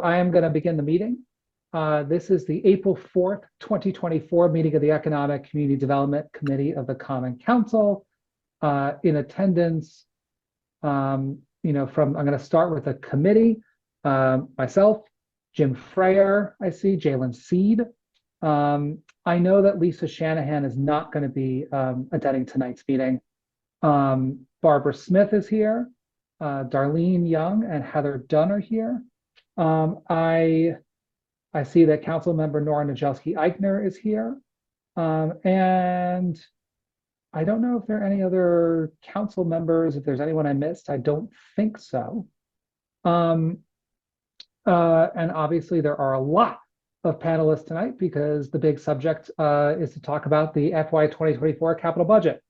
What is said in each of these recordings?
I am going to begin the meeting. This is the April 4th, 2024 meeting of the Economic Community Development Committee of the Common Council. In attendance, I'm going to start with the committee. Myself, Jim Freyer, I see, Jalen Seed. I know that Lisa Shanahan is not going to be attending tonight's meeting. Barbara Smith is here. Darlene Young and Heather Dunn are here. I see that Council Member Nora Najelski-Eichner is here. And I don't know if there are any other council members, if there's anyone I missed. I don't think so. And obviously there are a lot of panelists tonight because the big subject is to talk about the FY 2024 capital budget.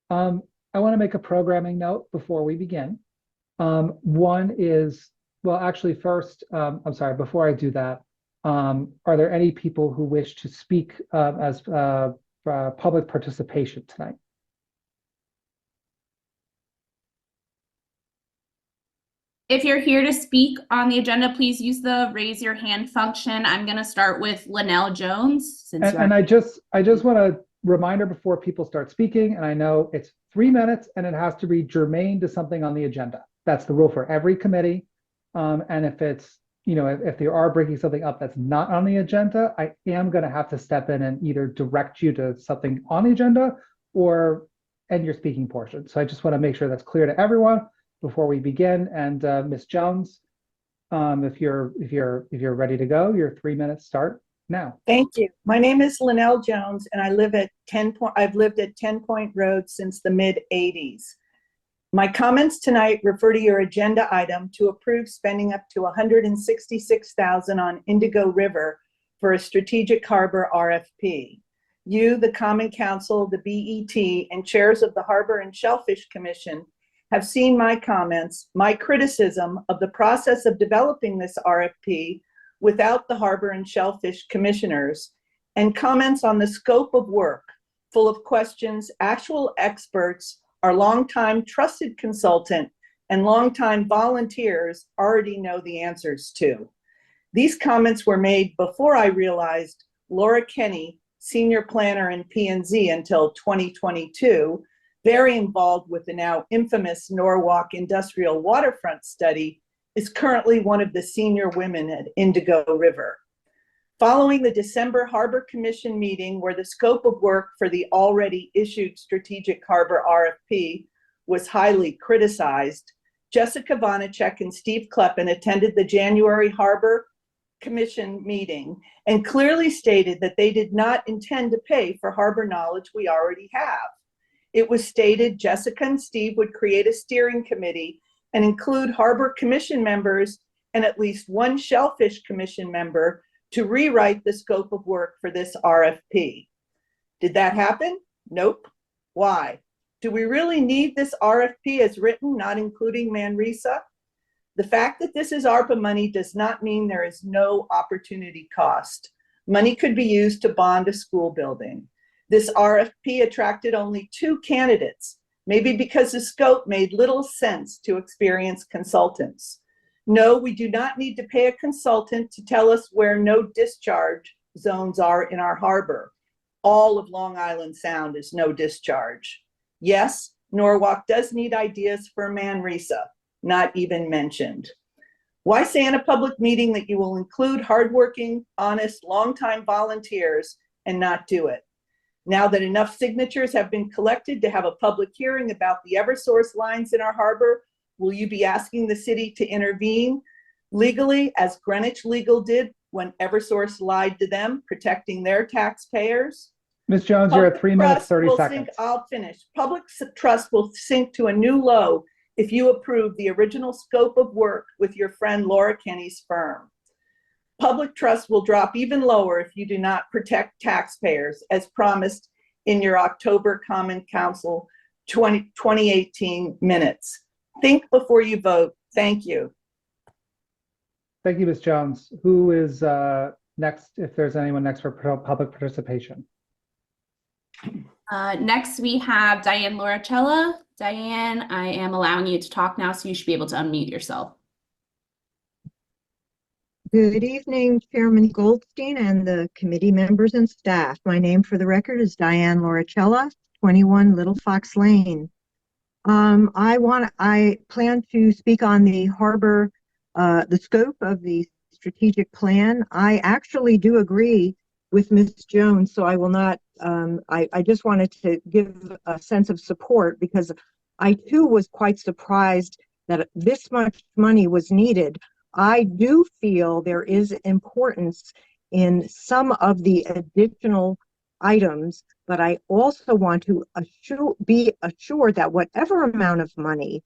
I want to make a programming note before we begin. One is, well, actually first, I'm sorry, before I do that, are there any people who wish to speak as public participation tonight? If you're here to speak on the agenda, please use the raise your hand function. I'm going to start with Linnell Jones. And I just want to reminder before people start speaking, and I know it's 3 minutes and it has to be germane to something on the agenda. That's the rule for every committee. And if it's, if they are bringing something up that's not on the agenda, I am going to have to step in and either direct you to something on the agenda or end your speaking portion. So I just want to make sure that's clear to everyone before we begin. And Ms. Jones, if you're ready to go, your 3 minutes start now. Thank you. My name is Linnell Jones, and I've lived at 10 Point Road since the mid-'80s. My comments tonight refer to your agenda item to approve spending up to $166,000 on Indigo River for a strategic harbor RFP. You, the Common Council, the BET, and chairs of the Harbor and Shellfish Commission have seen my comments, my criticism of the process of developing this RFP without the Harbor and Shellfish Commissioners, and comments on the scope of work, full of questions actual experts, our longtime trusted consultant, and longtime volunteers already know the answers to. These comments were made before I realized Laura Kenny, senior planner in P&Z until 2022, very involved with the now infamous Norwalk Industrial Waterfront Study, is currently one of the senior women at Indigo River. Following the December Harbor Commission meeting where the scope of work for the already issued strategic harbor RFP was highly criticized, Jessica Vonacek and Steve Kleppen attended the January Harbor Commission meeting and clearly stated that they did not intend to pay for harbor knowledge we already have. It was stated Jessica and Steve would create a steering committee and include Harbor Commission members and at least one Shellfish Commission member to rewrite the scope of work for this RFP. Did that happen? Nope. Why? Do we really need this RFP as written, not including Manresa? The fact that this is ARPA money does not mean there is no opportunity cost. Money could be used to bond a school building. This RFP attracted only 2 candidates, maybe because the scope made little sense to experienced consultants. No, we do not need to pay a consultant to tell us where no discharge zones are in our harbor. All of Long Island Sound is no discharge. Yes, Norwalk does need ideas for Manresa, not even mentioned. Why say in a public meeting that you will include hardworking, honest, longtime volunteers and not do it? Now that enough signatures have been collected to have a public hearing about the Eversource lines in our harbor, will you be asking the city to intervene legally as Greenwich Legal did when Eversource lied to them, protecting their taxpayers? Ms. Jones, you're at 3 minutes, 30 seconds. I'll finish. Public trust will sink to a new low if you approve the original scope of work with your friend Laura Kenny's firm. Public trust will drop even lower if you do not protect taxpayers as promised in your October Common Council 2018 minutes. Think before you vote. Thank you. Thank you, Ms. Jones. Who is next, if there's anyone next for public participation? Next, we have Diane Lauricella. Diane, I am allowing you to talk now, so you should be able to unmute yourself. Good evening, Chairman Goldstein and the committee members and staff. My name for the record is Diane Lauricella, 21 Little Fox Lane. I plan to speak on the harbor, the scope of the strategic plan. I actually do agree with Ms. Jones, so I will not, I just wanted to give a sense of support because I too was quite surprised that this much money was needed. I do feel there is importance in some of the additional items, but I also want to be assured that whatever amount of money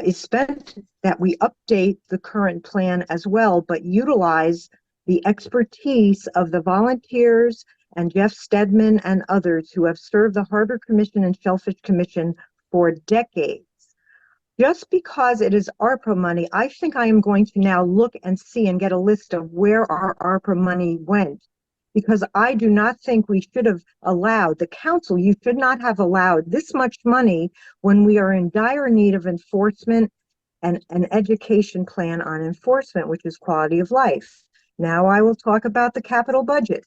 is spent, that we update the current plan as well, but utilize the expertise of the volunteers and Jeff Stedman and others who have served the Harbor Commission and Shellfish Commission for decades. Just because it is ARPA money, I think I am going to now look and see and get a list of where our ARPA money went, because I do not think we should have allowed, the council, you should not have allowed this much money when we are in dire need of enforcement and an education plan on enforcement, which is quality of life. Now I will talk about the capital budget.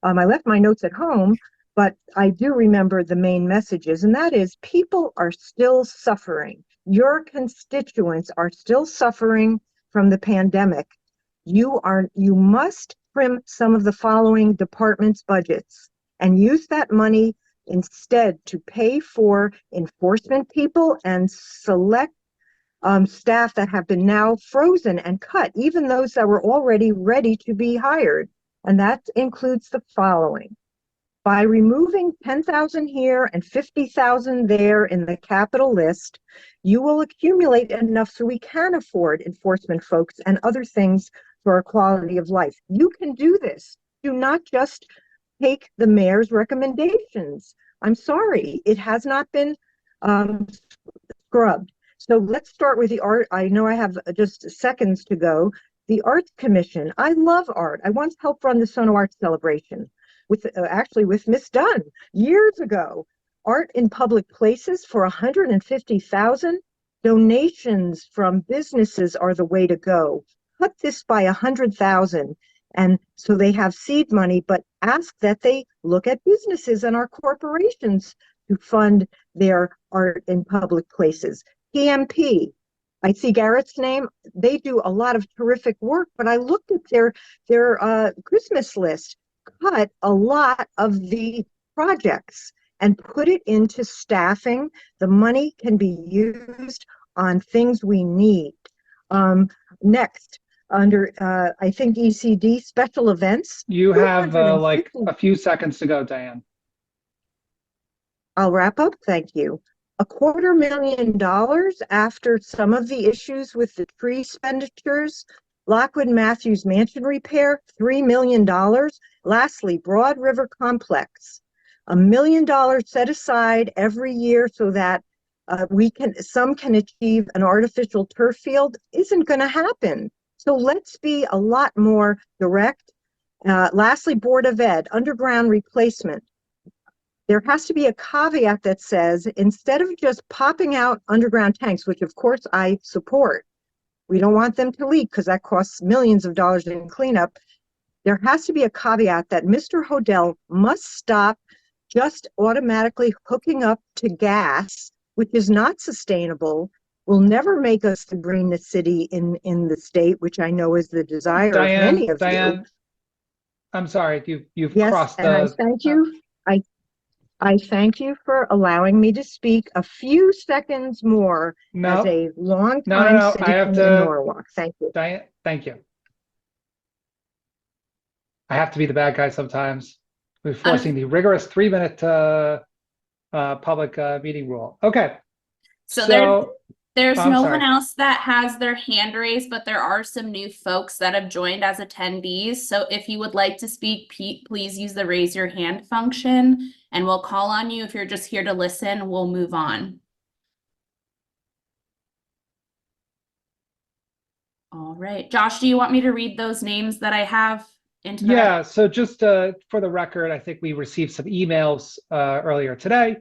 I left my notes at home, but I do remember the main messages, and that is people are still suffering. Your constituents are still suffering from the pandemic. You must trim some of the following departments' budgets and use that money instead to pay for enforcement people and select staff that have been now frozen and cut, even those that were already ready to be hired. And that includes the following. By removing 10,000 here and 50,000 there in the capital list, you will accumulate enough so we can afford enforcement folks and other things for our quality of life. You can do this. Do not just take the mayor's recommendations. I'm sorry, it has not been scrubbed. So let's start with the art. I know I have just seconds to go. The Arts Commission. I love art. I once helped run the Sono Art Celebration actually with Miss Dunn years ago. Art in public places for 150,000. Donations from businesses are the way to go. Cut this by 100,000, and so they have seed money, but ask that they look at businesses and our corporations to fund their art in public places. PMP. I see Garrett's name. They do a lot of terrific work, but I looked at their Christmas list. Cut a lot of the projects and put it into staffing. The money can be used on things we need. Next, under I think ECD special events. You have like a few seconds to go, Diane. I'll wrap up. Thank you. $250,000 after some of the issues with the tree expenditures. Lockwood Matthews Mansion repair, $3 million. Lastly, Broad River Complex, $1 million set aside every year so that some can achieve an artificial turf field. Isn't going to happen. So let's be a lot more direct. Lastly, Board of Ed, underground replacement. There has to be a caveat that says, instead of just popping out underground tanks, which of course I support, we don't want them to leak because that costs millions of dollars in cleanup. There has to be a caveat that Mr. Hodel must stop just automatically hooking up to gas, which is not sustainable, will never make us to green the city in the state, which I know is the desire of many of you. I'm sorry, you've yes, crossed and I thank you. I thank you for allowing me to speak a few seconds more as a long time citizen in Norwalk. Thank you. Diane, thank you. I have to be the bad guy sometimes. We're forcing the rigorous 3-minute public meeting rule. Okay. So there's no one else that has their hand raised, but there are some new folks that have joined as attendees. So if you would like to speak, please use the raise your hand function and we'll call on you. If you're just here to listen, we'll move on. All right. Josh, do you want me to read those names that I have into the record? So just for the record, I think we received some emails earlier today.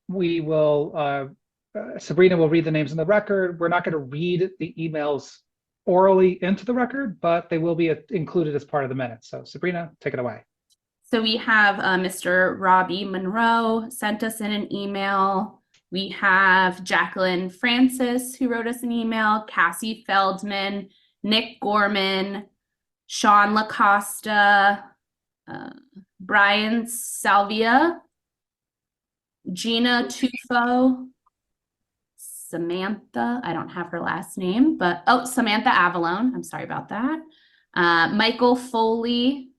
We will Sabrina will read the names in the record. We're not going to read the emails orally into the record, but they will be included as part of the minutes. So Sabrina, take it away. So we have Mr. Robbie Monroe sent us in an email. We have Jacqueline Francis who wrote us an email, Cassie Feldman, Nick Gorman, Sean LaCosta, Brian Salvia, Gina Tufo, Samantha, I don't have her last name, but Samantha Avalone, I'm sorry about that. Michael Foley,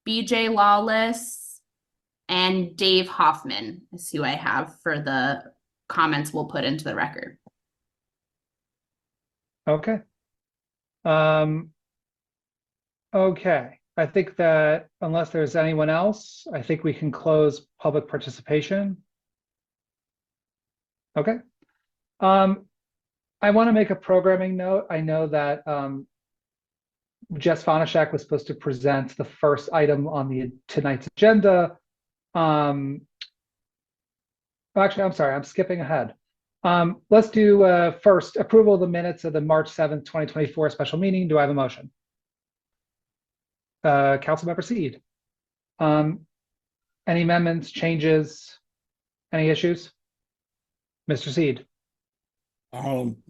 BJ Lawless, and Dave Hoffman is who I have for the comments we'll put into the record. Okay. Okay, I think that unless there's anyone else, I think we can close public participation. Okay. I want to make a programming note. I know that Jess Vanishek was supposed to present the first item on tonight's agenda. Actually, I'm sorry, I'm skipping ahead. Let's do first approval of the minutes of the March 7th, 2024 special meeting. Do I have a motion? Councilmember Seed. Any amendments, changes, any issues? Mr. Seed.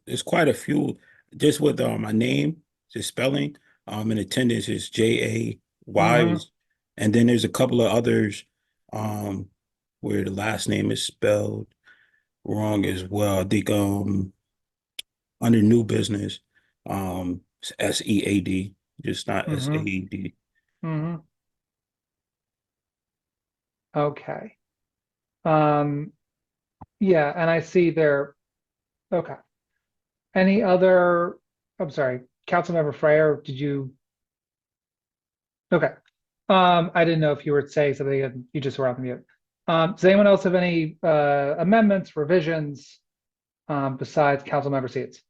There's quite a few. Just with my name, just spelling. In attendance is Jay and then there's a couple of others where the last name is spelled wrong as well. I think under new business, SEAD, just not SAED. Okay. Yeah, and I see there. Okay. Any other? I'm sorry, Councilmember Freyer, did you? Okay. I didn't know if you were saying something and you just were on mute. Does anyone else have any amendments, revisions besides Councilmember Seeds?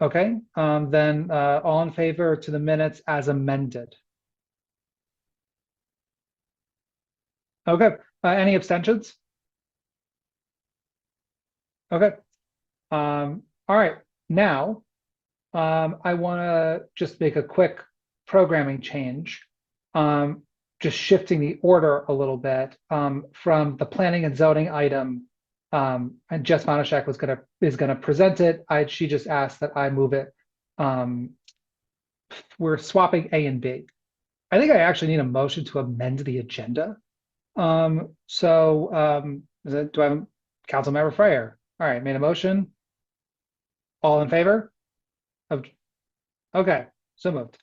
Okay, then all in favor to the minutes as amended? Okay, any abstentions? Okay, all right, now I want to just make a quick programming change, just shifting the order a little bit from the planning and zoning item. And Jess Vanishek is gonna present it. She just asked that I move it. We're swapping A and B. I think I actually need a motion to amend the agenda. Do I have Councilmember Freyer? All right, made a motion. All in favor? Okay, so moved.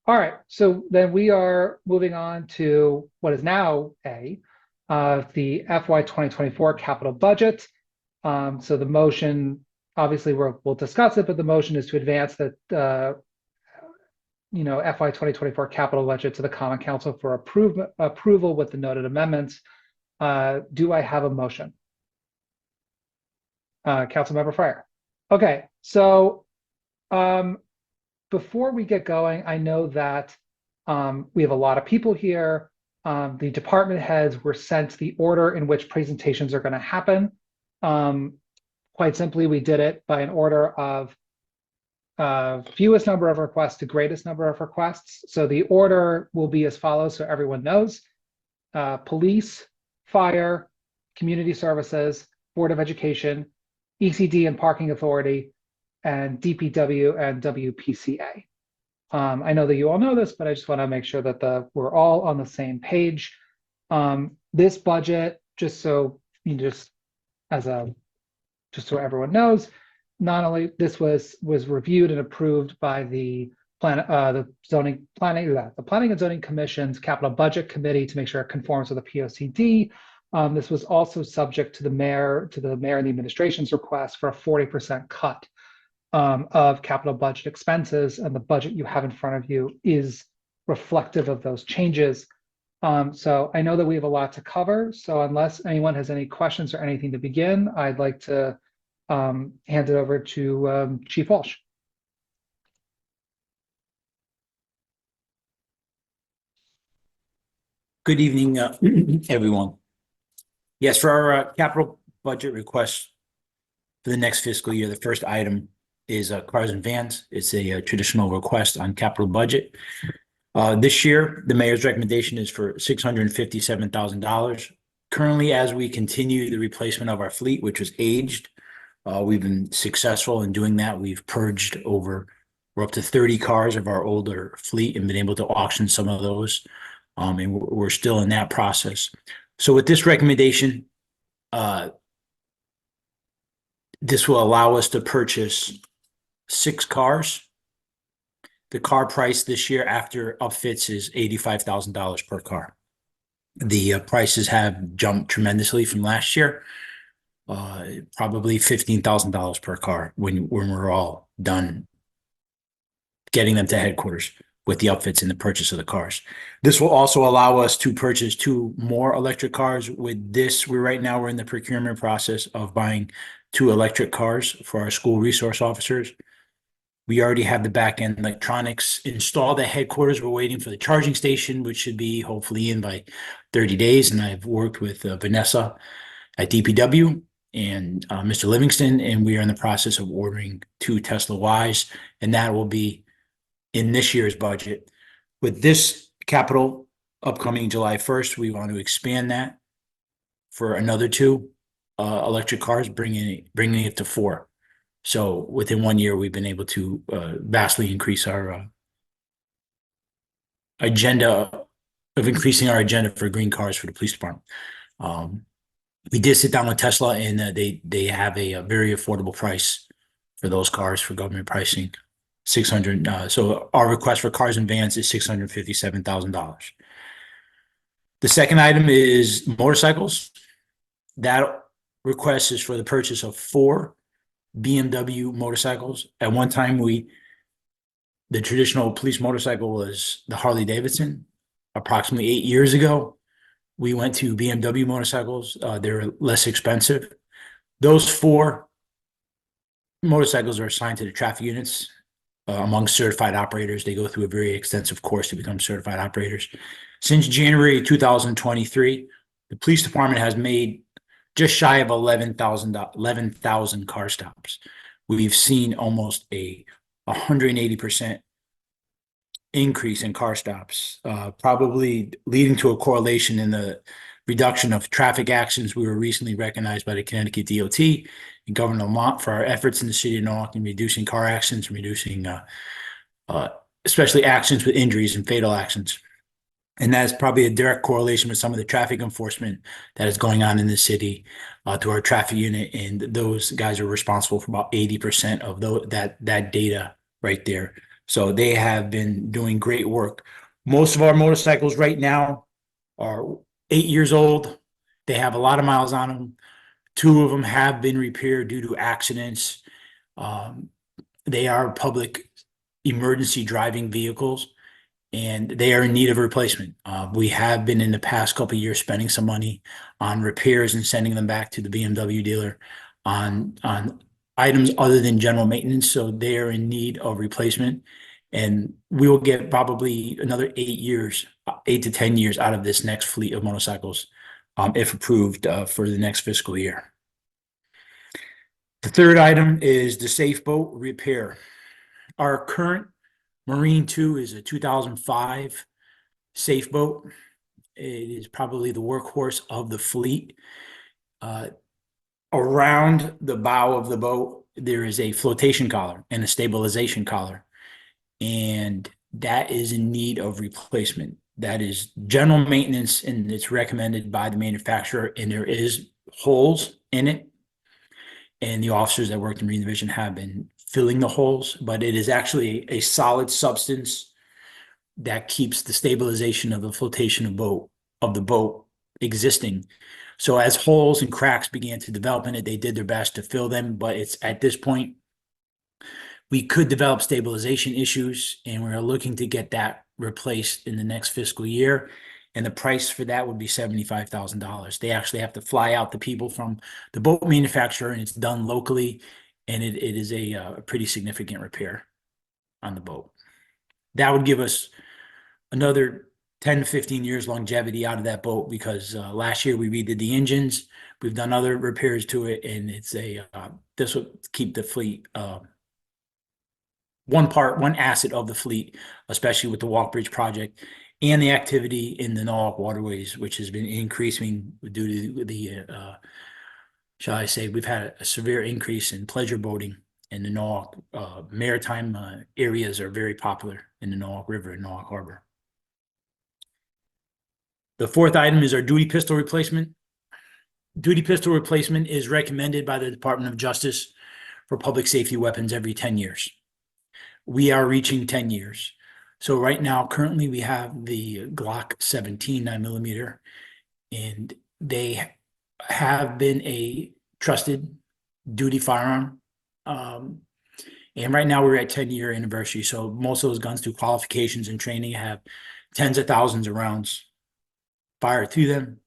All right, so then we are moving on to what is now A, the FY 2024 capital budget. So the motion, obviously we'll discuss it, but the motion is to advance that FY 2024 capital budget to the Common Council for approval with the noted amendments. Do I have a motion? Councilmember Freyer. Okay, so before we get going, I know that we have a lot of people here. The department heads were sent the order in which presentations are going to happen. Quite simply, we did it by an order of fewest number of requests to greatest number of requests. So the order will be as follows, so everyone knows. Police, fire, community services, Board of Education, ECD and Parking Authority, and DPW and WPCA. I know that you all know this, but I just want to make sure that we're all on the same page. This budget, just so everyone knows, not only this was reviewed and approved by the Planning and Zoning Commission's Capital Budget Committee to make sure it conforms with the POCD. This was also subject to the mayor and the administration's request for a 40% cut of capital budget expenses, and the budget you have in front of you is reflective of those changes. So I know that we have a lot to cover, so unless anyone has any questions or anything to begin, I'd like to hand it over to Chief Walsh. Good evening, everyone. Yes, for our capital budget request for the next fiscal year, the first item is cars and vans. It's a traditional request on capital budget. This year, the mayor's recommendation is for $657,000. Currently, as we continue the replacement of our fleet, which was aged, we've been successful in doing that. We've purged we're up to 30 cars of our older fleet and been able to auction some of those. And we're still in that process. So with this recommendation, this will allow us to purchase 6 cars. The car price this year after upfits is $85,000 per car. The prices have jumped tremendously from last year. Probably $15,000 per car when we're all done getting them to headquarters with the upfits and the purchase of the cars. This will also allow us to purchase 2 more electric cars. With this, we're in the procurement process of buying 2 electric cars for our school resource officers. We already have the back end electronics installed at headquarters. We're waiting for the charging station, which should be hopefully in by 30 days. And I've worked with Vanessa at DPW and Mr. Livingston, and we are in the process of ordering 2 Tesla Ys, and that will be in this year's budget. With this capital upcoming July 1st, we want to expand that for another 2 electric cars, bringing it to 4. So within 1 year, we've been able to vastly increase our agenda of increasing our agenda for green cars for the police department. We did sit down with Tesla, and they have a very affordable price for those cars for government pricing. 600. So our request for cars and vans is $657,000. The second item is motorcycles. That request is for the purchase of 4 BMW motorcycles. At one time, the traditional police motorcycle was the Harley Davidson. Approximately 8 years ago, we went to BMW motorcycles. They're less expensive. Those 4 motorcycles are assigned to the traffic units among certified operators. They go through a very extensive course to become certified operators. Since January 2023, the police department has made just shy of 11,000 car stops. We've seen almost a 180% increase in car stops, probably leading to a correlation in the reduction of traffic accidents. We were recently recognized by the Connecticut DOT and Governor Lamont for our efforts in the city of Norwalk in reducing car accidents, and reducing especially accidents with injuries and fatal accidents. And that's probably a direct correlation with some of the traffic enforcement that is going on in the city through our traffic unit. And those guys are responsible for about 80% of that data right there. So they have been doing great work. Most of our motorcycles right now are 8 years old. They have a lot of miles on them. 2 of them have been repaired due to accidents. They are public emergency driving vehicles, and they are in need of replacement. We have been in the past couple of years spending some money on repairs and sending them back to the BMW dealer on items other than general maintenance. So they are in need of replacement, and we will get probably another 8 to 10 years out of this next fleet of motorcycles, if approved for the next fiscal year. The third item is the safe boat repair. Our current Marine 2 is a 2005 safe boat. It is probably the workhorse of the fleet. Around the bow of the boat, there is a flotation collar and a stabilization collar, and that is in need of replacement. That is general maintenance, and it's recommended by the manufacturer, and there is holes in it. And the officers that worked in Marine Division have been filling the holes, but it is actually a solid substance that keeps the stabilization of the flotation of the boat existing. So as holes and cracks began to develop in it, they did their best to fill them, but it's at this point, we could develop stabilization issues, and we're looking to get that replaced in the next fiscal year. And the price for that would be $75,000. They actually have to fly out the people from the boat manufacturer, and it's done locally. And it is a pretty significant repair on the boat. That would give us another 10 to 15 years longevity out of that boat, because last year we redid the engines. We've done other repairs to it, and it's this will keep the fleet one asset of the fleet, especially with the Walk Bridge project and the activity in the Norwalk waterways, which has been increasing due to the, shall I say, we've had a severe increase in pleasure boating in the Norwalk. Maritime areas are very popular in the Norwalk River and Norwalk Harbor. The fourth item is our duty pistol replacement. Duty pistol replacement is recommended by the Department of Justice for public safety weapons every 10 years. We are reaching 10 years. So right now, currently we have the Glock 17 9mm, and they have been a trusted duty firearm. And right now we're at 10-year anniversary. So most of those guns through qualifications and training have tens of thousands of rounds fired through them.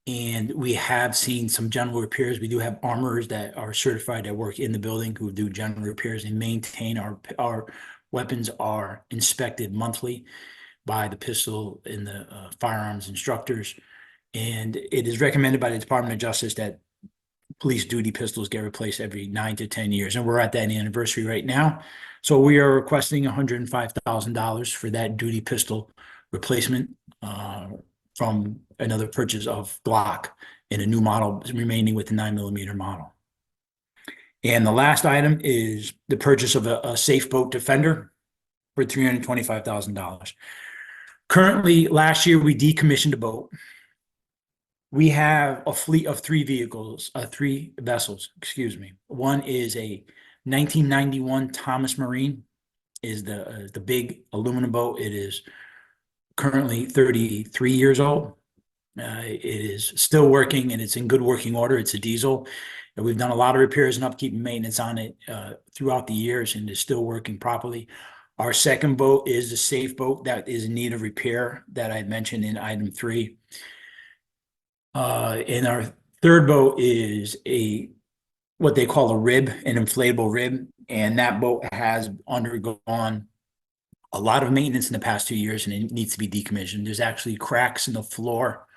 And we have seen some general repairs. We do have armorers that are certified that work in the building who do general repairs and maintain our weapons are inspected monthly by the pistol and the firearms instructors. And it is recommended by the Department of Justice that police duty pistols get replaced every 9 to 10 years. And we're at that anniversary right now. So we are requesting $105,000 for that duty pistol replacement from another purchase of Glock in a new model remaining with the 9mm model. And the last item is the purchase of a Safe Boat Defender for $325,000. Currently, last year we decommissioned a boat. We have a fleet of three vessels, excuse me. One is a 1991 Thomas Marine, is the big aluminum boat. It is currently 33 years old. It is still working and it's in good working order. It's a diesel. And we've done a lot of repairs and upkeep and maintenance on it throughout the years, and is still working properly. Our second boat is the Safe Boat that is in need of repair that I mentioned in item 3. And our third boat is what they call a rib, an inflatable rib. And that boat has undergone a lot of maintenance in the past 2 years, and it needs to be decommissioned. There's actually cracks in the floor.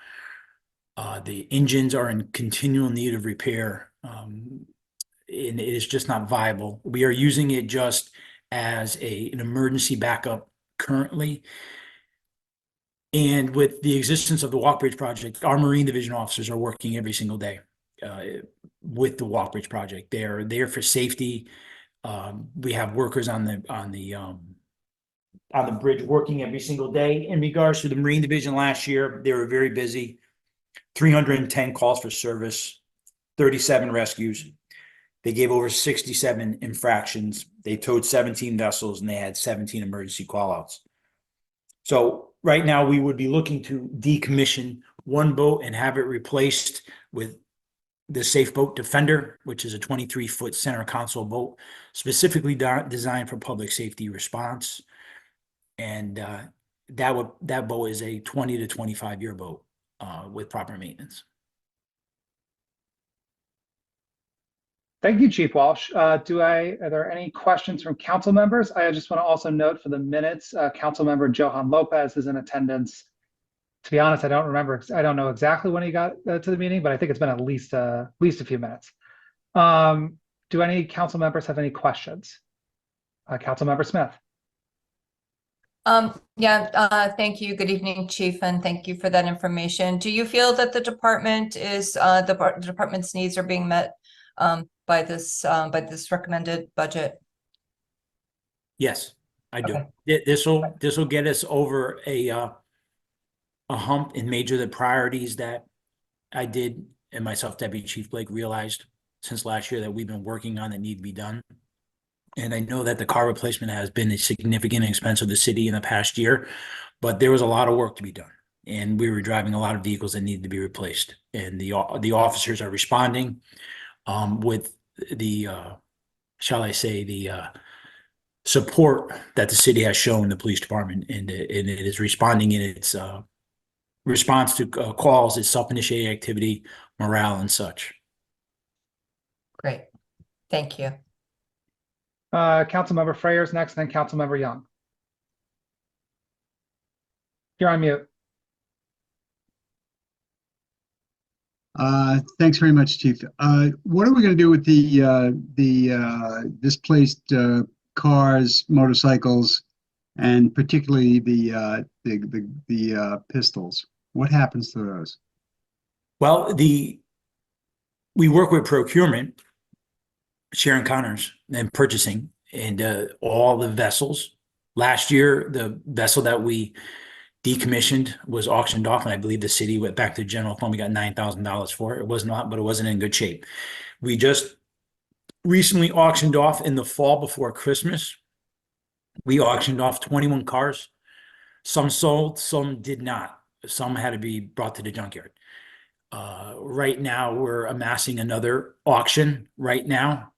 The engines are in continual need of repair. And it is just not viable. We are using it just as an emergency backup currently. And with the existence of the Walk Bridge project, our Marine Division officers are working every single day with the Walk Bridge project. They are there for safety. We have workers on the bridge working every single day. In regards to the Marine Division last year, they were very busy. 310 calls for service, 37 rescues. They gave over 67 infractions. They towed 17 vessels and they had 17 emergency callouts. So right now we would be looking to decommission one boat and have it replaced with the Safe Boat Defender, which is a 23-foot center console boat specifically designed for public safety response. And that boat is a 20 to 25-year boat with proper maintenance. Thank you, Chief Walsh. Are there any questions from council members? I just want to also note for the minutes, council member Johan Lopez is in attendance. To be honest, I don't know exactly when he got to the meeting, but I think it's been at least a few minutes. Do any council members have any questions? Council member Smith. Thank you. Good evening, Chief, and thank you for that information. Do you feel that the department is the department's needs are being met by this recommended budget? Yes, I do. Okay. This will get us over a hump and major the priorities that I did and myself, Deputy Chief Blake, realized since last year that we've been working on that need to be done. And I know that the car replacement has been a significant expense of the city in the past year, but there was a lot of work to be done. And we were driving a lot of vehicles that needed to be replaced. And the officers are responding with the, shall I say, the support that the city has shown the police department, and it is responding in its response to calls, its self-initiated activity, morale, and such. Great. Thank you. Councilmember Freyer's next, and then Councilmember Young. You're on mute. Thanks very much, Chief. What are we going to do with the displaced cars, motorcycles, and particularly the pistols? What happens to those? Well, we work with procurement, Sharon Connors, and purchasing, and all the vessels. Last year, the vessel that we decommissioned was auctioned off, and I believe the city went back to general fund. We got $9,000 for it. It was not, but it wasn't in good shape. We just recently auctioned off in the fall before Christmas. We auctioned off 21 cars. Some sold, some did not. Some had to be brought to the junkyard. Right now, we're amassing another auction right now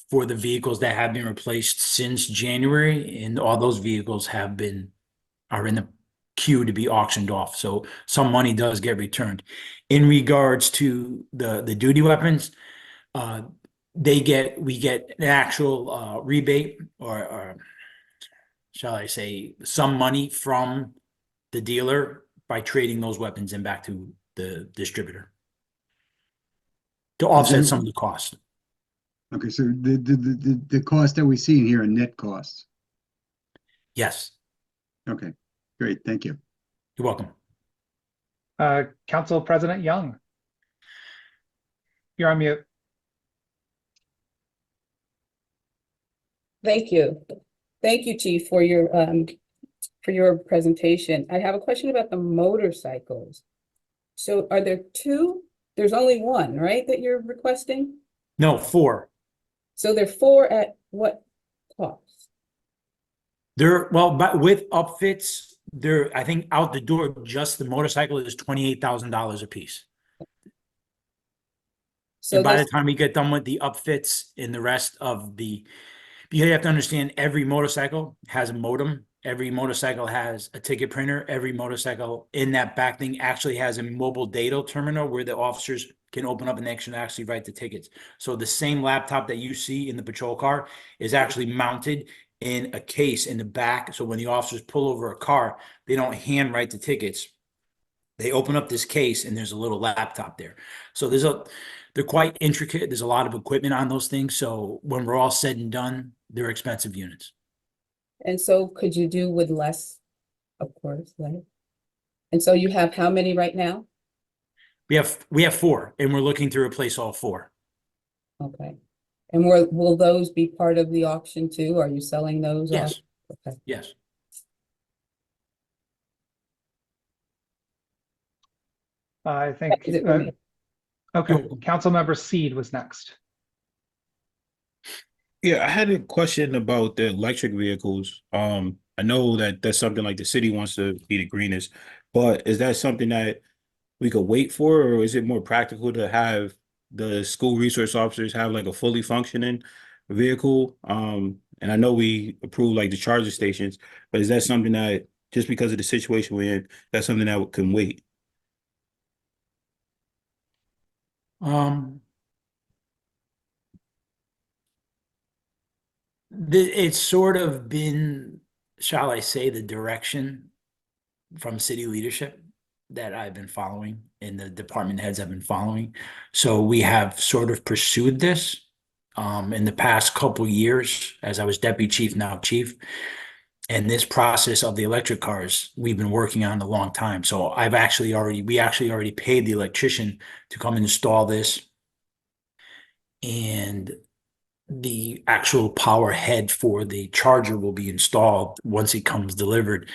for the vehicles that have been replaced since January, and all those vehicles are in the queue to be auctioned off. So some money does get returned. In regards to the duty weapons, we get an actual rebate or shall I say some money from the dealer by trading those weapons in back to the distributor to offset some of the cost. Okay, so the cost that we see here are net costs. Yes, Okay, great, thank you. you're welcome. Council President Young. You're on mute. Thank you. Thank you, Chief, for your presentation. I have a question about the motorcycles. So are there two? There's only one, right, that you're requesting? No, 4. So they're 4 at what cost? But with upfits, I think out the door, just the motorcycle is $28,000 a piece. So And by the this- time we get done with the upfits and the rest of you have to understand every motorcycle has a modem. Every motorcycle has a ticket printer. Every motorcycle in that back thing actually has a mobile data terminal where the officers can open up and actually write the tickets. So the same laptop that you see in the patrol car is actually mounted in a case in the back. So when the officers pull over a car, they don't hand write the tickets. They open up this case and there's a little laptop there. So they're quite intricate. There's a lot of equipment on those things. So when we're all said and done, they're expensive units. And so could you do with less, of course, right? And so you have how many right now? We have 4, and we're looking to replace all 4. Okay. And will those be part of the auction too? Are you selling those? Yes. Okay. Yes. I think, Is it for me? okay, You're welcome. Councilmember Seed was next. Yeah, I had a question about the electric vehicles. I know that that's something like the city wants to be the greenest, but is that something that we could wait for, or is it more practical to have the school resource officers have like a fully functioning vehicle? And I know we approve like the charger stations, but is that something that just because of the situation we're in, that's something that can wait? It's sort of been, shall I say, the direction from city leadership that I've been following and the department heads have been following. So we have sort of pursued this in the past couple years as I was deputy chief, now chief. And this process of the electric cars, we've been working on a long time. So we actually already paid the electrician to come and install this. And the actual power head for the charger will be installed once it comes delivered.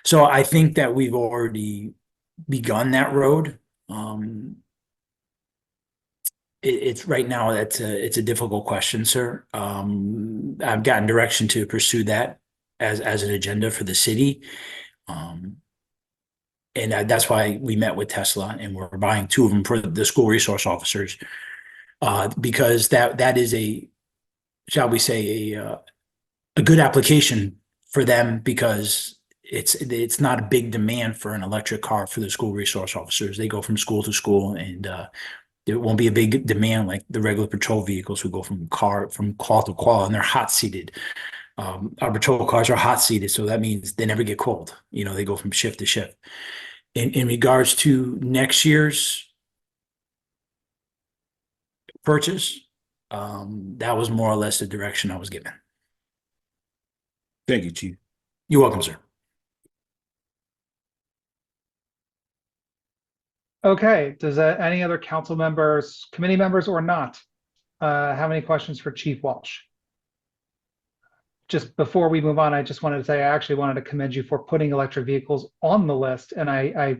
So I think that we've already begun that road. It's right now, it's a difficult question, sir. I've gotten direction to pursue that as an agenda for the city. And that's why we met with Tesla and we're buying 2 of them for the school resource officers. Because that is shall we say, a good application for them because it's not a big demand for an electric car for the school resource officers. They go from school to school and there won't be a big demand like the regular patrol vehicles who go from call to call and they're hot seated. Our patrol cars are hot seated, so that means they never get cold. They go from shift to shift. In regards to next year's purchase, That was more or less the direction I was given. Thank you, Chief. You're welcome, sir. Okay, does any other council members, committee members or not, have any questions for Chief Walsh? Just before we move on, I just wanted to say, I actually wanted to commend you for putting electric vehicles on the list. And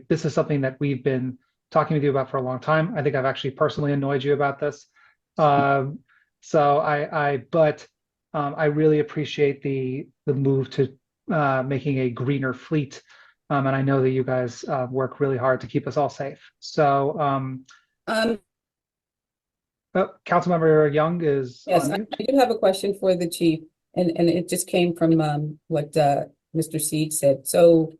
this is something that we've been talking with you about for a long time. I think I've actually personally annoyed you about this. But I really appreciate the move to making a greener fleet. And I know that you guys work really hard to keep us all safe. So Councilmember Young is Yes, on I mute. do have a question for the chief, and it just came from what Mr. Seed said. So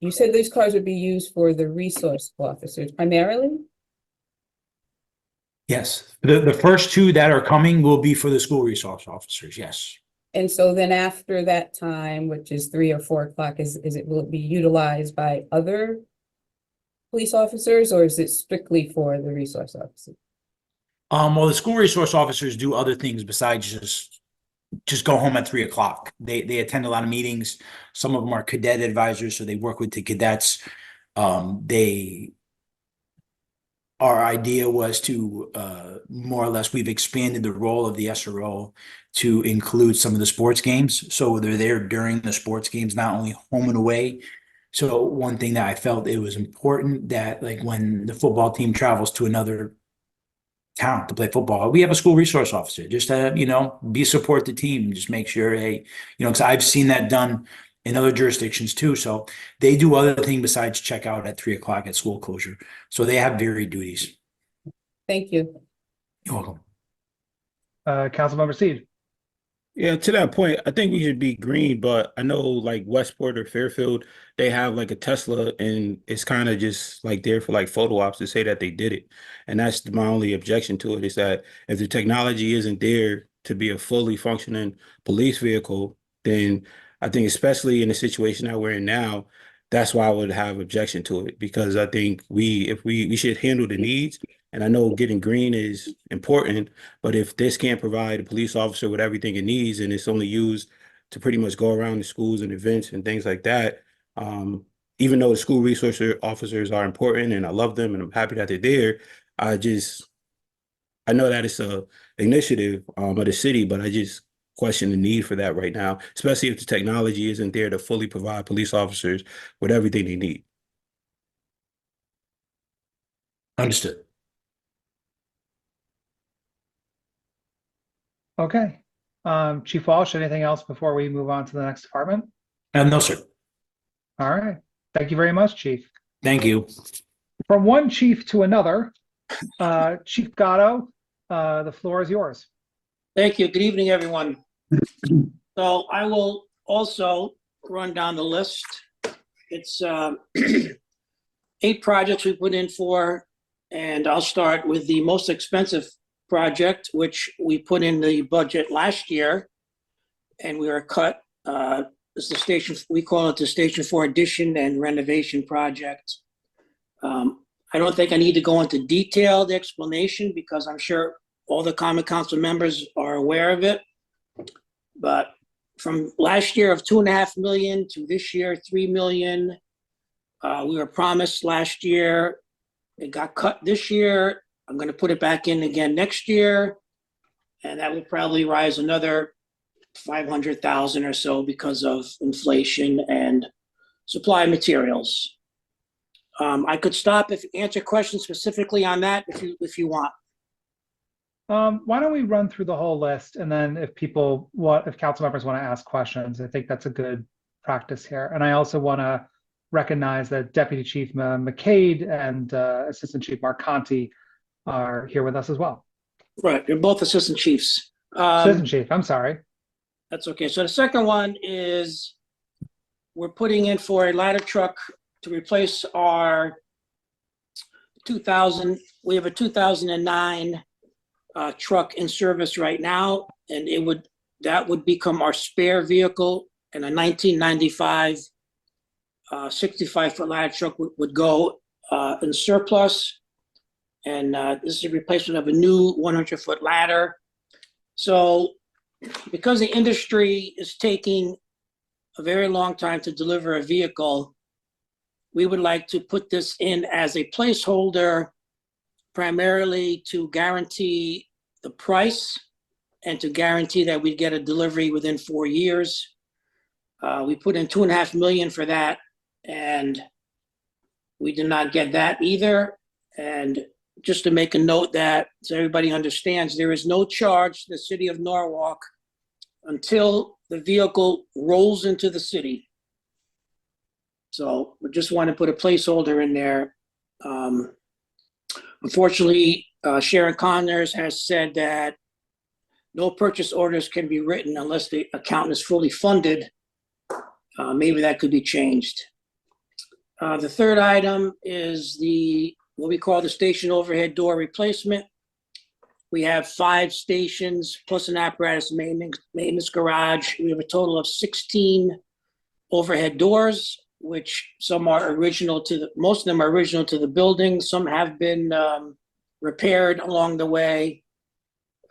you said these cars would be used for the resource officers primarily? Yes, the first two that are coming will be for the school resource officers, yes. And so then after that time, which is 3 or 4 o'clock, will it be utilized by other police officers, or is it strictly for the resource officers? Well, the school resource officers do other things besides just go home at 3 o'clock. They attend a lot of meetings. Some of them are cadet advisors, so they work with the cadets. Our idea was to more or less, we've expanded the role of the SRO to include some of the sports games. So they're there during the sports games, not only home and away. So one thing that I felt it was important that, like, when the football team travels to another town to play football, we have a school resource officer just to, support the team, just make sure, hey, because I've seen that done in other jurisdictions too. So they do other things besides check out at 3 o'clock at school closure. So they have varied duties. Thank you. You're welcome. Councilmember Seed. Yeah, to that point, I think we should be green, but I know like Westport or Fairfield, they have like a Tesla and it's kind of just like there for like photo ops to say that they did it. And that's my only objection to it, is that if the technology isn't there to be a fully functioning police vehicle, then I think, especially in the situation that we're in now, that's why I would have objection to it, because I think we should handle the needs. And I know getting green is important, but if this can't provide a police officer with everything it needs and it's only used to pretty much go around the schools and events and things like that, even though the school resource officers are important and I love them and I'm happy that they're there, I know that it's a initiative of the city, but I just question the need for that right now, especially if the technology isn't there to fully provide police officers with everything they need. Understood. Okay. Chief Walsh, anything else before we move on to the next department? No, sir. All right. Thank you very much, Chief. Thank you. From one chief to another, Chief Gatto, the floor is yours. Thank you. Good evening, everyone. So I will also run down the list. It's 8 projects we put in for, and I'll start with the most expensive project, which we put in the budget last year, and we were cut. It's the station, we call it the Station 4 addition and renovation project. I don't think I need to go into detailed explanation because I'm sure all the Common Council members are aware of it. But from last year of $2.5 million to this year, $3 million, we were promised last year. It got cut this year. I'm going to put it back in again next year, and that will probably rise another 500,000 or so because of inflation and supply materials. I could stop if answer questions specifically on that if you want. Why don't we run through the whole list, and then if council members want to ask questions, I think that's a good practice here. And I also want to recognize that Deputy Chief McCade and Assistant Chief Mark Conti are here with us as well. Right, they're both assistant chiefs. Assistant Chief, I'm sorry. That's okay. So the second one is we're putting in for a ladder truck to replace our 2000. We have a 2009 truck in service right now, and that would become our spare vehicle, and a 1995 65-foot ladder truck would go in surplus. And this is a replacement of a new 100-foot ladder. So because the industry is taking a very long time to deliver a vehicle, we would like to put this in as a placeholder, primarily to guarantee the price and to guarantee that we get a delivery within 4 years. We put in $2.5 million for that, and we did not get that either. And just to make a note that, so everybody understands, there is no charge to the city of Norwalk until the vehicle rolls into the city. So we just want to put a placeholder in there. Unfortunately, Sharon Connors has said that no purchase orders can be written unless the account is fully funded. Maybe that could be changed. The third item is what we call the station overhead door replacement. We have 5 stations plus an apparatus maintenance garage. We have a total of 16 overhead doors, which some are original most of them are original to the building. Some have been repaired along the way.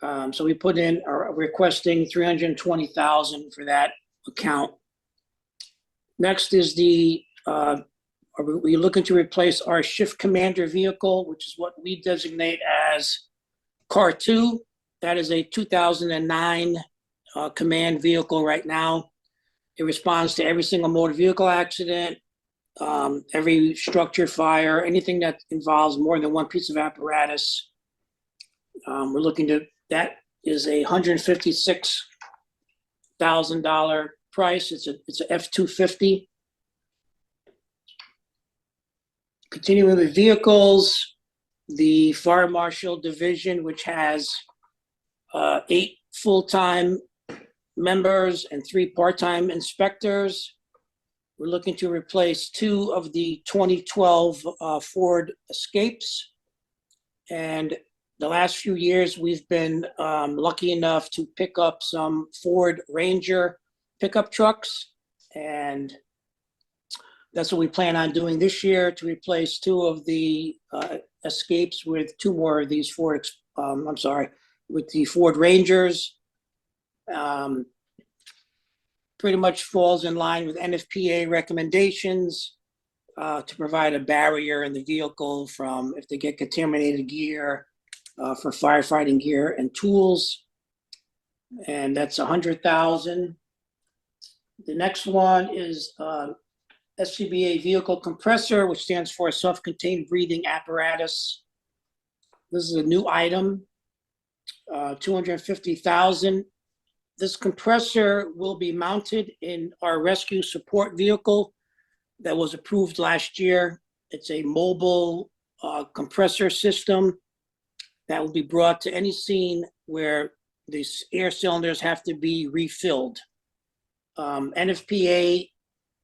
So we put in, requesting $320,000 for that account. Next is we're looking to replace our shift commander vehicle, which is what we designate as Car 2. That is a 2009 command vehicle right now. It responds to every single motor vehicle accident, every structure fire, anything that involves more than one piece of apparatus. We're looking to, that is a $156,000 price. It's a F-250. Continuing with vehicles, the Fire Marshal Division, which has 8 full-time members and 3 part-time inspectors. We're looking to replace 2 of the 2012 Ford Escapes. And the last few years, we've been lucky enough to pick up some Ford Ranger pickup trucks. And that's what we plan on doing this year, to replace 2 of the Escapes with 2 more of these with the Ford Rangers. Pretty much falls in line with NFPA recommendations to provide a barrier in the vehicle from if they get contaminated gear for firefighting gear and tools. And that's $100,000. The next one is SCBA vehicle compressor, which stands for self-contained breathing apparatus. This is a new item, $250,000. This compressor will be mounted in our rescue support vehicle that was approved last year. It's a mobile compressor system that will be brought to any scene where these air cylinders have to be refilled. NFPA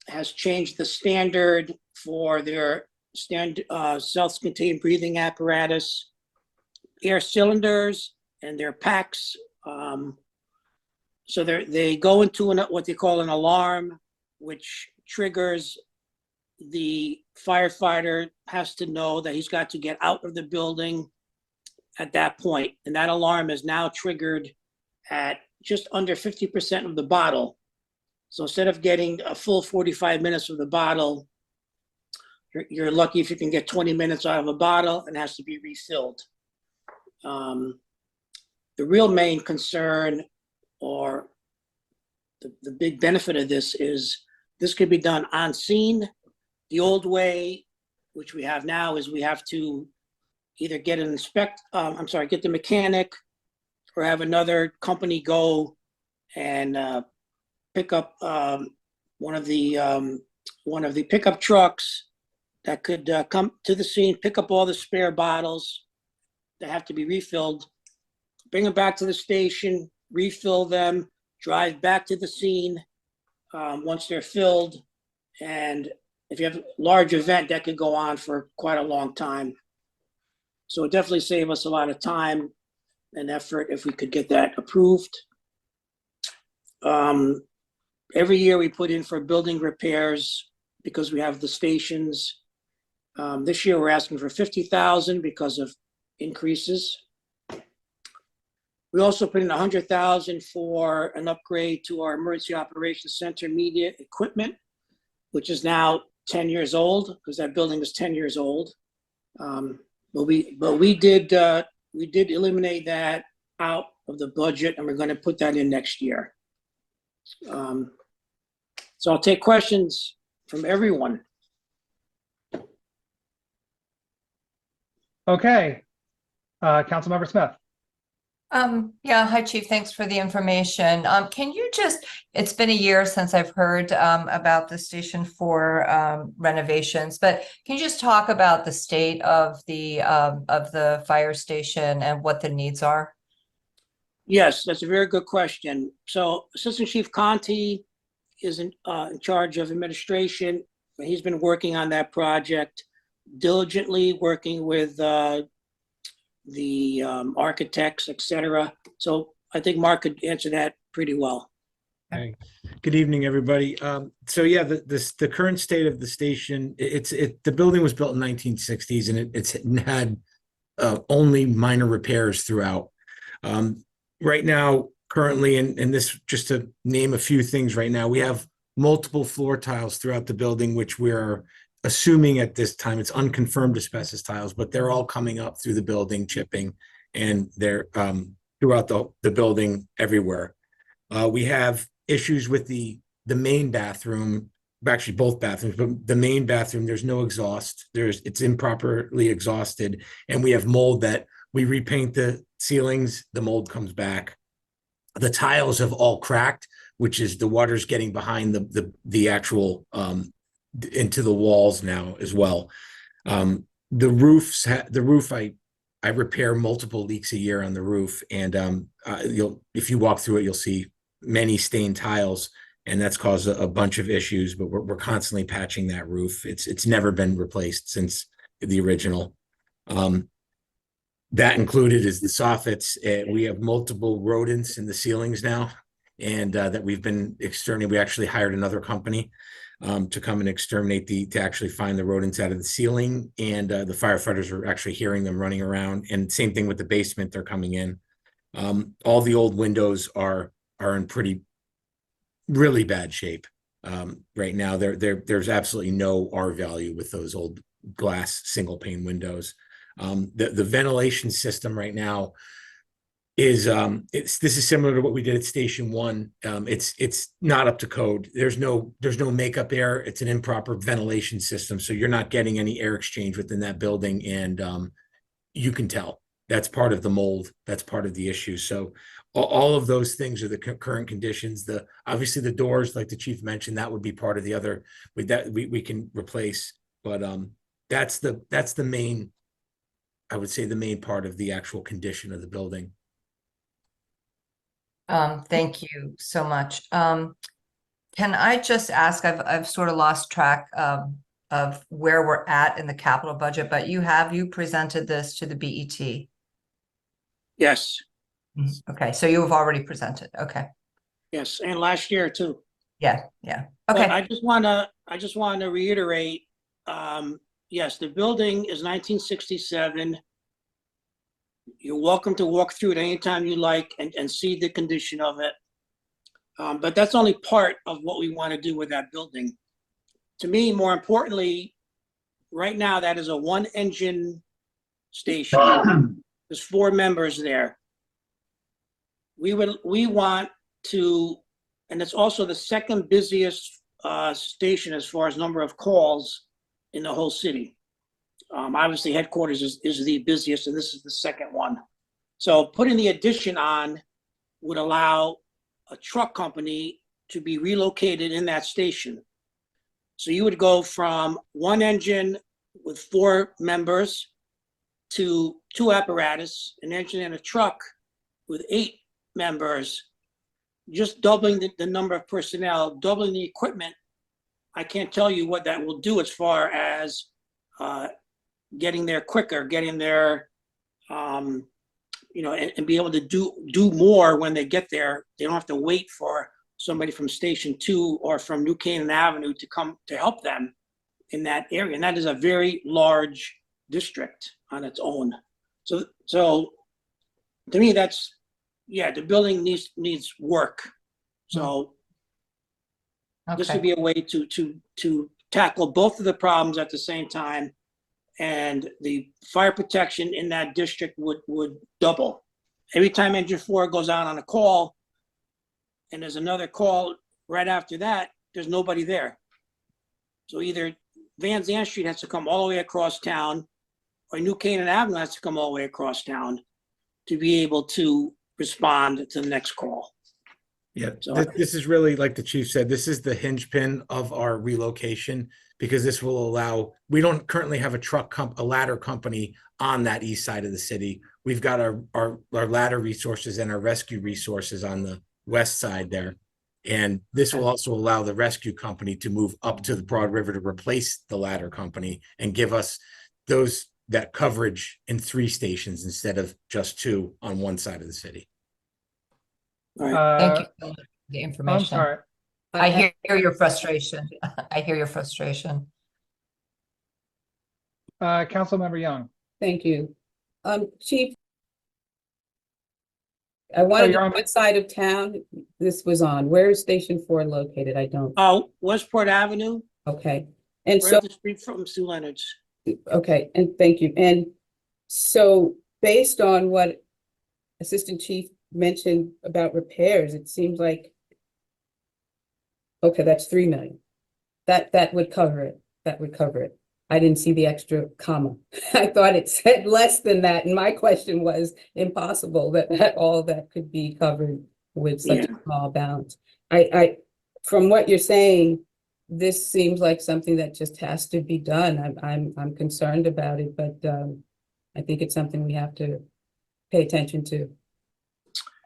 has changed the standard for their self-contained breathing apparatus, air cylinders, and their packs. So they go into what they call an alarm, which triggers the firefighter has to know that he's got to get out of the building at that point. And that alarm is now triggered at just under 50% of the bottle. So instead of getting a full 45 minutes of the bottle, you're lucky if you can get 20 minutes out of a bottle and it has to be refilled. The real main concern, or the big benefit of this, is this could be done on scene. The old way, which we have now, is we have to either get the mechanic, or have another company go and pick up one of the pickup trucks that could come to the scene, pick up all the spare bottles that have to be refilled, bring them back to the station, refill them, drive back to the scene once they're filled. And if you have a large event, that could go on for quite a long time. So it definitely save us a lot of time and effort if we could get that approved. Every year we put in for building repairs because we have the stations. This year we're asking for $50,000 because of increases. We also put in $100,000 for an upgrade to our Emergency Operations Center media equipment, which is now 10 years old, because that building is 10 years old. But we did eliminate that out of the budget, and we're going to put that in next year. So I'll take questions from everyone. Okay. Councilmember Smith. Yeah, hi, Chief. Thanks for the information. Can you just, it's been a year since I've heard about the Station 4 renovations, but can you just talk about the state of the fire station and what the needs are? Yes, that's a very good question. So Assistant Chief Conti is in charge of administration. He's been working on that project diligently, working with the architects, et cetera. So I think Mark could answer that pretty well. Hey, good evening, everybody. So yeah, the current state of the station, the building was built in 1960s, and it's had only minor repairs throughout. Right now, currently, and this, just to name a few things right now, we have multiple floor tiles throughout the building, which we're assuming at this time, it's unconfirmed asbestos tiles, but they're all coming up through the building, chipping, and they're throughout the building everywhere. We have issues with the main bathroom, actually both bathrooms, but the main bathroom, there's no exhaust. It's improperly exhausted, and we have mold that we repaint the ceilings, the mold comes back. The tiles have all cracked, which is the water's getting behind the actual into the walls now as well. The roof, I repair multiple leaks a year on the roof, and if you walk through it, you'll see many stained tiles, and that's caused a bunch of issues. But we're constantly patching that roof. It's never been replaced since the original. That included is the soffits. We have multiple rodents in the ceilings now, and that we've been exterminating. We actually hired another company to come and exterminate to actually find the rodents out of the ceiling, and the firefighters are actually hearing them running around. And same thing with the basement, they're coming in. All the old windows are in really bad shape right now. There's absolutely no R value with those old glass single pane windows. The ventilation system right now is this is similar to what we did at Station 1. It's not up to code. There's no makeup air. It's an improper ventilation system, so you're not getting any air exchange within that building, and you can tell that's part of the mold. That's part of the issue. So all of those things are the current conditions. Obviously the doors, like the chief mentioned, that would be part of the other that we can replace, but that's the main, I would say, the main part of the actual condition of the building. Thank you so much. Can I just ask, I've sort of lost track of where we're at in the capital budget, but you presented this to the BET? Yes. Okay, so you have already presented. Okay. Yes, and last year too. Yeah. Okay. But I just want to reiterate, yes, the building is 1967. You're welcome to walk through it anytime you like and see the condition of it. But that's only part of what we want to do with that building. To me, more importantly, right now, that is a one-engine station. There's 4 members there. We want to, and it's also the second busiest station as far as number of calls in the whole city. Obviously, headquarters is the busiest, and this is the second one. So putting the addition on would allow a truck company to be relocated in that station. So you would go from one engine with 4 members to 2 apparatus, an engine and a truck with 8 members, just doubling the number of personnel, doubling the equipment. I can't tell you what that will do as far as getting there quicker, getting there, and be able to do more when they get there. They don't have to wait for somebody from Station 2 or from New Canaan Avenue to come to help them in that area. And that is a very large district on its own. So to me, that's, yeah, the building needs work. So this would Okay, be a way to tackle both of the problems at the same time. And the fire protection in that district would double. Every time engine 4 goes out on a call and there's another call right after that, there's nobody there. So either Van Zandt Street has to come all the way across town, or New Canaan Avenue has to come all the way across town to be able to respond to the next call. Yeah, So- this is really, like the chief said, this is the hinge pin of our relocation, because this will allow, we don't currently have a ladder company on that east side of the city. We've got our ladder resources and our rescue resources on the west side there. And this will also allow the rescue company to move up to the Broad River to replace the ladder company and give us that coverage in 3 stations instead of just 2 on one side of the city. All right. thank you for the I'm information. sorry. I hear your frustration. I hear your frustration. Councilmember Young. Thank you. Chief, I wanted to you're know on- what side of town this was on. Where is Station 4 located? I don't, Oh, Westport Avenue, okay. And right so, up the street from Sue Leonard's. okay, and thank you. And so based on what Assistant Chief mentioned about repairs, it seems like, okay, that's 3 million. That would cover it. That would cover it. I didn't see the extra comma. I thought it said less than that, and my question was impossible that all that could be covered with such Yeah. a small balance. From what you're saying, this seems like something that just has to be done. I'm concerned about it, but I think it's something we have to pay attention to.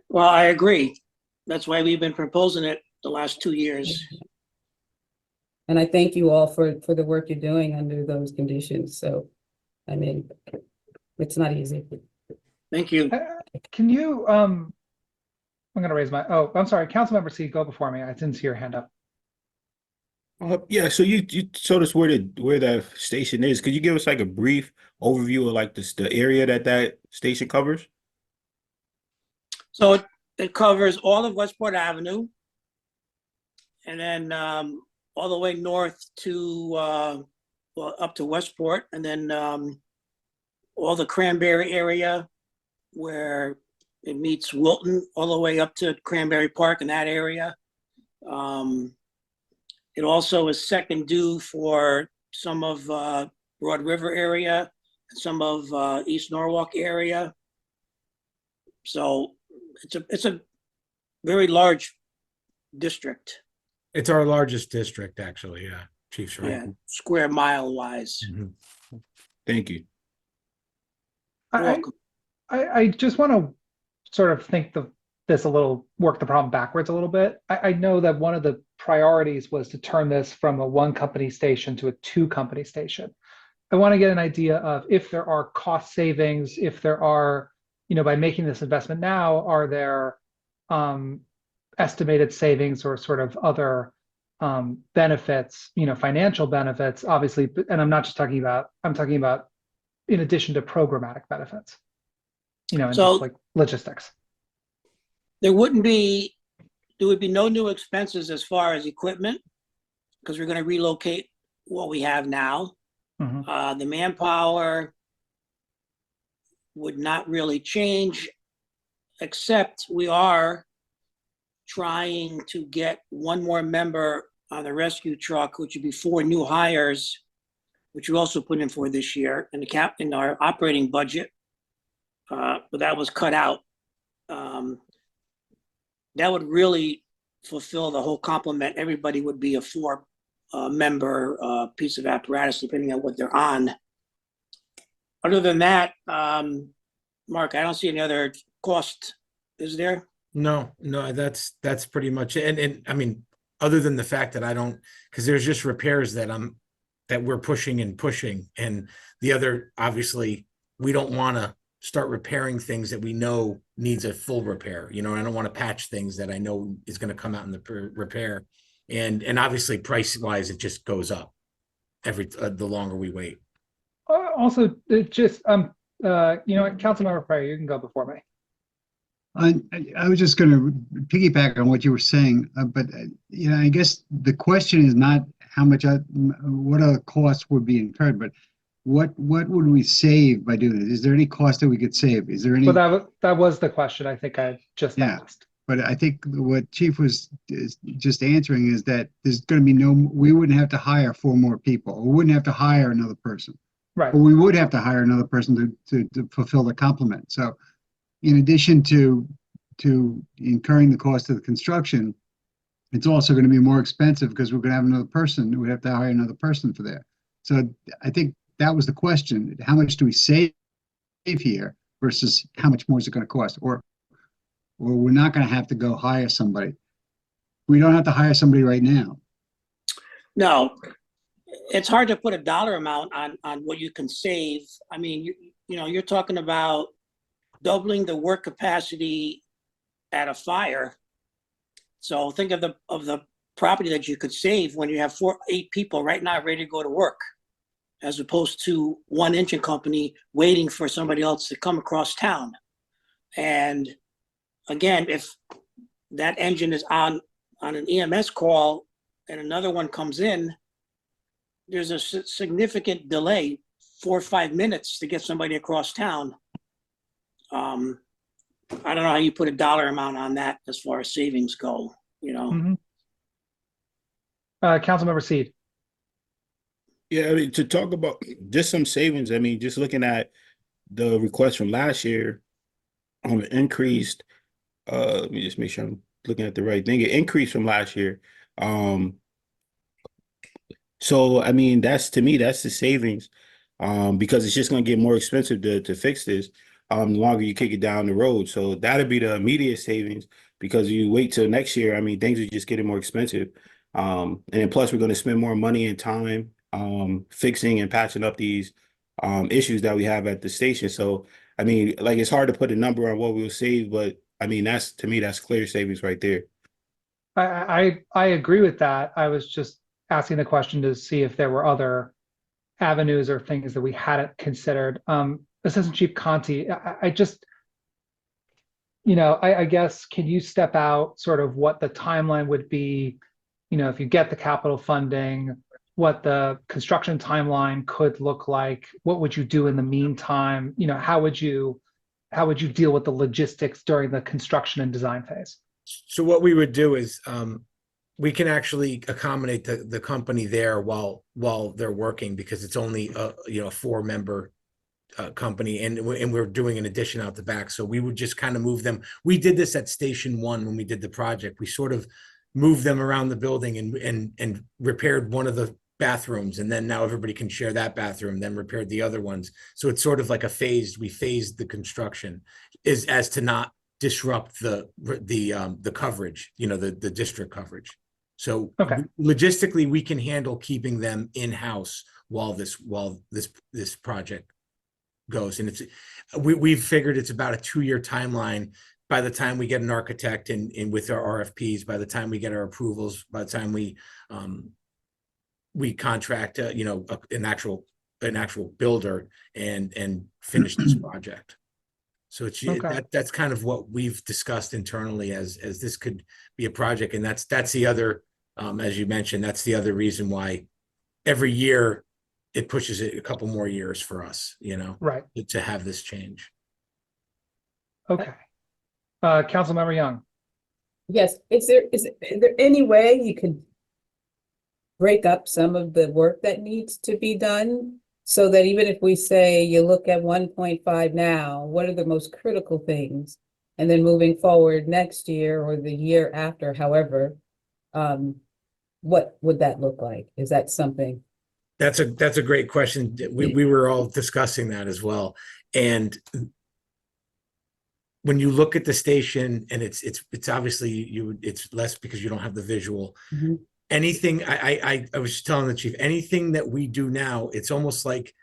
Well, I agree. That's why we've been proposing it the last 2 years. And I thank you all for the work you're doing under those conditions. So, I mean, it's not easy. Thank you. Can you, I'm gonna raise my, I'm sorry, Councilmember C, go before me. I didn't see your hand up. Yeah, so you showed us where the station is. Could you give us like a brief overview of like the area that station covers? So it covers all of Westport Avenue. And then all the way north to, well, up to Westport, and then all the Cranberry area where it meets Wilton, all the way up to Cranberry Park in that area. It also is second due for some of Broad River area, some of East Norwalk area. So it's a very large district, It's our largest district, actually, yeah, Chief's right. yeah, square mile wise. Mhm. Thank you. You're I, welcome. I just want to sort of think this a little, work the problem backwards a little bit. I know that one of the priorities was to turn this from a 1-company station to a 2-company station. I want to get an idea of if there are cost savings, if there are, by making this investment now, are there estimated savings or sort of other benefits, financial benefits, obviously, and I'm not just talking about, I'm talking about in addition to programmatic benefits, and So- just like logistics. There would be no new expenses as far as equipment, because we're going to relocate what we have now. Mhm. The manpower would not really change, except we are trying to get one more member on the rescue truck, which would be 4 new hires, which we also put in for this year in our operating budget. But that was cut out. That would really fulfill the whole complement. Everybody would be a 4 member piece of apparatus, depending on what they're on. Other than that, Mark, I don't see any other cost, is there? No, that's pretty much it. And I mean, other than the fact that because there's just repairs that we're pushing, and the other, obviously, we don't want to start repairing things that we know needs a full repair. I don't want to patch things that I know is going to come out in the repair, and obviously price wise, it just goes up the longer we wait. Also, it just You know what, Councilmember Pryor, you can go before me. I was just going to piggyback on what you were saying, but you know, I guess the question is not how much, what other costs would be incurred, but what would we save by doing it? Is there any cost that we could save? Is there any? Well, that was the question I think I just Yeah. asked. But I think what Chief was just answering is that there's going to be we wouldn't have to hire 4 more people, or wouldn't have to hire another person. Right. Or we would have to hire another person to fulfill the complement. So in addition to incurring the cost of the construction, it's also going to be more expensive because we're going to have another person. We'd have to hire another person for that. So I think that was the question. How much do we save here versus how much more is it going to cost? Or we're not going to have to go hire somebody. We don't have to hire somebody right now. No, it's hard to put a dollar amount on what you can save. I mean, you know, you're talking about doubling the work capacity at a fire. So think of the property that you could save when you have 8 people right now ready to go to work, as opposed to one engine company waiting for somebody else to come across town. And again, if that engine is on an EMS call and another one comes in, there's a significant delay, 4 or 5 minutes to get somebody across town. I don't know how you put a dollar amount on that as far as savings go, you know? Councilmember Seed. Yeah, I mean, to talk about just some savings, I mean, just looking at the request from last year, increased, let me just make sure I'm looking at the right thing. It increased from last year. So I mean, to me, that's the savings, because it's just gonna get more expensive to fix this, the longer you kick it down the road. So that'd be the immediate savings, because you wait till next year, I mean, things are just getting more expensive. And then plus we're gonna spend more money and time fixing and patching up these issues that we have at the station. So I mean, like, it's hard to put a number on what we'll save, but I mean, to me, that's clear savings right there. I agree with that. I was just asking the question to see if there were other avenues or things that we hadn't considered. Assistant Chief Conti, I just, you know, I guess, can you step out sort of what the timeline would be, you know, if you get the capital funding, what the construction timeline could look like? What would you do in the meantime? You know, how would you deal with the logistics during the construction and design phase? So what we would do is we can actually accommodate the company there while they're working, because it's only a 4-member company, and we're doing an addition out the back. So we would just kind of move them. We did this at Station 1 when we did the project. We sort of moved them around the building and repaired one of the bathrooms, and then now everybody can share that bathroom, then repaired the other ones. So it's sort of like we phased the construction as to not disrupt the coverage, you know, the district coverage. So Okay. Logistically, we can handle keeping them in-house while this project goes. And we've figured it's about a 2-year timeline. By the time we get an architect and with our RFPs, by the time we get our approvals, by the time we contract an actual builder and finish this project. So Okay. that's kind of what we've discussed internally as this could be a project. And that's the other, as you mentioned, that's the other reason why every year it pushes it a couple more years for us, you know, Right. to have this change. Okay. Councilmember Young. Yes, is there any way you could break up some of the work that needs to be done, so that even if we say you look at 1.5 now, what are the most critical things? And then moving forward next year or the year after, however, what would that look like? Is that something? That's a great question. We were all discussing that as well. And when you look at the station, and it's obviously it's less because you don't have the visual. Mhm. Anything, I was just telling the chief, anything that we do now, it's almost like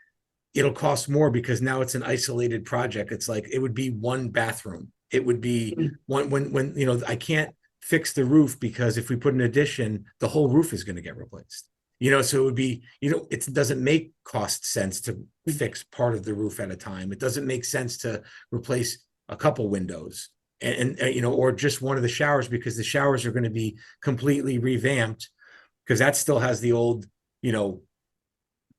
it'll cost more because now it's an isolated project. It's like it would be one bathroom. It would be one when you know, I can't fix the roof because if we put an addition, the whole roof is going to get replaced. So it would be, it doesn't make cost sense to fix part of the roof at a time. It doesn't make sense to replace a couple windows and or just one of the showers, because the showers are going to be completely revamped, because that still has the old,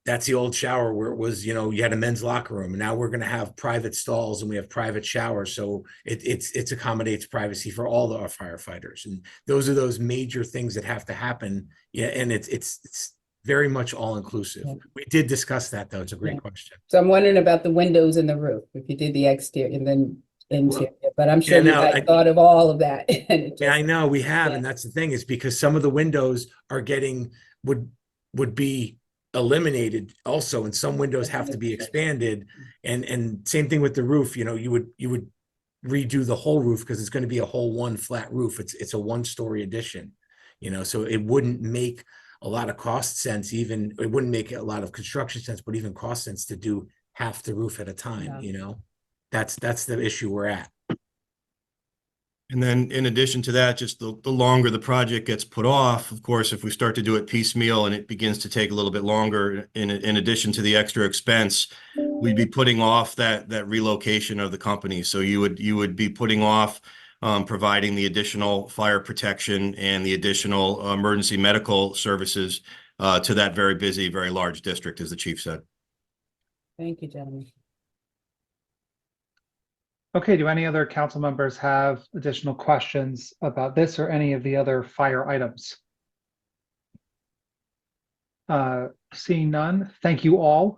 that's the old shower where it was, you had a men's locker room, and now we're going to have private stalls and we have private showers. So it accommodates privacy for all our firefighters. And those are those major things that have to happen. Yeah. And it's very much all inclusive. Yeah. We did discuss that though. It's a great question. So I'm wondering about the windows in the roof, if you did the exterior and then interior, but I'm sure Yeah, you no, guys I- thought of all of that. and it Yeah, I just- know we have, Yeah. and that's the thing, is because some of the windows are would be eliminated also, and some windows have to be expanded. And same thing with the roof, you would redo the whole roof, because it's going to be a whole one flat roof. It's a 1-story addition, so it wouldn't make a lot of cost sense, even it wouldn't make a lot of construction sense, but even cost sense to do half the roof at a time, that's the issue we're at. And then in addition to that, just the longer the project gets put off, of course, if we start to do it piecemeal and it begins to take a little bit longer, in addition to the extra expense, we'd be putting off that relocation of the company. So you would be putting off providing the additional fire protection and the additional emergency medical services to that very busy, very large district, as the chief said. Thank you, gentlemen. Okay, do any other council members have additional questions about this or any of the other fire items? Seeing none, thank you all.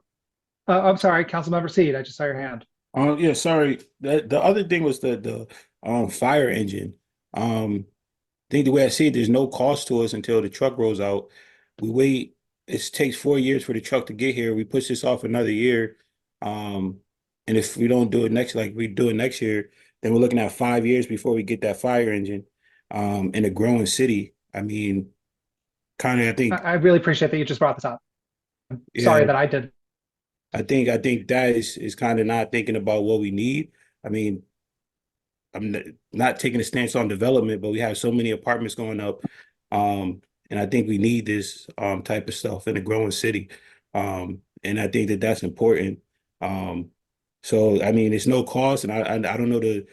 I'm sorry, Councilmember Seed, I just saw your hand. Yeah, sorry. The other thing was the fire engine. I think the way I see it, there's no cost to us until the truck rolls out. We wait, it takes 4 years for the truck to get here. We push this off another year. And if we don't do it next year, then we're looking at 5 years before we get that fire engine in a growing city. I mean, kind of, I think. I really appreciate that you just brought this up. Yeah. Sorry that I did. I think that is kind of not thinking about what we need. I mean, I'm not taking a stance on development, but we have so many apartments going up. And I think we need this type of stuff in a growing city. And I think that that's important. So I mean, it's no cost, and I don't know the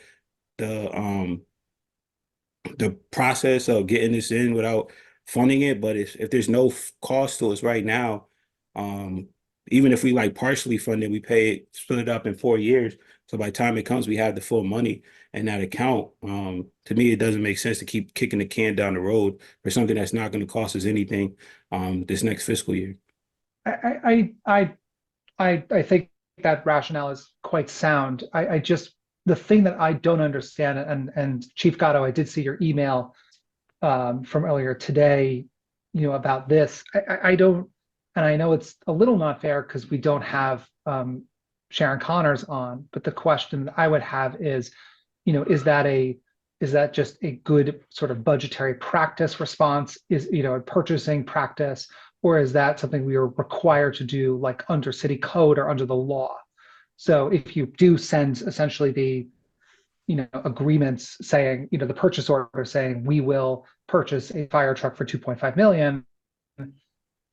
process of getting this in without funding it. But if there's no cost to us right now, even if we like partially fund it, we split it up in 4 years. So by the time it comes, we have the full money in that account. To me, it doesn't make sense to keep kicking the can down the road for something that's not going to cost us anything this next fiscal year. I think that rationale is quite sound. The thing that I don't understand, and Chief Gatto, I did see your email from earlier today, about this. I don't, and I know it's a little not fair because we don't have Sharon Connors on, but the question I would have is, is that just a good sort of budgetary practice response? Is, a purchasing practice? Or is that something we are required to do, like under city code or under the law? So if you do send essentially the, agreements saying, the purchase order saying we will purchase a fire truck for 2.5 million,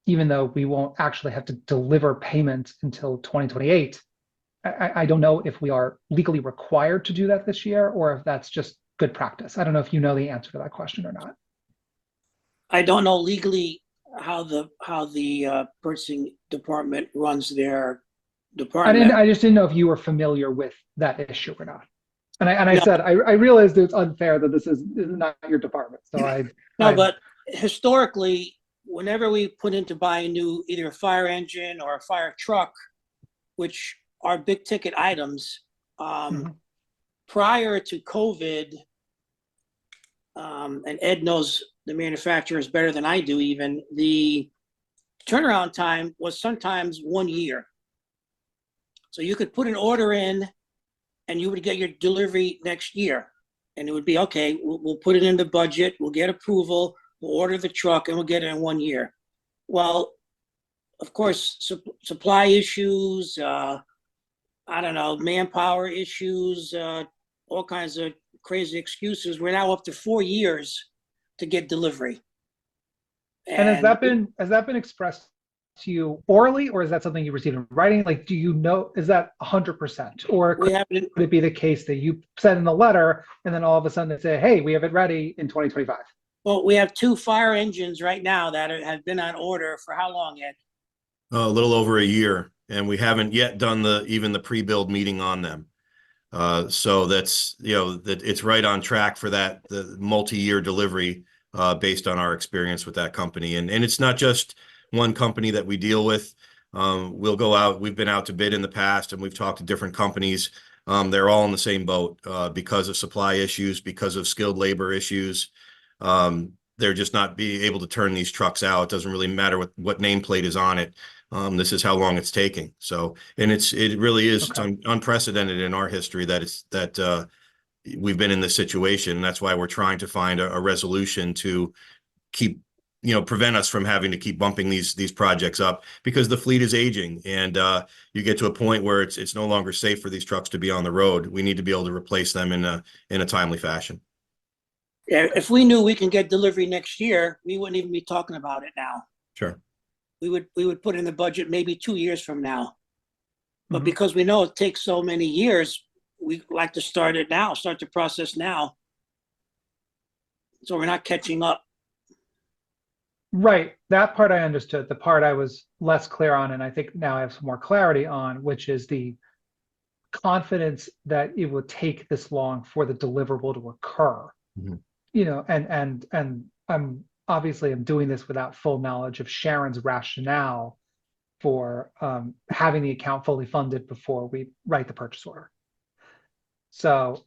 even though we won't actually have to deliver payment until 2028, I don't know if we are legally required to do that this year or if that's just good practice. I don't know if you know the answer to that question or not. I don't know legally how the purchasing department runs their department. I just didn't know if you were familiar with that issue or not. And I No. said, I realized it's unfair that this is not your department. So But historically, whenever we put in to buy either a fire engine or a fire truck, which are big ticket items, prior to COVID, and Ed knows the manufacturers better than I do even, the turnaround time was sometimes 1 year. So you could put an order in and you would get your delivery next year. And it would be, okay, we'll put it in the budget, we'll get approval, we'll order the truck and we'll get it in 1 year. Well, of course, supply issues, manpower issues, all kinds of crazy excuses. We're now up to 4 years to get delivery. And has that been expressed to you orally, or is that something you received in writing? Like, do you know, is that 100%? Or We have it, could it be the case that you send in the letter and then all of a sudden they say, hey, we have it ready in 2025? well, we have 2 fire engines right now that have been on order for how long, Ed? A little over a year, and we haven't yet done even the pre-build meeting on them. So that's, that it's right on track for the multi-year delivery, based on our experience with that company. And it's not just one company that we deal with. We'll go out, we've been out to bid in the past, and we've talked to different companies. They're all in the same boat, because of supply issues, because of skilled labor issues. They're just not being able to turn these trucks out. It doesn't really matter what nameplate is on it. This is how long it's taking. So, and it really is unprecedented in our history that we've been in this situation. And that's why we're trying to find a resolution to keep, prevent us from having to keep bumping these projects up, because the fleet is aging, and you get to a point where it's no longer safe for these trucks to be on the road. We need to be able to replace them in a timely fashion. Yeah, if we knew we can get delivery next year, we wouldn't even be talking about it now. Sure. We would put in the budget maybe 2 years from now. But Mhm. because we know it takes so many years, we like to start the process now. So we're not catching up. Right. That part I understood. The part I was less clear on, and I think now I have some more clarity on, which is the confidence that it would take this long for the deliverable to occur. Mhm. And I'm obviously doing this without full knowledge of Sharon's rationale for having the account fully funded before we write the purchase order. So,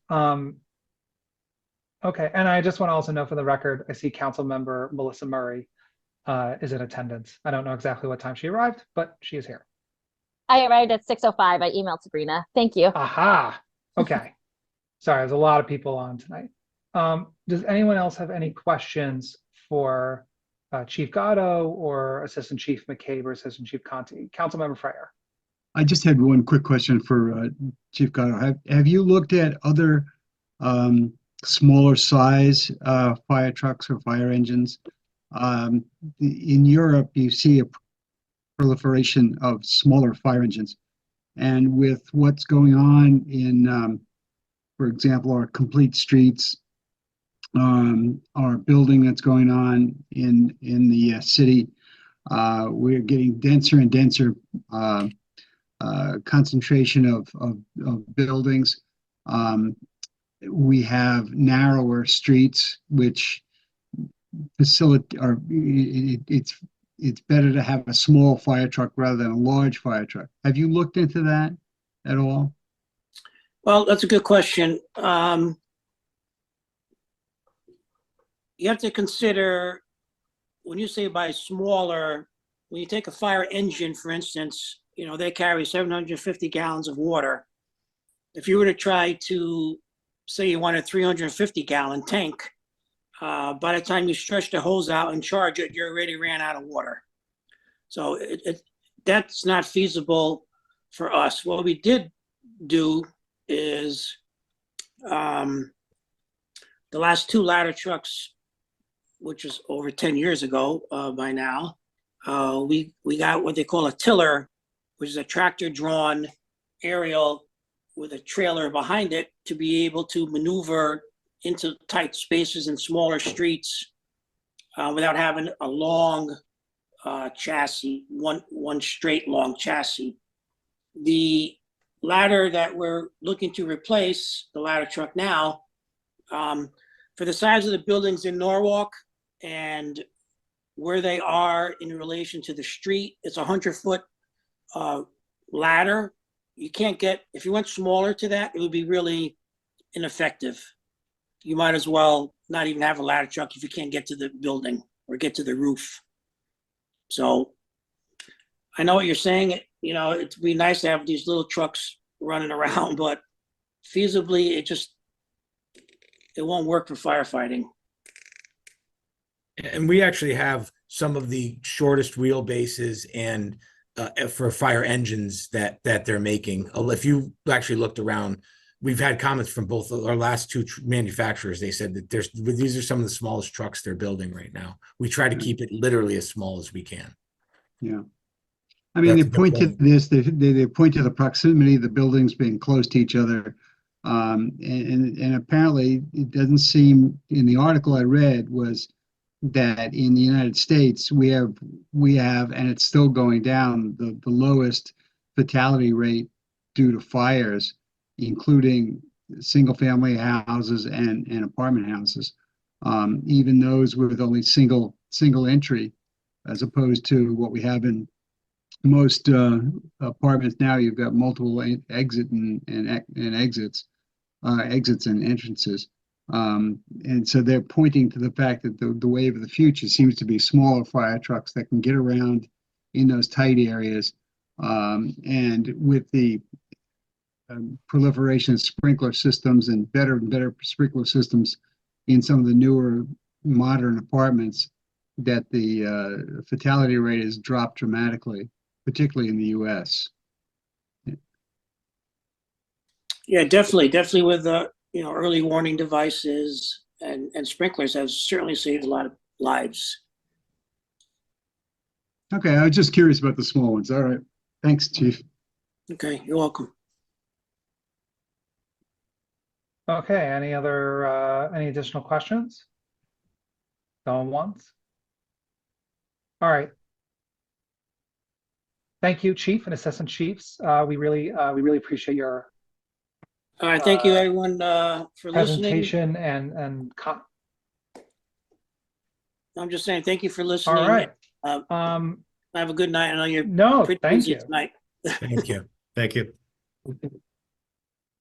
okay. And I just want to also know for the record, I see Council Member Melissa Murray is in attendance. I don't know exactly what time she arrived, but she is here. I arrived at 6:05. I emailed Sabrina. Thank you. Aha. Okay. Sorry, there's a lot of people on tonight. Does anyone else have any questions for Chief Gatto or Assistant Chief McCabe or Assistant Chief Conti? Councilmember Fryer. I just had one quick question for Chief Gatto. Have you looked at other smaller size fire trucks or fire engines? In Europe, you see a proliferation of smaller fire engines. And with what's going on in, for example, our complete streets, our building that's going on in the city, we're getting denser and denser concentration of buildings. We have narrower streets, which facilitate, or it's better to have a small fire truck rather than a large fire truck. Have you looked into that at all? Well, that's a good question. You have to consider, when you say by smaller, when you take a fire engine, for instance, they carry 750 gallons of water. If you were to try to say you want a 350-gallon tank, by the time you stretch the hose out and charge it, you already ran out of water. So that's not feasible for us. What we did do is the last 2 ladder trucks, which was over 10 years ago by now, we got what they call a tiller, which is a tractor-drawn aerial with a trailer behind it to be able to maneuver into tight spaces and smaller streets without having a long chassis, one straight long chassis. The ladder that we're looking to replace, the ladder truck now, for the size of the buildings in Norwalk and where they are in relation to the street, it's a 100-foot ladder. You can't get, if you went smaller to that, it would be really ineffective. You might as well not even have a ladder truck if you can't get to the building or get to the roof. So I know what you're saying. It'd be nice to have these little trucks running around, but feasibly, it won't work for firefighting. And we actually have some of the shortest wheelbases and for fire engines that they're making. If you actually looked around we've had comments from both of our last two manufacturers. They said that these are some of the smallest trucks they're building right now. We try to keep it literally as small as we can. Yeah. I mean, That's they a good point to point. this, they point to the proximity of the buildings being close to each other. And apparently it doesn't seem, in the article I read, was that in the United States, we have, and it's still going down, the lowest fatality rate due to fires, including single-family houses and apartment houses. Even those with only single entry, as opposed to what we have in most apartments now. You've got multiple exits and entrances. And so they're pointing to the fact that the wave of the future seems to be smaller fire trucks that can get around in those tight areas. And with the proliferation of sprinkler systems and better sprinkler systems in some of the newer modern apartments, that the fatality rate has dropped dramatically, particularly in the US. Yeah, definitely with early warning devices and sprinklers have certainly saved a lot of lives. Okay, I was just curious about the small ones. All right. Thanks, Chief. Okay, you're welcome. Okay, any additional questions? Going once? All right. Thank you, Chief and Assistant Chiefs. We really appreciate your All right, thank you everyone for listening. presentation and I'm just saying, thank you for listening. all right. Have a good night. I know you're No, pretty thank busy you. tonight. Thank you. Thank you.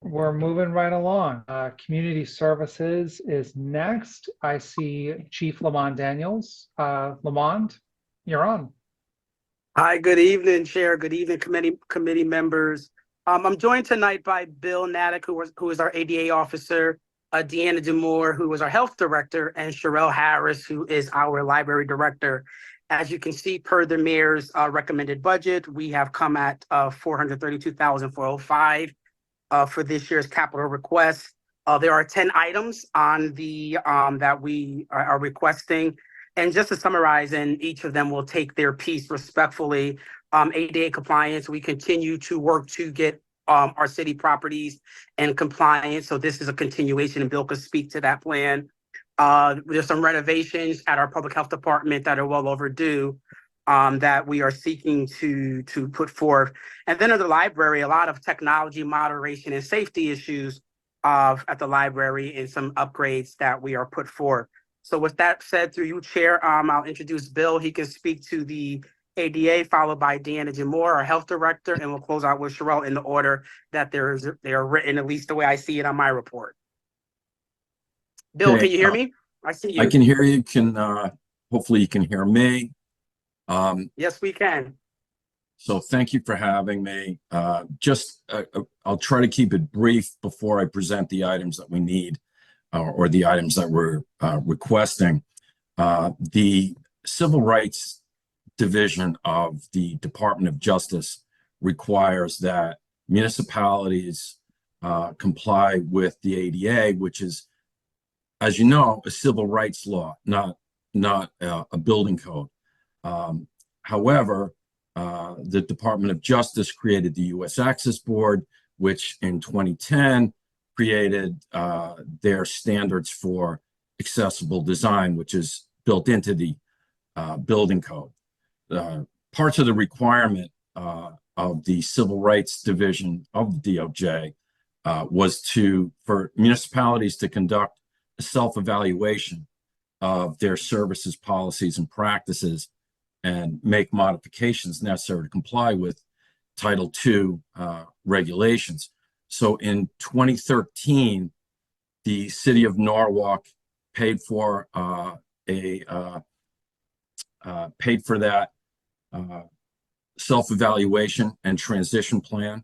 We're moving right along. Community Services is next. I see Chief Lamont Daniels. Lamont, you're on. Hi, good evening, Chair. Good evening, committee members. I'm joined tonight by Bill Natick, who is our ADA officer, Deanna Demore, who is our health director, and Sherelle Harris, who is our library director. As you can see, per the mayor's recommended budget, we have come at $432,405 for this year's capital request. There are 10 items on the that we are requesting. And just to summarize, and each of them will take their piece respectfully. ADA compliance, we continue to work to get our city properties in compliance. So this is a continuation, and Bill could speak to that plan. There's some renovations at our public health department that are well overdue that we are seeking to put forth. And then at the library, a lot of technology moderation and safety issues at the library, and some upgrades that we are put forth. So with that said, through you, Chair, I'll introduce Bill. He can speak to the ADA, followed by Deanna Demore, our health director, and we'll close out with Sherelle in the order that they are written, at least the way I see it on my report. Bill, Okay, can you hear me? I see you. I can hear you. Hopefully you can hear me. Yes, we can. So thank you for having me. I'll try to keep it brief before I present the items that we need or the items that we're requesting. The Civil Rights Division of the Department of Justice requires that municipalities comply with the ADA, which is, as you know, a civil rights law, not a building code. However, the Department of Justice created the U.S. Access Board, which in 2010 created their standards for accessible design, which is built into the building code. Parts of the requirement of the Civil Rights Division of the DOJ was for municipalities to conduct a self-evaluation of their services, policies, and practices, and make modifications necessary to comply with Title II regulations. So in 2013, the city of Norwalk paid for that self-evaluation and transition plan.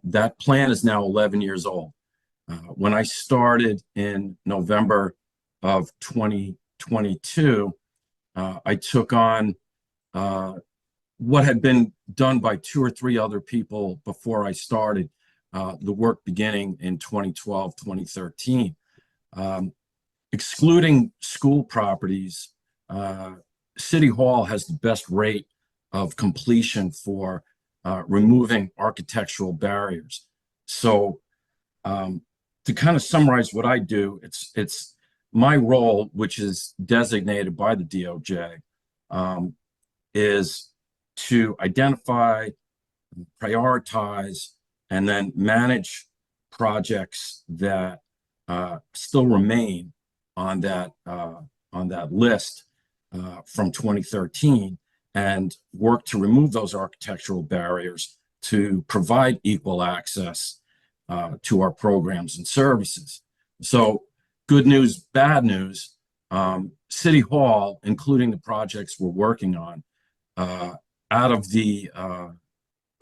That plan is now 11 years old. When I started in November of 2022, I took on what had been done by 2 or 3 other people before I started, the work beginning in 2012, 2013. Excluding school properties, City Hall has the best rate of completion for removing architectural barriers. So to kind of summarize what I do, it's my role, which is designated by the DOJ, is to identify, prioritize, and then manage projects that still remain on that list from 2013, and work to remove those architectural barriers to provide equal access to our programs and services. So good news, bad news, City Hall, including the projects we're working on, out of the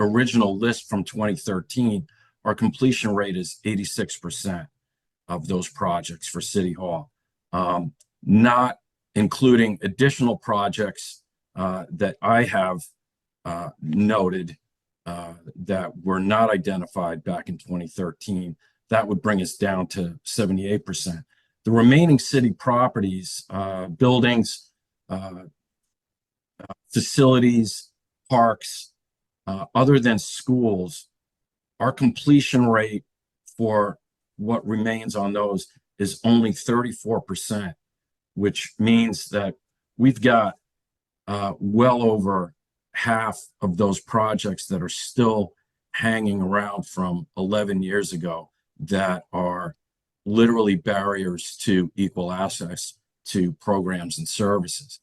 original list from 2013, our completion rate is 86% of those projects for City Hall, not including additional projects that I have noted that were not identified back in 2013. That would bring us down to 78%. The remaining city properties, buildings, facilities, parks, other than schools, our completion rate for what remains on those is only 34%, which means that we've got well over half of those projects that are still hanging around from 11 years ago that are literally barriers to equal access to programs and services.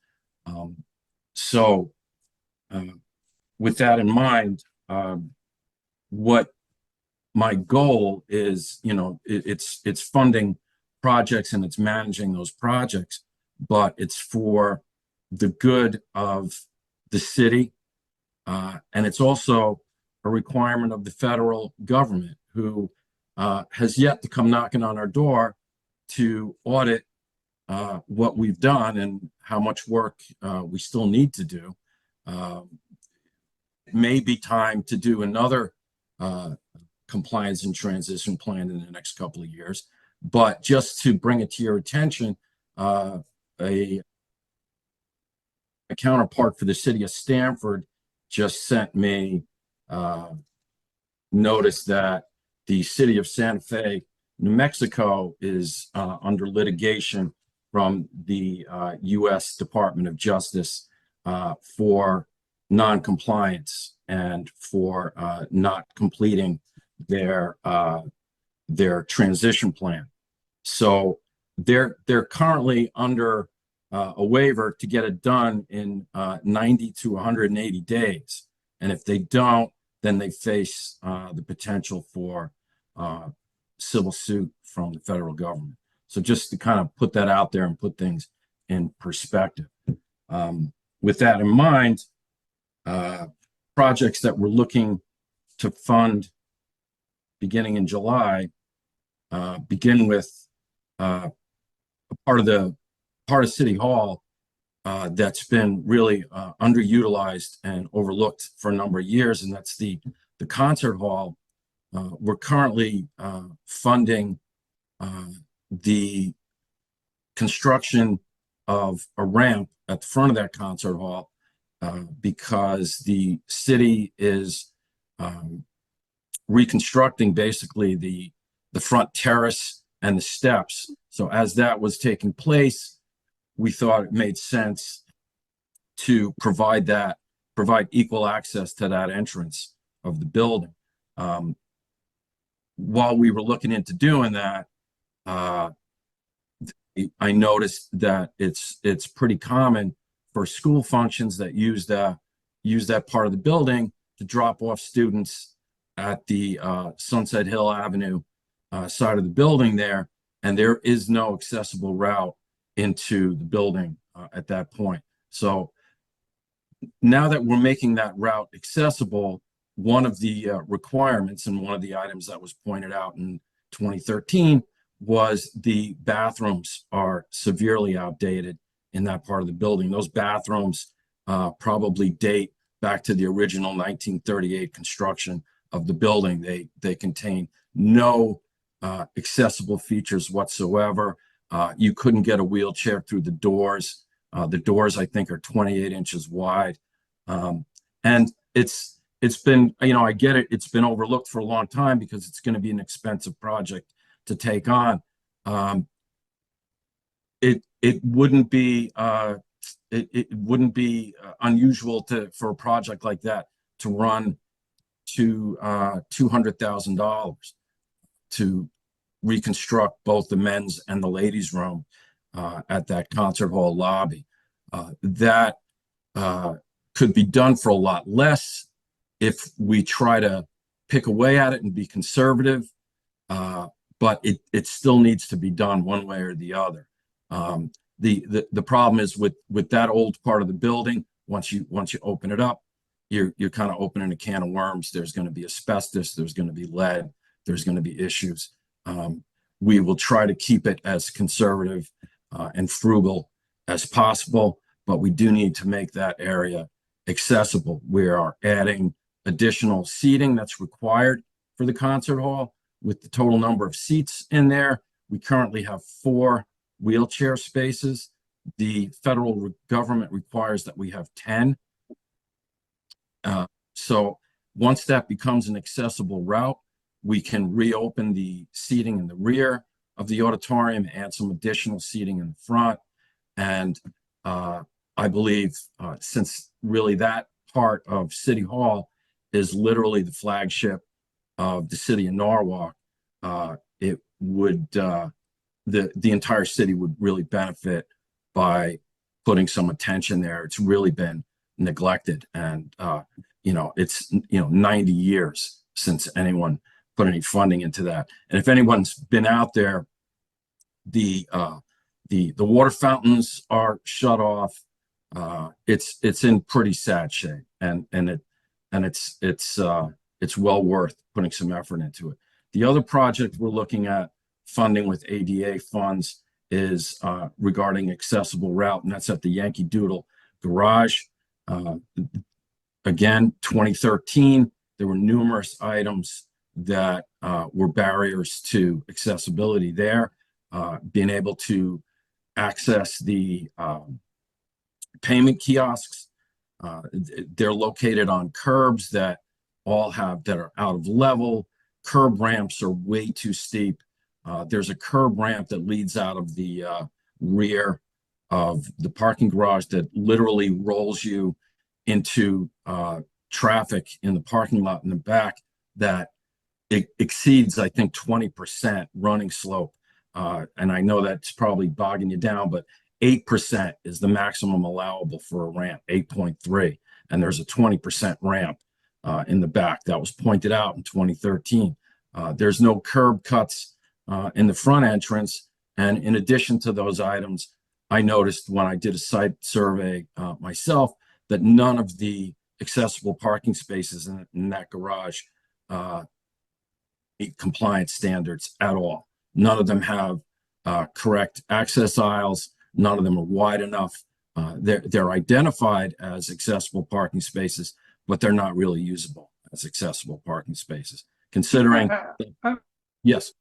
With that in mind, what my goal is, it's funding projects and it's managing those projects, but it's for the good of the city. And it's also a requirement of the federal government, who has yet to come knocking on our door to audit what we've done and how much work we still need to do. It may be time to do another compliance and transition plan in the next couple of years. But just to bring it to your attention, a counterpart for the city of Stamford just sent me notice that the city of Santa Fe, New Mexico, is under litigation from the U.S. Department of Justice for non-compliance and for not completing their transition plan. So they're currently under a waiver to get it done in 90 to 180 days. And if they don't, then they face the potential for civil suit from the federal government. So just to kind of put that out there and put things in perspective. With that in mind, projects that we're looking to fund beginning in July begin with a part of City Hall that's been really underutilized and overlooked for a number of years, and that's the concert hall. We're currently funding the construction of a ramp at the front of that concert hall because the city is reconstructing basically the front terrace and the steps. So as that was taking place, we thought it made sense to provide equal access to that entrance of the building. While we were looking into doing that, I noticed that it's pretty common for school functions that use that part of the building to drop off students at the Sunset Hill Avenue side of the building there, and there is no accessible route into the building at that point. So now that we're making that route accessible, one of the requirements and one of the items that was pointed out in 2013 was the bathrooms are severely outdated in that part of the building. Those bathrooms probably date back to the original 1938 construction of the building. They contain no accessible features whatsoever. You couldn't get a wheelchair through the doors. The doors, I think, are 28 inches wide. And it's been, I get it. It's been overlooked for a long time because it's going to be an expensive project to take on. It wouldn't be unusual for a project like that to run to $200,000 to reconstruct both the men's and the ladies' room at that concert hall lobby. That could be done for a lot less if we try to pick away at it and be conservative, but it still needs to be done one way or the other. The problem is with that old part of the building, once you open it up, you're kind of opening a can of worms. There's going to be asbestos, there's going to be lead, there's going to be issues. We will try to keep it as conservative and frugal as possible, but we do need to make that area accessible. We are adding additional seating that's required for the concert hall. With the total number of seats in there, we currently have 4 wheelchair spaces. The federal government requires that we have 10. So once that becomes an accessible route, we can reopen the seating in the rear of the auditorium, add some additional seating in the front. And I believe since really that part of City Hall is literally the flagship of the city of Norwalk, it would, the entire city would really benefit by putting some attention there. It's really been neglected, and it's 90 years since anyone put any funding into that. And if anyone's been out there, the water fountains are shut off. It's in pretty sad shape, and it's well worth putting some effort into it. The other project we're looking at funding with ADA funds is regarding accessible route, and that's at the Yankee Doodle Garage. Again, 2013, there were numerous items that were barriers to accessibility there. Being able to access the payment kiosks. They're located on curbs that are out of level. Curb ramps are way too steep. There's a curb ramp that leads out of the rear of the parking garage that literally rolls you into traffic in the parking lot in the back that it exceeds, I think, 20% running slope. And I know that's probably bogging you down, but 8% is the maximum allowable for a ramp, 8.3. And there's a 20% ramp in the back that was pointed out in 2013. There's no curb cuts in the front entrance. And in addition to those items, I noticed when I did a site survey myself that none of the accessible parking spaces in that garage meet compliance standards at all. None of them have correct access aisles. None of them are wide enough. They're identified as accessible parking spaces, but they're not really usable as accessible parking spaces. Considering, yes.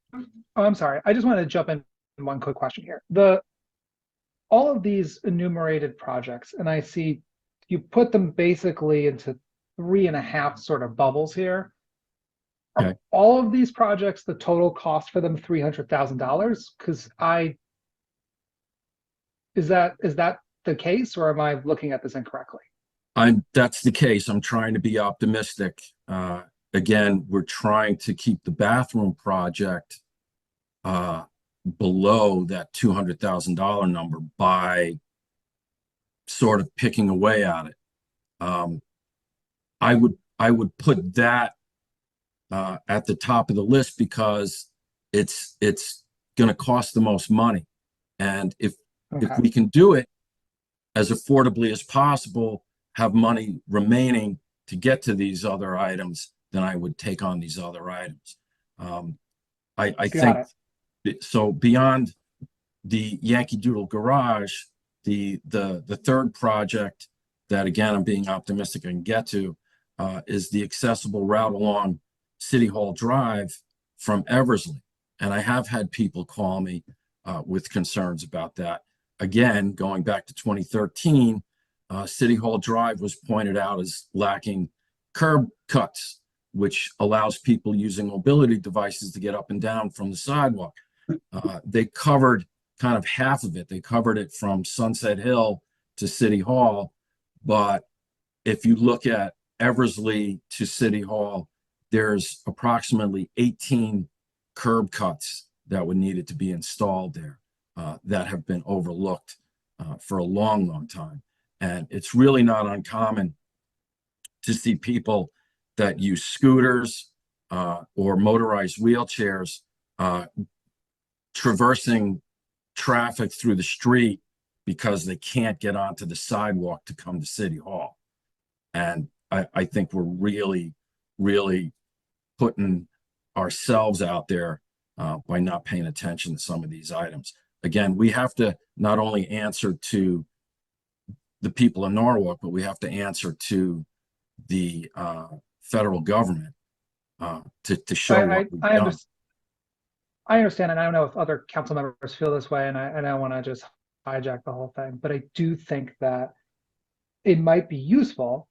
Oh, I'm sorry. I just want to jump in one quick question here. All of these enumerated projects, and I see you put them basically into 3.5 sort of bubbles here. Okay. Are all of these projects, the total cost for them $300,000? Because is that the case, or am I looking at this incorrectly? That's the case. I'm trying to be optimistic. Again, we're trying to keep the bathroom project below that $200,000 number by sort of picking away at it. I would put that at the top of the list because it's going to cost the most money, and if we can do it as affordably as possible, have money remaining to get to these other items, then I would take on these other items. I think so. Beyond the Yankee Doodle Garage, the third project that, again, I'm being optimistic I can get to is the accessible route along City Hall Drive from Eversley. And I have had people call me with concerns about that. Again, going back to 2013, City Hall Drive was pointed out as lacking curb cuts, which allows people using mobility devices to get up and down from the sidewalk. They covered kind of half of it. They covered it from Sunset Hill to City Hall. But if you look at Eversley to City Hall, there's approximately 18 curb cuts that would needed to be installed there that have been overlooked for a long, long time. And it's really not uncommon to see people that use scooters or motorized wheelchairs traversing traffic through the street because they can't get onto the sidewalk to come to City Hall. And I think we're really, really putting ourselves out there by not paying attention to some of these items. Again, we have to not only answer to the people in Norwalk, but we have to answer to the federal government to show what we've done. I understand, and I don't know if other council members feel this way, and I don't want to just hijack the whole thing, but I do think that it might be useful,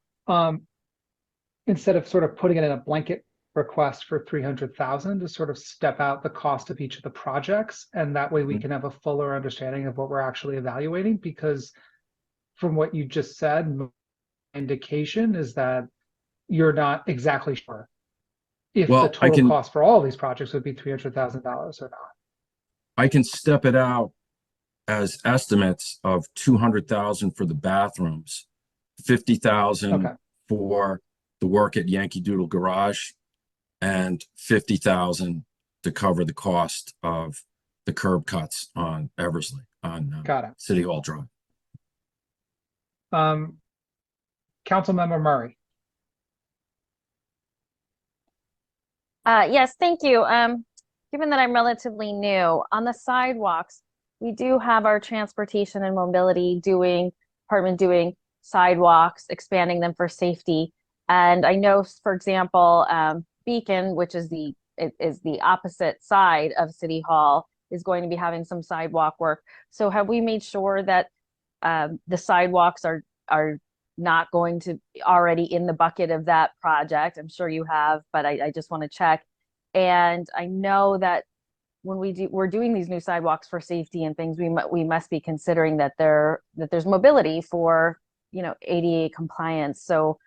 instead of sort of putting it in a blanket request for 300,000, to sort of step out the cost of each of the projects, and that way we can have a fuller understanding of what we're actually evaluating. Because from what you just said, my indication is that you're not exactly sure if Well, the total cost for all these projects would be $300,000 or not. I can step it out as estimates of 200,000 for the bathrooms, 50,000 for the work at Yankee Doodle Garage, and 50,000 to cover the cost of the curb cuts on Eversley on City Hall Drive. Councilmember Murray. Yes, thank you. Given that I'm relatively new on the sidewalks, we do have our transportation and mobility department doing sidewalks, expanding them for safety. And I know, for example, Beacon, which is the opposite side of City Hall, is going to be having some sidewalk work. So have we made sure that the sidewalks are not going to already in the bucket of that project? I'm sure you have, but I just want to check. And I know that when we're doing these new sidewalks for safety and things, we must be considering that there's mobility for, ADA compliance. So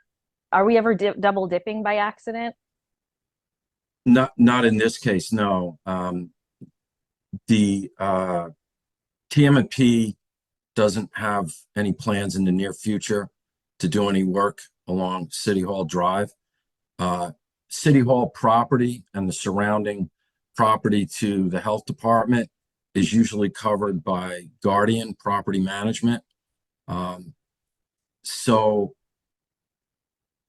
are we ever double dipping by accident? Not in this case, no. The TM&P doesn't have any plans in the near future to do any work along City Hall Drive. City Hall property and the surrounding property to the health department is usually covered by Guardian Property Management. So,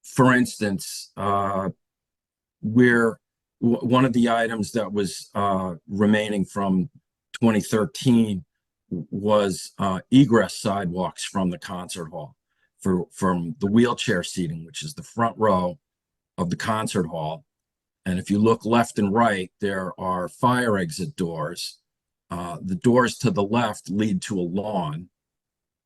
for instance, one of the items that was remaining from 2013 was egress sidewalks from the concert hall from the wheelchair seating, which is the front row of the concert hall. And if you look left and right, there are fire exit doors. The doors to the left lead to a lawn.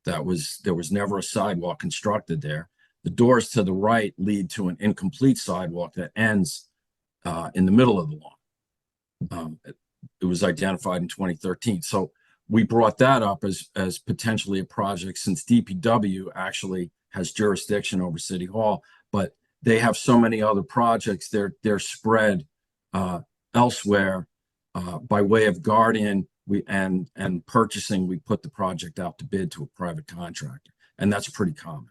There was never a sidewalk constructed there. The doors to the right lead to an incomplete sidewalk that ends in the middle of the lawn. It was identified in 2013. So we brought that up as potentially a project, since DPW actually has jurisdiction over City Hall, but they have so many other projects. They're spread elsewhere. By way of Guardian and purchasing, we put the project out to bid to a private contractor, and that's pretty common.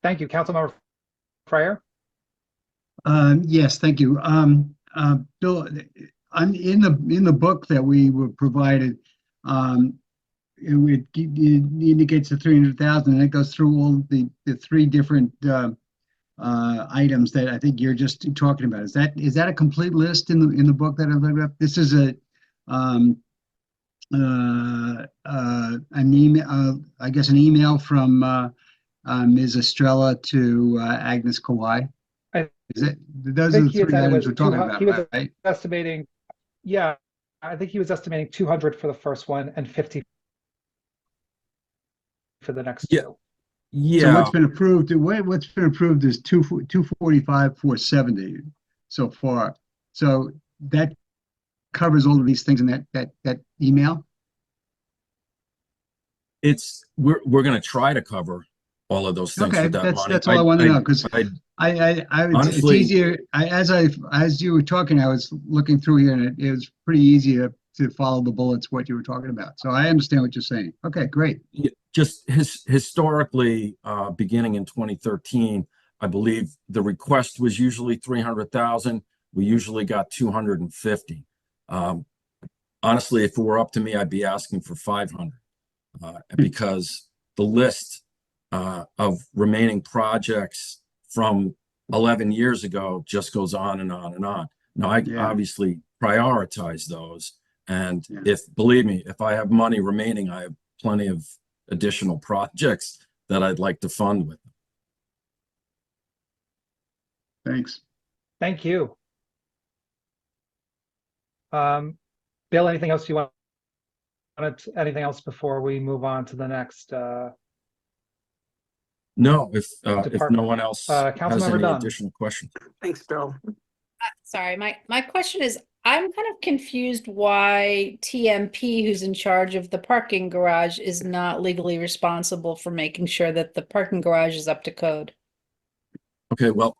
Thank you, Councilmember Fryer. Yes, thank you. Bill, in the book that we were provided, it indicates the 300,000, and it goes through all the three different items that I think you're just talking about. Is that a complete list in the book that I looked up? This is an email, I guess, an email from Ms. Estrella to Agnes Kawai. I Is it, those I are think the he had three said it items was we're talking 200, he was about, right? estimating, yeah, I think he was estimating 200 for the first one and 50 for the next Yeah. two. So Yeah, what's been approved, what's been approved is 245, 470 so far. So that covers all of these things in that email? we're gonna try to cover all of those things Okay, with that money. that's all I want to know, because I it's honestly, easier, as you were talking, I was looking through here, and it was pretty easy to follow the bullets, what you were talking about. So I understand what you're saying. Okay, great. just historically, beginning in 2013, I believe the request was usually 300,000. We usually got 250. Honestly, if it were up to me, I'd be asking for 500, because the list of remaining projects from 11 years ago just goes on and on and on. Now, I Yeah. obviously prioritize those, and Yeah. believe me, if I have money remaining, I have plenty of additional projects that I'd like to fund with. Thanks. Thank you. Bill, anything else you anything else before we move on to the next, No, if no Department. one else has Councilmember any Dunn. additional questions. Thanks, Bill. Sorry, my question is, I'm kind of confused why TMP, who's in charge of the parking garage, is not legally responsible for making sure that the parking garage is up to code. Okay, well,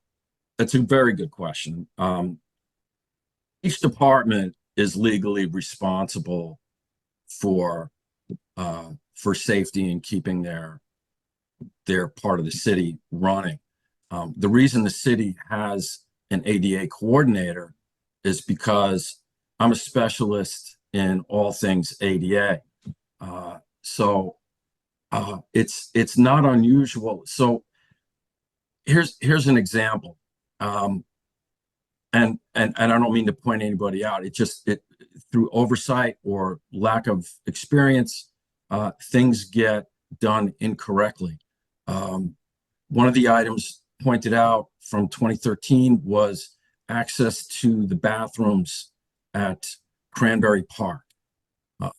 that's a very good question. Each department is legally responsible for safety and keeping their part of the city running. The reason the city has an ADA coordinator is because I'm a specialist in all things ADA. So it's not unusual. So here's an example. And I don't mean to point anybody out. It through oversight or lack of experience, things get done incorrectly. One of the items pointed out from 2013 was access to the bathrooms at Cranberry Park.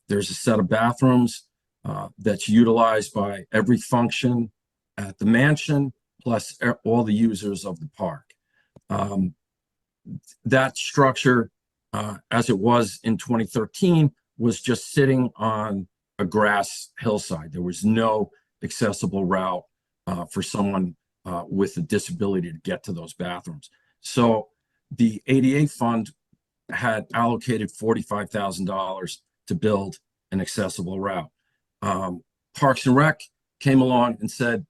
There's a set of bathrooms that's utilized by every function at the mansion, plus all the users of the park. That structure, as it was in 2013, was just sitting on a grass hillside. There was no accessible route for someone with a disability to get to those bathrooms. So the ADA fund had allocated $45,000 to build an accessible route. Parks and Rec came along and said,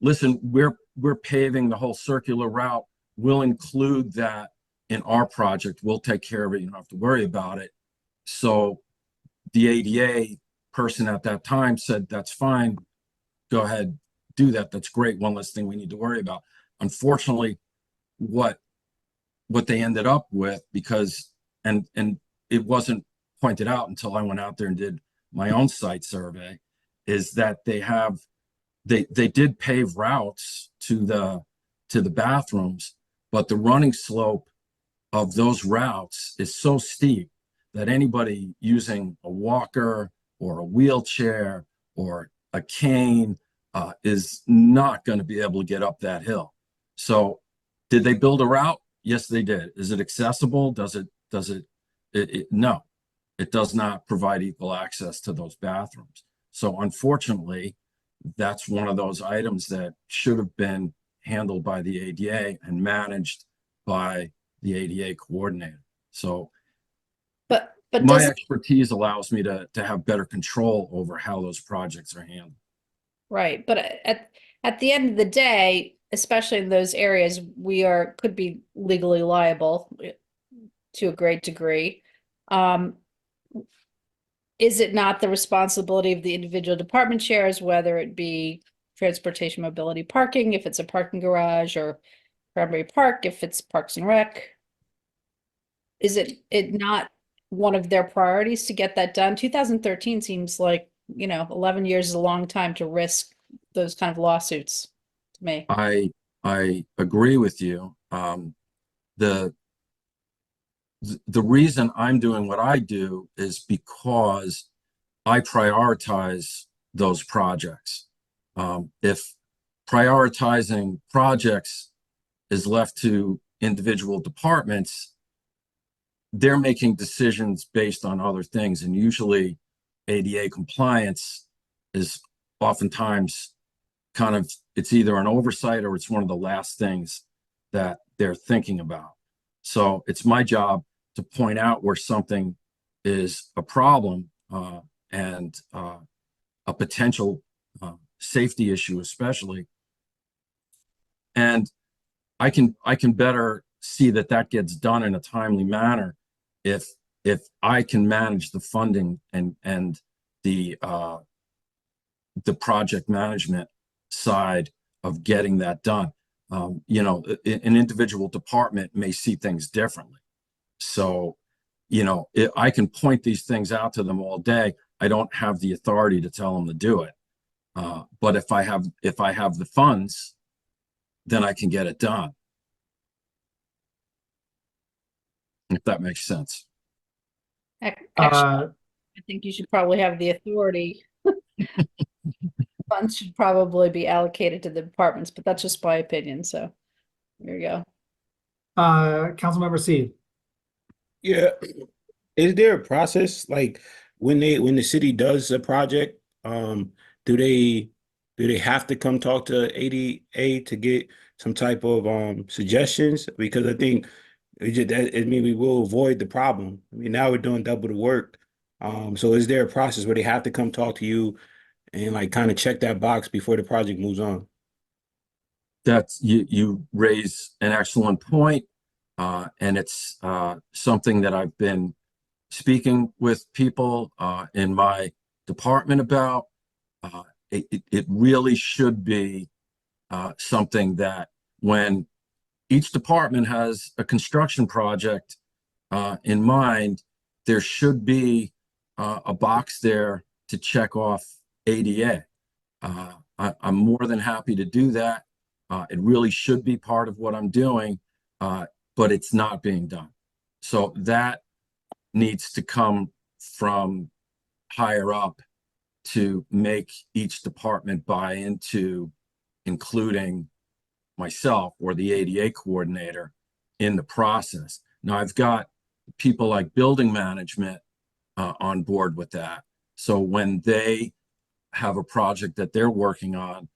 listen, we're paving the whole circular route. We'll include that in our project. We'll take care of it. You don't have to worry about it. So the ADA person at that time said, that's fine. Go ahead, do that. That's great. One less thing we need to worry about. Unfortunately, what they ended up with, because, and it wasn't pointed out until I went out there and did my own site survey, is that they did pave routes to the bathrooms, but the running slope of those routes is so steep that anybody using a walker or a wheelchair or a cane is not going to be able to get up that hill. So did they build a route? Yes, they did. Is it accessible? No, it does not provide equal access to those bathrooms. So unfortunately, that's one of those items that should have been handled by the ADA and managed by the ADA coordinator. So But my expertise allows me to have better control over how those projects are handled. right, but at the end of the day, especially in those areas, could be legally liable to a great degree. Is it not the responsibility of the individual department chairs, whether it be transportation, mobility, parking, if it's a parking garage, or Cranberry Park, if it's Parks and Rec? Is it not one of their priorities to get that done? 2013 seems like, 11 years is a long time to risk those kind of lawsuits to me. I agree with you. The reason I'm doing what I do is because I prioritize those projects. If prioritizing projects is left to individual departments, they're making decisions based on other things. And usually ADA compliance is oftentimes kind of, it's either an oversight or it's one of the last things that they're thinking about. So it's my job to point out where something is a problem and a potential safety issue, especially. And I can better see that that gets done in a timely manner if I can manage the funding and the project management side of getting that done. You know, an individual department may see things differently. So, you know, I can point these things out to them all day. I don't have the authority to tell them to do it. But if I have the funds, then I can get it done. If that makes sense. Actually, I think you should probably have the authority. Funds should probably be allocated to the departments, but that's just my opinion, so there you go. Councilmember C. Yeah. Is there a process like when the city does a project, do they have to come talk to ADA to get some type of suggestions? Because I think we will avoid the problem. I mean, now we're doing double the work. So is there a process where they have to come talk to you and like kind of check that box before the project moves on? That's you raise an excellent point, and it's something that I've been speaking with people in my department about. It really should be something that when each department has a construction project in mind, there should be a box there to check off ADA. I'm more than happy to do that. It really should be part of what I'm doing, but it's not being done. So that needs to come from higher up to make each department buy into including myself or the ADA coordinator in the process. Now I've got people like building management on board with that. So when they have a project that they're working on,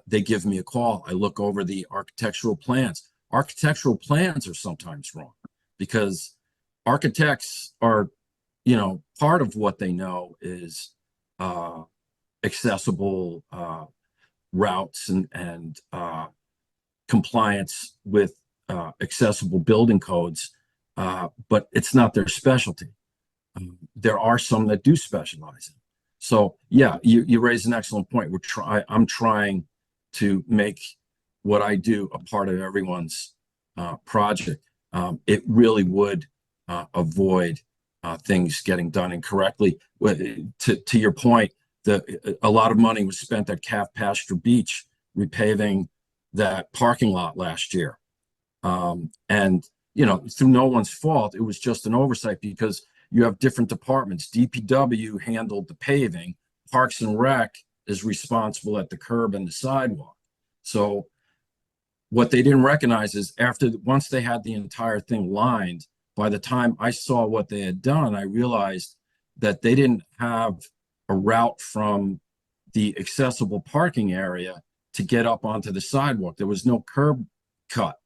they give me a call. I look over the architectural plans. Architectural plans are sometimes wrong because architects are, you know, part of what they know is accessible routes and compliance with accessible building codes, but it's not their specialty. There are some that do specialize in. So yeah, you raise an excellent point. I'm trying to make what I do a part of everyone's project. It really would avoid things getting done incorrectly. To your point, a lot of money was spent at Calf Pasture Beach repaving that parking lot last year. And, you know, through no one's fault, it was just an oversight because you have different departments. DPW handled the paving. Parks and Rec is responsible at the curb and the sidewalk. So what they didn't recognize is once they had the entire thing lined, by the time I saw what they had done, I realized that they didn't have a route from the accessible parking area to get up onto the sidewalk. There was no curb cut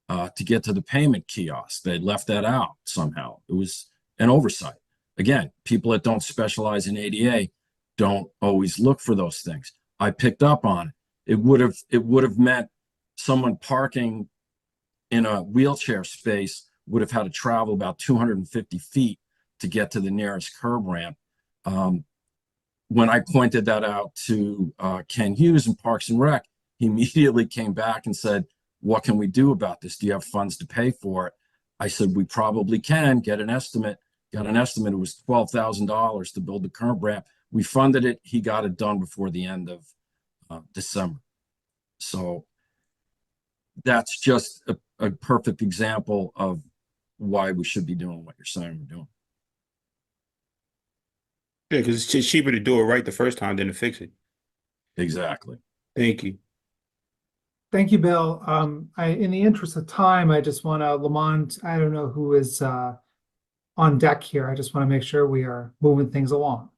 to get to the payment kiosk. They left that out somehow. It was an oversight. Again, people that don't specialize in ADA don't always look for those things. I picked up on it. It would have meant someone parking in a wheelchair space would have had to travel about 250 feet to get to the nearest curb ramp. When I pointed that out to Ken Hughes in Parks and Rec, he immediately came back and said, "What can we do about this? Do you have funds to pay for it?" I said, "We probably can get an estimate." Got an estimate. It was $12,000 to build the curb ramp. We funded it. He got it done before the end of December. So that's just a perfect example of why we should be doing what you're saying we're doing. Yeah, because it's just cheaper to do it right the first time than to fix it. Exactly. Thank you. Thank you, Bill. In the interest of time, I just want to, Lamont, I don't know who is on deck here. I just want to make sure we are moving things along.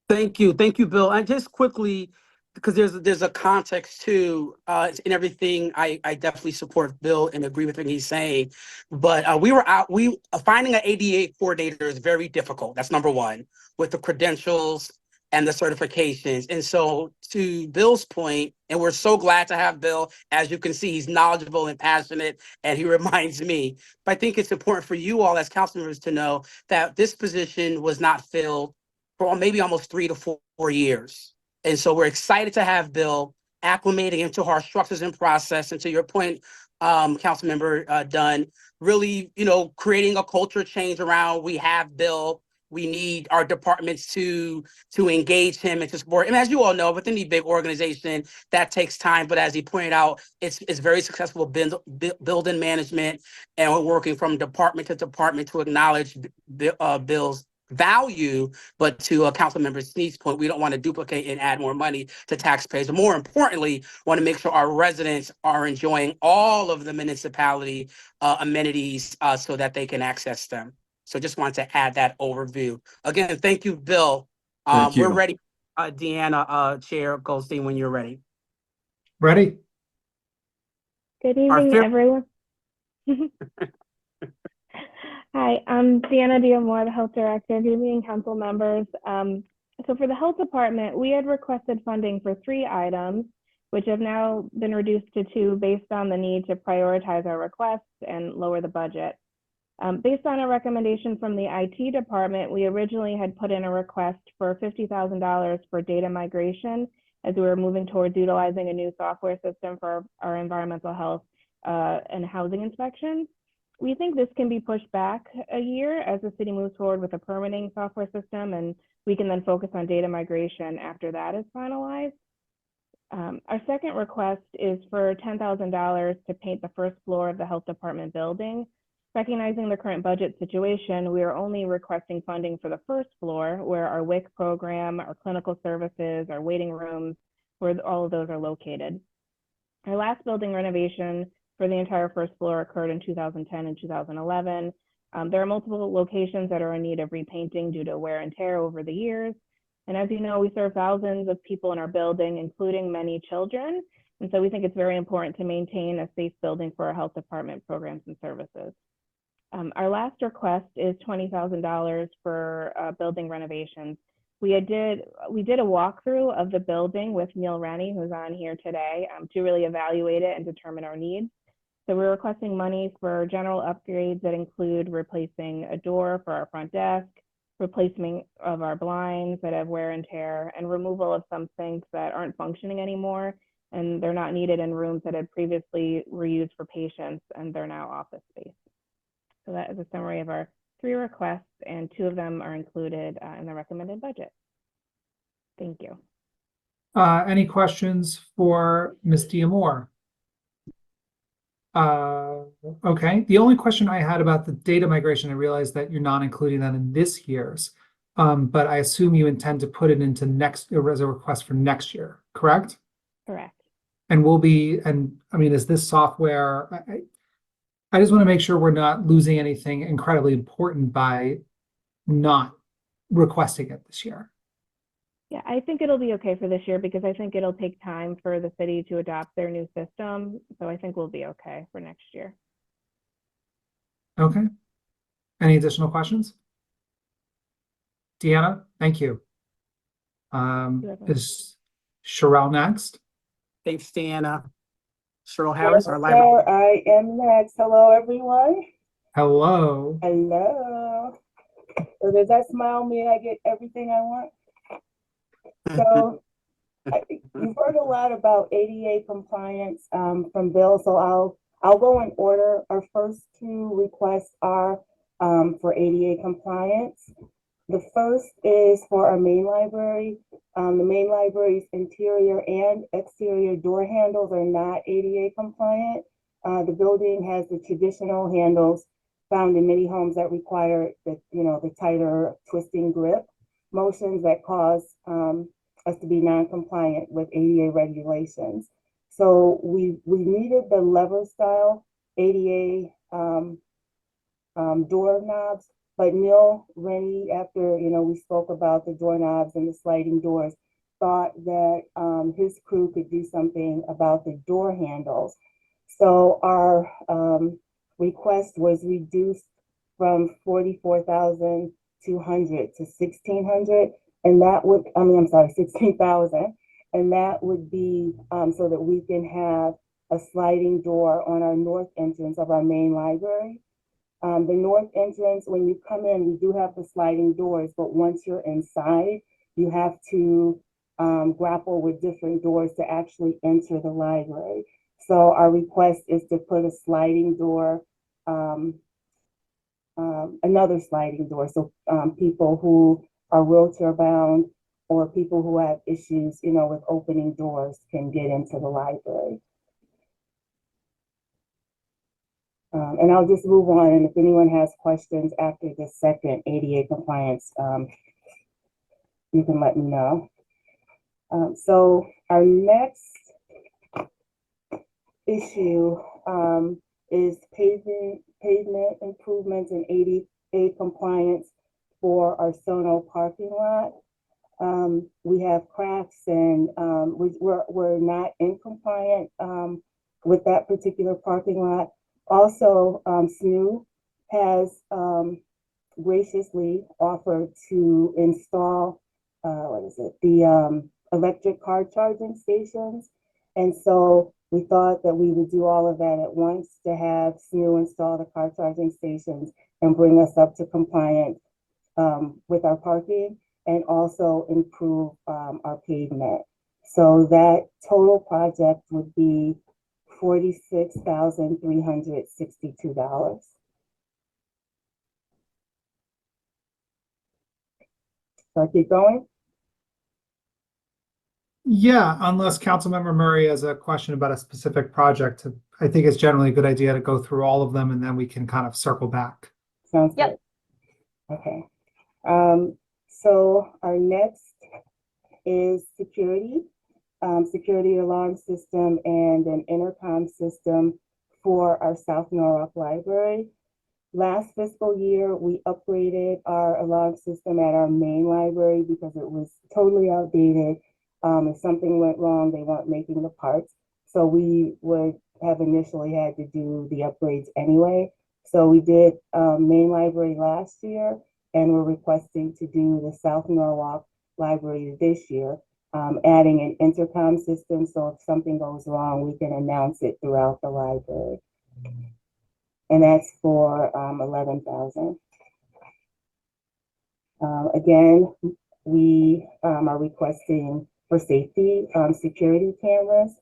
Thank you, Bill. And just quickly, because there's a context too, in everything. I definitely support Bill and agree with what he's saying. But finding an ADA coordinator is very difficult. That's number one, with the credentials and the certifications. And so to Bill's point, and we're so glad to have Bill. As you can see, he's knowledgeable and passionate, and he reminds me. But I think it's important for you all as council members to know that this position was not filled for maybe almost 3 to 4 years. And so we're excited to have Bill acclimating into our structures and process. And to your point, Councilmember Dunn, really, creating a culture change around, we have Bill. We need our departments to engage him and to support. And as you all know, with any big organization, that takes time. But as he pointed out, it's very successful building management, and we're working from department to department to acknowledge Bill's value. But to Councilmember Sneed's point, we don't want to duplicate and add more money to taxpayers. But more importantly, want to make sure our residents are enjoying all of the municipality amenities so that they can access them. So just wanted to add that overview. Again, thank you, Bill. Thank you. We're ready, Deanna, Chair Goldstein, when you're ready. Ready? Good evening, everyone. Hi, I'm Deanna Diamore, the Health Director. Good evening, council members. So for the Health Department, we had requested funding for 3 items, which have now been reduced to 2 based on the need to prioritize our requests and lower the budget. Based on a recommendation from the IT department, we originally had put in a request for $50,000 for data migration as we were moving towards utilizing a new software system for our environmental health and housing inspections. We think this can be pushed back a year as the city moves forward with a permitting software system, and we can then focus on data migration after that is finalized. Our second request is for $10,000 to paint the first floor of the health department building. Recognizing the current budget situation, we are only requesting funding for the first floor, where our WIC program, our clinical services, our waiting rooms, where all of those are located. Our last building renovation for the entire first floor occurred in 2010 and 2011. There are multiple locations that are in need of repainting due to wear and tear over the years. And as you know, we serve thousands of people in our building, including many children. And so we think it's very important to maintain a safe building for our health department programs and services. Our last request is $20,000 for building renovations. We did a walkthrough of the building with Neil Rennie, who's on here today, to really evaluate it and determine our needs. So we're requesting money for general upgrades that include replacing a door for our front desk, replacement of our blinds that have wear and tear, and removal of some sinks that aren't functioning anymore, and they're not needed in rooms that had previously were used for patients, and they're now office space. So that is a summary of our 3 requests, and 2 of them are included in the recommended budget. Thank you. Any questions for Ms. Diamore? Okay. The only question I had about the data migration, I realized that you're not including that in this year's, but I assume you intend to put it into as a request for next year, correct? Correct. And is this software, I just want to make sure we're not losing anything incredibly important by not requesting it this year. Yeah, I think it'll be okay for this year because I think it'll take time for the city to adopt their new system. So I think we'll be okay for next year. Okay. Any additional questions? Deanna, thank you. Is Sherelle next? Thanks, Deanna. Cheryl Harris, our Sir, library. I am next. Hello, everyone. Hello. Hello. So does that smile mean I get everything I want? So you've heard a lot about ADA compliance from Bill, so I'll go in order. Our first 2 requests are for ADA compliance. The first is for our main library. The main library's interior and exterior door handles are not ADA compliant. The building has the traditional handles found in many homes that require the tighter twisting grip motions that cause us to be non-compliant with ADA regulations. So we needed the lever style ADA doorknobs, but Neil Rennie, after we spoke about the doorknobs and the sliding doors, thought that his crew could do something about the door handles. So our request was reduced from $44,200 to $1,600, and that would, I'm sorry, $16,000, and that would be so that we can have a sliding door on our north entrance of our main library. The north entrance, when you come in, we do have the sliding doors, but once you're inside, you have to grapple with different doors to actually enter the library. So our request is to put a sliding door, another sliding door, so people who are wheelchair bound or people who have issues, with opening doors can get into the library. And I'll just move on, and if anyone has questions after the second ADA compliance, you can let me know. So our next issue is pavement improvements and ADA compliance for our Sono parking lot. We have cracks and we're not in compliant with that particular parking lot. Also, SNU has graciously offered to install, the electric car charging stations. And so we thought that we would do all of that at once to have SNU install the car charging stations and bring us up to compliance with our parking and also improve our pavement. So that total project would be $46,362. So I keep going? Yeah, unless Councilmember Murray has a question about a specific project, I think it's generally a good idea to go through all of them and then we can kind of circle back. Sounds Yep. good. Okay. So our next is security. Security alarm system and an intercom system for our South Norwalk Library. Last fiscal year, we upgraded our alarm system at our main library because it was totally outdated. If something went wrong, they weren't making the parts. So we would have initially had to do the upgrades anyway. So we did main library last year, and we're requesting to do the South Norwalk Library this year. Adding an intercom system, so if something goes wrong, we can announce it throughout the library. And that's for $11,000. Again, we are requesting for safety security cameras.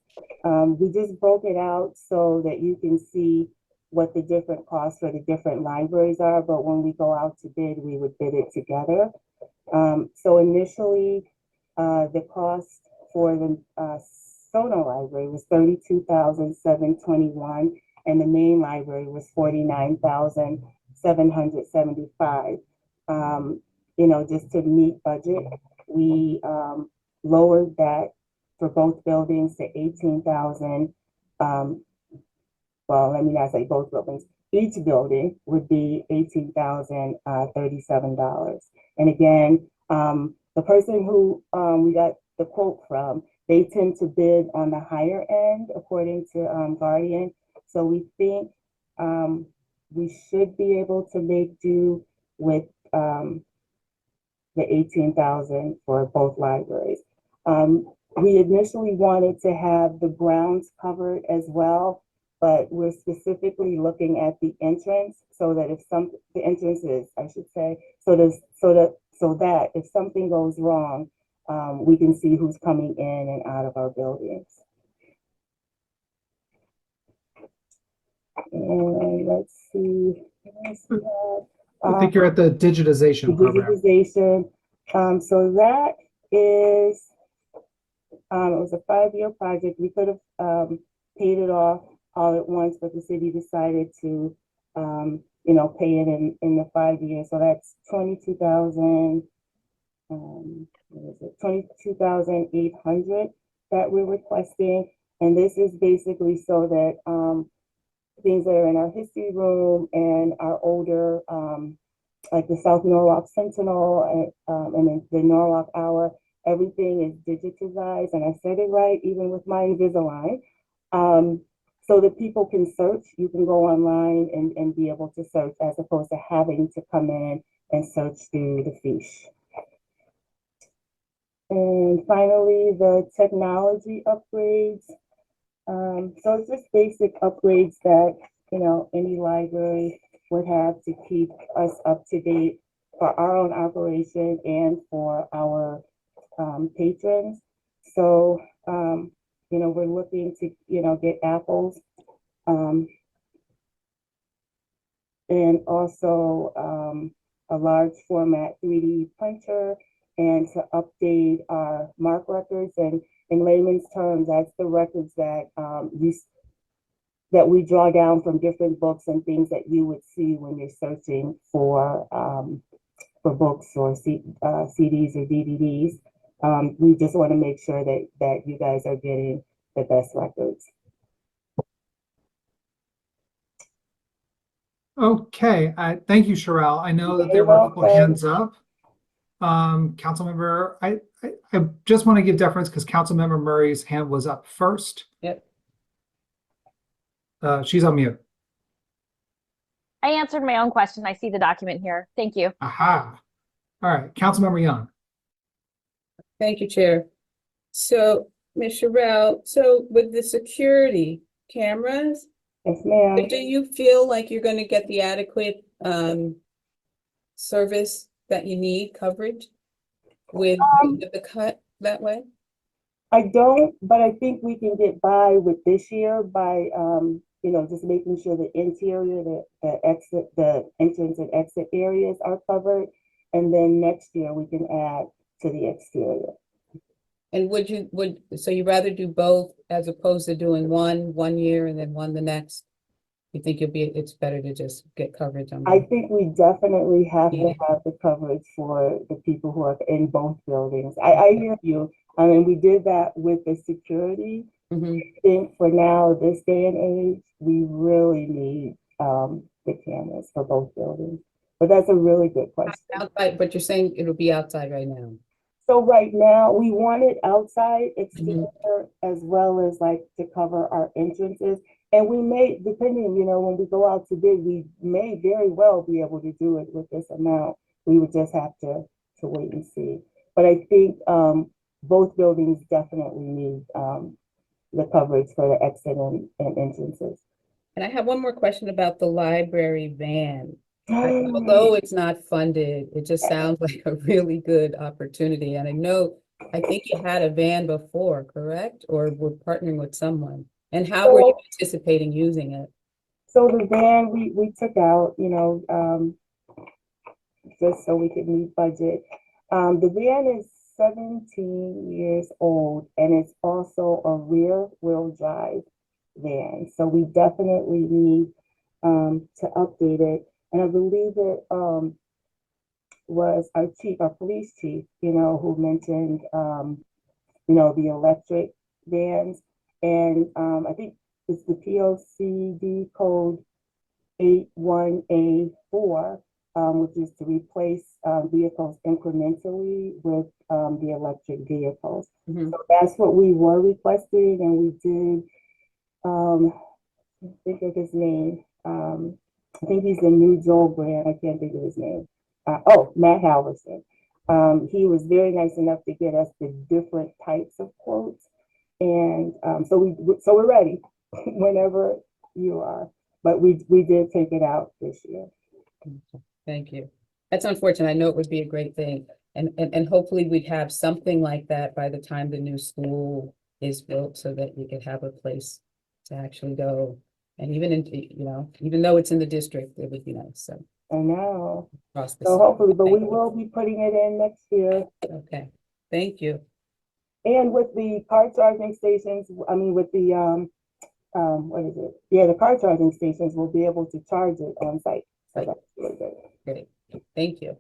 We just broke it out so that you can see what the different costs for the different libraries are, but when we go out to bid, we would bid it together. So initially, the cost for the Sono library was $32,721, and the main library was $49,775. Just to meet budget, we lowered that for both buildings to $18,000. Well, let me not say both buildings. Each building would be $18,037. And again, the person who we got the quote from, they tend to bid on the higher end according to Guardian. So we think we should be able to make do with the $18,000 for both libraries. We initially wanted to have the grounds covered as well, but we're specifically looking at the entrance so that the entrances, I should say, so that if something goes wrong, we can see who's coming in and out of our buildings. And let's see, what else we have? I think you're at the digitization program. digitization. So that is, it was a 5-year project. We could have paid it off all at once, but the city decided to, pay it in the 5 years. So that's 22,800 that we're requesting. And this is basically so that things that are in our history room and our older, like the South Norwalk Sentinel and then the Norwalk Hour, everything is digitized. And I said it right, even with my Invisalign. So that people can search, you can go online and be able to search as opposed to having to come in and search through the fiche. And finally, the technology upgrades. So it's just basic upgrades that, any library would have to keep us up to date for our own operation and for our patrons. So, we're looking to, get apples and also a large format 3D printer and to update our MARC records. And in layman's terms, that's the records that that we draw down from different books and things that you would see when you're searching for books or CDs or DVDs. We just want to make sure that you guys are getting the best records. Okay, thank you, Sherelle. I know that there were a couple hands up. Councilmember, I just want to give deference because Councilmember Murray's hand was up first. Yep. She's on mute. I answered my own question. I see the document here. Thank you. Aha. All right, Councilmember Young. Thank you, Chair. So, Ms. Sherelle, so with the security cameras, yes, ma'am. do you feel like you're going to get the adequate service that you need, coverage with the cut that way? I don't, but I think we can get by with this year by, just making sure the interior, the exit, the entrance and exit areas are covered. And then next year we can add to the exterior. And so you'd rather do both as opposed to doing one year and then one the next? You think it's better to just get coverage on both? I think we definitely have to have the coverage for the people who are in both buildings. I hear you. I mean, we did that with the security. I think for now, this day and age, we really need the cameras for both buildings. But that's a really good question. Outside, but you're saying it'll be outside right now? So right now, we want it outside exterior as well as like to cover our entrances. And we may, depending, when we go out to bid, we may very well be able to do it with this amount. We would just have to wait and see. But I think both buildings definitely need the coverage for the exit and entrances. And I have one more question about the library van. Although it's not funded, it just sounds like a really good opportunity. And I think you had a van before, correct? Or we're partnering with someone. And how were you anticipating using it? So the van we took out, just so we could meet budget. The van is 17 years old and it's also a rear wheel drive van. So we definitely need to update it. And I believe it was our police chief, who mentioned, the electric vans. And I think it's the POCD code 81A4, which is to replace vehicles incrementally with the electric vehicles. So that's what we were requesting, and we did, I think of his name. I think he's the new Joel brand. I can't think of his name. Matt Halverson. He was very nice enough to get us the different types of quotes. And so we're ready whenever you are. But we did take it out this year. Thank you. That's unfortunate. I know it would be a great thing. And hopefully we'd have something like that by the time the new school is built so that you could have a place to actually go. And even though it's in the district, it would be nice. So I know. Across the So state. hopefully, but we Thank you. will be putting it in next year. Okay, thank you. And with the car charging stations, I mean, with the, what is it? Yeah, the car charging stations will be able to charge it on site. So Right. that's really good. Great, thank you.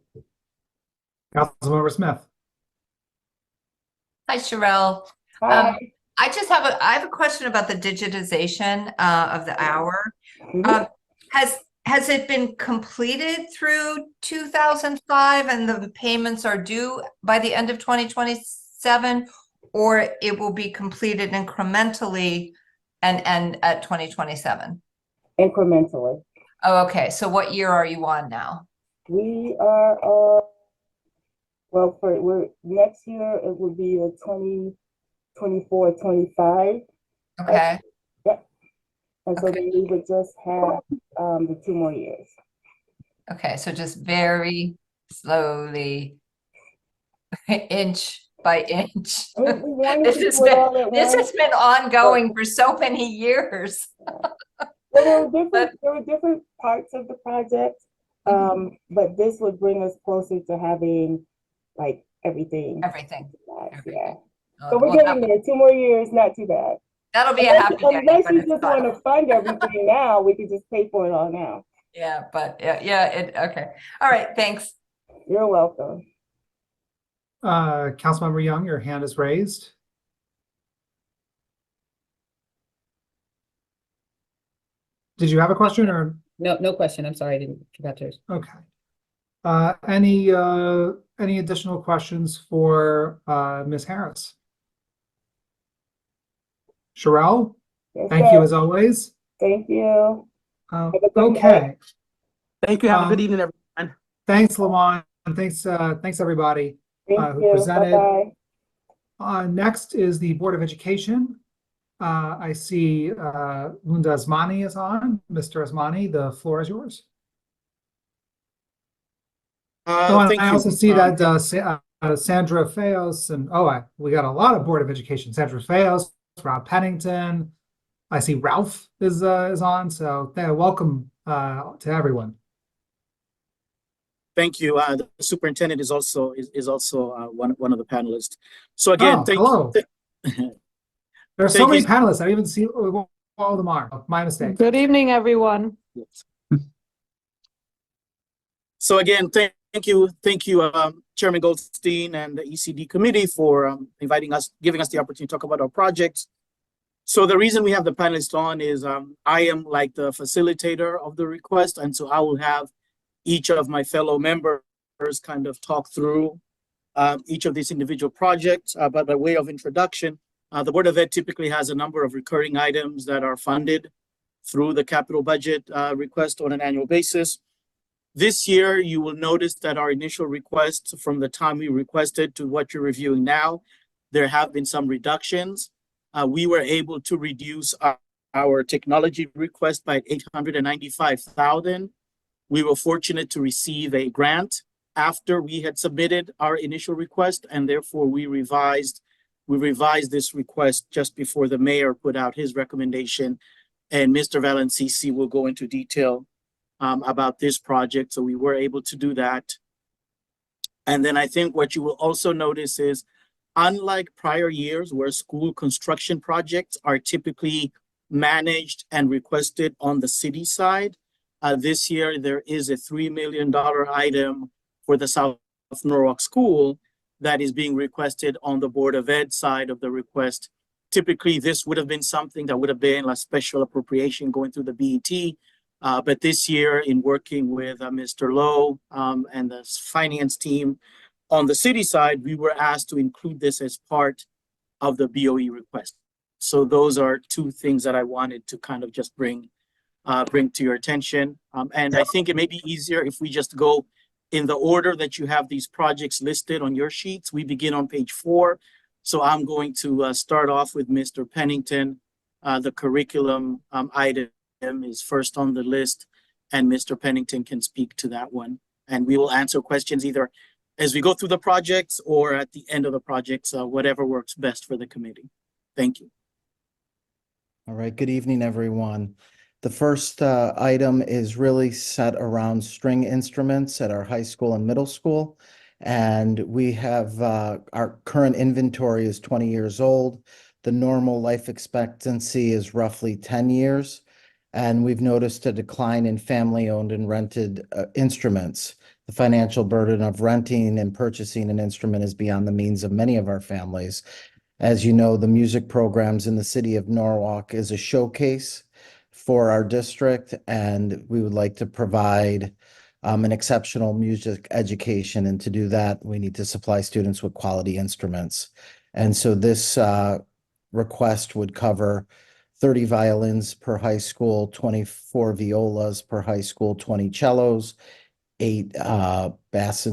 Councilmember Smith. Hi, Sherelle. Hi. I have a question about the digitization of the hour. Mhm. Has it been completed through 2005 and the payments are due by the end of 2027? Or it will be completed incrementally and at 2027? Incrementally. Oh, okay. So what year are you on now? We are, well, next year, it will be a 2024, 25. Okay. Yep. And so Okay. then we would just have, the 2 more years. Okay, so just very slowly, inch by inch. I mean, we wanted This to has do it all at this once. has been ongoing for so many years. Well, there were different parts of the project, but this would bring us closer to having like everything. Everything. Yeah. Oh, So we're well, getting there. 2 more years, not too bad. that'll be a happy day. Unless when you it's just done. want to fund everything now, we could just pay for it all now. Yeah, but okay. All right, thanks. You're welcome. Councilmember Young, your hand is raised. Did you have a question or? No, no question. I'm sorry, I didn't forgot to. Okay. Any additional questions for Ms. Harris? Sherelle, Yes, thank sir. you as always. Thank you. Have a good Okay. Thank you. Have a good Um, evening, everyone. Thanks, Lamont. Thanks everybody Thank who you. presented. Bye-bye. Next is the Board of Education. I see Lunda Asmani is on. Mr. Asmani, the floor is yours. And Thank I you. also see that Sandra Fayos and we got a lot of Board of Education. Sandra Fayos, Rob Pennington. I see Ralph is on. So welcome to everyone. Thank you. The superintendent is also one of the panelists. So again, thank hello. you. There are so many panelists. I didn't even see who all of them are. My mistake. Good evening, everyone. So again, thank you, Chairman Goldstein and the ECD committee for inviting us, giving us the opportunity to talk about our projects. So the reason we have the panelists on is I am like the facilitator of the request, and so I will have each of my fellow members kind of talk through each of these individual projects. But by way of introduction, the Board of Ed typically has a number of recurring items that are funded through the capital budget request on an annual basis. This year, you will notice that our initial requests from the time we requested to what you're reviewing now, there have been some reductions. We were able to reduce our technology request by $895,000. We were fortunate to receive a grant after we had submitted our initial request, and therefore we revised this request just before the mayor put out his recommendation, and Mr. Valancisi will go into detail about this project. So we were able to do that. And then I think what you will also notice is, unlike prior years where school construction projects are typically managed and requested on the city side, this year there is a $3 million item for the South Norwalk School that is being requested on the Board of Ed side of the request. Typically, this would have been something that would have been a special appropriation going through the BET. But this year, in working with Mr. Lowe and the finance team on the city side, we were asked to include this as part of the BOE request. So those are two things that I wanted to kind of just bring to your attention. And I think it may be easier if we just go in the order that you have these projects listed on your sheets. We begin on page 4. So I'm going to start off with Mr. Pennington. The curriculum item is first on the list, and Mr. Pennington can speak to that one. And we will answer questions either as we go through the projects or at the end of the projects, whatever works best for the committee. Thank you. All right, good evening, everyone. The first item is really set around string instruments at our high school and middle school. And we have our current inventory is 20 years old. The normal life expectancy is roughly 10 years. And we've noticed a decline in family-owned and rented instruments. The financial burden of renting and purchasing an instrument is beyond the means of many of our families. As you know, the music programs in the city of Norwalk is a showcase for our district, and we would like to provide an exceptional music education. And to do that, we need to supply students with quality instruments. And so this request would cover 30 violins per high school, 24 violas per high school, 20 cellos, 8 bass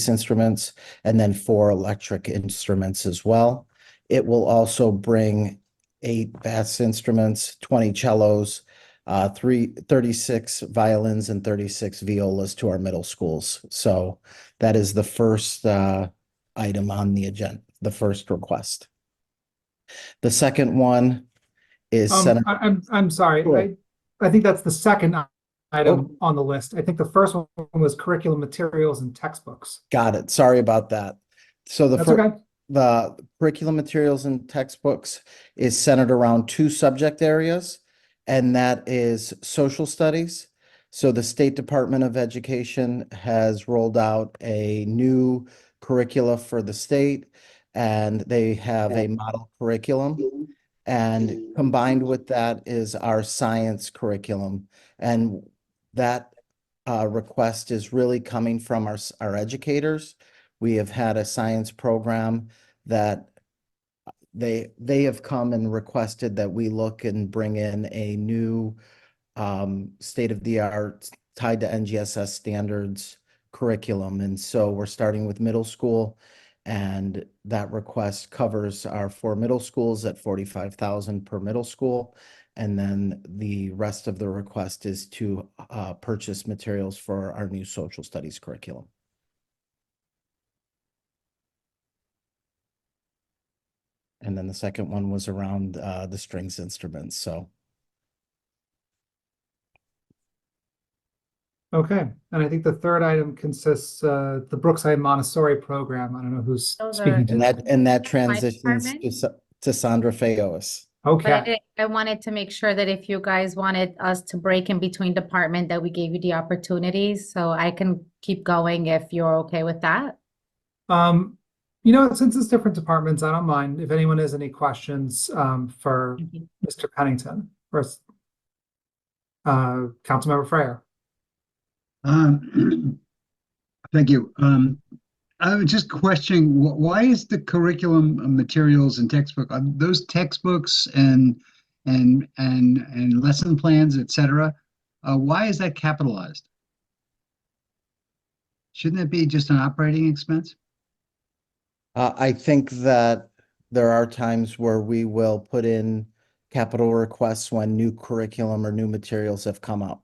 instruments, and then 4 electric instruments as well. It will also bring 8 bass instruments, 20 cellos, 36 violins, and 36 violas to our middle schools. So that is the first item on the agenda, the first request. The second one is I'm sorry. Sure. I think that's the second item on the list. I think the first one was curriculum materials and textbooks. Got it. Sorry about that. So That's okay. the curriculum materials and textbooks is centered around 2 subject areas, and that is social studies. So the State Department of Education has rolled out a new curricula for the state, and they have a model curriculum. And combined with that is our science curriculum. And that request is really coming from our educators. We have had a science program that they have come and requested that we look and bring in a new state-of-the-art tied to NGSS standards curriculum. And so we're starting with middle school, and that request covers our 4 middle schools at $45,000 per middle school. And then the rest of the request is to purchase materials for our new social studies curriculum. And then the second one was around the strings instruments. So. Okay, and I think the third item consists the Brookside Montessori program. I don't know who's speaking to that. And that transitions to Sandra Fayos. Okay. But I wanted to make sure that if you guys wanted us to break in between department, that we gave you the opportunities, so I can keep going if you're okay with that. You know, since it's different departments, I don't mind if anyone has any questions for Mr. Pennington or Councilmember Freyer. Thank you. I was just questioning, why is the curriculum materials and textbook, are those textbooks and lesson plans, etc., why is that capitalized? Shouldn't that be just an operating expense? I think that there are times where we will put in capital requests when new curriculum or new materials have come up.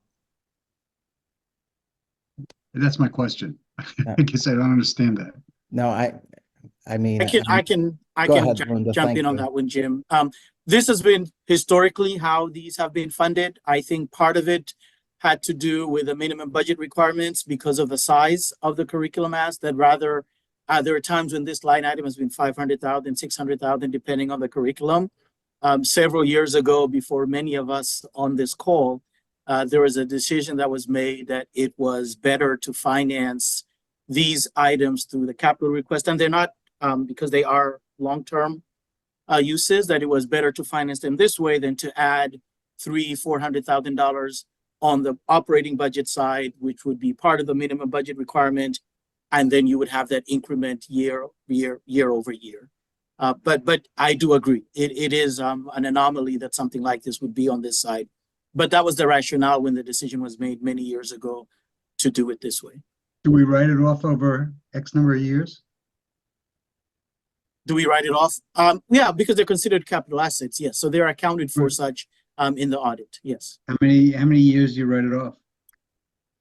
That's my question. I guess I don't understand that. No, I mean, I can Go ahead, Linda. jump Thank in on you. that one, Jim. This has been historically how these have been funded. I think part of it had to do with the minimum budget requirements because of the size of the curriculum ask, that rather there are times when this line item has been 500,000, 600,000, depending on the curriculum. Several years ago, before many of us on this call, there was a decision that was made that it was better to finance these items through the capital request, and they're not because they are long-term uses, that it was better to finance them this way than to add $300,000-$400,000 on the operating budget side, which would be part of the minimum budget requirement, and then you would have that increment year over year. But I do agree, it is an anomaly that something like this would be on this side. But that was the rationale when the decision was made many years ago to do it this way. Do we write it off over X number of years? Do we write it off? Yeah, because they're considered capital assets. Yes, so they're accounted for such in the audit. Yes. How many years do you write it off?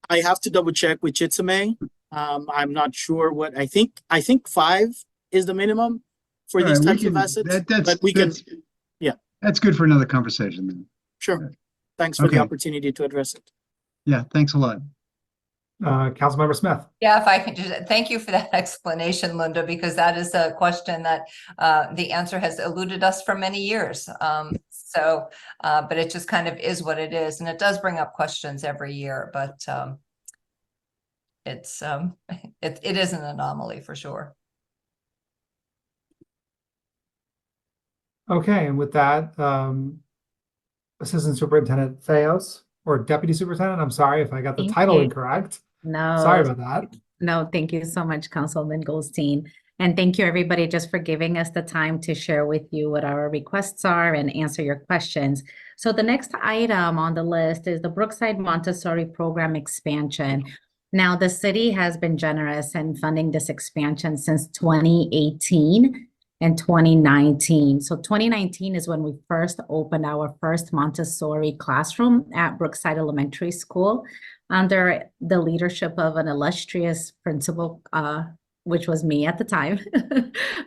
I have to double check with Chitsame. I'm not sure what I think 5 is the minimum for these types of assets. But we can. Yeah, that's good for another conversation then. Sure. thanks for the Okay. opportunity to address it. Yeah, thanks a lot. Councilmember Smith. Yeah, if I could just, thank you for that explanation, Linda, because that is a question that the answer has eluded us for many years. But it just kind of is what it is, and it does bring up questions every year, but it is an anomaly for sure. Okay, and with that, Assistant Superintendent Theos, or Deputy Superintendent, I'm sorry if I got the Thank title you. incorrect. No. Sorry about that. No, thank you so much, Councilman Goldstein. And thank you, everybody, just for giving us the time to share with you what our requests are and answer your questions. So the next item on the list is the Brookside Montessori program expansion. Now, the city has been generous in funding this expansion since 2018 and 2019. So 2019 is when we first opened our first Montessori classroom at Brookside Elementary School under the leadership of an illustrious principal, which was me at the time.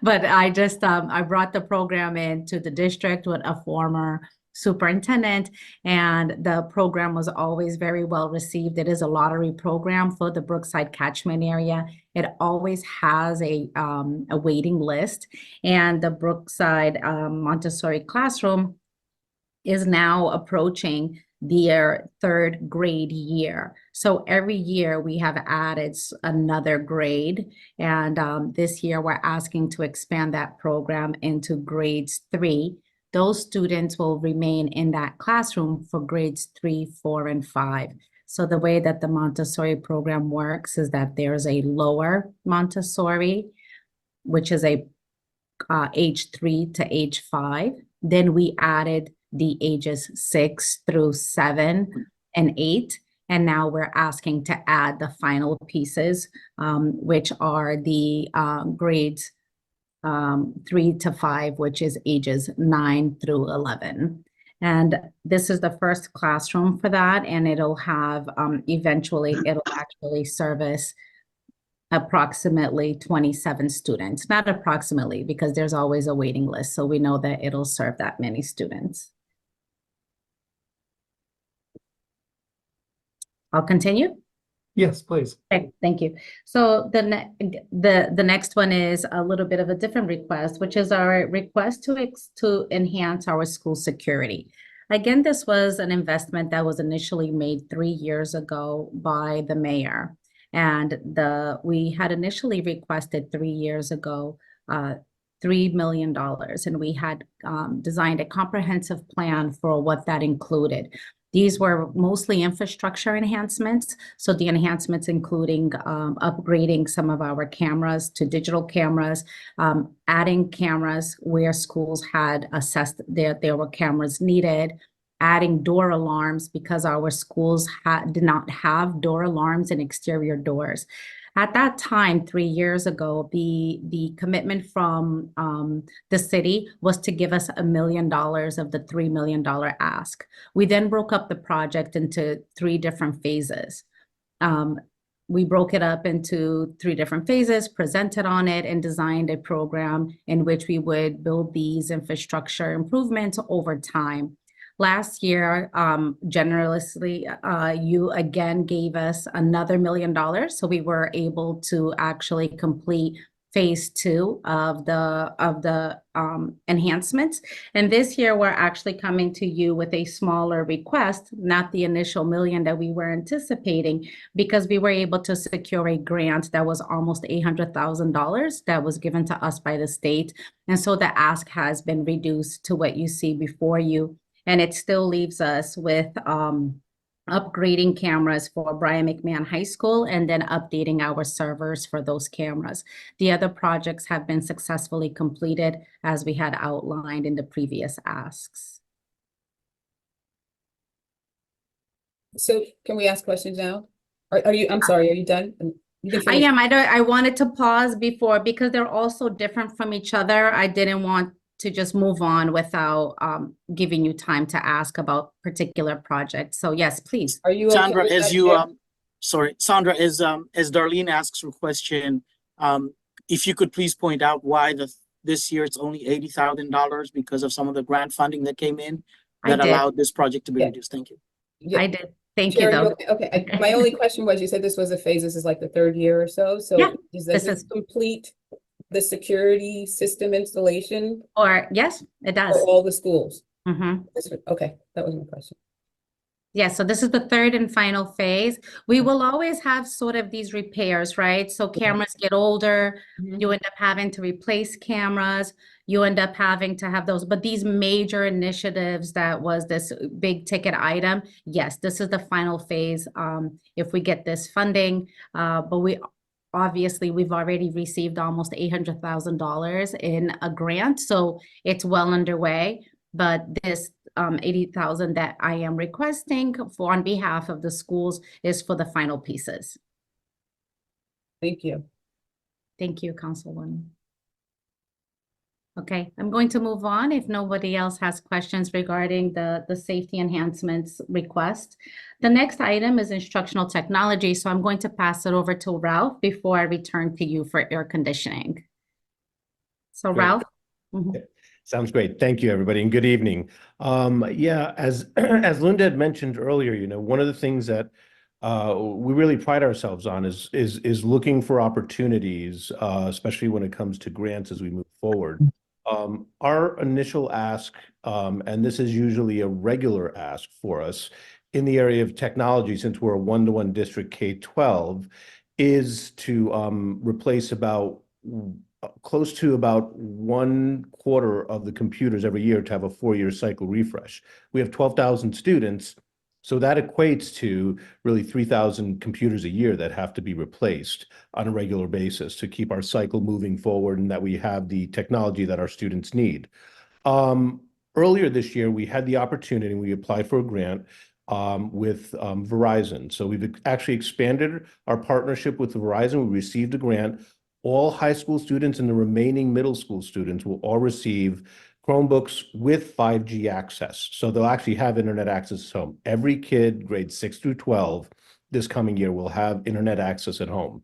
But I just, I brought the program into the district with a former superintendent, and the program was always very well received. It is a lottery program for the Brookside catchment area. It always has a waiting list, and the Brookside Montessori classroom is now approaching their third grade year. So every year we have added another grade, and this year we're asking to expand that program into grades 3. Those students will remain in that classroom for grades 3, 4, and 5. So the way that the Montessori program works is that there's a lower Montessori, which is a age 3 to age 5. Then we added the ages 6 through 7 and 8. And now we're asking to add the final pieces, which are the grades 3 to 5, which is ages 9 through 11. And this is the first classroom for that. And it'll have, eventually, it'll actually service approximately 27 students. Not approximately, because there's always a waiting list. So we know that it'll serve that many students. I'll continue. Yes, please. Okay, thank you. So the next one is a little bit of a different request, which is our request to enhance our school security. Again, this was an investment that was initially made 3 years ago by the mayor. And we had initially requested 3 years ago $3 million, and we had designed a comprehensive plan for what that included. These were mostly infrastructure enhancements. So the enhancements including upgrading some of our cameras to digital cameras, adding cameras where schools had assessed that there were cameras needed, adding door alarms because our schools did not have door alarms and exterior doors. At that time, 3 years ago, the commitment from the city was to give us $1 million of the $3 million ask. We then broke up the project into 3 different phases. We broke it up into 3 different phases, presented on it, and designed a program in which we would build these infrastructure improvements over time. Last year, generously, you again gave us another $1 million, so we were able to actually complete phase 2 of the enhancements. And this year, we're actually coming to you with a smaller request, not the initial $1 million that we were anticipating, because we were able to secure a grant that was almost $800,000 that was given to us by the state. And so the ask has been reduced to what you see before you. And it still leaves us with upgrading cameras for Brian McMahon High School and then updating our servers for those cameras. The other projects have been successfully completed as we had outlined in the previous asks. So can we ask questions now? Are you, I'm sorry, are you done? You can I finish. am. I wanted to pause before because they're also different from each other. I didn't want to just move on without giving you time to ask about particular projects. So yes, please. Are you Sandra, okay with as that, you, Chair? sorry, Sandra, as Darlene asks her question, if you could please point out why this year it's only $80,000 because of some of the grant funding that came in I that did. allowed this project to be Yeah. reduced. Thank you. Yeah. I did. Thank you, Chair, though. okay, my only question was, you said this was a phase, this is like the third year or so, Yeah, does this this is- complete the security system installation Or, yes, it does. for all the schools? Mhm. Okay, that was my question. Yeah, so this is the third and final phase. We will always have sort of these repairs, right? So cameras get older, you end up having to replace cameras, you end up having to have those, but these major initiatives that was this big ticket item, yes, this is the final phase, if we get this funding, but obviously, we've already received almost $800,000 in a grant, so it's well underway. But this 80,000 that I am requesting for on behalf of the schools is for the final pieces. Thank you. Thank you, Councilwoman. Okay, I'm going to move on if nobody else has questions regarding the safety enhancements request. The next item is instructional technology, so I'm going to pass it over to Ralph before I return to you for air conditioning. So Great. Ralph? Mhm. Sounds great. Thank you, everybody, and good evening. Yeah, as as Linda had mentioned earlier, one of the things that we really pride ourselves on is looking for opportunities, especially when it comes to grants as we move forward. Our initial ask, and this is usually a regular ask for us in the area of technology, since we're a one-to-one district K-12, is to replace about close to about 1/4 of the computers every year to have a 4-year cycle refresh. We have 12,000 students, so that equates to really 3,000 computers a year that have to be replaced on a regular basis to keep our cycle moving forward and that we have the technology that our students need. Earlier this year, we had the opportunity, we applied for a grant with Verizon. So we've actually expanded our partnership with Verizon. We received a grant. All high school students and the remaining middle school students will all receive Chromebooks with 5G access. So they'll actually have internet access at home. Every kid, grades 6 through 12, this coming year will have internet access at home.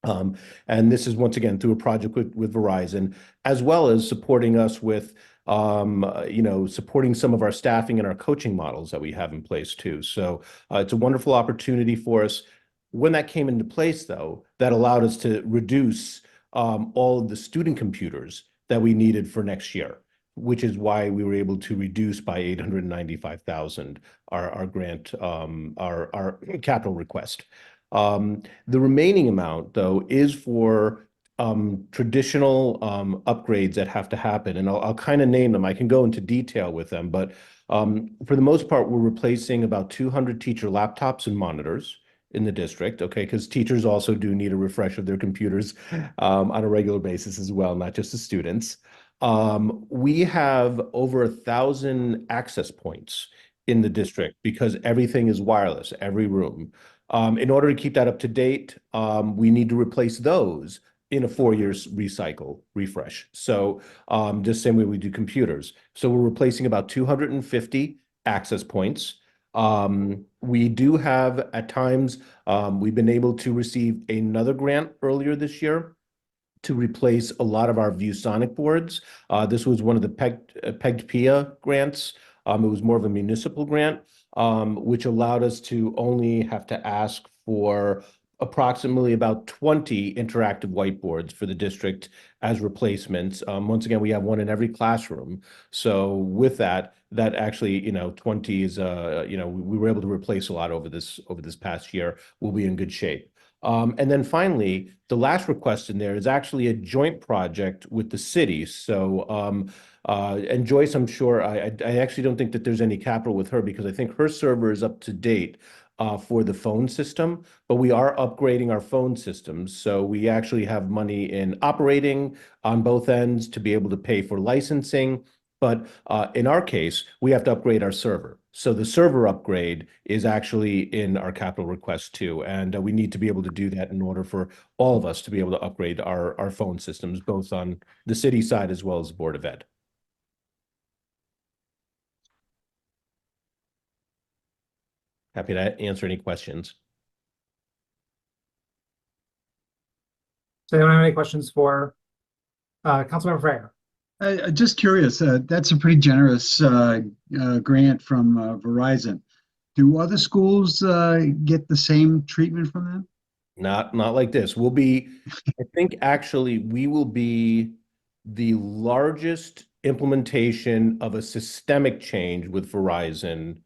And this is once again through a project with Verizon, as well as supporting us with supporting some of our staffing and our coaching models that we have in place too. So it's a wonderful opportunity for us. When that came into place, though, that allowed us to reduce all of the student computers that we needed for next year, which is why we were able to reduce by $895,000 our grant, our capital request. The remaining amount, though, is for traditional upgrades that have to happen, and I'll kind of name them. I can go into detail with them, but for the most part, we're replacing about 200 teacher laptops and monitors in the district, okay, because teachers also do need a refresh of their computers on a regular basis as well, not just the students. We have over 1,000 access points in the district because everything is wireless, every room. In order to keep that up to date, we need to replace those in a 4-year recycle refresh. So just same way we do computers. So we're replacing about 250 access points. We do have at times, we've been able to receive another grant earlier this year to replace a lot of our ViewSonic boards. This was one of the PEGPIA grants. It was more of a municipal grant, which allowed us to only have to ask for approximately about 20 interactive whiteboards for the district as replacements. Once again, we have one in every classroom. So with that actually, 20 is, we were able to replace a lot over this past year. We'll be in good shape. And then finally, the last request in there is actually a joint project with the city. So, and Joyce, I'm sure, I actually don't think that there's any capital with her because I think her server is up to date for the phone system, but we are upgrading our phone systems. So we actually have money in operating on both ends to be able to pay for licensing. But in our case, we have to upgrade our server. So the server upgrade is actually in our capital request too. And we need to be able to do that in order for all of us to be able to upgrade our phone systems, both on the city side as well as the Board of Ed. Happy to answer any questions. So anyone have any questions for Councilmember Freire? Just curious, that's a pretty generous grant from Verizon. Do other schools get the same treatment from them? Not like this. We'll be, I think actually we will be the largest implementation of a systemic change with Verizon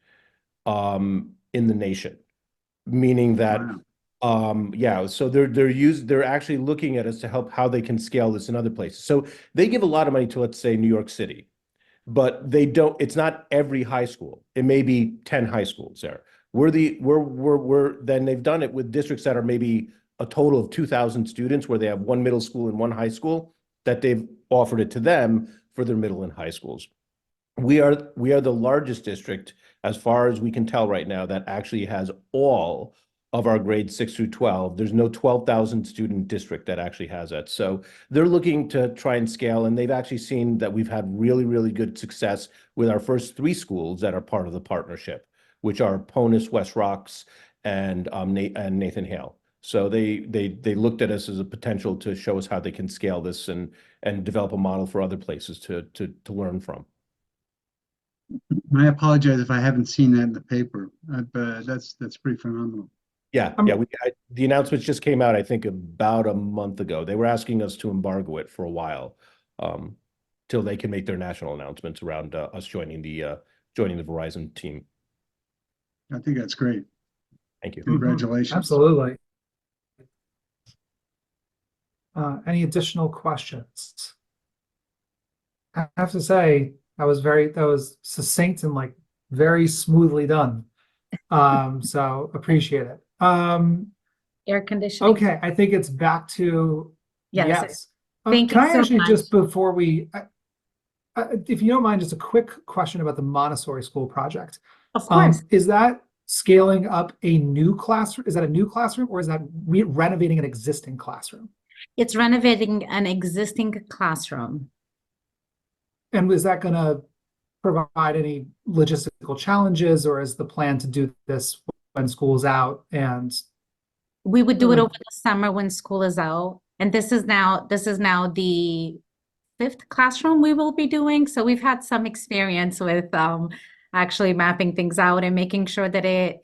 in the nation. Meaning that yeah, so they're actually looking at us to help how they can scale this in other places. So they give a lot of money to, let's say, New York City, but they don't, it's not every high school. It may be 10 high schools there. Then they've done it with districts that are maybe a total of 2,000 students where they have one middle school and one high school, that they've offered it to them for their middle and high schools. We are the largest district, as far as we can tell right now, that actually has all of our grades 6 through 12. There's no 12,000 student district that actually has that. So they're looking to try and scale, and they've actually seen that we've had really, really good success with our first 3 schools that are part of the partnership, which are Ponus, West Rocks, and Nathan Hale. So they looked at us as a potential to show us how they can scale this and develop a model for other places to learn from. I apologize if I haven't seen that in the paper, but that's pretty phenomenal. Yeah, the announcements just came out, I think, about a month ago. They were asking us to embargo it for a while, till they can make their national announcements around us joining the Verizon team. I think that's great. Thank you. Congratulations. Absolutely. Any additional questions? I have to say, that was succinct and like very smoothly done. So appreciate it. Air conditioning. Okay, I think it's back to yes. Thank Can you I so actually much. just before we, if you don't mind, just a quick question about the Montessori school project. Of course. Is that scaling up a new classroom? Is that a new classroom, or is that renovating an existing classroom? It's renovating an existing classroom. And is that going to provide any logistical challenges, or is the plan to do this when school's out? And We would do it over the summer when school is out. And this is now the 5th classroom we will be doing. So we've had some experience with actually mapping things out and making sure that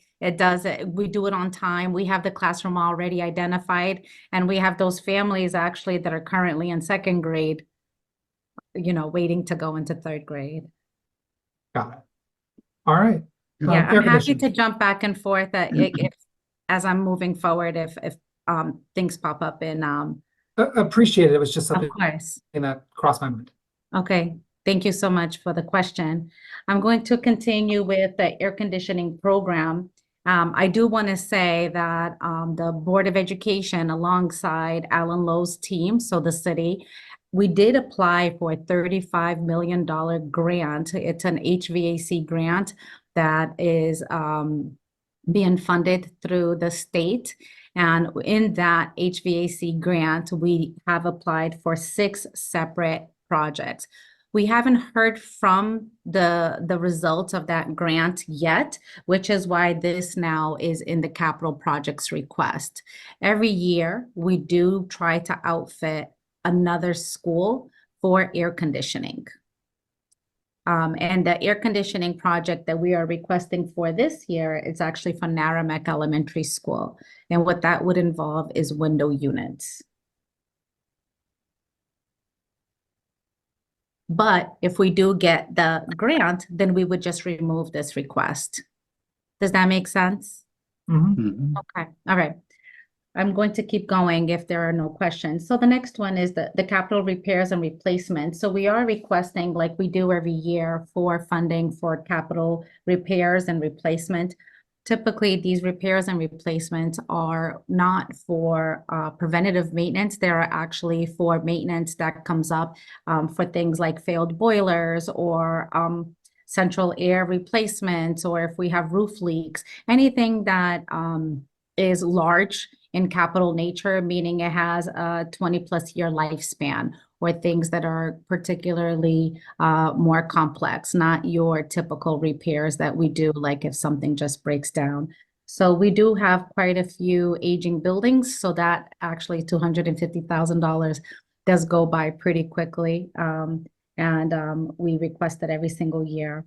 we do it on time. We have the classroom already identified, and we have those families actually that are currently in 2nd grade, waiting to go into 3rd grade. got it. All right. Yeah, Air I'm happy conditioning. to jump back and forth as I'm moving forward, if things pop up in Appreciate it. It was just of something course. that crossed my mind. Okay, thank you so much for the question. I'm going to continue with the air conditioning program. I do want to say that the Board of Education, alongside Alan Lowe's team, so the city, we did apply for a $35 million grant. It's an HVAC grant that is being funded through the state. And in that HVAC grant, we have applied for 6 separate projects. We haven't heard from the results of that grant yet, which is why this now is in the capital projects request. Every year, we do try to outfit another school for air conditioning. And the air conditioning project that we are requesting for this year is actually for Naramek Elementary School. And what that would involve is window units. But if we do get the grant, then we would just remove this request. Does that make sense? Okay, all right. I'm going to keep going if there are no questions. So the next one is the capital repairs and replacement. So we are requesting, like we do every year, for funding for capital repairs and replacement. Typically, these repairs and replacements are not for preventative maintenance. They're actually for maintenance that comes up for things like failed boilers or central air replacements, or if we have roof leaks, anything that is large in capital nature, meaning it has a 20+ year lifespan, or things that are particularly more complex, not your typical repairs that we do, like if something just breaks down. So we do have quite a few aging buildings, so that actually $250,000 does go by pretty quickly. And we request it every single year.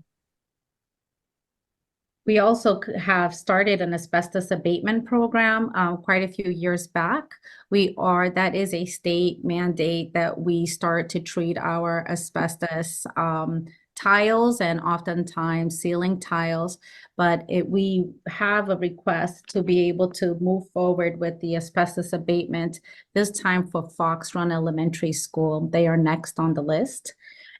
We also have started an asbestos abatement program quite a few years back. That is a state mandate that we start to treat our asbestos tiles and oftentimes ceiling tiles. But we have a request to be able to move forward with the asbestos abatement, this time for Fox Run Elementary School. They are next on the list.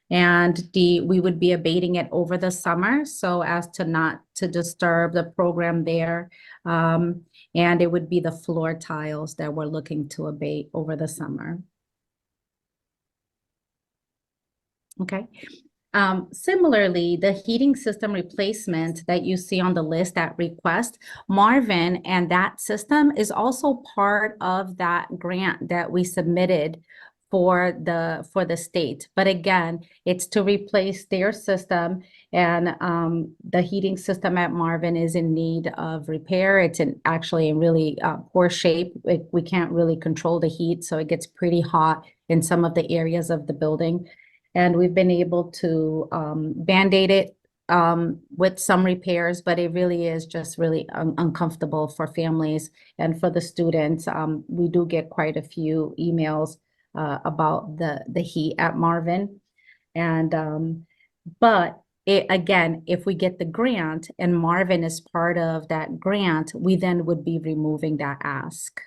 And we would be abating it over the summer so as to not to disturb the program there. And it would be the floor tiles that we're looking to abate over the summer. Okay. Similarly, the heating system replacement that you see on the list at request, Marvin and that system is also part of that grant that we submitted for the state. But again, it's to replace their system, and the heating system at Marvin is in need of repair. It's actually in really poor shape. We can't really control the heat, so it gets pretty hot in some of the areas of the building. And we've been able to Band-Aid it with some repairs, but it really is just really uncomfortable for families and for the students. We do get quite a few emails about the heat at Marvin. And but again, if we get the grant and Marvin is part of that grant, we then would be removing that ask.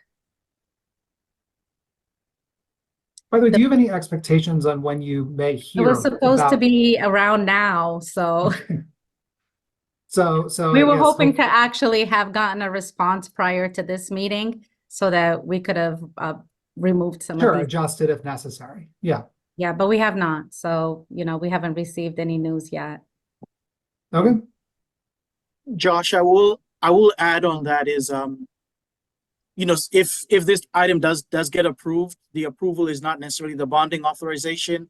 By the way, do you have any expectations on when you may It hear was supposed to about- be around now, so So we I were guess hoping hope- to actually have gotten a response prior to this meeting so that we could have removed some Sure, of these. adjust it if necessary. Yeah. Yeah, but we have not. So, we haven't received any news yet. Okay. Josh, I will add on that is, if this item does get approved, the approval is not necessarily the bonding authorization.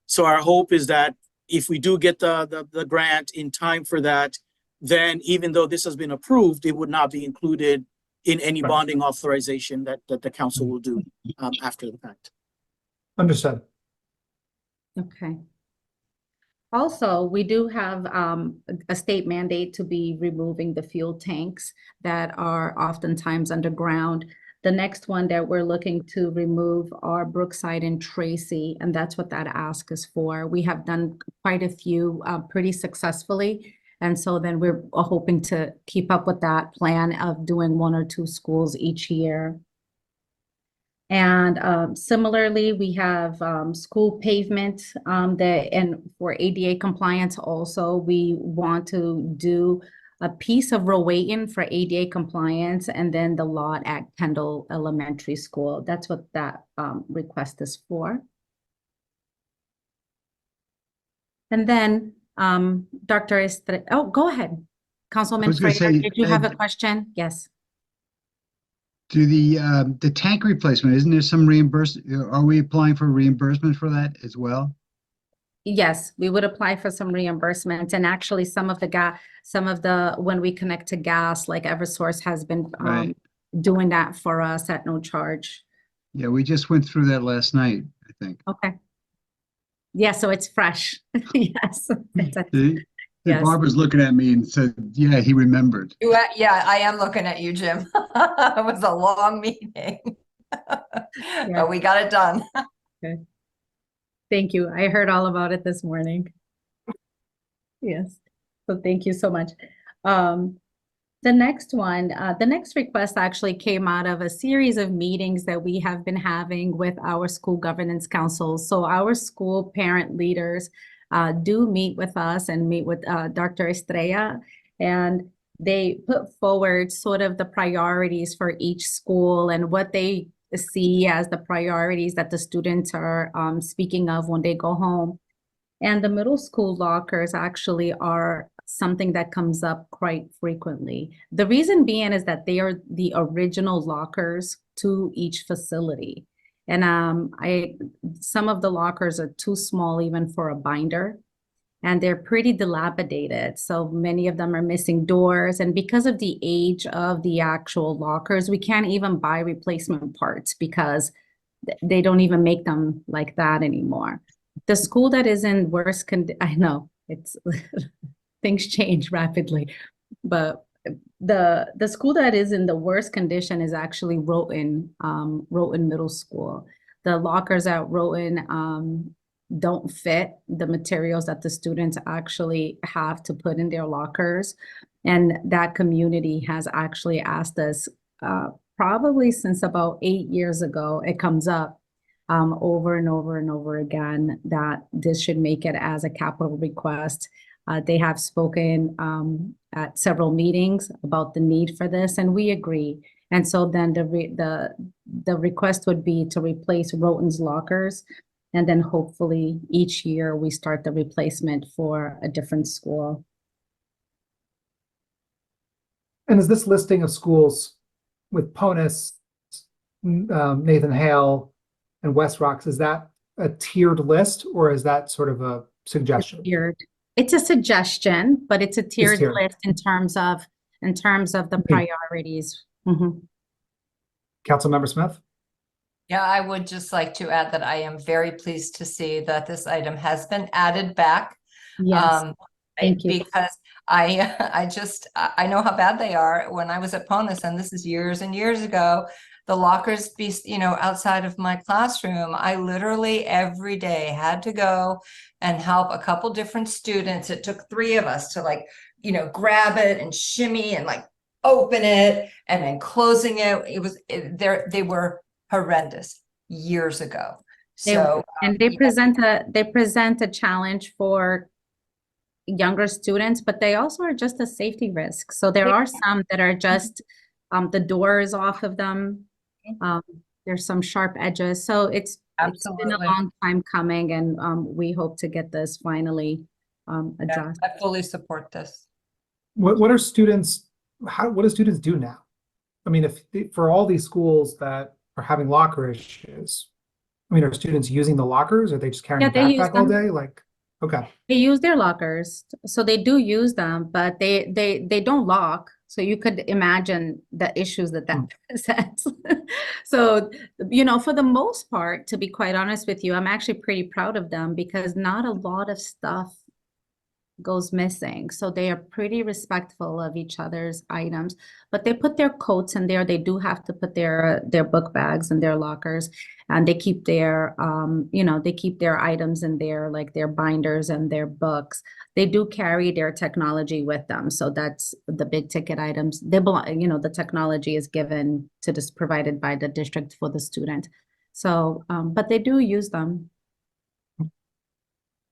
So our hope is that if we do get the grant in time for that, then even though this has been approved, it would not be included in any Right. bonding authorization that the council will do after the fact. Understood. Okay. Also, we do have a state mandate to be removing the fuel tanks that are oftentimes underground. The next one that we're looking to remove are Brookside and Tracy, and that's what that ask is for. We have done quite a few pretty successfully, and so then we're hoping to keep up with that plan of doing 1 or 2 schools each year. And similarly, we have school pavement and for ADA compliance also, we want to do a piece of Rowayton for ADA compliance and then the lot at Kendall Elementary School. That's what that request is for. And then Dr. Estrella, oh, go ahead. Councilman was gonna Frater, say, did you have a question? Yes. To the tank replacement, isn't there some reimbursement? Are we applying for reimbursement for that as well? Yes, we would apply for some reimbursement, and actually some of the when we connect to gas, like Eversource has been Right. doing that for us at no charge. Yeah, we just went through that last night, I think. Okay. Yeah, so it's fresh. Yes. See? Yes. Barbara's looking at me and said, yeah, he remembered. Yeah, I am looking at you, Jim. It was a long meeting. But we got it done. Okay. Thank you. I heard all about it this morning. Yes. So thank you so much. The next one, the next request actually came out of a series of meetings that we have been having with our school governance councils. So our school parent leaders do meet with us and meet with Dr. Estrella, and they put forward sort of the priorities for each school and what they see as the priorities that the students are speaking of when they go home. And the middle school lockers actually are something that comes up quite frequently. The reason being is that they are the original lockers to each facility. And some of the lockers are too small even for a binder, and they're pretty dilapidated. So many of them are missing doors. And because of the age of the actual lockers, we can't even buy replacement parts because they don't even make them like that anymore. the school that is in worse I know it's things change rapidly, but the school that is in the worst condition is actually Rowton Middle School. The lockers at Rowton don't fit the materials that the students actually have to put in their lockers. And that community has actually asked us, probably since about 8 years ago, it comes up over and over and over again that this should make it as a capital request. They have spoken at several meetings about the need for this, and we agree. And so then the request would be to replace Rowton's lockers, and then hopefully each year we start the replacement for a different school. And is this listing of schools with Ponus, Nathan Hale, and West Rocks, is that a tiered list, or is that sort of a suggestion? It's a suggestion, but it's a tiered tiered. list in terms of the priorities. Mhm. Councilmember Smith? Yeah, I would just like to add that I am very pleased to see that this item has been added back. Yes, thank you. Because I know how bad they are. When I was at Ponus, and this is years and years ago, the lockers outside of my classroom, I literally every day had to go and help a couple different students. It took 3 of us to grab it and shimmy and open it and then closing it. They were horrendous years ago. They present a challenge for younger students, but they also are just a safety risk. So there are some that are just the door is off of them. There's some sharp edges. So it's been a long time coming, and we hope to get this finally addressed. I fully support this. What are students, what do students do now? I mean, for all these schools that are having locker issues, I mean, are students using the lockers? Or are they just carrying a backpack all day? Okay. They use their lockers, so they do use them, but they don't lock. So you could imagine the issues that presents. So, for the most part, to be quite honest with you, I'm actually pretty proud of them because not a lot of stuff goes missing. So they are pretty respectful of each other's items, but they put their coats in there. They do have to put their book bags in their lockers, and they keep their items in there, like their binders and their books. They do carry their technology with them. So that's the big ticket items. They belong, the technology is provided by the district for the student. So, but they do use them.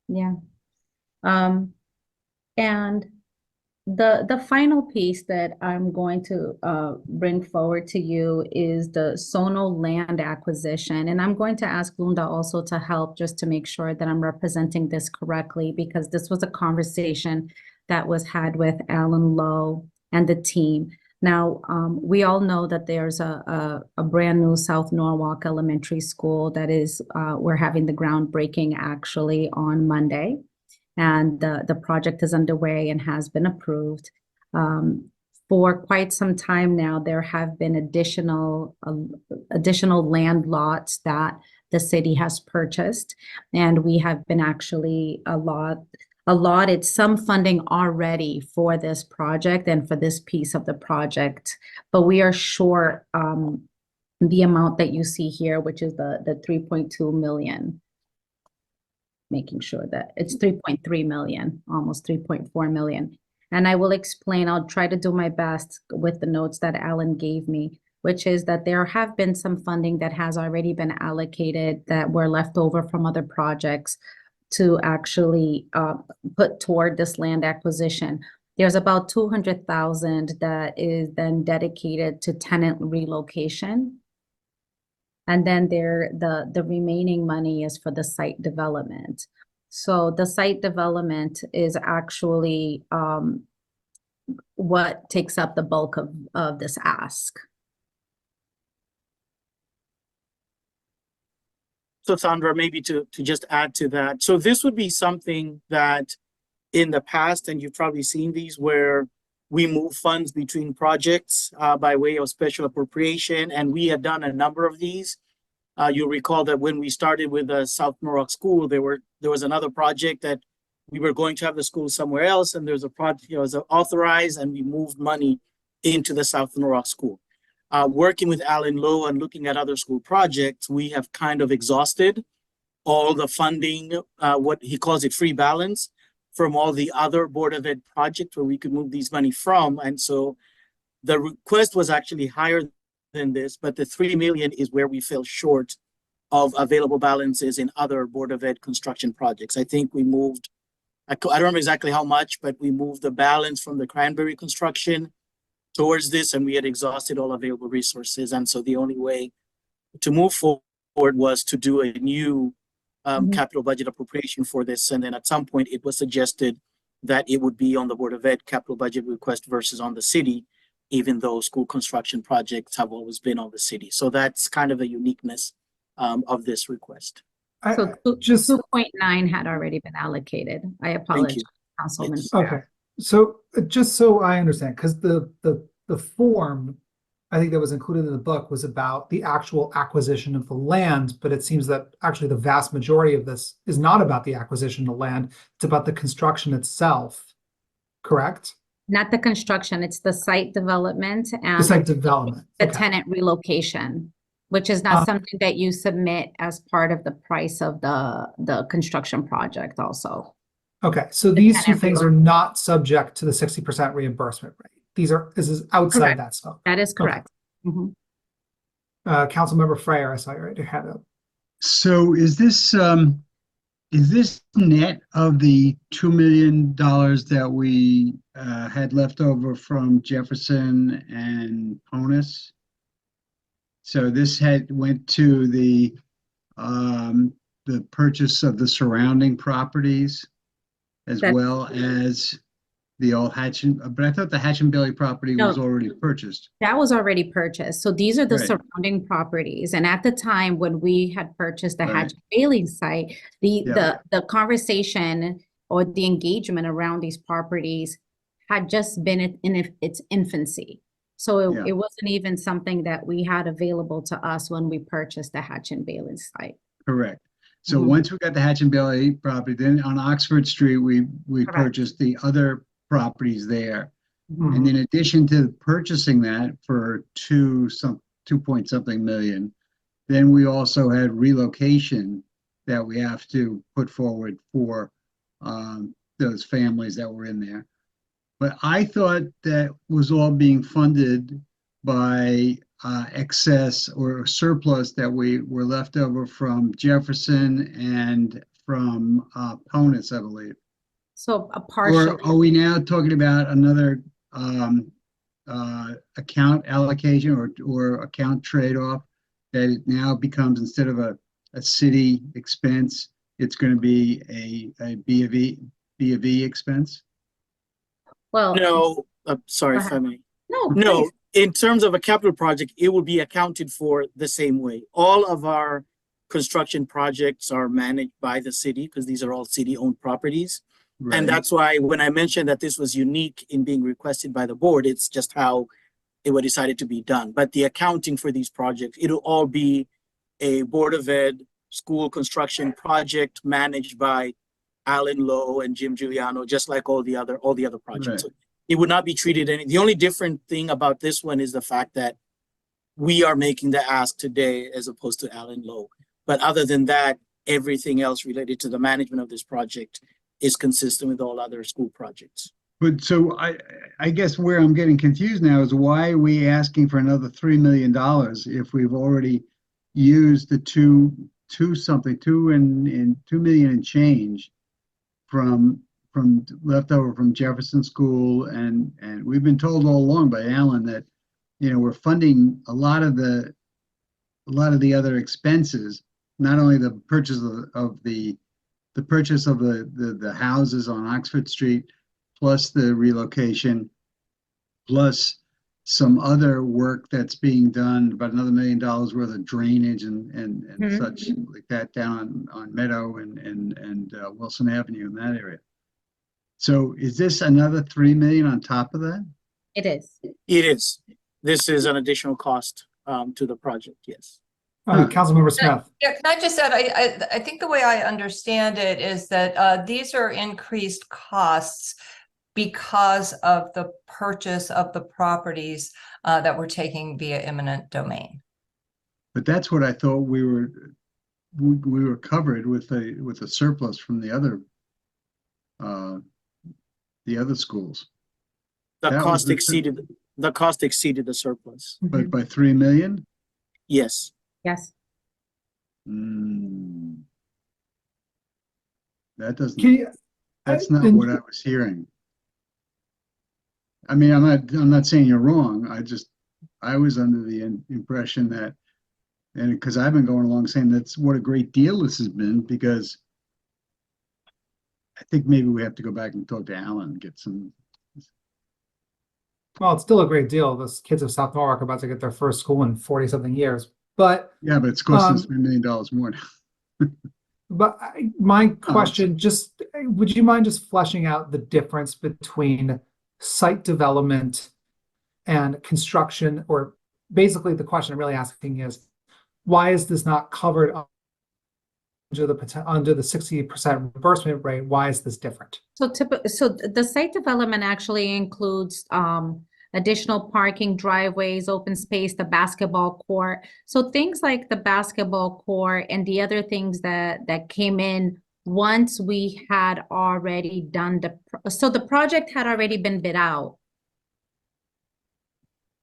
Yeah. And the final piece that I'm going to bring forward to you is the Sono land acquisition. And I'm going to ask Lunda also to help just to make sure that I'm representing this correctly, because this was a conversation that was had with Alan Lowe and the team. Now, we all know that there's a brand new South Norwalk Elementary School that is, we're having the groundbreaking actually on Monday. And the project is underway and has been approved. For quite some time now, there have been additional land lots that the city has purchased, and we have been actually allotted some funding already for this project and for this piece of the project. But we are short the amount that you see here, which is the 3.2 million. Making sure that it's 3.3 million, almost 3.4 million. And I will explain, I'll try to do my best with the notes that Alan gave me, which is that there have been some funding that has already been allocated that were left over from other projects to actually put toward this land acquisition. There's about 200,000 that is then dedicated to tenant relocation. And then the remaining money is for the site development. So the site development is actually what takes up the bulk of this ask. So Sandra, maybe to just add to that. So this would be something that in the past, and you've probably seen these, where we move funds between projects by way of special appropriation, and we have done a number of these. You'll recall that when we started with the South Norwalk School, there was another project that we were going to have the school somewhere else, and there's a project, it was authorized, and we moved money into the South Norwalk School. Working with Alan Lowe and looking at other school projects, we have kind of exhausted all the funding, what he calls it free balance, from all the other Board of Ed projects where we could move these money from. And so the request was actually higher than this, but the 3 million is where we fell short of available balances in other Board of Ed construction projects. I think we moved, I don't remember exactly how much, but we moved the balance from the Cranberry construction towards this, and we had exhausted all available resources. And so the only way to move forward was to do a new capital budget appropriation for this. And then at some point it was suggested that it would be on the Board of Ed capital budget request versus on the city, even though school construction projects have always been on the city. So that's kind of the uniqueness of this request. So just 2.9 had already been allocated. I apologize, Councilman. Okay, so just so I understand, because the form I think that was included in the book was about the actual acquisition of the land, but it seems that actually the vast majority of this is not about the acquisition of land. It's about the construction itself, correct? Not the construction, it's the site development and The site development. the Okay. tenant relocation, which is not something that you submit as part of the price of the construction project also. Okay, so these two things are not subject to the 60% reimbursement rate. This is outside Correct. that scope. That is correct. Mhm. Councilmember Freyer, I saw your hand up. So is this net of the $2 million that we had left over from Jefferson and Ponus? So this went to the purchase of the surrounding properties as well as the old but I thought the Hatch and Bailey property was already purchased. That was already purchased. So these are the Right. surrounding properties. And at the time when we had purchased the Right. Hatch Bailey site, Yeah. the conversation or the engagement around these properties had just been in its infancy. So Yeah. it wasn't even something that we had available to us when we purchased the Hatch and Bailey site. Correct. So Mhm. once we got the Hatch and Bailey property, then on Oxford Street, we Correct. purchased the other properties there. Mhm. And in addition to purchasing that for 2.something million, then we also had relocation that we have to put forward for those families that were in there. But I thought that was all being funded by excess or surplus that were left over from Jefferson and from Ponus, I believe. So a partial. Or are we now talking about another account allocation or account trade-off that it now becomes, instead of a city expense, it's going to be a B of E expense? Well, No, sorry Go if ahead. I may. no, No, please. in terms of a capital project, it will be accounted for the same way. All of our construction projects are managed by the city because these are all city-owned properties. Right. And that's why when I mentioned that this was unique in being requested by the board, it's just how it was decided to be done. But the accounting for these projects, it'll all be a Board of Ed school construction project managed by Alan Lowe and Jim Giuliano, just like all the other projects. Right. So it would not be treated the only different thing about this one is the fact that we are making the ask today as opposed to Alan Lowe. But other than that, everything else related to the management of this project is consistent with all other school projects. But so I guess where I'm getting confused now is why are we asking for another $3 million if we've already used the $2 million and change from leftover from Jefferson School, and we've been told all along by Alan that, you know, we're funding a lot of the other expenses, not only the purchase of the houses on Oxford Street, plus the relocation, plus some other work that's being done, about another $1 million worth of drainage and such like that down on Meadow and Wilson Avenue in that area. So is this another $3 million on top of that? It is. It is. This is an additional cost to the project, yes. Councilmember Smith. Yeah, can I just add, I think the way I understand it is that these are increased costs because of the purchase of the properties that we're taking via eminent domain. But that's what I thought we were covered with a surplus from the other schools. The That was cost the- exceeded the surplus. But by 3 million? Yes. Yes. That doesn't, Can you- that's not and- what I was hearing. I mean, I'm not saying you're wrong. I was under the impression that, and because I've been going along saying that's what a great deal this has been, because I think maybe we have to go back and talk to Alan and get some. Well, it's still a great deal. Those kids of South Norwalk are about to get their first school in 40-something years. But Yeah, but it's costing us $3 million more now. my question, just would you mind just fleshing out the difference between site development and construction? Or basically the question I'm really asking is, why is this not covered under the 60% reimbursement rate? Why is this different? So the site development actually includes additional parking, driveways, open space, the basketball court. So things like the basketball court and the other things that came in once we had already done so the project had already been bid out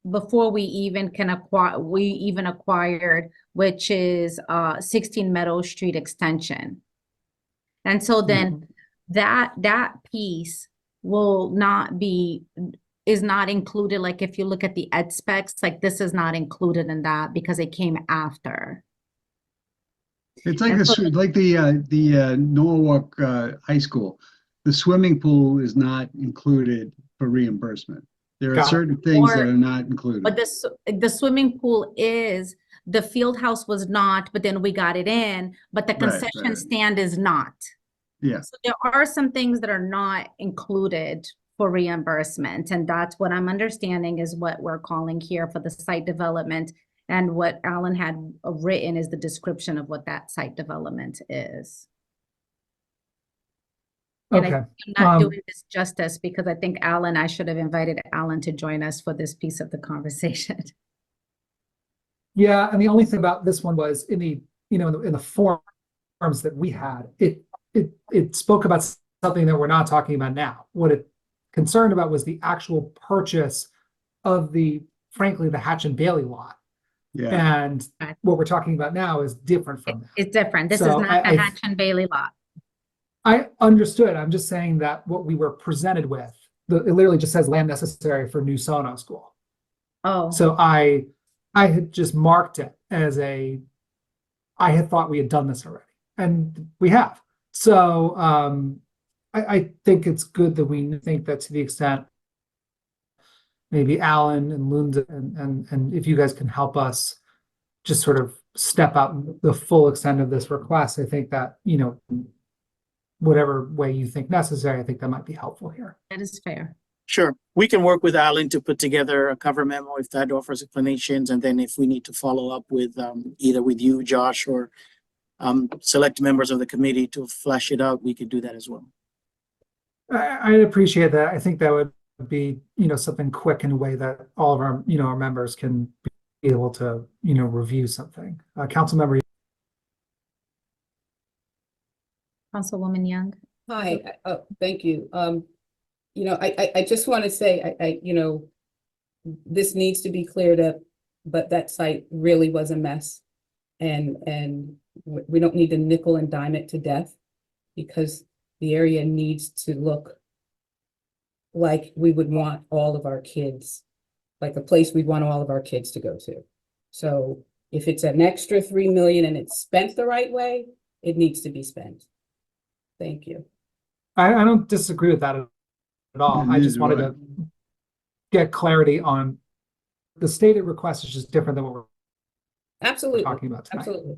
before we even acquired, which is 16 Meadow Street extension. And so then that piece is not included. Like if you look at the ed specs, like this is not included in that because it came after. It's like the Norwalk High School. The swimming pool is not included for reimbursement. There are certain things that are not included. But the swimming pool is, the field house was not, but then we got it in, but the concession stand is not. Yeah. So there are some things that are not included for reimbursement, and that's what I'm understanding is what we're calling here for the site development. And what Alan had written is the description of what that site development is. And Okay. I'm not doing this justice because I think I should have invited Alan to join us for this piece of the conversation. Yeah, and the only thing about this one was in the forms that we had, it spoke about something that we're not talking about now. What it concerned about was the actual purchase of frankly, the Hatch and Bailey lot. Yeah. And what we're talking about now is different from that. It's different. This is So not the Hatch and Bailey lot. I understood. I'm just saying that what we were presented with, it literally just says land necessary for new Sono school. Oh. So I had just marked it as I had thought we had done this already, and we have. So I think it's good that we think that to the extent maybe Alan and Lunda and if you guys can help us just sort of step out the full extent of this request, I think that, whatever way you think necessary, I think that might be helpful here. That is fair. Sure. We can work with Alan to put together a cover memo if that offers explanations. And then if we need to follow up with either with you, Josh, or select members of the committee to flesh it out, we could do that as well. I'd appreciate that. I think that would be, something quick in a way that all of our, our members can be able to, review something. Council member. Councilwoman Young. Hi, thank you. I just want to say, this needs to be cleared up, but that site really was a mess. And we don't need to nickel and dime it to death because the area needs to look like we would want all of our kids, like a place we'd want all of our kids to go to. So if it's an extra 3 million and it's spent the right way, it needs to be spent. Thank you. I don't disagree with that at all. I just wanted to get clarity on the stated request is just different than what we're absolutely talking about tonight. Absolutely.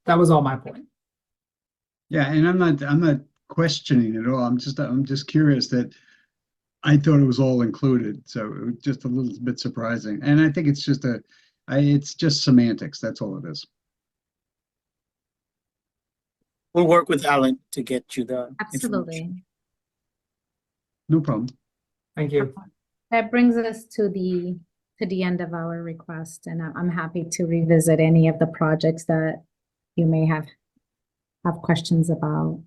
That was all my point. Yeah, and I'm not questioning it at all. I'm just curious that I thought it was all included, so it was just a little bit surprising. And I think it's just it's just semantics. That's all it is. we'll work with Alan to get you the information. Absolutely. No problem. Thank you. That brings us to the end of our request, and I'm happy to revisit any of the projects that you may have questions about.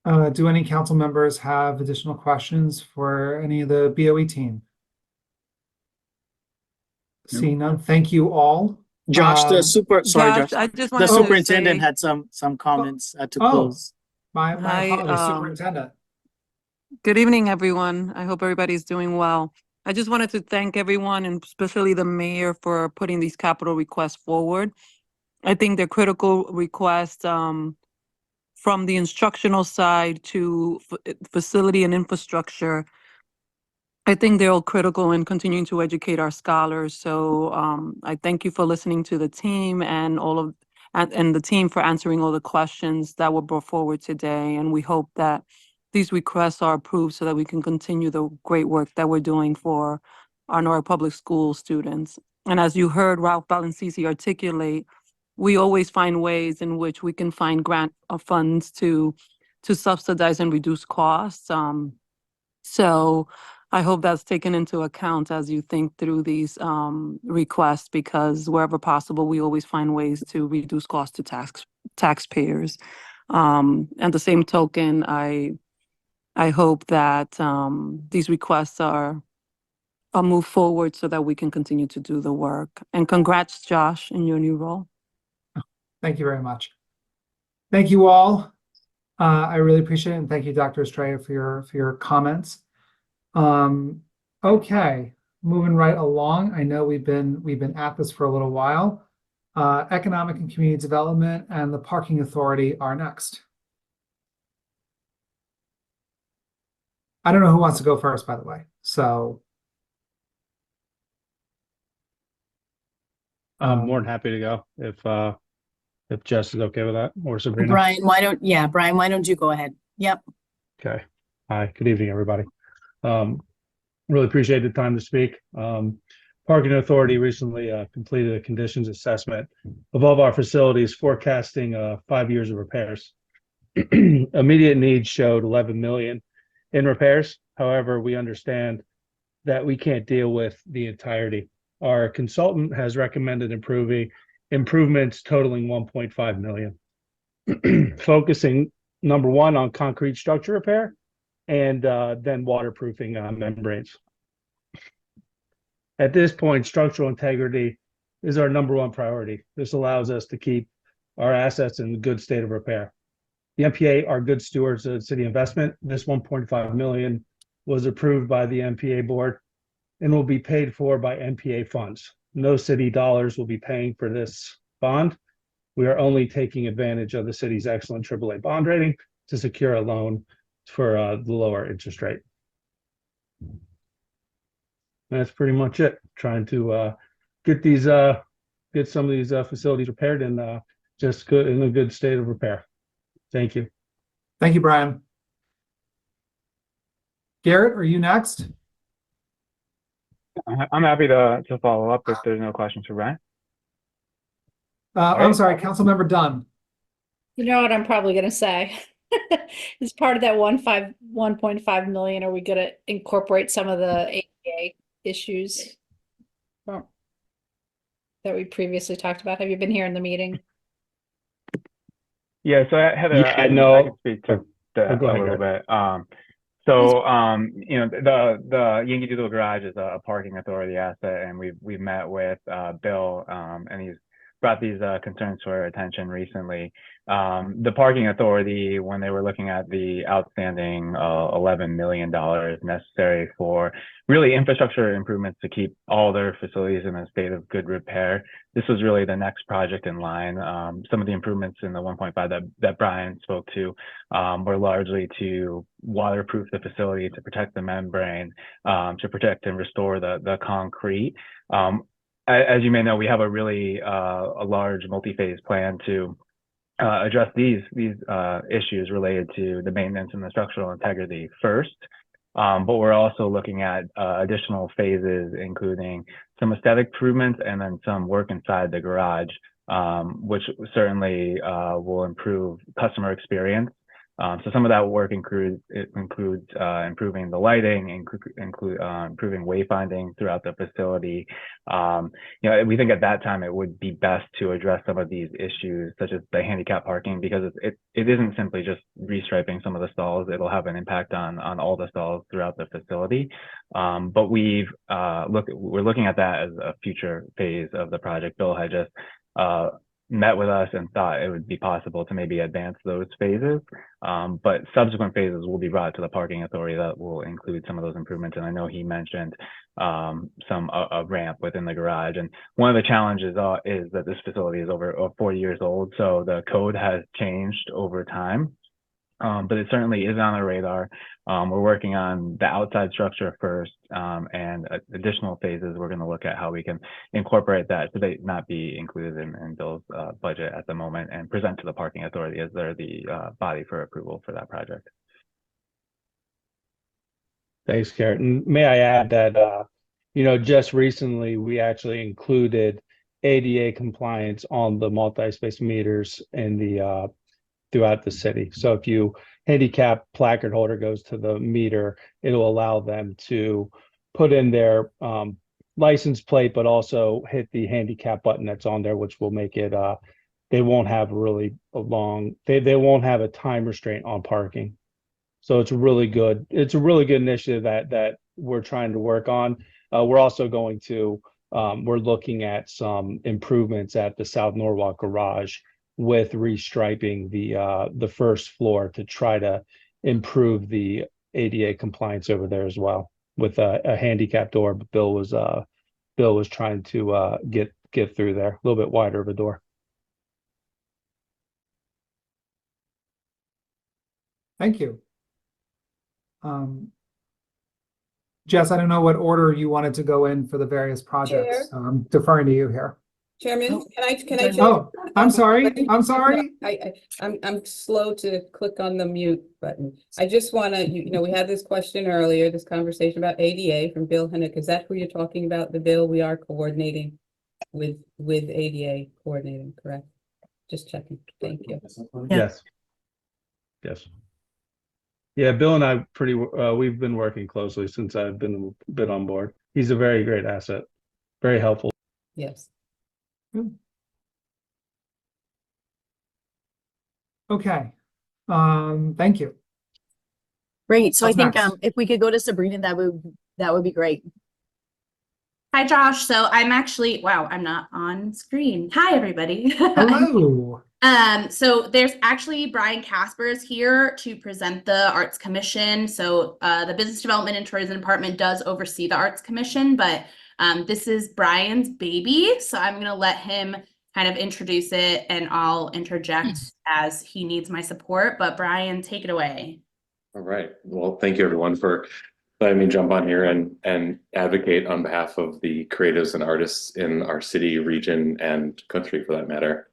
Do any council members have additional questions for any of the BOE team? No. Seeing none, thank you all. Josh, the Josh, I just the wanted to superintendent say- had some comments to Oh. close. My Hi, apologies, Superintendent. Good evening, everyone. I hope everybody's doing well. I just wanted to thank everyone and especially the mayor for putting these capital requests forward. I think they're critical requests from the instructional side to facility and infrastructure. I think they're all critical in continuing to educate our scholars. So I thank you for listening to the team and and the team for answering all the questions that were brought forward today. And we hope that these requests are approved so that we can continue the great work that we're doing for our Newark Public School students. And as you heard Ralph Balancisi articulate, we always find ways in which we can find grant funds to subsidize and reduce costs. So I hope that's taken into account as you think through these requests, because wherever possible, we always find ways to reduce costs to taxpayers. At the same token, I hope that these requests are move forward so that we can continue to do the work. And congrats, Josh, in your new role. Thank you very much. Thank you all. I really appreciate it, and thank you, Dr. Estrella, for your comments. Okay, moving right along. I know we've been at this for a little while. Economic and Community Development and the Parking Authority are next. I don't know who wants to go first, by the way. So I'm more than happy to go if Jess is okay with that, or Sabrina. Brian, why don't you go ahead? Yep. Okay. Hi, good evening, everybody. Really appreciate the time to speak. Parking Authority recently completed a conditions assessment of all of our facilities, forecasting 5 years of repairs. Immediate needs showed 11 million in repairs. However, we understand that we can't deal with the entirety. Our consultant has recommended improvements totaling 1.5 million, focusing number one on concrete structure repair and then waterproofing membranes. At this point, structural integrity is our number one priority. This allows us to keep our assets in a good state of repair. The MPA are good stewards of city investment. This 1.5 million was approved by the MPA board and will be paid for by MPA funds. No city dollars will be paying for this bond. We are only taking advantage of the city's excellent AAA bond rating to secure a loan for the lower interest rate. That's pretty much it. Trying to get some of these facilities repaired and just good in a good state of repair. Thank you. thank you, Brian. Garrett, are you next? I'm happy to follow up if there's no questions for Brian. I'm sorry, Councilmember Dunn. You know what I'm probably gonna say? As part of that 1.5 million, are we gonna incorporate some of the ADA issues that we previously talked about? Have you been here in the meeting? Yeah, so Heather, Yeah, I no. can speak to that Go a ahead, little Garrett. bit. So you know, the Yankee Doodle Garage is a parking authority asset, and we've met with Bill, and he's brought these concerns to our attention recently. The parking authority, when they were looking at the outstanding $11 million necessary for really infrastructure improvements to keep all their facilities in a state of good repair, this was really the next project in line. Some of the improvements in the 1.5 that Brian spoke to were largely to waterproof the facility, to protect the membrane, to protect and restore the concrete. As you may know, we have a really a large multi-phase plan to address these issues related to the maintenance and the structural integrity first. But we're also looking at additional phases, including some aesthetic improvements and then some work inside the garage which certainly will improve customer experience. So some of that work includes improving the lighting, improving wayfinding throughout the facility. We think at that time it would be best to address some of these issues, such as the handicap parking, because it isn't simply just restriping some of the stalls. It'll have an impact on all the stalls throughout the facility. But we're looking at that as a future phase of the project. Bill had just met with us and thought it would be possible to maybe advance those phases. But subsequent phases will be brought to the parking authority that will include some of those improvements. And I know he mentioned a ramp within the garage. And one of the challenges is that this facility is over 40 years old. So the code has changed over time. But it certainly is on the radar. We're working on the outside structure first, and additional phases. We're going to look at how we can incorporate that so they not be included in Bill's budget at the moment, and present to the parking authority as they're the body for approval for that project. Thanks, Garrett. And may I add that, just recently we actually included ADA compliance on the multi-space meters in the throughout the city. So if you handicap placard holder goes to the meter, it'll allow them to put in their license plate, but also hit the handicap button that's on there, which will make it, they won't have really a long, they won't have a time restraint on parking. So it's a really good initiative that we're trying to work on. We're also going to, we're looking at some improvements at the South Norwalk garage with restriping the first floor to try to improve the ADA compliance over there as well with a handicap door. But Bill was trying to get through there, a little bit wider of a door. Thank you. Jess, I don't know what order you wanted to go in for the various projects. Chair. I'm deferring to you here. Chairman, can I? Oh, I'm sorry. I'm sorry. I'm slow to click on the mute button. I just want to, we had this question earlier, this conversation about ADA from Bill Hennick. Is that who you're talking about? The bill we are coordinating with ADA coordinating, correct? Just checking. Thank you. Yes. Yes. Yeah, Bill and I we've been working closely since I've been on board. He's a very great asset, very helpful. Yes. Okay. Thank you. Great. So What's I think next? if we could go to Sabrina, that would be great. Hi, Josh. So I'm actually, wow, I'm not on screen. Hi, everybody. Hello. So there's actually Brian Caspers here to present the Arts Commission. So the Business Development and Tourism Department does oversee the Arts Commission, but this is Brian's baby. So I'm going to let him kind of introduce it, and I'll interject as he needs my support. But Brian, take it away. All right. Well, thank you everyone for letting me jump on here and advocate on behalf of the creatives and artists in our city, region, and country for that matter.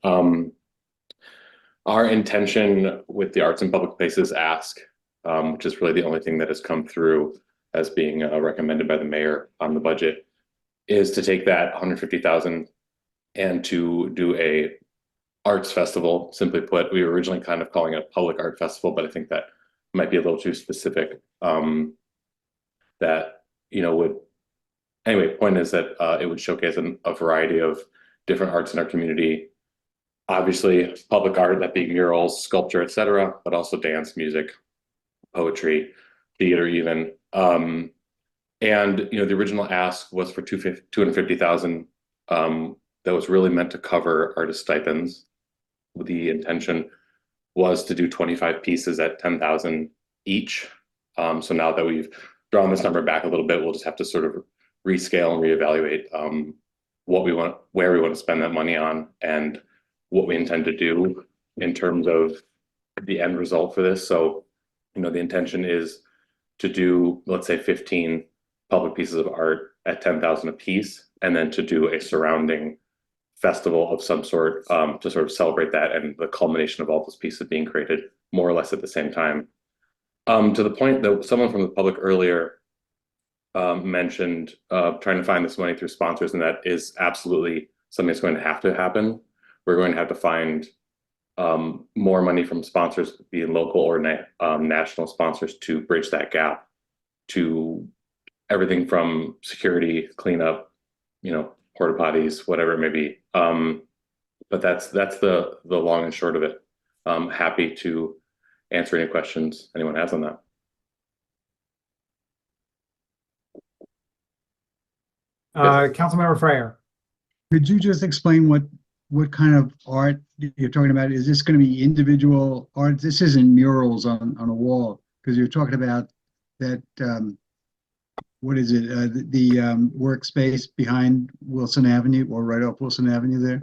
Our intention with the Arts and Public Places Ask, which is really the only thing that has come through as being recommended by the mayor on the budget, is to take that $150,000 and to do a arts festival. Simply put, we were originally kind of calling it a public art festival, but I think that might be a little too specific. That, would, anyway, point is that it would showcase a variety of different arts in our community. Obviously, public art, that being murals, sculpture, etc., but also dance, music, poetry, theater even. And, the original ask was for $250,000 that was really meant to cover artist stipends. The intention was to do 25 pieces at $10,000 each. So now that we've drawn this number back a little bit, we'll just have to sort of rescale and reevaluate what we want, where we want to spend that money on, and what we intend to do in terms of the end result for this. So, the intention is to do, let's say, 15 public pieces of art at $10,000 a piece, and then to do a surrounding festival of some sort to sort of celebrate that and the culmination of all those pieces being created more or less at the same time. To the point that someone from the public earlier mentioned trying to find this money through sponsors, and that is absolutely something that's going to have to happen. we're going to have to find more money from sponsors, be it local or national sponsors, to bridge that gap to everything from security, cleanup, porta potties, whatever it may be. But that's the long and short of it. I'm happy to answer any questions anyone has on that. Councilmember Freyer. Could you just explain what kind of art you're talking about? Is this going to be individual art? This isn't murals on a wall, because you're talking about that, what is it? The workspace behind Wilson Avenue, or right off Wilson Avenue there?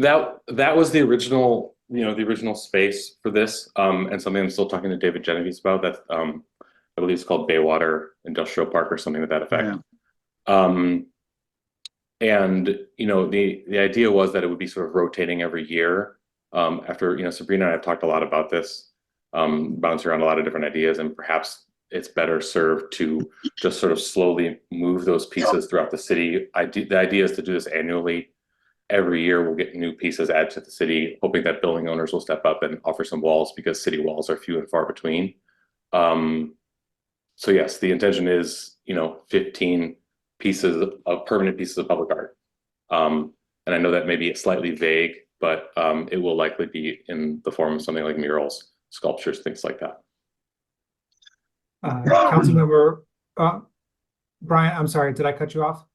That was the original, the original space for this, and something I'm still talking to David Genovese about. That I believe it's called Baywater Industrial Park or something to that effect. Yeah. And the idea was that it would be sort of rotating every year. After Sabrina and I have talked a lot about this, bounce around a lot of different ideas, and perhaps it's better served to just sort of slowly move those pieces throughout the city. The idea is to do this annually. Every year we'll get new pieces added to the city, hoping that building owners will step up and offer some walls, because city walls are few and far between. So yes, the intention is 15 pieces of permanent pieces of public art. And I know that maybe it's slightly vague, but it will likely be in the form of something like murals, sculptures, things like that. Councilmember Brian, I'm sorry, did I cut you off?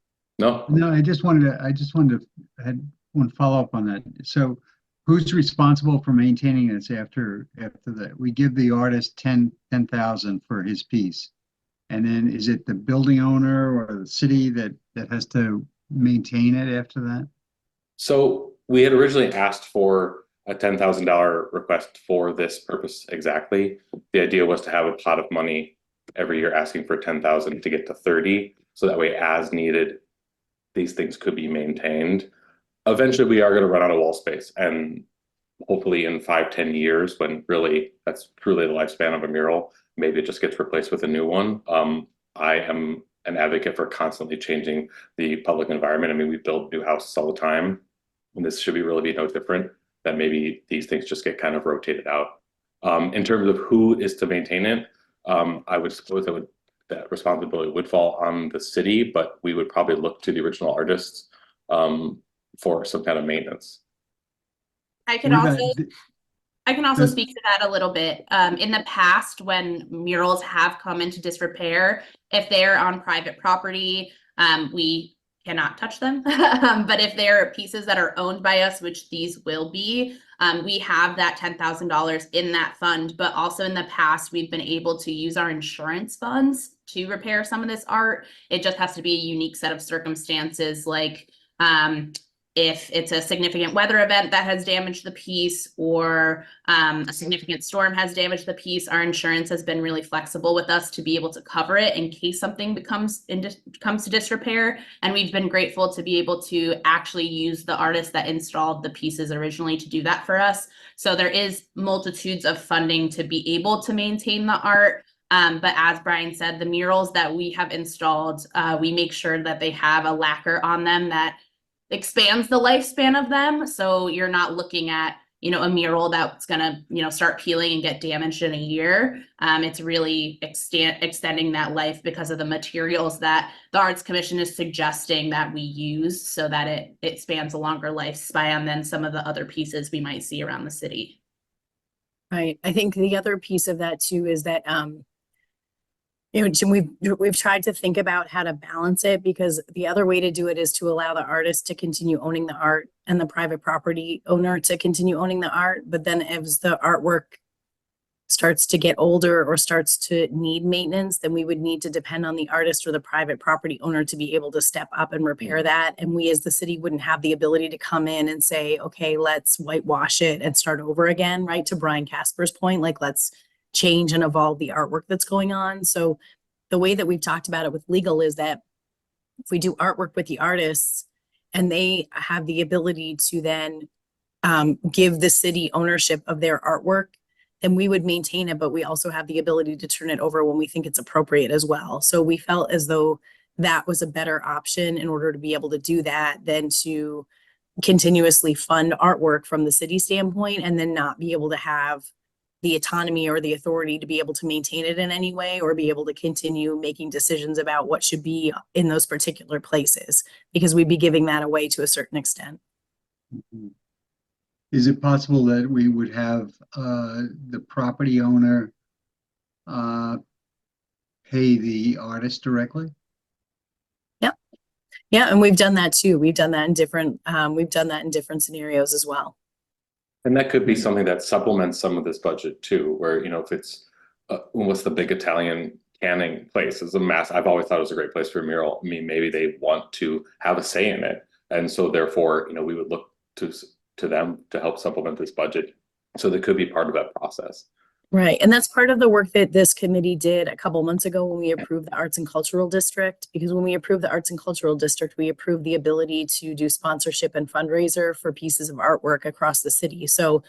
No. I just wanted to had one follow-up on that. So who's responsible for maintaining this after that? We give the artist 10,000 for his piece. And then is it the building owner or the city that has to maintain it after that? So we had originally asked for a $10,000 request for this purpose exactly. The idea was to have a pot of money every year asking for 10,000 to get to 30. So that way, as needed, these things could be maintained. Eventually, we are going to run out of wall space. And hopefully in 5-10 years, when really that's truly the lifespan of a mural, maybe it just gets replaced with a new one. I am an advocate for constantly changing the public environment. I mean, we build new houses all the time, and this should really be no different, that maybe these things just get kind of rotated out. In terms of who is to maintain it, I would suppose that responsibility would fall on the city, but we would probably look to the original artists for some kind of maintenance. I can also speak to that a little bit. In the past, when murals have come into disrepair, if they're on private property, we cannot touch them. But if they're pieces that are owned by us, which these will be, we have that $10,000 in that fund. But also in the past, we've been able to use our insurance funds to repair some of this art. It just has to be a unique set of circumstances, like if it's a significant weather event that has damaged the piece, or a significant storm has damaged the piece, our insurance has been really flexible with us to be able to cover it in case something comes to disrepair. And we've been grateful to be able to actually use the artist that installed the pieces originally to do that for us. So there is multitudes of funding to be able to maintain the art. But as Brian said, the murals that we have installed, we make sure that they have a lacquer on them that expands the lifespan of them. So you're not looking at, a mural that's gonna, start peeling and get damaged in a year. It's really extending that life because of the materials that the Arts Commission is suggesting that we use, so that it spans a longer lifespan than some of the other pieces we might see around the city. Right. I think the other piece of that too is that, we've tried to think about how to balance it, because the other way to do it is to allow the artist to continue owning the art and the private property owner to continue owning the art. But then as the artwork starts to get older or starts to need maintenance, then we would need to depend on the artist or the private property owner to be able to step up and repair that. And we as the city wouldn't have the ability to come in and say, okay, let's whitewash it and start over again, right? To Brian Casper's point, like, let's change and evolve the artwork that's going on. So the way that we've talked about it with legal is that if we do artwork with the artists and they have the ability to then give the city ownership of their artwork, then we would maintain it, but we also have the ability to turn it over when we think it's appropriate as well. So we felt as though that was a better option in order to be able to do that than to continuously fund artwork from the city standpoint and then not be able to have the autonomy or the authority to be able to maintain it in any way or be able to continue making decisions about what should be in those particular places, because we'd be giving that away to a certain extent. Is it possible that we would have the property owner pay the artist directly? Yeah, and we've done that too. We've done that in different scenarios as well. And that could be something that supplements some of this budget too, where, you know, if it's, what's the big Italian canning place? It's a mass, I've always thought it was a great place for a mural. I mean, maybe they want to have a say in it. And so therefore, you know, we would look to them to help supplement this budget. So they could be part of that process. Right, and that's part of the work that this committee did a couple months ago when we approved the Arts and Cultural District, because when we approved the Arts and Cultural District, we approved the ability to do sponsorship and fundraiser for pieces of artwork across the city. So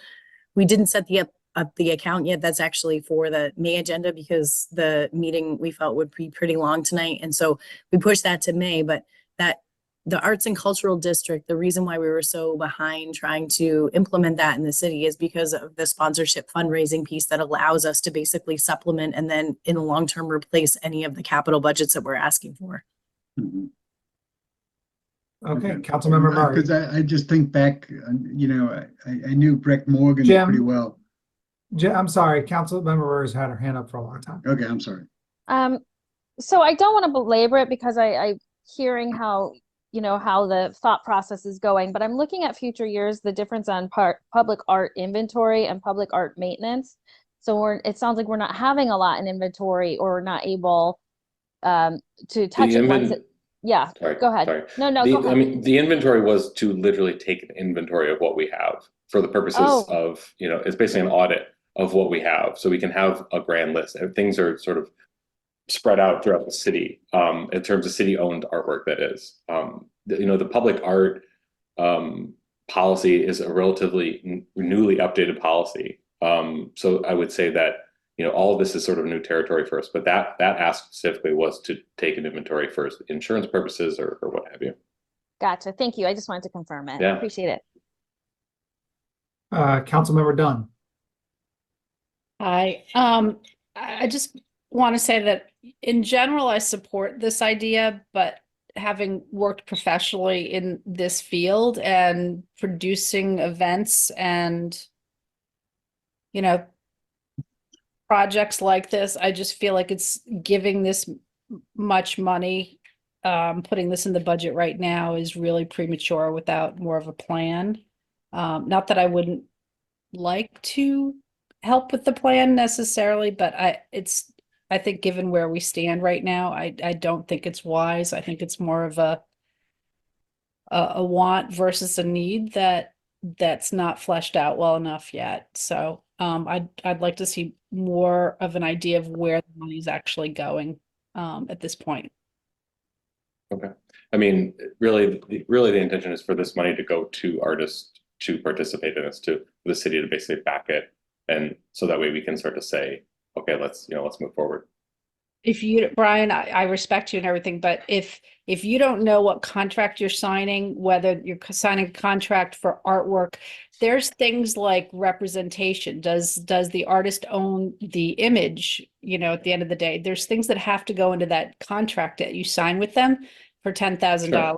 we didn't set up the account yet. That's actually for the May agenda because the meeting we felt would be pretty long tonight. And so we pushed that to May, but that the Arts and Cultural District, the reason why we were so behind trying to implement that in the city is because of the sponsorship fundraising piece that allows us to basically supplement and then in the long term replace any of the capital budgets that we're asking for. Okay, Councilmember Murray. Because I just think back, you know, I knew Breck Morgan Jim? pretty well. I'm sorry, Councilmember Murray's had her hand up for a long time. Okay, I'm sorry. So I don't want to belabor it because I'm hearing how, you know, how the thought process is going, but I'm looking at future years, the difference on public art inventory and public art maintenance. So it sounds like we're not having a lot in inventory or not able to touch it. Yeah, Sorry, go ahead. sorry. No, go ahead. I mean, the inventory was to literally take an inventory of what we have for the purposes of, you know, it's basically an audit of what we have. So we can have a grand list. And things are sort of spread out throughout the city in terms of city-owned artwork, that is. You know, the public art policy is a relatively newly updated policy. So I would say that, you know, all of this is sort of new territory for us, but that ask specifically was to take an inventory for insurance purposes or what have you. Gotcha. Thank you. I just wanted to confirm it. Yeah. Appreciate it. Councilmember Dunn. I just want to say that in general, I support this idea, but having worked professionally in this field and producing events and, you know, projects like this, I just feel like it's giving this much money, putting this in the budget right now is really premature without more of a plan. Not that I wouldn't like to help with the plan necessarily, but I think given where we stand right now, I don't think it's wise. I think it's more of a want versus a need that's not fleshed out well enough yet. So I'd like to see more of an idea of where the money's actually going at this point. Okay. I mean, really the intention is for this money to go to artists to participate in this, to the city to basically back it. And so that way we can start to say, okay, let's move forward. If you, Brian, I respect you and everything, but if you don't know what contract you're signing, whether you're signing a contract for artwork, there's things like representation. Does the artist own the image? You know, at the end of the day, there's things that have to go into that contract that you sign with them for $10,000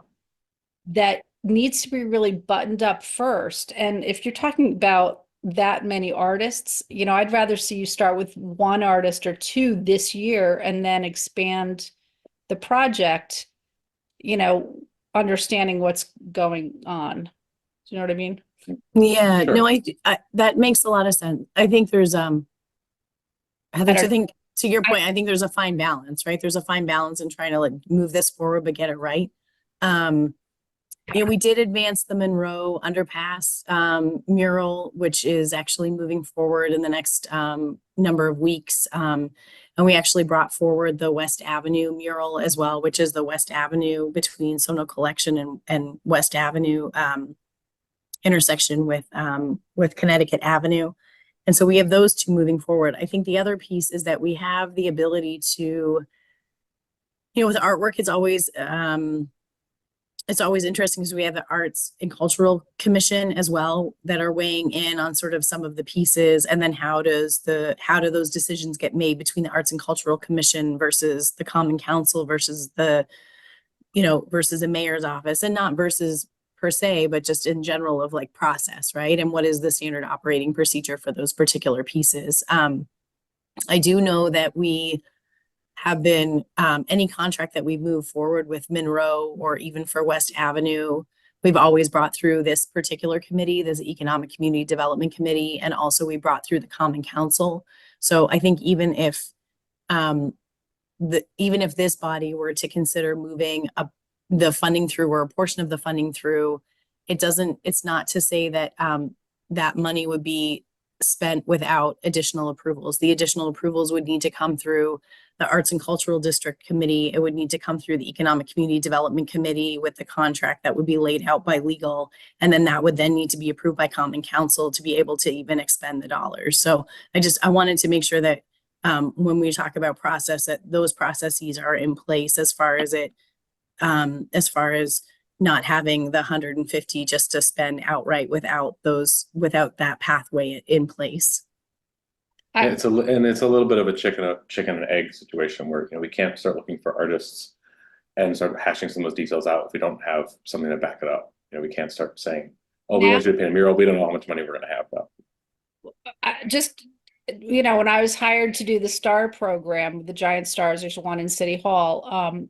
that needs to be really buttoned up first. And if you're talking about that many artists, you know, I'd rather see you start with one artist or two this year and then expand the project, you know, understanding what's going on. Do you know what I mean? Yeah, no, I that makes a lot of sense. I think there's Heather, I think to your point, I think there's a fine balance, right? There's a fine balance in trying to like move this forward but get it right. You know, we did advance the Monroe Underpass mural, which is actually moving forward in the next number of weeks. And we actually brought forward the West Avenue mural as well, which is the West Avenue between Sono Collection and West Avenue intersection with Connecticut Avenue. And so we have those two moving forward. I think the other piece is that we have the ability to, you know, with artwork, it's always it's always interesting because we have the Arts and Cultural Commission as well that are weighing in on sort of some of the pieces. And then how do those decisions get made between the Arts and Cultural Commission versus the Common Council versus versus the mayor's office, and not versus per se, but just in general of like process, right? And what is the standard operating procedure for those particular pieces? I do know that we have been, any contract that we move forward with Monroe or even for West Avenue, we've always brought through this particular committee, this Economic Community Development Committee, and also we brought through the Common Council. So I think even if this body were to consider moving the funding through or a portion of the funding through, it's not to say that that money would be spent without additional approvals. The additional approvals would need to come through the Arts and Cultural District Committee. It would need to come through the Economic Community Development Committee with the contract that would be laid out by legal. And then that would then need to be approved by Common Council to be able to even expend the dollars. So I wanted to make sure that when we talk about process, that those processes are in place as far as not having the 150 just to spend outright without that pathway in place. And it's a little bit of a chicken and egg situation where, we can't start looking for artists and start hashing some of those details out if we don't have something to back it up. We can't start saying, oh, we want you to paint a mural. We don't know how much money we're going to have though. When I was hired to do the STAR program, the giant stars, there's one in City Hall.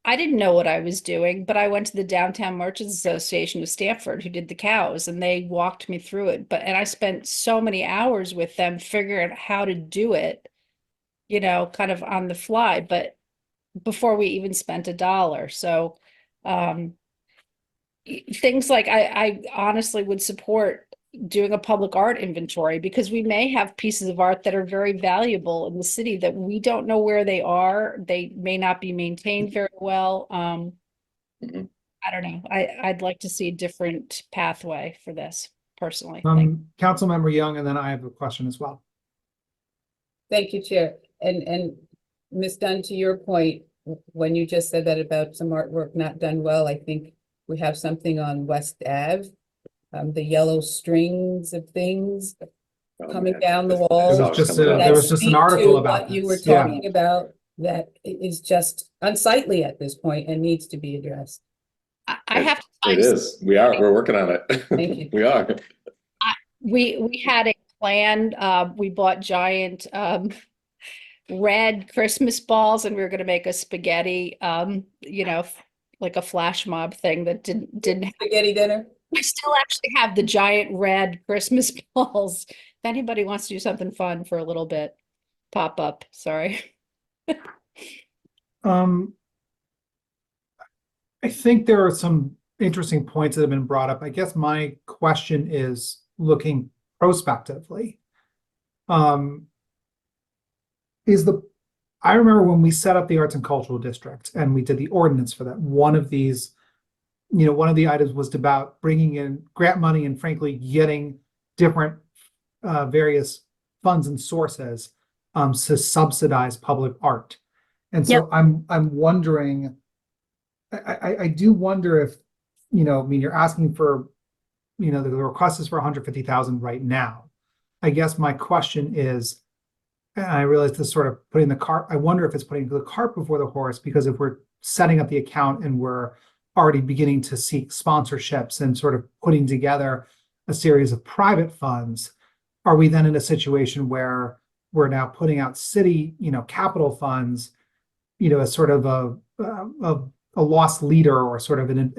I didn't know what I was doing, but I went to the Downtown Merchants Association of Stamford, who did the cows, and they walked me through it. And I spent so many hours with them figuring out how to do it, kind of on the fly, but before we even spent $1. So things like I honestly would support doing a public art inventory, because we may have pieces of art that are very valuable in the city that we don't know where they are. They may not be maintained very well. I don't know. I'd like to see a different pathway for this personally. Councilmember Young, and then I have a question as well. Thank you, Chair. And Ms. Dunn, to your point, when you just said that about some artwork not done well, I think we have something on West Ave. The yellow strings of things coming down the wall. There was just an article about what you were this. Yeah. talking about that is just unsightly at this point and needs to be addressed. I have to It is. We're working on it. Thank you. We are. We had a plan. We bought giant red Christmas balls, and we were going to make a spaghetti, like a flash mob thing that didn't spaghetti dinner. I still actually have the giant red Christmas balls. If anybody wants to do something fun for a little bit, pop up. Sorry. I think there are some interesting points that have been brought up. I guess my question is looking prospectively. I remember when we set up the Arts and Cultural District and we did the ordinance for that, one of the items was about bringing in grant money and frankly getting different various funds and sources to subsidize public art. And so I'm wondering, I do wonder if, you're asking for, the request is for 150,000 right now. I guess my question is, and I realize this sort of putting the cart, I wonder if it's putting the cart before the horse, because if we're setting up the account and we're already beginning to seek sponsorships and sort of putting together a series of private funds, are we then in a situation where we're now putting out city, capital funds, as sort of a lost leader or sort of an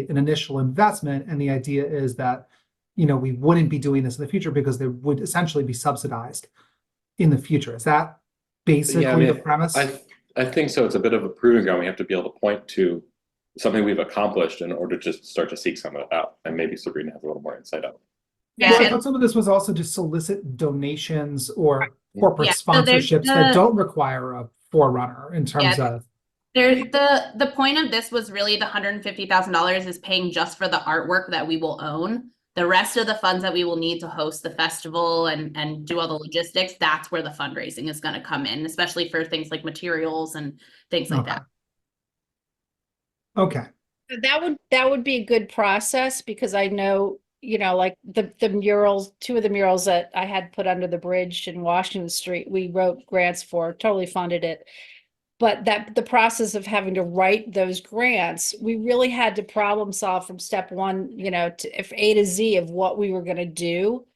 initial investment? And the idea is that, we wouldn't be doing this in the future because they would essentially be subsidized in the future. Is that basically the premise? I think so. It's a bit of a proving ground. We have to be able to point to something we've accomplished in order to start to seek some of it out. And maybe Sabrina has a little more insight on it. Yeah, I thought some of this was also to solicit donations or corporate sponsorships that don't require a forerunner in terms of. The point of this was really the $150,000 is paying just for the artwork that we will own. The rest of the funds that we will need to host the festival and do all the logistics, that's where the fundraising is going to come in, especially for things like materials and things like that. Okay. That would be a good process because I know, like the murals, two of the murals that I had put under the bridge in Washington Street, we wrote grants for, totally funded it. But the process of having to write those grants, we really had to problem solve from step one, if A to Z of what we were going to do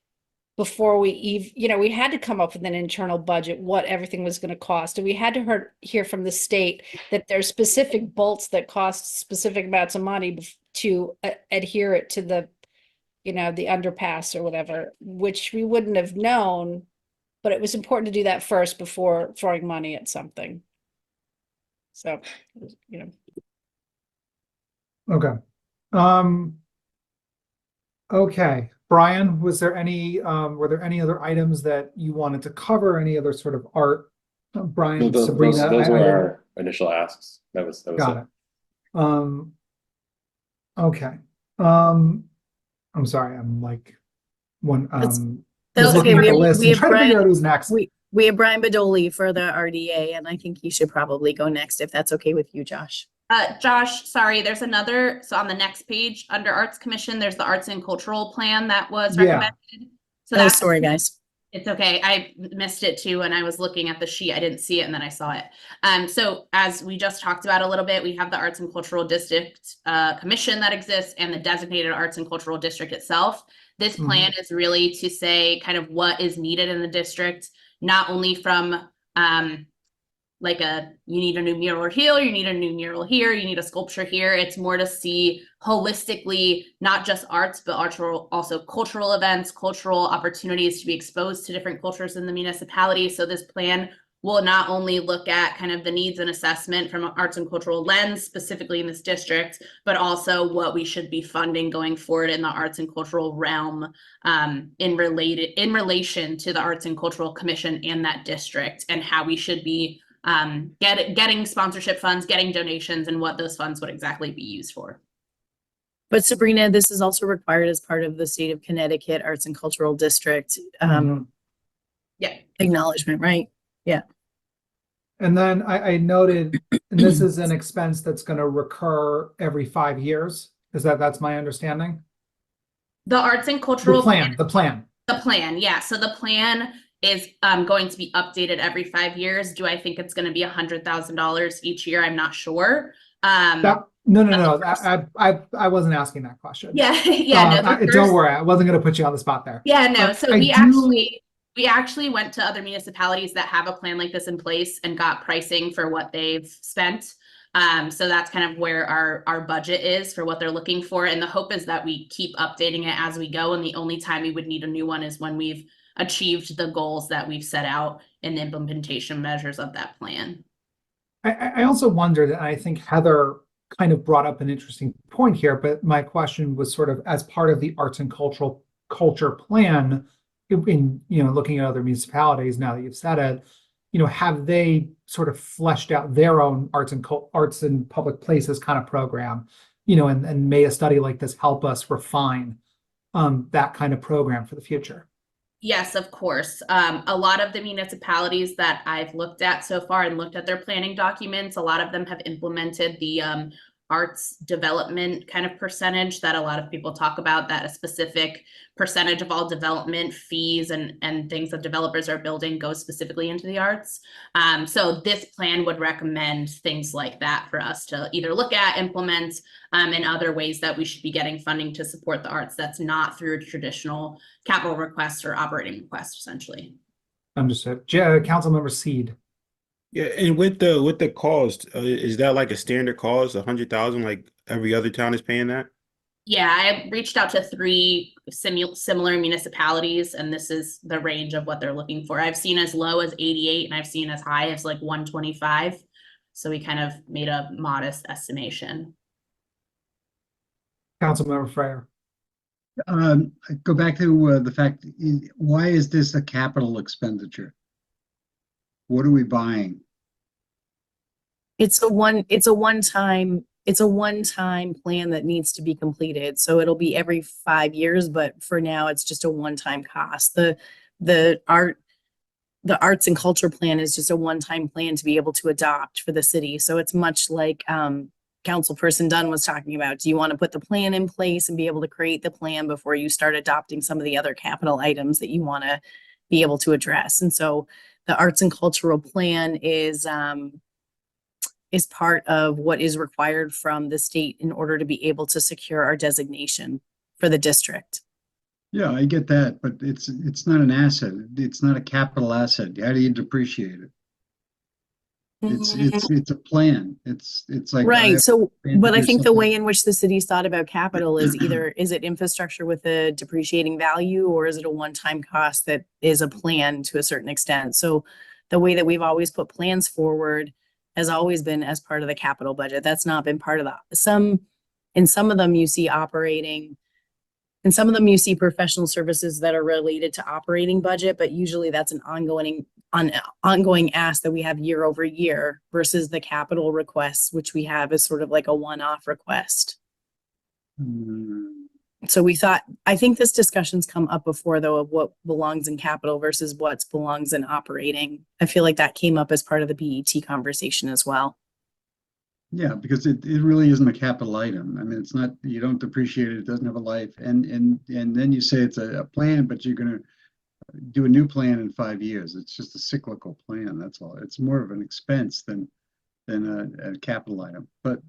before we even, we had to come up with an internal budget, what everything was going to cost. And we had to hear from the state that there's specific bolts that cost specific amounts of money to adhere it to the, the underpass or whatever, which we wouldn't have known, but it was important to do that first before throwing money at something. So, Okay. Okay, Brian, were there any other items that you wanted to cover? Any other sort of art? Brian, Sabrina, those I were didn't- our initial asks. That was Got it. it. Okay. I'm sorry, I'm like That's was okay. looking at We the have, list we and have trying to figure Brian, out who's next. we have Brian Badoli for the RDA, and I think he should probably go next if that's okay with you, Josh. Josh, sorry, there's another, so on the next page under Arts Commission, there's the Arts and Cultural Plan that was Yeah. recommended. So Oh, that's, sorry, guys. it's okay. I missed it too when I was looking at the sheet. I didn't see it and then I saw it. So as we just talked about a little bit, we have the Arts and Cultural District Commission that exists and the designated Arts and Cultural District itself. This plan is really to say kind of what is needed in the district, not only from like you need a new mural here, you need a new mural here, you need a sculpture here. It's more to see holistically, not just arts, but also cultural events, cultural opportunities to be exposed to different cultures in the municipality. So this plan will not only look at kind of the needs and assessment from an arts and cultural lens, specifically in this district, but also what we should be funding going forward in the arts and cultural realm in relation to the Arts and Cultural Commission and that district, and how we should be getting sponsorship funds, getting donations, and what those funds would exactly be used for. But Sabrina, this is also required as part of the state of Connecticut Arts and Cultural District Yeah. acknowledgement, right? Yeah. And then I noted, and this is an expense that's going to recur every 5 years. That's my understanding? The Arts and Cultural The plan. The plan, yeah. So the plan is going to be updated every 5 years. Do I think it's going to be $100,000 each year? I'm not sure. No. I wasn't asking that question. Yeah, yeah. No, Don't worry, I wasn't going to put you on the spot there. Yeah, no. So I we actually went to other municipalities that have a plan like this in place and got pricing for what they've spent. So that's kind of where our budget is for what they're looking for. And the hope is that we keep updating it as we go. And the only time we would need a new one is when we've achieved the goals that we've set out in the implementation measures of that plan. I also wondered, and I think Heather kind of brought up an interesting point here, but my question was sort of as part of the arts and culture plan, in looking at other municipalities now that you've said it, have they sort of fleshed out their own arts and public places kind of program, and may a study like this help us refine that kind of program for the future? Yes, of course. A lot of the municipalities that I've looked at so far and looked at their planning documents, a lot of them have implemented the arts development kind of percentage that a lot of people talk about, that a specific percentage of all development fees and things that developers are building goes specifically into the arts. So this plan would recommend things like that for us to either look at, implement, and other ways that we should be getting funding to support the arts that's not through traditional capital requests or operating requests, essentially. Understood. Councilmember Seed. Yeah, and with the cost, is that like a standard cost, 100,000, like every other town is paying that? Yeah, I reached out to 3 similar municipalities, and this is the range of what they're looking for. I've seen as low as 88, and I've seen as high as like 125. So we kind of made a modest estimation. Councilmember Freyer. Go back to the fact, why is this a capital expenditure? What are we buying? It's a one-time plan that needs to be completed. So it'll be every 5 years, but for now it's just a one-time cost. The arts and culture plan is just a one-time plan to be able to adopt for the city. So it's much like Councilperson Dunn was talking about. Do you want to put the plan in place and be able to create the plan before you start adopting some of the other capital items that you want to be able to address? And so the arts and cultural plan is part of what is required from the state in order to be able to secure our designation for the district. Yeah, I get that, but it's not an asset. It's not a capital asset. How do you depreciate it? It's a plan. It's like. Right. So, but I think the something- way in which the city's thought about capital is either, is it infrastructure with a depreciating value, or is it a one-time cost that is a plan to a certain extent? So the way that we've always put plans forward has always been as part of the capital budget. That's not been part of in some of them you see operating. In some of them, you see professional services that are related to operating budget, but usually that's an ongoing ask that we have year over year versus the capital requests, which we have as sort of like a one-off request. So I think this discussion's come up before, though, of what belongs in capital versus what belongs in operating. I feel like that came up as part of the BET conversation as well. Yeah, because it really isn't a capital item. I mean, it's not, you don't depreciate it, it doesn't have a life. And then you say it's a plan, but you're gonna do a new plan in 5 years. It's just a cyclical plan, that's all. It's more of an expense than a capital item. But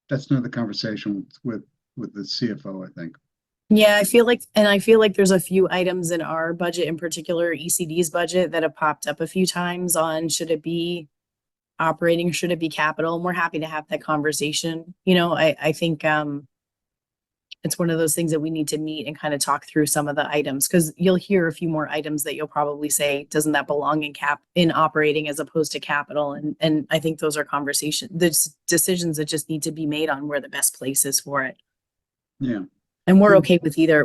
that's another conversation with the CFO, I think. Yeah, I feel like there's a few items in our budget, in particular ECD's budget, that have popped up a few times on should it be operating, should it be capital? And we're happy to have that conversation. I think it's one of those things that we need to meet and kind of talk through some of the items, because you'll hear a few more items that you'll probably say, doesn't that belong in operating as opposed to capital? And I think those are decisions that just need to be made on where the best place is for it. Yeah. And we're okay with either.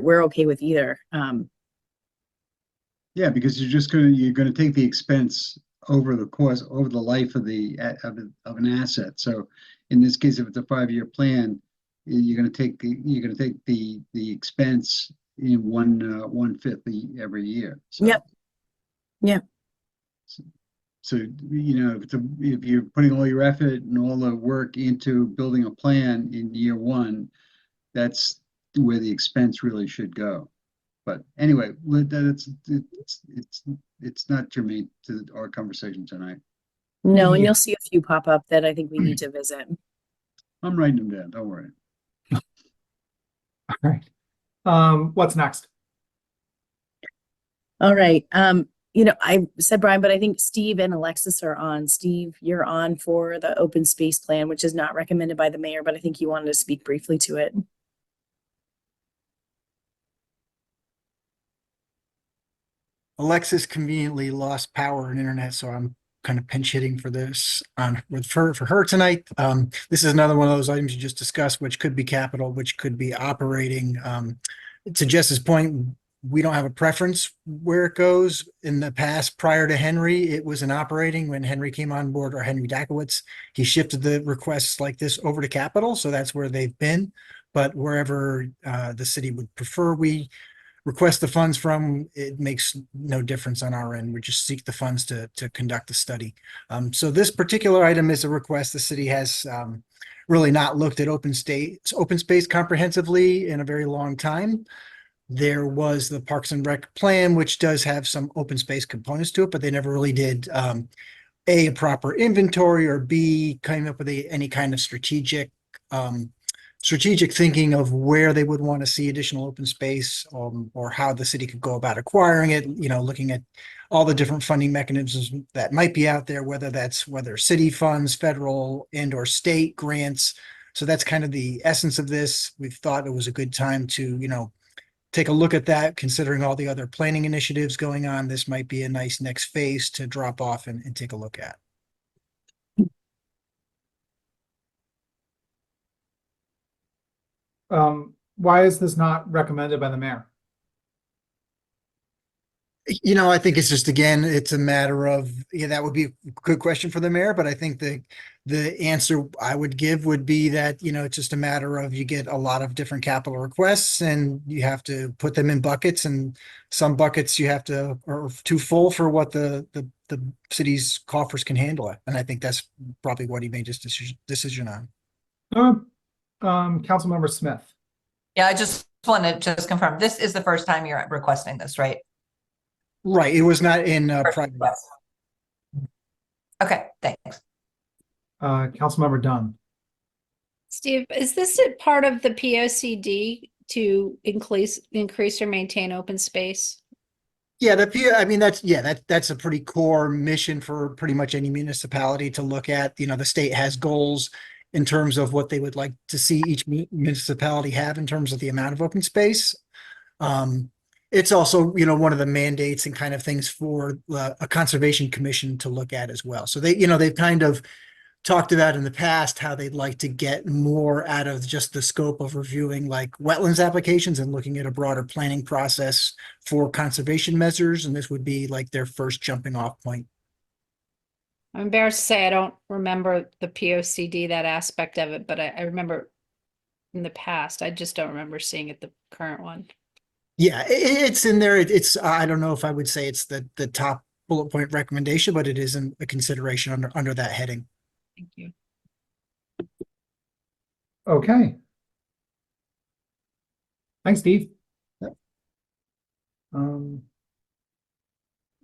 Yeah, because you're gonna take the expense over the life of an asset. So in this case, if it's a 5-year plan, you're gonna take the expense in 1/5 every year. So, Yep. Yeah. So if you're putting all your effort and all the work into building a plan in year 1, that's where the expense really should go. But anyway, it's not germane to our conversation tonight. No, and you'll see a few pop up that I think we need to visit. I'm writing them down, don't worry. All right. What's next? All right. I said Brian, but I think Steve and Alexis are on. Steve, you're on for the open space plan, which is not recommended by the mayor, but I think you wanted to speak briefly to it. Alexis conveniently lost power and internet, so I'm kind of pinch hitting for this for her tonight. This is another one of those items you just discussed, which could be capital, which could be operating. To Jess's point, we don't have a preference where it goes. In the past, prior to Henry, it was an operating. When Henry came on board, or Henry Dakowitz, he shifted the requests like this over to capital, so that's where they've been. But wherever the city would prefer we request the funds from, it makes no difference on our end. We just seek the funds to conduct the study. So this particular item is a request. The city has really not looked at open space comprehensively in a very long time. There was the Parks and Rec plan, which does have some open space components to it, but they never really did a proper inventory, or B, coming up with any kind of strategic thinking of where they would want to see additional open space, or how the city could go about acquiring it, looking at all the different funding mechanisms that might be out there, whether city funds, federal and/or state grants. So that's kind of the essence of this. We've thought it was a good time to, take a look at that, considering all the other planning initiatives going on. This might be a nice next phase to drop off and take a look at. Why is this not recommended by the mayor? I think it's just, again, it's a matter of, that would be a good question for the mayor, but I think the answer I would give would be that, it's just a matter of, you get a lot of different capital requests and you have to put them in buckets, and some buckets are too full for what the the city's coffers can handle it. And I think that's probably what he made his decision on. Councilmember Smith. Yeah, I just want to just confirm, this is the first time you're requesting this, right? Right. It was not in First private. request. Okay, thanks. Councilmember Dunn. Steve, is this a part of the POCD to increase or maintain open space? Yeah, I mean, that's a pretty core mission for pretty much any municipality to look at. You know, the state has goals in terms of what they would like to see each municipality have in terms of the amount of open space. It's also, you know, one of the mandates and kind of things for a conservation commission to look at as well. So they, you know, they've kind of talked about in the past how they'd like to get more out of just the scope of reviewing like wetlands applications and looking at a broader planning process for conservation measures. And this would be like their first jumping off point. I'm embarrassed to say I don't remember the POCD, that aspect of it, but I remember in the past. I just don't remember seeing it, the current one. Yeah, it's in there. It's, I don't know if I would say it's the top bullet point recommendation, but it isn't a consideration under that heading. Thank you. Okay. Thanks, Steve.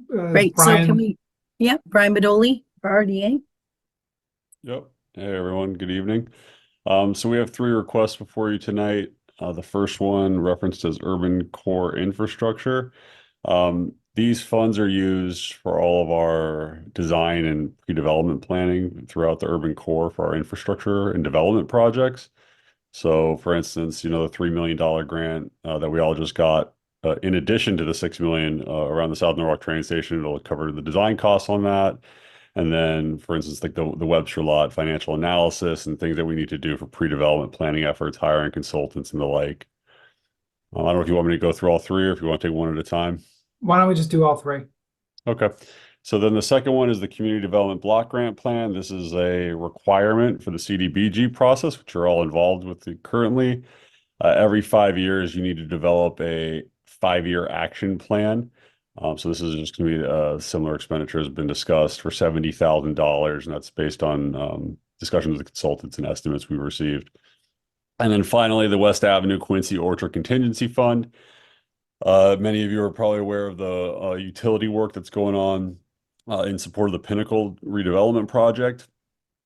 Great. So Brian, can we, Brian Bedoli, RDA. Yep. Hey, everyone. Good evening. So we have 3 requests before you tonight. The first one referenced as urban core infrastructure. These funds are used for all of our design and pre-development planning throughout the urban core for our infrastructure and development projects. So for instance, you know, the $3 million grant that we all just got, in addition to the $6 million around the South Norwalk train station, it'll cover the design costs on that. And then, for instance, like the Webster lot financial analysis and things that we need to do for pre-development planning efforts, hiring consultants and the like. I don't know if you want me to go through all 3 or if you want to take one at a time. why don't we just do all 3? Okay. So then the second one is the Community Development Block Grant Plan. This is a requirement for the CDBG process, which you're all involved with currently. Every 5 years, you need to develop a 5-year action plan. So this is just going to be similar expenditure has been discussed for $70,000, and that's based on discussions with consultants and estimates we received. And then finally, the West Avenue Quincy Orchard Contingency Fund. Many of you are probably aware of the utility work that's going on in support of the Pinnacle redevelopment project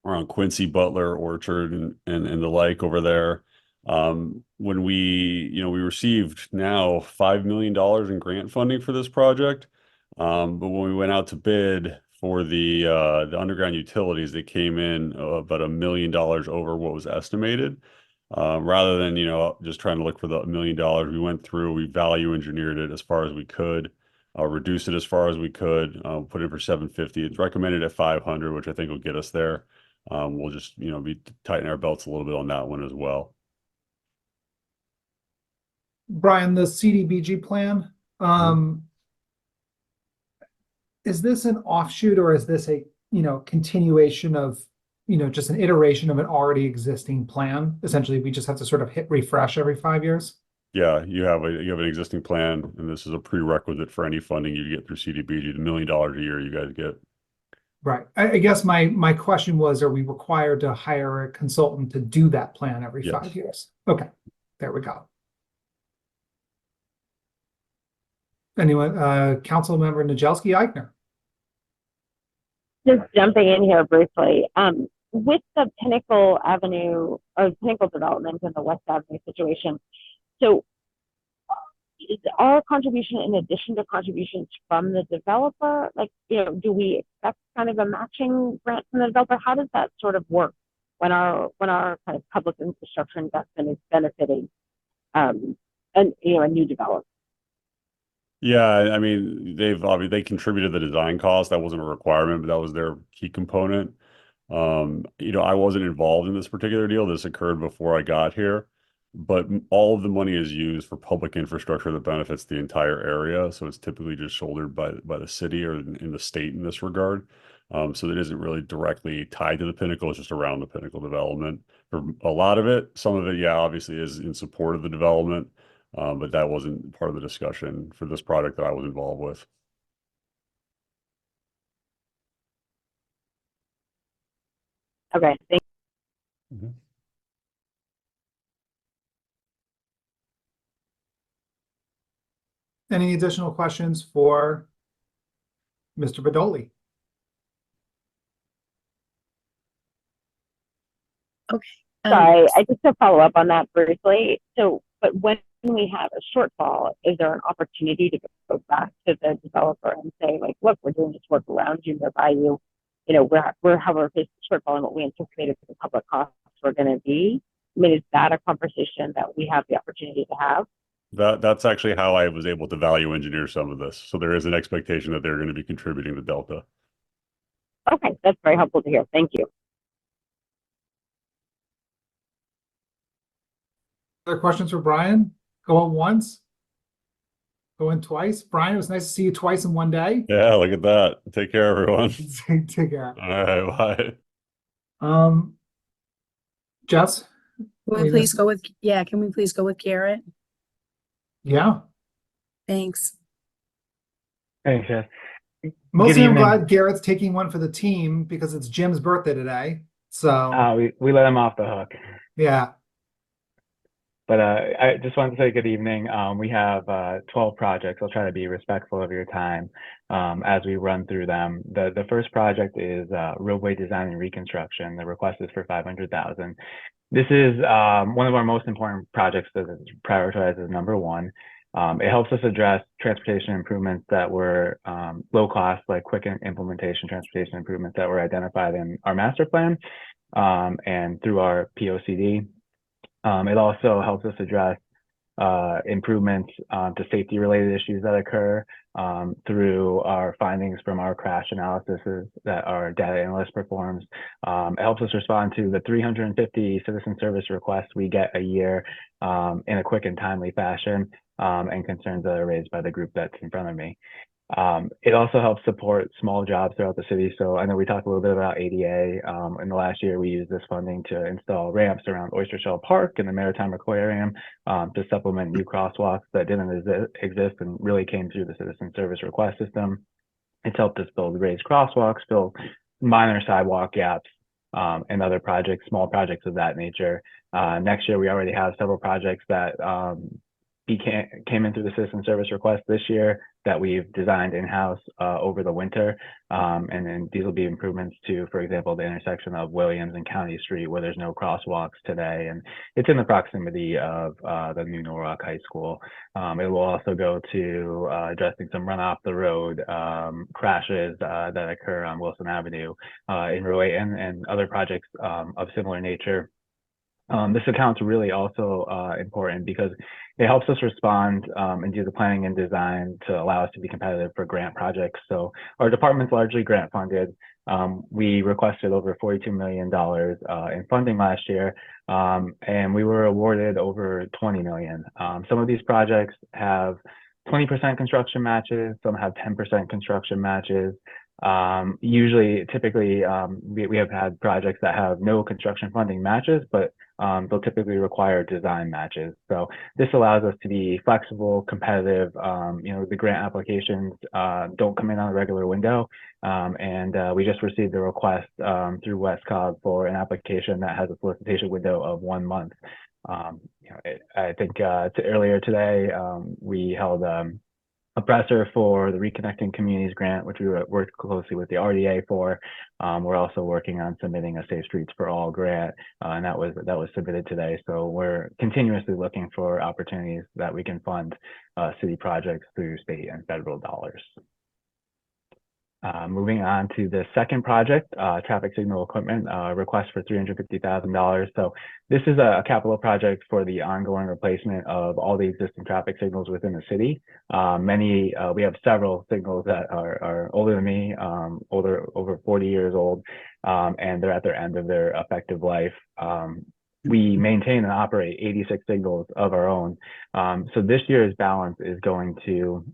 around Quincy, Butler, Orchard, and the like over there. When we received now $5 million in grant funding for this project. But when we went out to bid for the underground utilities, they came in about $1 million over what was estimated. Rather than, you know, just trying to look for the $1 million, we went through, we value engineered it as far as we could, reduced it as far as we could, put it for $750. It's recommended at $500, which I think will get us there. We'll just, you know, be tightening our belts a little bit on that one as well. Brian, the CDBG plan, is this an offshoot or is this a, you know, continuation of, you know, just an iteration of an already existing plan? Essentially, we just have to sort of hit refresh every 5 years. Yeah, you have an existing plan, and this is a prerequisite for any funding you get through CDBG. The $1 million a year you guys get. Right. I guess my question was, are we required to hire a consultant to do that plan every 5 years? Okay, there we go. Anyone, Councilmember Najelski-Eichner. Just jumping in here briefly, with the Pinnacle Avenue or Pinnacle development and the West Avenue situation, so is our contribution in addition to contributions from the developer? Like, you know, do we expect kind of a matching grant from the developer? How does that sort of work when our kind of public infrastructure investment is benefiting and, you know, a new development? Yeah, I mean, they contributed the design cost. That wasn't a requirement, but that was their key component. You know, I wasn't involved in this particular deal. This occurred before I got here, but all of the money is used for public infrastructure that benefits the entire area. So it's typically just shouldered by the city or in the state in this regard. So it isn't really directly tied to the Pinnacle. It's just around the Pinnacle development. For a lot of it, some of it, yeah, obviously is in support of the development. But that wasn't part of the discussion for this project that I was involved with. Okay, thank Any additional questions for Mr. Badoli? Okay. Sorry, I just to follow up on that briefly. So, but when we have a shortfall, is there an opportunity to go back to the developer and say, like, look, we're doing this work around you, whereby we're however facing a shortfall and what we anticipated for the public costs were going to be? I mean, is that a conversation that we have the opportunity to have? That's actually how I was able to value engineer some of this. So there is an expectation that they're going to be contributing the delta. Okay, that's very helpful to hear. Thank you. Other questions for Brian? Going once? Going twice? Brian, it was nice to see you twice in one day. Yeah, look at that. Take care, everyone. Take care. All right, bye. Jess? Can we we please missed- go with, can we please go with Garrett? Yeah. Thanks. Thanks, Jeff. Mostly I'm evening. glad Garrett's taking one for the team because it's Jim's birthday today. So We let him off the hook. yeah. But I just wanted to say good evening. We have 12 projects. I'll try to be respectful of your time as we run through them. The first project is roadway design and reconstruction. The request is for $500,000. This is one of our most important projects that is prioritized as number one. It helps us address transportation improvements that were low cost, like quick implementation transportation improvements that were identified in our master plan and through our POCD. It also helps us address improvements to safety related issues that occur through our findings from our crash analysis that our data analyst performs. It helps us respond to the 350 citizen service requests we get a year in a quick and timely fashion and concerns that are raised by the group that's in front of me. It also helps support small jobs throughout the city. So I know we talked a little bit about ADA. In the last year, we used this funding to install ramps around Oyster Shell Park and the Maritime Aquarium to supplement new crosswalks that didn't exist and really came through the citizen service request system. It's helped us build raised crosswalks, build minor sidewalk gaps, and other projects, small projects of that nature. Next year, we already have several projects that came in through the citizen service request this year that we've designed in-house over the winter. And then these will be improvements to, for example, the intersection of Williams and County Street where there's no crosswalks today. And it's in the proximity of the new Norwalk High School. It will also go to addressing some run off the road crashes that occur on Wilson Avenue in Rowayton and other projects of similar nature. This account's really also important because it helps us respond and do the planning and design to allow us to be competitive for grant projects. So our department's largely grant funded. We requested over $42 million in funding last year, and we were awarded over $20 million. Some of these projects have 20% construction matches, some have 10% construction matches. Typically, we have had projects that have no construction funding matches, but they'll typically require design matches. So this allows us to be flexible, competitive. The grant applications don't come in on a regular window. And we just received a request through WestCog for an application that has a solicitation window of 1 month. I think earlier today, we held a presser for the Reconnecting Communities grant, which we worked closely with the RDA for. We're also working on submitting a Safe Streets for All grant, and that was submitted today. So we're continuously looking for opportunities that we can fund city projects through state and federal dollars. Moving on to the second project, traffic signal equipment, request for $350,000. So this is a capital project for the ongoing replacement of all the existing traffic signals within the city. We have several signals that are older than me, over 40 years old, and they're at their end of their effective life. We maintain and operate 86 signals of our own. So this year's balance is going to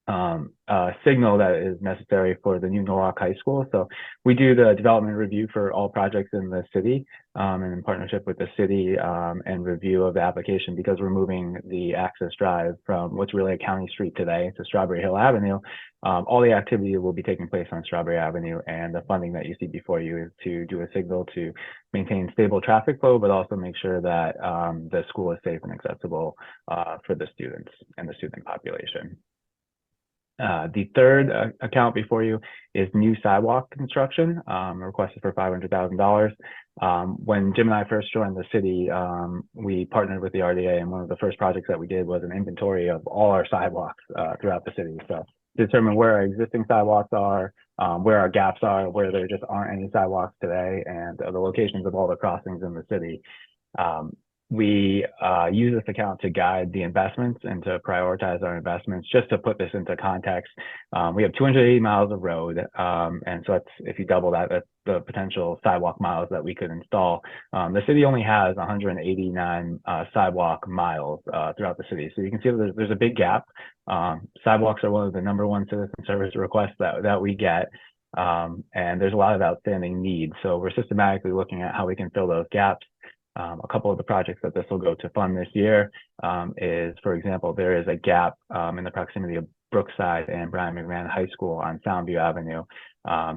signal that is necessary for the new Norwalk High School. So we do the development review for all projects in the city, and in partnership with the city, and review of the application, because we're moving the access drive from what's really a county street today to Strawberry Hill Avenue. All the activity will be taking place on Strawberry Avenue, and the funding that you see before you is to do a signal to maintain stable traffic flow, but also make sure that the school is safe and accessible for the students and the student population. The third account before you is new sidewalk construction, requested for $500,000. When Jim and I first joined the city, we partnered with the RDA, and one of the first projects that we did was an inventory of all our sidewalks throughout the city. So determine where our existing sidewalks are, where our gaps are, where there just aren't any sidewalks today, and the locations of all the crossings in the city. We use this account to guide the investments and to prioritize our investments. Just to put this into context, we have 280 miles of road, and so that's, if you double that, that's the potential sidewalk miles that we could install. The city only has 189 sidewalk miles throughout the city, so you can see there's a big gap. Sidewalks are one of the #1 citizen service requests that we get, and there's a lot of outstanding needs. So we're systematically looking at how we can fill those gaps. A couple of the projects that this will go to fund this year is, for example, there is a gap in the proximity of Brookside and Brian McMahon High School on Soundview Avenue.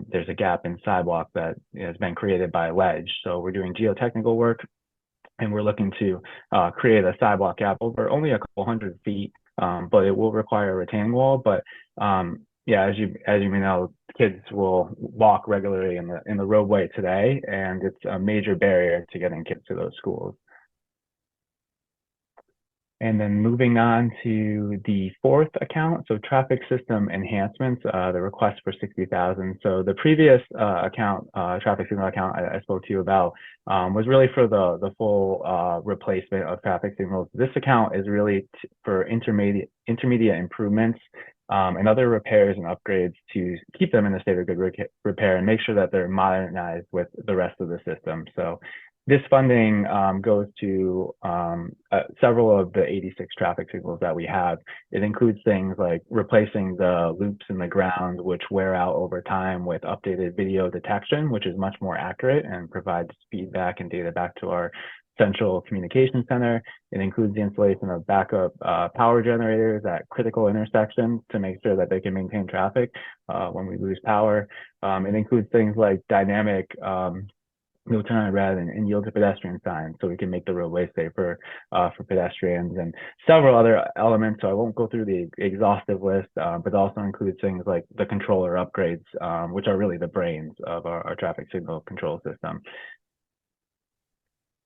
There's a gap in sidewalk that has been created by ledge. So we're doing geotechnical work, and we're looking to create a sidewalk gap over only a couple hundred feet, but it will require a retaining wall. But yeah, as you may know, kids will walk regularly in the roadway today, and it's a major barrier to getting kids to those schools. And then moving on to the fourth account, so traffic system enhancements, the request for $60,000. So the previous account, traffic signal account I spoke to you about, was really for the full replacement of traffic signals. This account is really for intermediate improvements and other repairs and upgrades to keep them in a state of good repair and make sure that they're modernized with the rest of the system. So this funding goes to several of the 86 traffic signals that we have. It includes things like replacing the loops in the ground, which wear out over time, with updated video detection, which is much more accurate and provides feedback and data back to our central communication center. It includes the installation of backup power generators at critical intersections to make sure that they can maintain traffic when we lose power. It includes things like dynamic no turn red and yield to pedestrian signs, so we can make the roadway safer for pedestrians, and several other elements. So I won't go through the exhaustive list, but also includes things like the controller upgrades, which are really the brains of our traffic signal control system.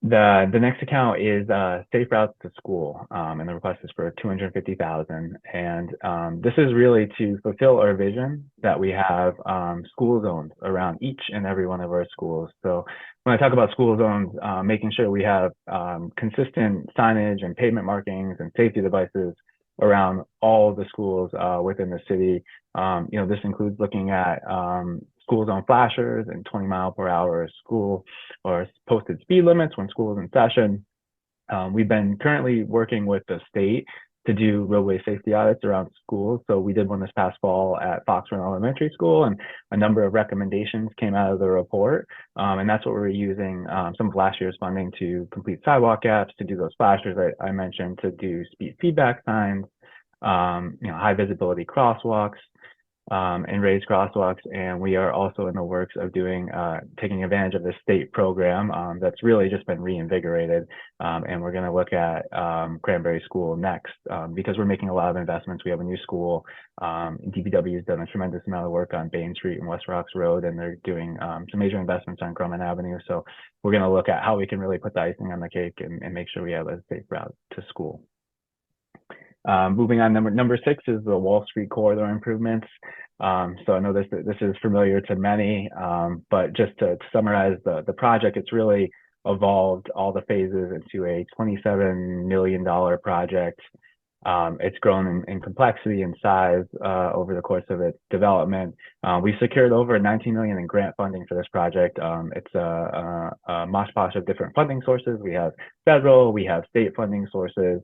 The next account is safe routes to school, and the request is for $250,000. And this is really to fulfill our vision that we have school zones around each and every one of our schools. So when I talk about school zones, making sure we have consistent signage and pavement markings and safety devices around all of the schools within the city. This includes looking at school zone flashers and 20-mile-per-hour school or posted speed limits when school is in session. We've been currently working with the state to do roadway safety audits around schools. So we did one this past fall at Fox Run Elementary School, and a number of recommendations came out of the report. And that's what we're using some of last year's funding to complete sidewalk gaps, to do those flashers I mentioned, to do speed feedback signs, high visibility crosswalks, and raised crosswalks. And we are also in the works of doing taking advantage of the state program that's really just been reinvigorated, and we're going to look at Cranberry School next, because we're making a lot of investments. We have a new school. DPW has done a tremendous amount of work on Bain Street and West Rocks Road, and they're doing some major investments on Grumman Avenue. So we're going to look at how we can really put the icing on the cake and make sure we have a safe route to school. Moving on, number 6 is the Wall Street corridor improvements. So I know this is familiar to many, but just to summarize the project, it's really evolved all the phases into a $27 million project. It's grown in complexity and size over the course of its development. We secured over $19 million in grant funding for this project. It's a mosh posh of different funding sources. We have federal, we have state funding sources.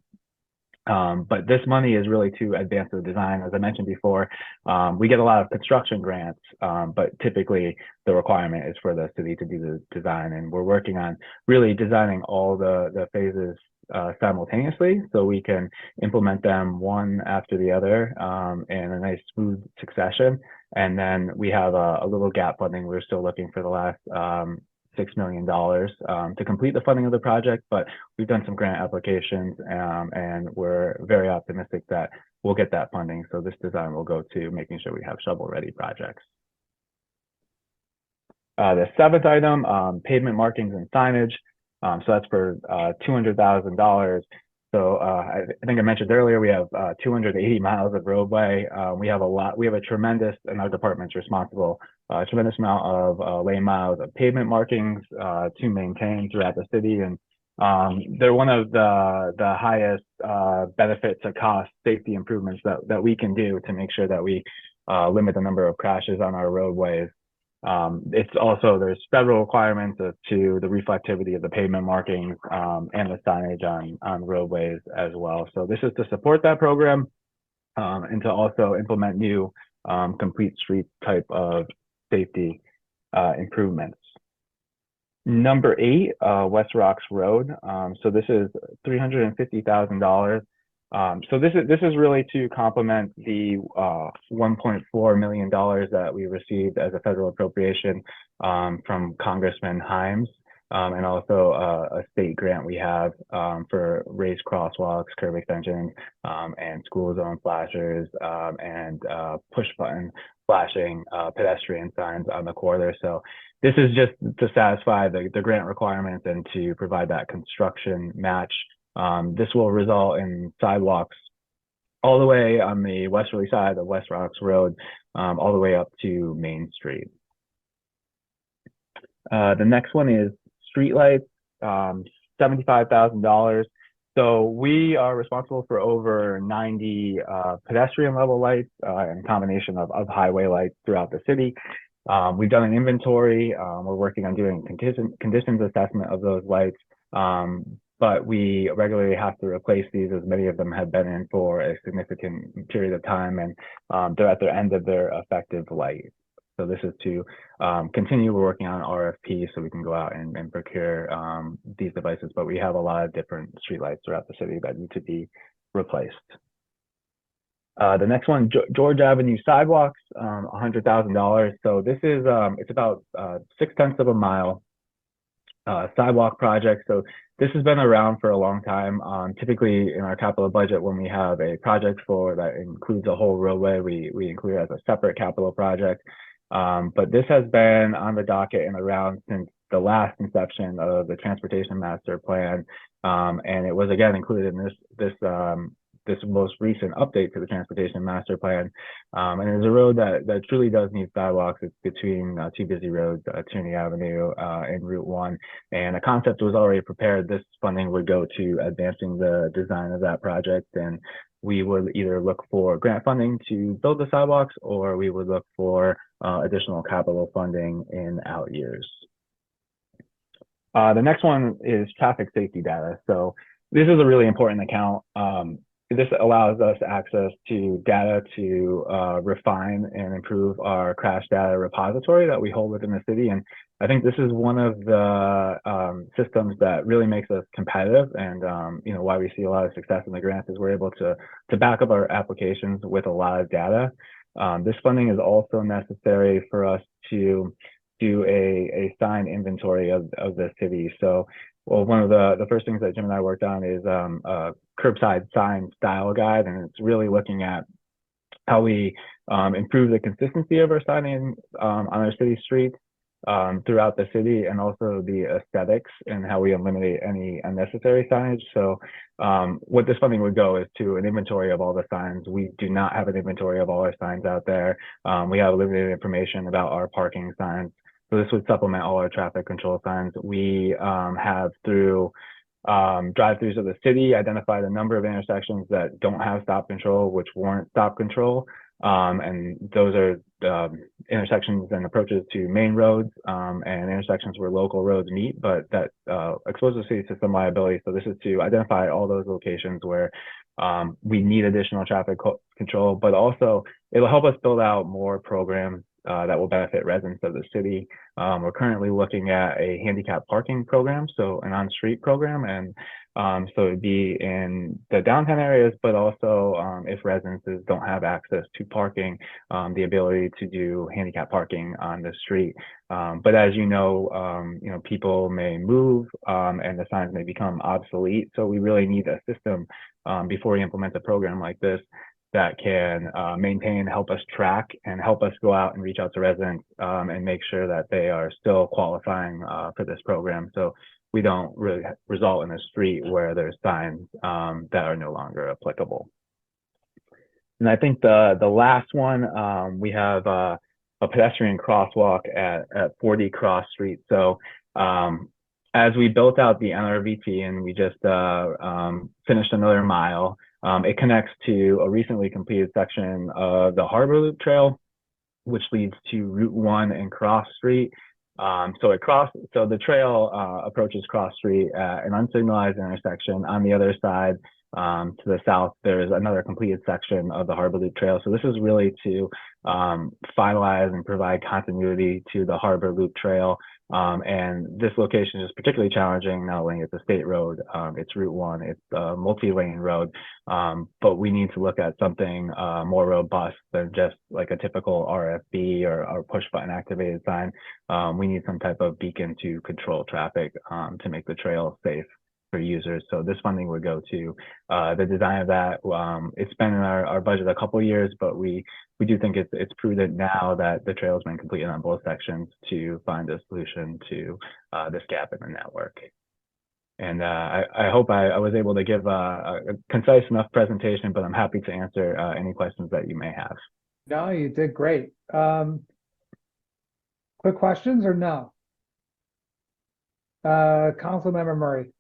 But this money is really to advance the design. As I mentioned before, we get a lot of construction grants, but typically the requirement is for the city to do the design. And we're working on really designing all the phases simultaneously so we can implement them one after the other in a nice smooth succession. And then we have a little gap funding. We're still looking for the last $6 million to complete the funding of the project, but we've done some grant applications and we're very optimistic that we'll get that funding. So this design will go to making sure we have shovel-ready projects. The seventh item, pavement markings and signage. So that's for $200,000. So I think I mentioned earlier, we have 280 miles of roadway. We have a tremendous, and our department's responsible, a tremendous amount of lane miles of pavement markings to maintain throughout the city. And they're one of the highest benefit to cost safety improvements that we can do to make sure that we limit the number of crashes on our roadways. It's also, there's federal requirements as to the reflectivity of the pavement markings and the signage on roadways as well. So this is to support that program and to also implement new complete street type of safety improvements. Number 8, West Rocks Road. So this is $350,000. So this is really to complement the $1.4 million that we received as a federal appropriation from Congressman Himes, and also a state grant we have for raised crosswalks, curb extensions, and school zone flashers, and push button flashing pedestrian signs on the corridor. So this is just to satisfy the grant requirements and to provide that construction match. This will result in sidewalks all the way on the westerly side of West Rocks Road, all the way up to Main Street. The next one is streetlights, $75,000. So we are responsible for over 90 pedestrian level lights and a combination of highway lights throughout the city. We've done an inventory. We're working on doing conditions assessment of those lights. But we regularly have to replace these, as many of them have been in for a significant period of time, and they're at the end of their effective life. So this is to continue working on RFP so we can go out and procure these devices, but we have a lot of different streetlights throughout the city that need to be replaced. The next one, George Avenue sidewalks, $100,000. So this is, it's about 0.6 of a mile sidewalk project. So this has been around for a long time. Typically in our capital budget, when we have a project that includes a whole roadway, we include it as a separate capital project. But this has been on the docket and around since the last inception of the Transportation Master Plan. And it was again included in this most recent update to the Transportation Master Plan. And there's a road that truly does need sidewalks. It's between two busy roads, Tierney Avenue and Route 1. And a concept was already prepared. This funding would go to advancing the design of that project. And we would either look for grant funding to build the sidewalks, or we would look for additional capital funding in out years. The next one is traffic safety data. So this is a really important account. This allows us access to data to refine and improve our crash data repository that we hold within the city. And I think this is one of the systems that really makes us competitive, and why we see a lot of success in the grants is we're able to back up our applications with a lot of data. This funding is also necessary for us to do a signed inventory of the city. So, well, one of the first things that Jim and I worked on is a curbside sign style guide, and it's really looking at how we improve the consistency of our signing on our city streets throughout the city, and also the aesthetics and how we eliminate any unnecessary signage. So what this funding would go is to an inventory of all the signs. We do not have an inventory of all our signs out there. We have limited information about our parking signs. So this would supplement all our traffic control signs. We have, through drive-throughs of the city, identified a number of intersections that don't have stop control, which warrant stop control. And those are intersections and approaches to main roads and intersections where local roads meet, but that exposes the city to some liability. So this is to identify all those locations where we need additional traffic control, but also it'll help us build out more programs that will benefit residents of the city. We're currently looking at a handicap parking program, so an on-street program, and so it'd be in the downtown areas, but also if residences don't have access to parking, the ability to do handicap parking on the street. But as you know, people may move and the signs may become obsolete. So we really need a system before we implement a program like this that can maintain, help us track, and help us go out and reach out to residents and make sure that they are still qualifying for this program. So we don't really result in a street where there's signs that are no longer applicable. And I think the last one, we have a pedestrian crosswalk at 40 Cross Street. So as we built out the NRVT and we just finished another mile, it connects to a recently completed section of the Harbor Loop Trail, which leads to Route 1 and Cross Street. So the trail approaches Cross Street at an unsignalized intersection. On the other side, to the south, there's another completed section of the Harbor Loop Trail. So this is really to finalize and provide continuity to the Harbor Loop Trail. And this location is particularly challenging. Not only it's a state road, it's Route 1, it's a multi-lane road, but we need to look at something more robust than just like a typical RFB or push button activated sign. We need some type of beacon to control traffic to make the trail safe for users. So this funding would go to the design of that. It's been in our budget a couple of years, but we do think it's prudent now that the trail has been completed on both sections to find a solution to this gap in the network. And I hope I was able to give a concise enough presentation, but I'm happy to answer any questions that you may have. No, you did great. Quick questions or no? Councilmember Murray.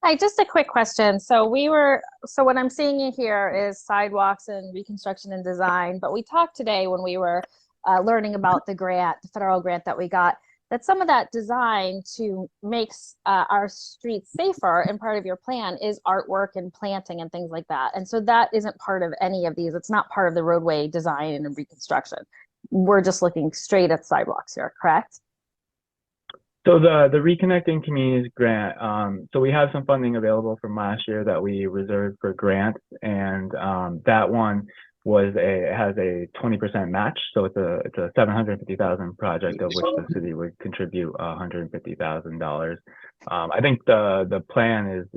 Hi, just a quick question. So what I'm seeing here is sidewalks and reconstruction and design, but we talked today when we were learning about the grant, the federal grant that we got, that some of that design to make our streets safer and part of your plan is artwork and planting and things like that. And so that isn't part of any of these. It's not part of the roadway design and reconstruction. We're just looking straight at sidewalks here, correct? So the Reconnecting Communities grant, so we have some funding available from last year that we reserved for grants, and that one has a 20% match. So it's a $750,000 project, of which the city would contribute $150,000. I think the plan is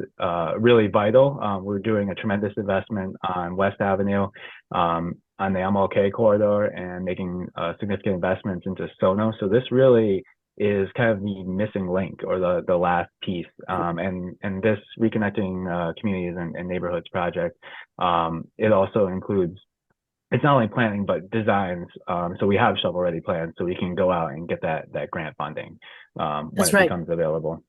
really vital. We're doing a tremendous investment on West Avenue, on the MLK corridor, and making significant investments into SONO. So this really is kind of the missing link or the last piece. And this Reconnecting Communities and Neighborhoods project, it also includes, it's not only planning, but designs. So we have shovel-ready plans, so we can go out and get that grant funding when it becomes available.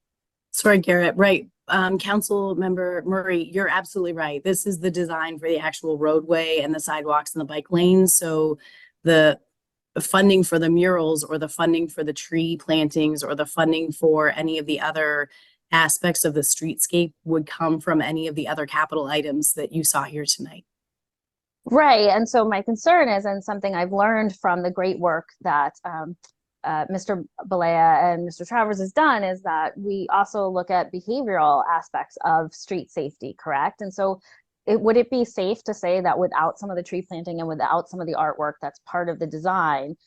That's right, Garrett. Right. Council Member Murray, you're absolutely right. This is the design for the actual roadway and the sidewalks and the bike lanes. So the funding for the murals or the funding for the tree plantings or the funding for any of the other aspects of the streetscape would come from any of the other capital items that you saw here tonight. Right. And so my concern is, and something I've learned from the great work that Mr. Balea and Mr. Travers has done, is that we also look at behavioral aspects of street safety, correct? And so would it be safe to say that without some of the tree planting and without some of the artwork that's part of the design,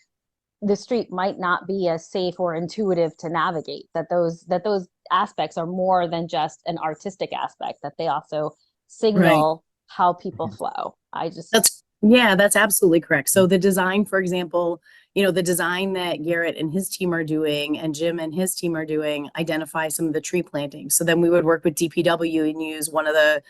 the street might not be as safe or intuitive to navigate, that those aspects are more than just an artistic aspect, that they also signal how people flow? That's absolutely correct. So the design, for example, the design that Garrett and his team are doing and Jim and his team are doing identify some of the tree planting. So then we would work with DPW and use one of the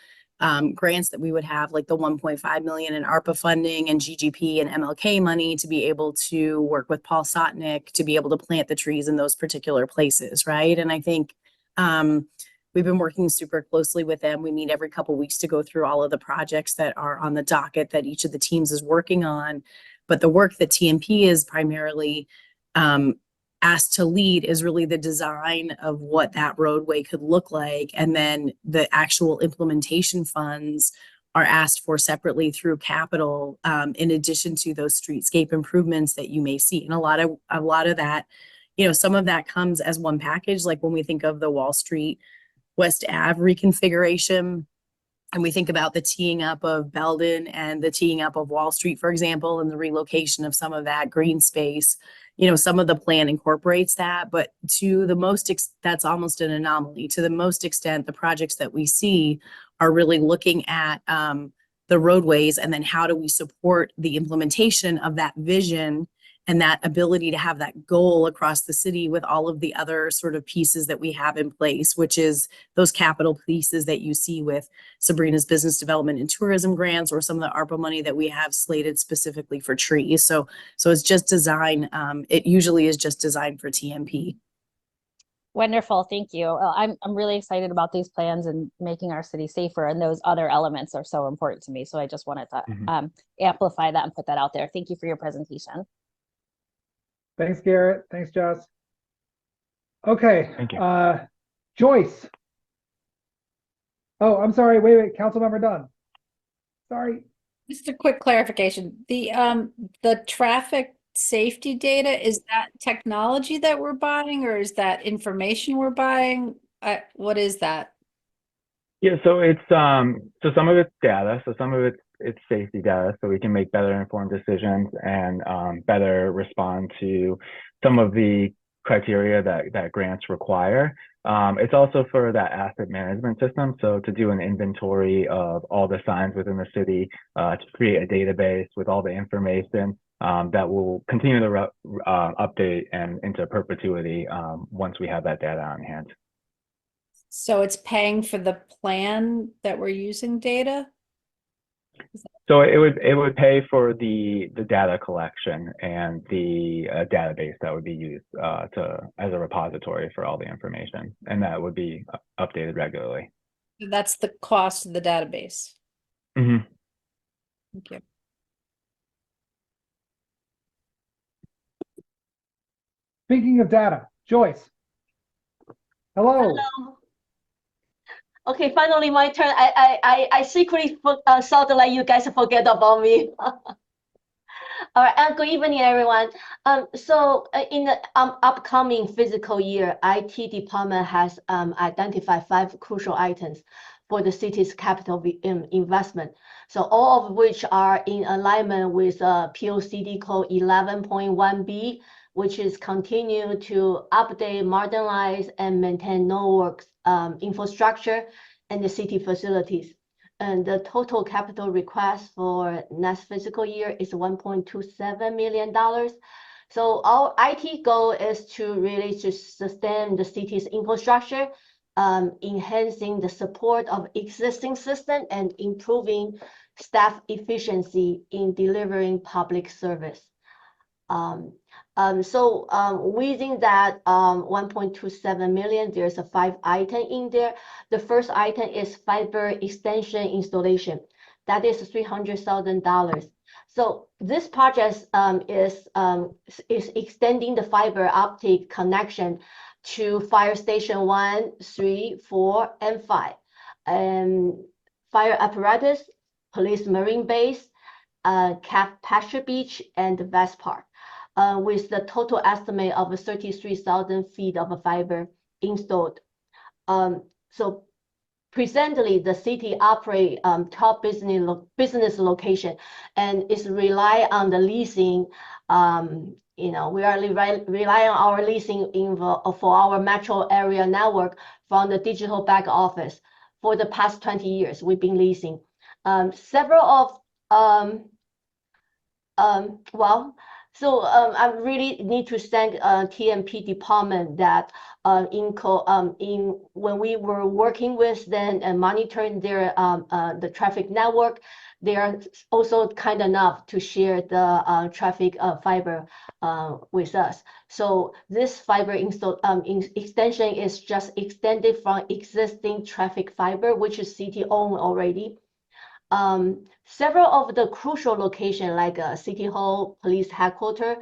grants that we would have, like the 1.5 million in ARPA funding and GGP and MLK money, to be able to work with Paul Sotnick to be able to plant the trees in those particular places, right? And I think We've been working super closely with them. We meet every couple weeks to go through all of the projects that are on the docket that each of the teams is working on. But the work that TMP is primarily asked to lead is really the design of what that roadway could look like. And then the actual implementation funds are asked for separately through capital, in addition to those streetscape improvements that you may see. And a lot of that, you know, some of that comes as one package, like when we think of the Wall Street West Ave reconfiguration, and we think about the teeing up of Belden and the teeing up of Wall Street, for example, and the relocation of some of that green space. You know, some of the plan incorporates that, but to the most, that's almost an anomaly. To the most extent, the projects that we see are really looking at the roadways and then how do we support the implementation of that vision and that ability to have that goal across the city with all of the other sort of pieces that we have in place, which is those capital pieces that you see with Sabrina's business development and tourism grants or some of the ARPA money that we have slated specifically for trees. So it's just design. It usually is just designed for TMP. Wonderful, thank you. I'm really excited about these plans and making our city safer, and those other elements are so important to me. So I just wanted to amplify that and put that out there. Thank you for your presentation. Thanks, Garrett. Thanks, Joss. Okay. Thank you. Joyce. Oh, I'm sorry. Wait. Councilmember Dunn. Sorry. Just a quick clarification. The traffic safety data, is that technology that we're buying or is that information we're buying? What is that? Yeah, so it's so some of it's data, so some of it's safety data, so we can make better informed decisions and better respond to some of the criteria that grants require. It's also for that asset management system, so to do an inventory of all the signs within the city, to create a database with all the information that will continue to update and into perpetuity once we have that data on hand. So it's paying for the plan that we're using data? So it would pay for the data collection and the database that would be used as a repository for all the information, and that would be updated regularly. That's the cost of the database. Mm-hmm. Thank you. Speaking of data, Joyce. Hello. Hello. Okay, finally my turn. I secretly thought like you guys forget about me. All right, and good evening, everyone. So in the upcoming fiscal year, IT department has identified 5 crucial items for the city's capital investment. So all of which are in alignment with POCD code 11.1B, which is continue to update, modernize, and maintain networks infrastructure and the city facilities. And the total capital request for next fiscal year is $1.27 million. So our IT goal is to really just sustain the city's infrastructure, enhancing the support of existing system and improving staff efficiency in delivering public service. Within that 1.27 million, there's a 5 item in there. The first item is fiber extension installation. That is $300,000. So this project is extending the fiber optic connection to fire station 1, 3, 4, and 5, fire apparatus, police marine base, Cap Pasture Beach, and West Park. With the total estimate of 33,000 feet of fiber installed. So presently, the city operate top business location and is rely on the leasing. You know, we are rely on our leasing for our metro area network from the digital back office. For the past 20 years, we've been leasing. So I really need to thank TMP department that when we were working with them and monitoring their the traffic network, they are also kind enough to share the traffic fiber with us. So this fiber extension is just extended from existing traffic fiber, which is city owned already. Several of the crucial locations like City Hall, Police Headquarters,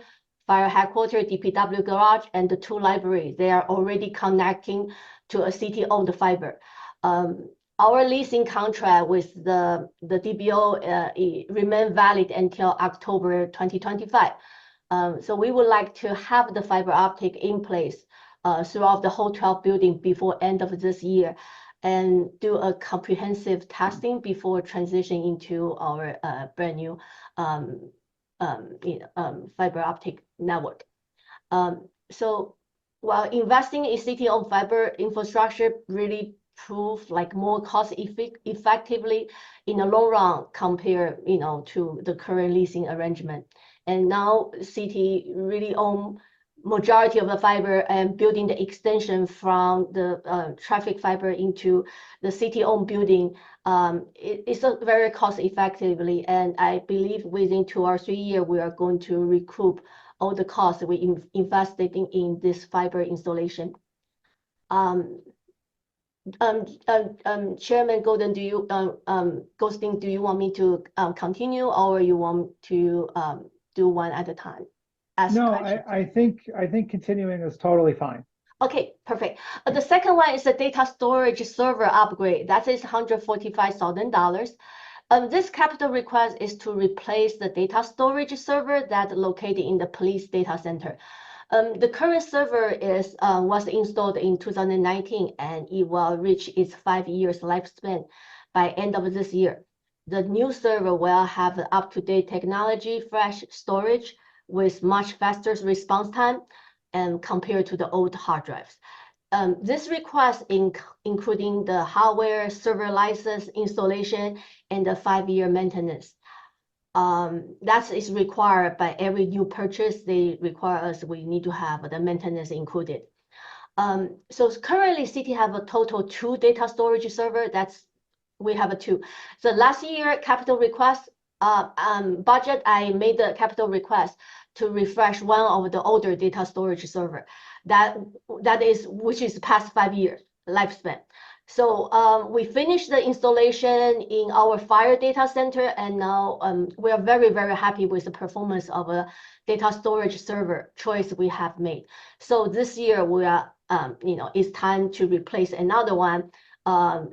Fire Headquarters, DPW Garage, and the 2 libraries, they are already connecting to a city-owned fiber. Our leasing contract with the DBO remain valid until October 2025. So we would like to have the fiber optic in place throughout the whole 12 building before end of this year, and do a comprehensive testing before transitioning into our brand new fiber optic network. So while investing in city-owned fiber infrastructure really prove like more cost effectively in the long run compared, to the current leasing arrangement. And now city really own majority of the fiber and building the extension from the traffic fiber into the city-owned building. It's a very cost effectively, and I believe within 2 or 3 years we are going to recoup all the costs we invested in this fiber installation. Chairman Golden, Goldstein, do you want me to continue, or you want to do one at a time? No, I think continuing is totally fine. Okay, perfect. The second one is the data storage server upgrade. That is $145,000. This capital request is to replace the data storage server that located in the police data center. The current server was installed in 2019, and it will reach its 5 years lifespan by end of this year. The new server will have up-to-date technology, fresh storage, with much faster response time and compared to the old hard drives. This request including the hardware, server license, installation, and the 5-year maintenance. That is required by every new purchase. They require us, we need to have the maintenance included. So currently city have a total 2 data storage server. We have 2. So last year capital request budget, I made the capital request to refresh one of the older data storage server which is past 5 years lifespan. So we finished the installation in our fire data center, and now we are very, very happy with the performance of a data storage server choice we have made. So this year we are, it's time to replace another one.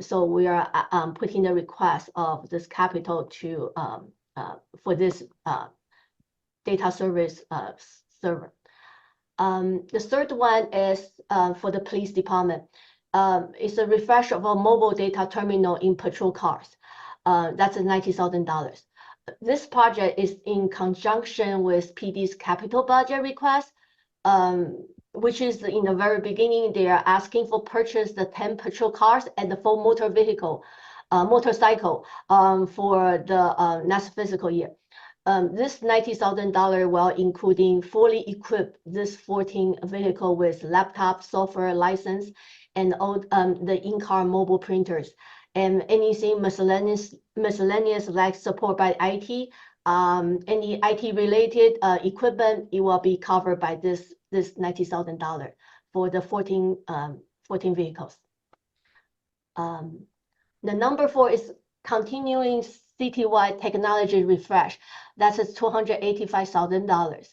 So we are putting the request of this capital to for this data service server. The third one is for the police department. It's a refresh of a mobile data terminal in patrol cars. That's $90,000. This project is in conjunction with PD's capital budget request, which is in the very beginning, they are asking for purchase the 10 patrol cars and the 4 motorcycle for the next fiscal year. This $90,000 will including fully equipped this 14 vehicle with laptop, software license, and all the in-car mobile printers, and anything miscellaneous like support by IT, any IT related equipment, it will be covered by this $90,000 for the 14 vehicles. The number 4 is continuing citywide technology refresh. That's $285,000.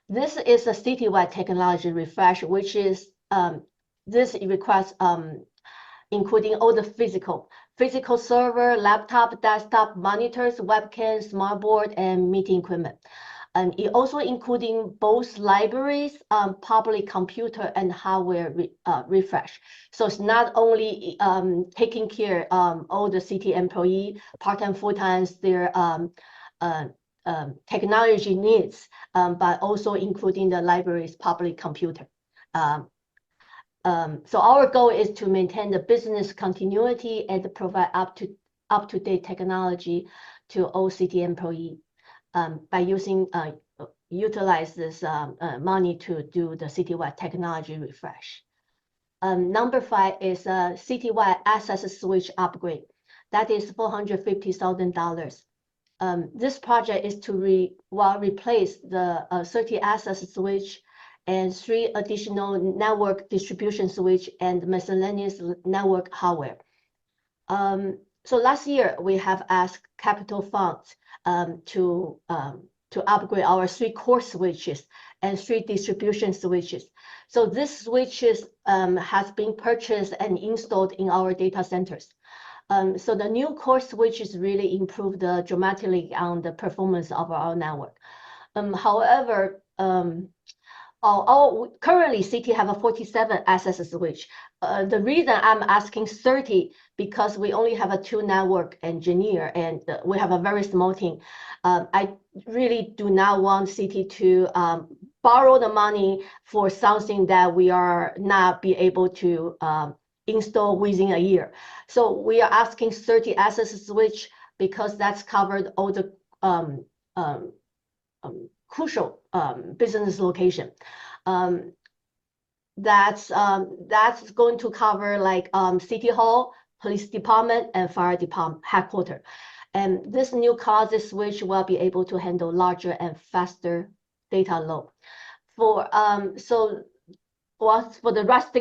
This is a citywide technology refresh, which is this request including all the physical server, laptop, desktop, monitors, webcams, smartboard, and meeting equipment. And it also including both libraries, public computer, and hardware refresh. So it's not only taking care all the city employee, part-time, full-time, their technology needs, but also including the library's public computer. So our goal is to maintain the business continuity and to provide up-to-date technology to all city employees by using utilize this money to do the citywide technology refresh. Number 5 is a citywide access switch upgrade. That is $450,000. This project is to replace the 30 access switch and 3 additional network distribution switch and miscellaneous network hardware. So last year we have asked capital funds to upgrade our 3 core switches and 3 distribution switches. So these switches has been purchased and installed in our data centers. So the new core switches really improved dramatically on the performance of our network. However, currently City have a 47 access switch. The reason I'm asking 30 because we only have a 2 network engineer and we have a very small team. I really do not want City to borrow the money for something that we are not be able to install within a year. So we are asking 30 access switch because that's covered all the crucial business location. That's going to cover like City Hall, Police Department, and Fire Department headquarters. And this new closet switch will be able to handle larger and faster data load. For for the rest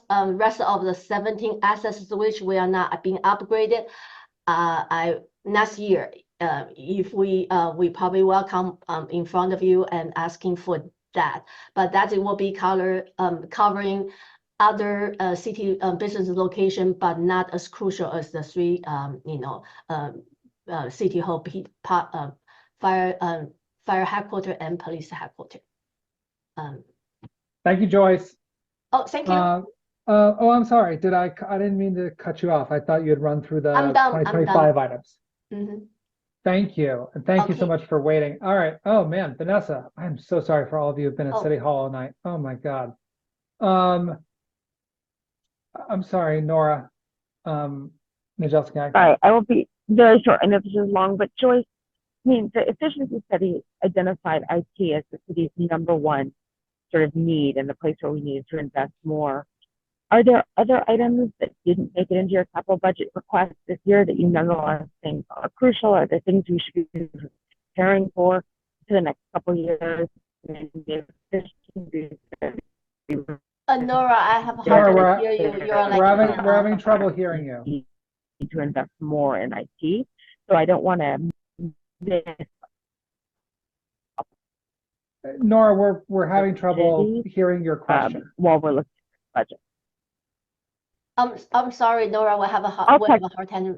of the 17 access switch, we are not being upgraded. Next year, if we probably will come in front of you and asking for that, but that it will be covering other city business location, but not as crucial as the 3 City Hall, fire headquarters, and police headquarters. Thank you, Joyce. Oh, thank you. I'm sorry. I didn't mean to cut you off. I thought you had run through the I'm done. 2025 items. Mhm. Thank you. And thank you so Okay. much for waiting. All right. Oh man, Vanessa, I'm so sorry for all of you who've been at Oh. City Hall all night. Oh my God. I'm sorry, Nora. Najelski. Sorry, I will be very short. I know this is long, but Joyce, I mean, the efficiency study identified IT as the city's #1 sort of need and the place where we needed to invest more. Are there other items that didn't make it into your capital budget request this year that you nonetheless think are crucial? Are there things we should be preparing for the next couple of years? Nora, I have a Nora, hard time hear you. You're like we're having trouble hearing you. Need to invest more in IT, so I don't want to miss. Nora, we're having trouble hearing your question. While we're looking at the budget. I'm sorry, Nora. We have a I'll hard time.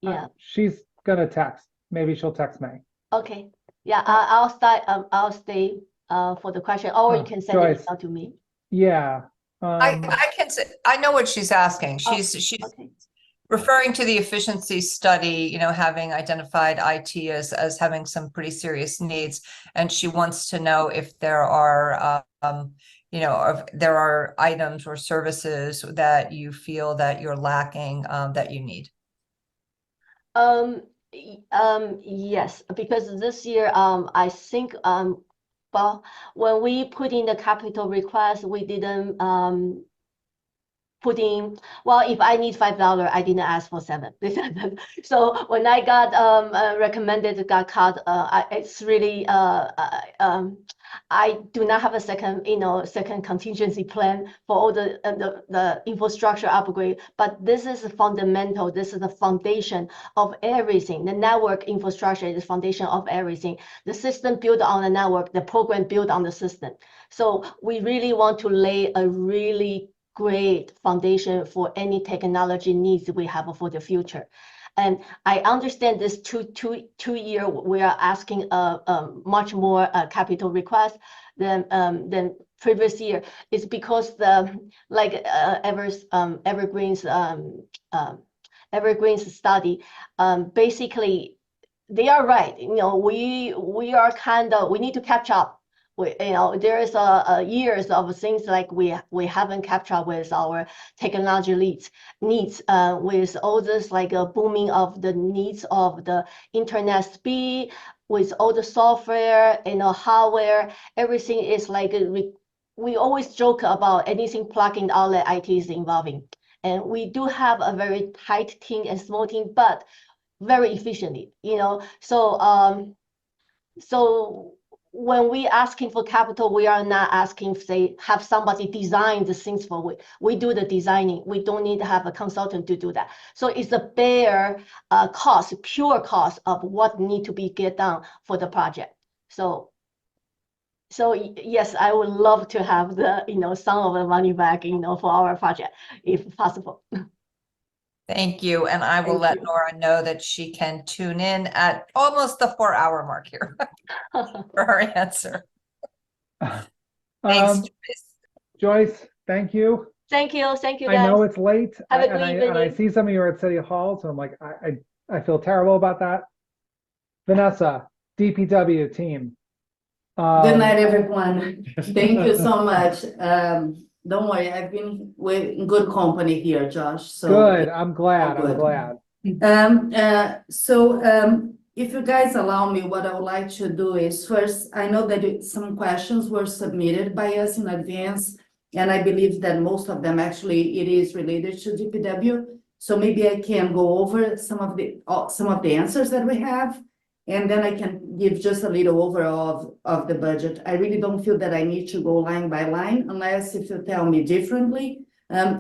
Yeah. She's gonna text. Maybe she'll text me. Okay. Yeah. I'll start. I'll stay for the question, or you can send it Joyce. out to me. Yeah. I can say, I know what she's asking. She's Okay. referring to the efficiency study, having identified IT as having some pretty serious needs. And she wants to know if there are, if there are items or services that you feel that you're lacking, that you need. Yes, because this year, I think, well, when we put in the capital request, we didn't put in, well, if I need $5, I didn't ask for 7. So when I got recommended, got cut, it's really, I do not have a second contingency plan for all the infrastructure upgrade, but this is fundamental. This is the foundation of everything. The network infrastructure is the foundation of everything. The system built on the network, the program built on the system. So we really want to lay a really great foundation for any technology needs we have for the future. And I understand this two year we are asking much more capital request than previous year. It's because the Evergreen's study, basically they are right. We are we need to catch up. There is years of things like we haven't kept up with our technology needs with all this booming of the needs of the internet speed, with all the software, hardware, everything is like, we always joke about anything plug-in outlet IT is involving. And we do have a very tight team and small team, but very efficiently, so when we asking for capital, we are not asking, say, have somebody design the things for we do the designing. We don't need to have a consultant to do that. So it's a bare cost, pure cost of what need to be get done for the project. So yes, I would love to have the, some of the money back, for our project, if possible. Thank you, and I will Thank let you. Nora know that she can tune in at almost the 4-hour mark here for her answer. Thanks, Joyce, thank you. Thank you, thank you, I guys. know it's late, Have a and great I evening. see some of you are at City Hall, so I'm like, I feel terrible about that. Vanessa, DPW team. Good night, everyone. Thank you so much. Don't worry, I've been in good company here, Josh. So Good, I'm glad, I'm good. glad. If you guys allow me, what I would like to do is first, I know that some questions were submitted by us in advance, and I believe that most of them actually it is related to DPW. So maybe I can go over some of the answers that we have, and then I can give just a little overall of the budget. I really don't feel that I need to go line by line unless if you tell me differently.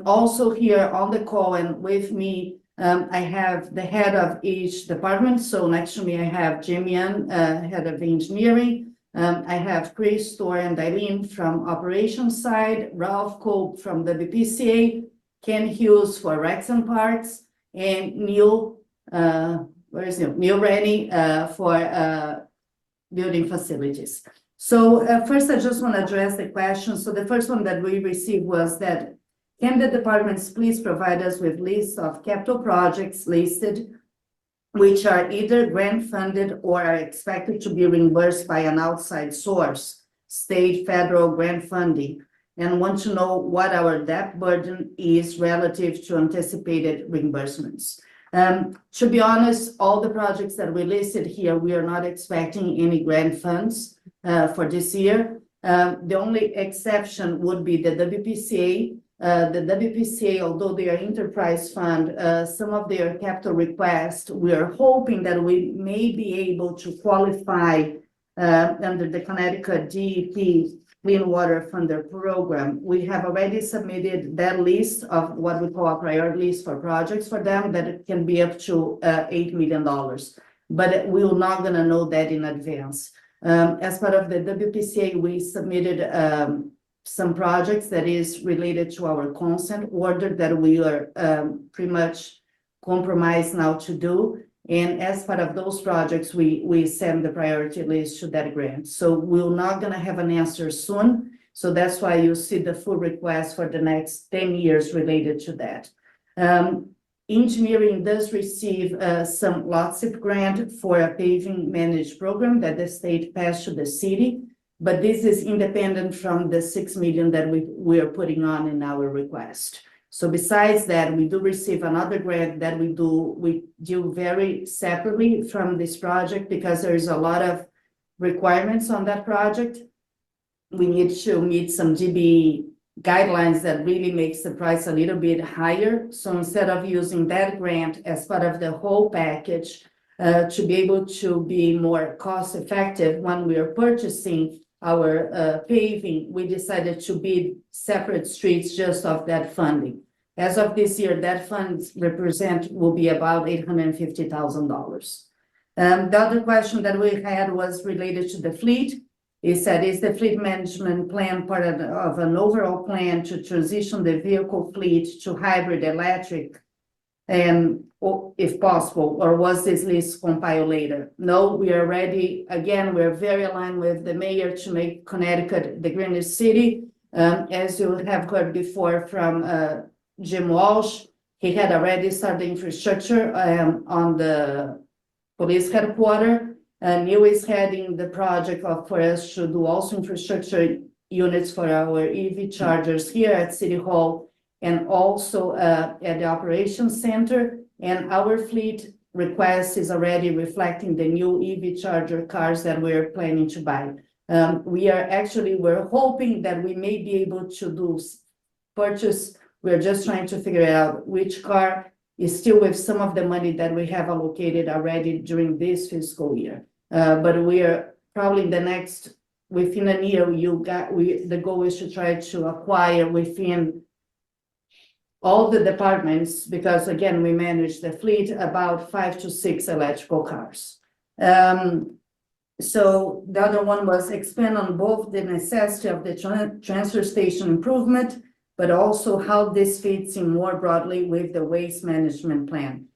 Also here on the call and with me, I have the head of each department. So next to me, I have Jimian, head of engineering. I have Chris, Thor, and Eileen from operations side, Ralph Kolb from the BPCA, Ken Hughes for Rex and Parts, and Neil, where is Neil? Neil Rennie for building facilities. So first, I just want to address the question. So the first one that we received was that, can the departments please provide us with lists of capital projects listed, which are either grant funded or are expected to be reimbursed by an outside source, state, federal grant funding, and want to know what our debt burden is relative to anticipated reimbursements. To be honest, all the projects that we listed here, we are not expecting any grant funds for this year. The only exception would be the WPCA. The WPCA, although they are enterprise fund, some of their capital requests, we are hoping that we may be able to qualify under the Connecticut DEP Clean Water Funder Program. We have already submitted that list of what we call a priority list for projects for them, that it can be up to $8 million. But we're not going to know that in advance. As part of the WPCA, we submitted some projects that is related to our consent order that we are pretty much compromised now to do. And as part of those projects, we send the priority list to that grant. So we're not going to have an answer soon. So that's why you see the full request for the next 10 years related to that. Engineering does receive some LOTSIP grant for a paving managed program that the state passed to the city. But this is independent from the $6 million that we are putting on in our request. So besides that, we do receive another grant that we do very separately from this project because there's a lot of requirements on that project. We need to meet some GB guidelines that really makes the price a little bit higher. So instead of using that grant as part of the whole package, to be able to be more cost effective when we are purchasing our paving, we decided to bid separate streets just of that funding. As of this year, that funds will be about $850,000. The other question that we had was related to the fleet. It said, is the fleet management plan part of an overall plan to transition the vehicle fleet to hybrid electric, and if possible, or was this list compiled later? No, we are ready. Again, we're very aligned with the mayor to make Connecticut the greenest city. As you have heard before from Jim Walsh, he had already started infrastructure on the police headquarters. Neil is heading the project for us to do also infrastructure units for our EV chargers here at City Hall and also at the operations center. And our fleet request is already reflecting the new EV charger cars that we're planning to buy. We're hoping that we may be able to purchase. We're just trying to figure out which car is still with some of the money that we have allocated already during this fiscal year. But we are probably within a year, the goal is to try to acquire within all the departments, because again, we manage the fleet, about 5 to 6 electrical cars. So the other one was expand on both the necessity of the transfer station improvement, but also how this fits in more broadly with the waste management plan.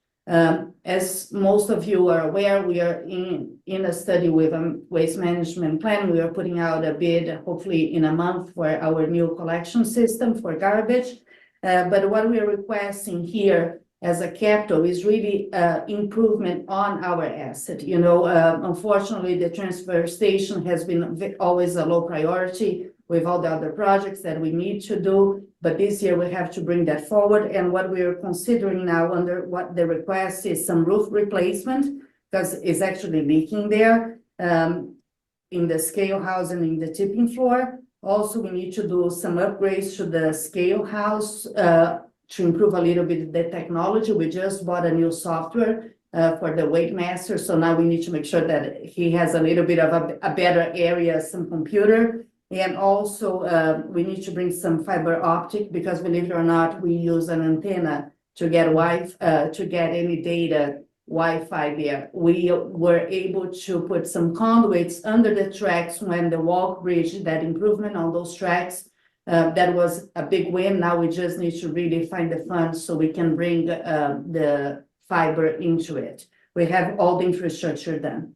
As most of you are aware, we are in a study with a waste management plan. We are putting out a bid, hopefully in a month, for our new collection system for garbage. But what we are requesting here as a capital is really improvement on our asset. Unfortunately, the transfer station has been always a low priority with all the other projects that we need to do. But this year we have to bring that forward. And what we are considering now under what the request is some roof replacement, because it's actually leaking there in the scale house and in the tipping floor. Also, we need to do some upgrades to the scale house to improve a little bit the technology. We just bought a new software for the weight master. So now we need to make sure that he has a little bit of a better area, some computer. And also we need to bring some fiber optic, because believe it or not, we use an antenna to get to get any data Wi-Fi there. We were able to put some conduits under the tracks when the walk bridge, that improvement on those tracks, that was a big win. Now we just need to really find the funds so we can bring the fiber into it. We have all the infrastructure done.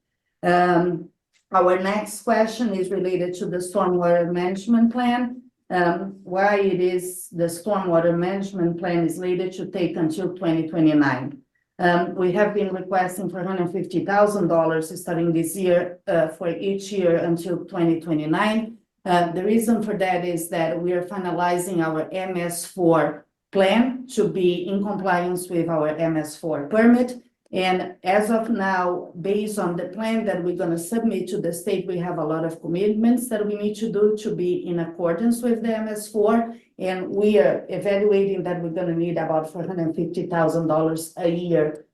Our next question is related to the stormwater management plan. Why it is the stormwater management plan is slated to take until 2029. We have been requesting for $150,000 starting this year for each year until 2029. The reason for that is that we are finalizing our MS4 plan to be in compliance with our MS4 permit. And as of now, based on the plan that we're going to submit to the state, we have a lot of commitments that we need to do to be in accordance with the MS4. And we are evaluating that we're going to need about $450,000 a year.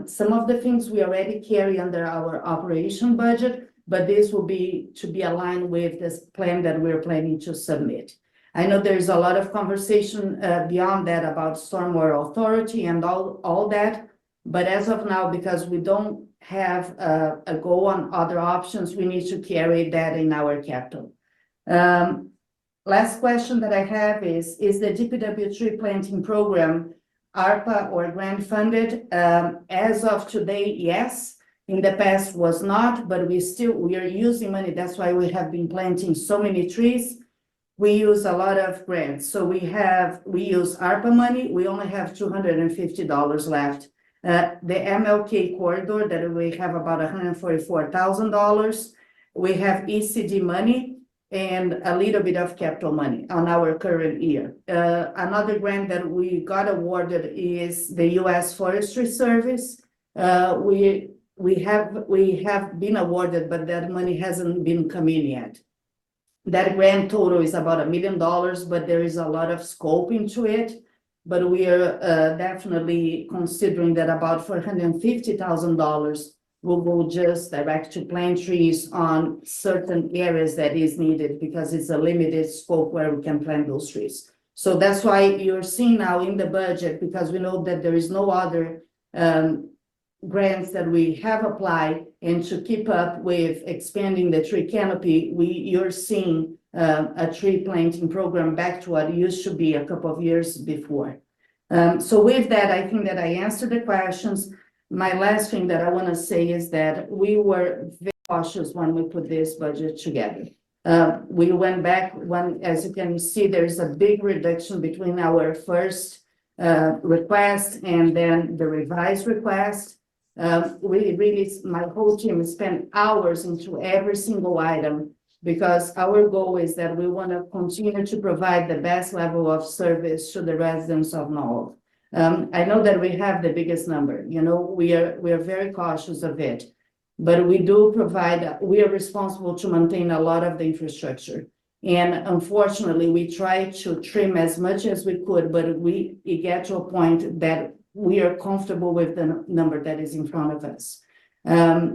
Some of the things we already carry under our operation budget, but this will be to be aligned with this plan that we're planning to submit. I know there's a lot of conversation beyond that about stormwater authority and all that. But as of now, because we don't have a go on other options, we need to carry that in our capital. Last question that I have is the DPW tree planting program ARPA or grant funded? As of today, yes. In the past was not, but we are using money. That's why we have been planting so many trees. We use a lot of grants. So we use ARPA money. We only have $250 left. The MLK corridor that we have about $144,000. We have ECD money and a little bit of capital money on our current year. Another grant that we got awarded is the U.S. Forestry Service. We have been awarded, but that money hasn't been coming yet. That grant total is about $1 million, but there is a lot of scope into it. But we are definitely considering that about $450,000 will go just direct to plant trees on certain areas that is needed, because it's a limited scope where we can plant those trees. So that's why you're seeing now in the budget, because we know that there is no other grants that we have applied, and to keep up with expanding the tree canopy, you're seeing a tree planting program back to what it used to be a couple of years before. So with that, I think that I answered the questions. My last thing that I want to say is that we were very cautious when we put this budget together. We went back as you can see, there's a big reduction between our first request and then the revised request. My whole team spent hours into every single item, because our goal is that we want to continue to provide the best level of service to the residents of Norwalk. I know that we have the biggest number, you know, we are very cautious of it. But we do provide, we are responsible to maintain a lot of the infrastructure. And unfortunately, we try to trim as much as we could, but it get to a point that we are comfortable with the number that is in front of us.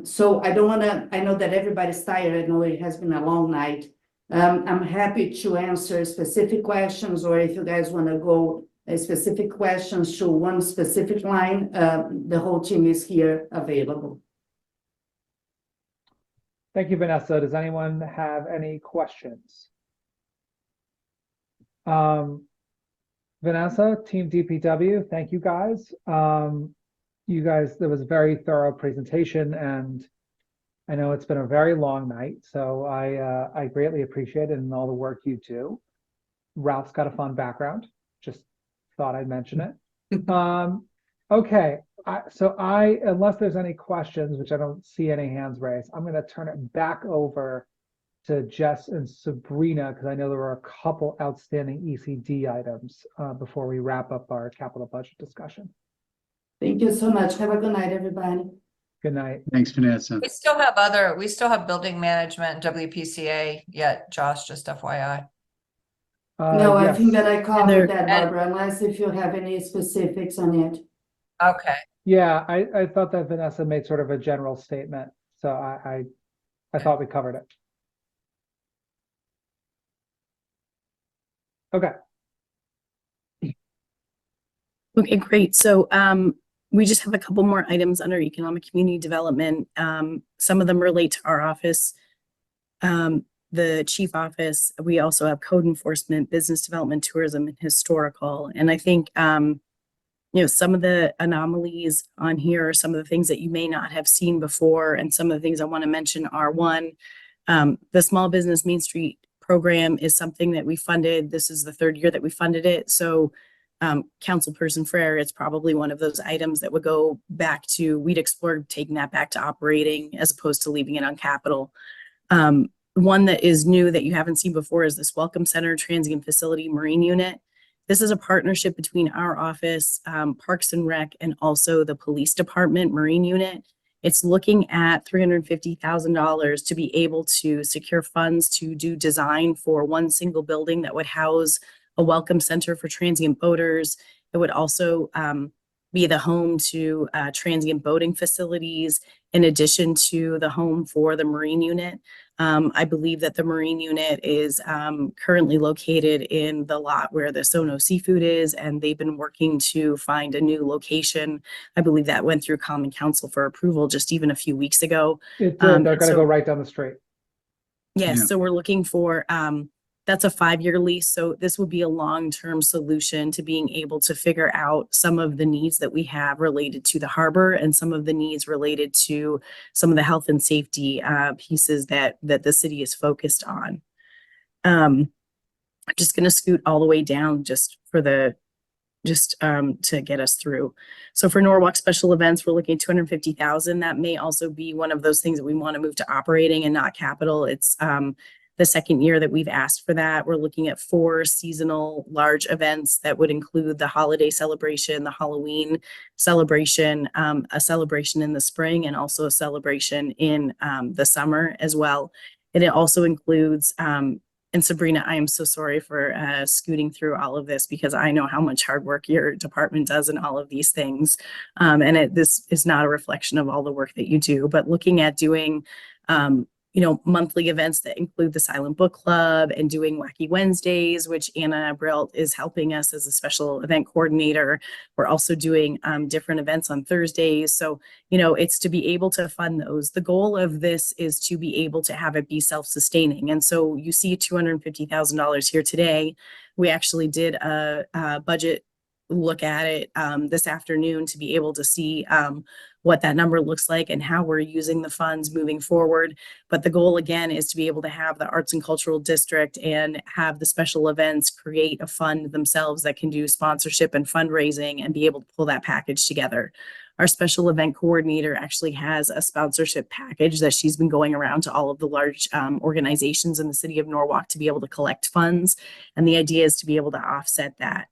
So I don't wanna, I know that everybody's tired, I know it has been a long night. I'm happy to answer specific questions, or if you guys wanna go specific questions to one specific line, the whole team is here available. Thank you, Vanessa. Does anyone have any questions? Vanessa, Team DPW, thank you guys. You guys, there was a very thorough presentation, and I know it's been a very long night, so I greatly appreciate it and all the work you do. Ralph's got a fun background. Just thought I'd mention it. Okay, so unless there's any questions, which I don't see any hands raised, I'm going to turn it back over to Jess and Sabrina, because I know there were a couple outstanding ECD items before we wrap up our capital budget discussion. Thank you so much. Have a good night, everybody. Good night. Thanks, Vanessa. We still have building management and WPCA yet, Josh, just FYI. No, I yes. think that I covered that, And- Barbara, unless if you have any specifics on it. Okay. Yeah, I thought that Vanessa made sort of a general statement, so I thought we covered it. Okay. Okay, great. So we just have a couple more items under economic community development. Some of them relate to our office, the chief office. We also have code enforcement, business development, tourism, and historical. And I think you know, some of the anomalies on here are some of the things that you may not have seen before. And some of the things I want to mention are, one, the Small Business Main Street program is something that we funded. This is the third year that we funded it. So Councilperson Frere, it's probably one of those items that would go back to, we'd explore taking that back to operating as opposed to leaving it on capital. One that is new that you haven't seen before is this Welcome Center Transient Facility Marine Unit. This is a partnership between our office, Parks and Rec, and also the Police Department Marine Unit. It's looking at $350,000 to be able to secure funds to do design for one single building that would house a welcome center for transient boaters. It would also be the home to transient boating facilities, in addition to the home for the Marine Unit. I believe that the Marine Unit is currently located in the lot where the Sono Seafood is, and they've been working to find a new location. I believe that went through Common Council for approval just even a few weeks ago. They're going to so- go right down the street. Yes, Yeah. so we're looking for, that's a 5-year lease. So this would be a long-term solution to being able to figure out some of the needs that we have related to the harbor and some of the needs related to some of the health and safety pieces that the city is focused on. I'm just going to scoot all the way down just for to get us through. So for Norwalk special events, we're looking at 250,000. That may also be one of those things that we want to move to operating and not capital. It's the second year that we've asked for that. We're looking at 4 seasonal large events that would include the holiday celebration, the Halloween celebration, a celebration in the spring, and also a celebration in the summer as well. And it also includes, and Sabrina, I am so sorry for scooting through all of this because I know how much hard work your department does in all of these things. And this is not a reflection of all the work that you do, but looking at doing monthly events that include the Silent Book Club and doing Wacky Wednesdays, which Anna Brilt is helping us as a special event coordinator. We're also doing different events on Thursdays. So, it's to be able to fund those. The goal of this is to be able to have it be self-sustaining. And so you see $250,000 here today. We actually did a budget look at it this afternoon to be able to see what that number looks like and how we're using the funds moving forward. But the goal again is to be able to have the Arts and Cultural District and have the special events create a fund themselves that can do sponsorship and fundraising and be able to pull that package together. Our special event coordinator actually has a sponsorship package that she's been going around to all of the large organizations in the city of Norwalk to be able to collect funds. And the idea is to be able to offset that.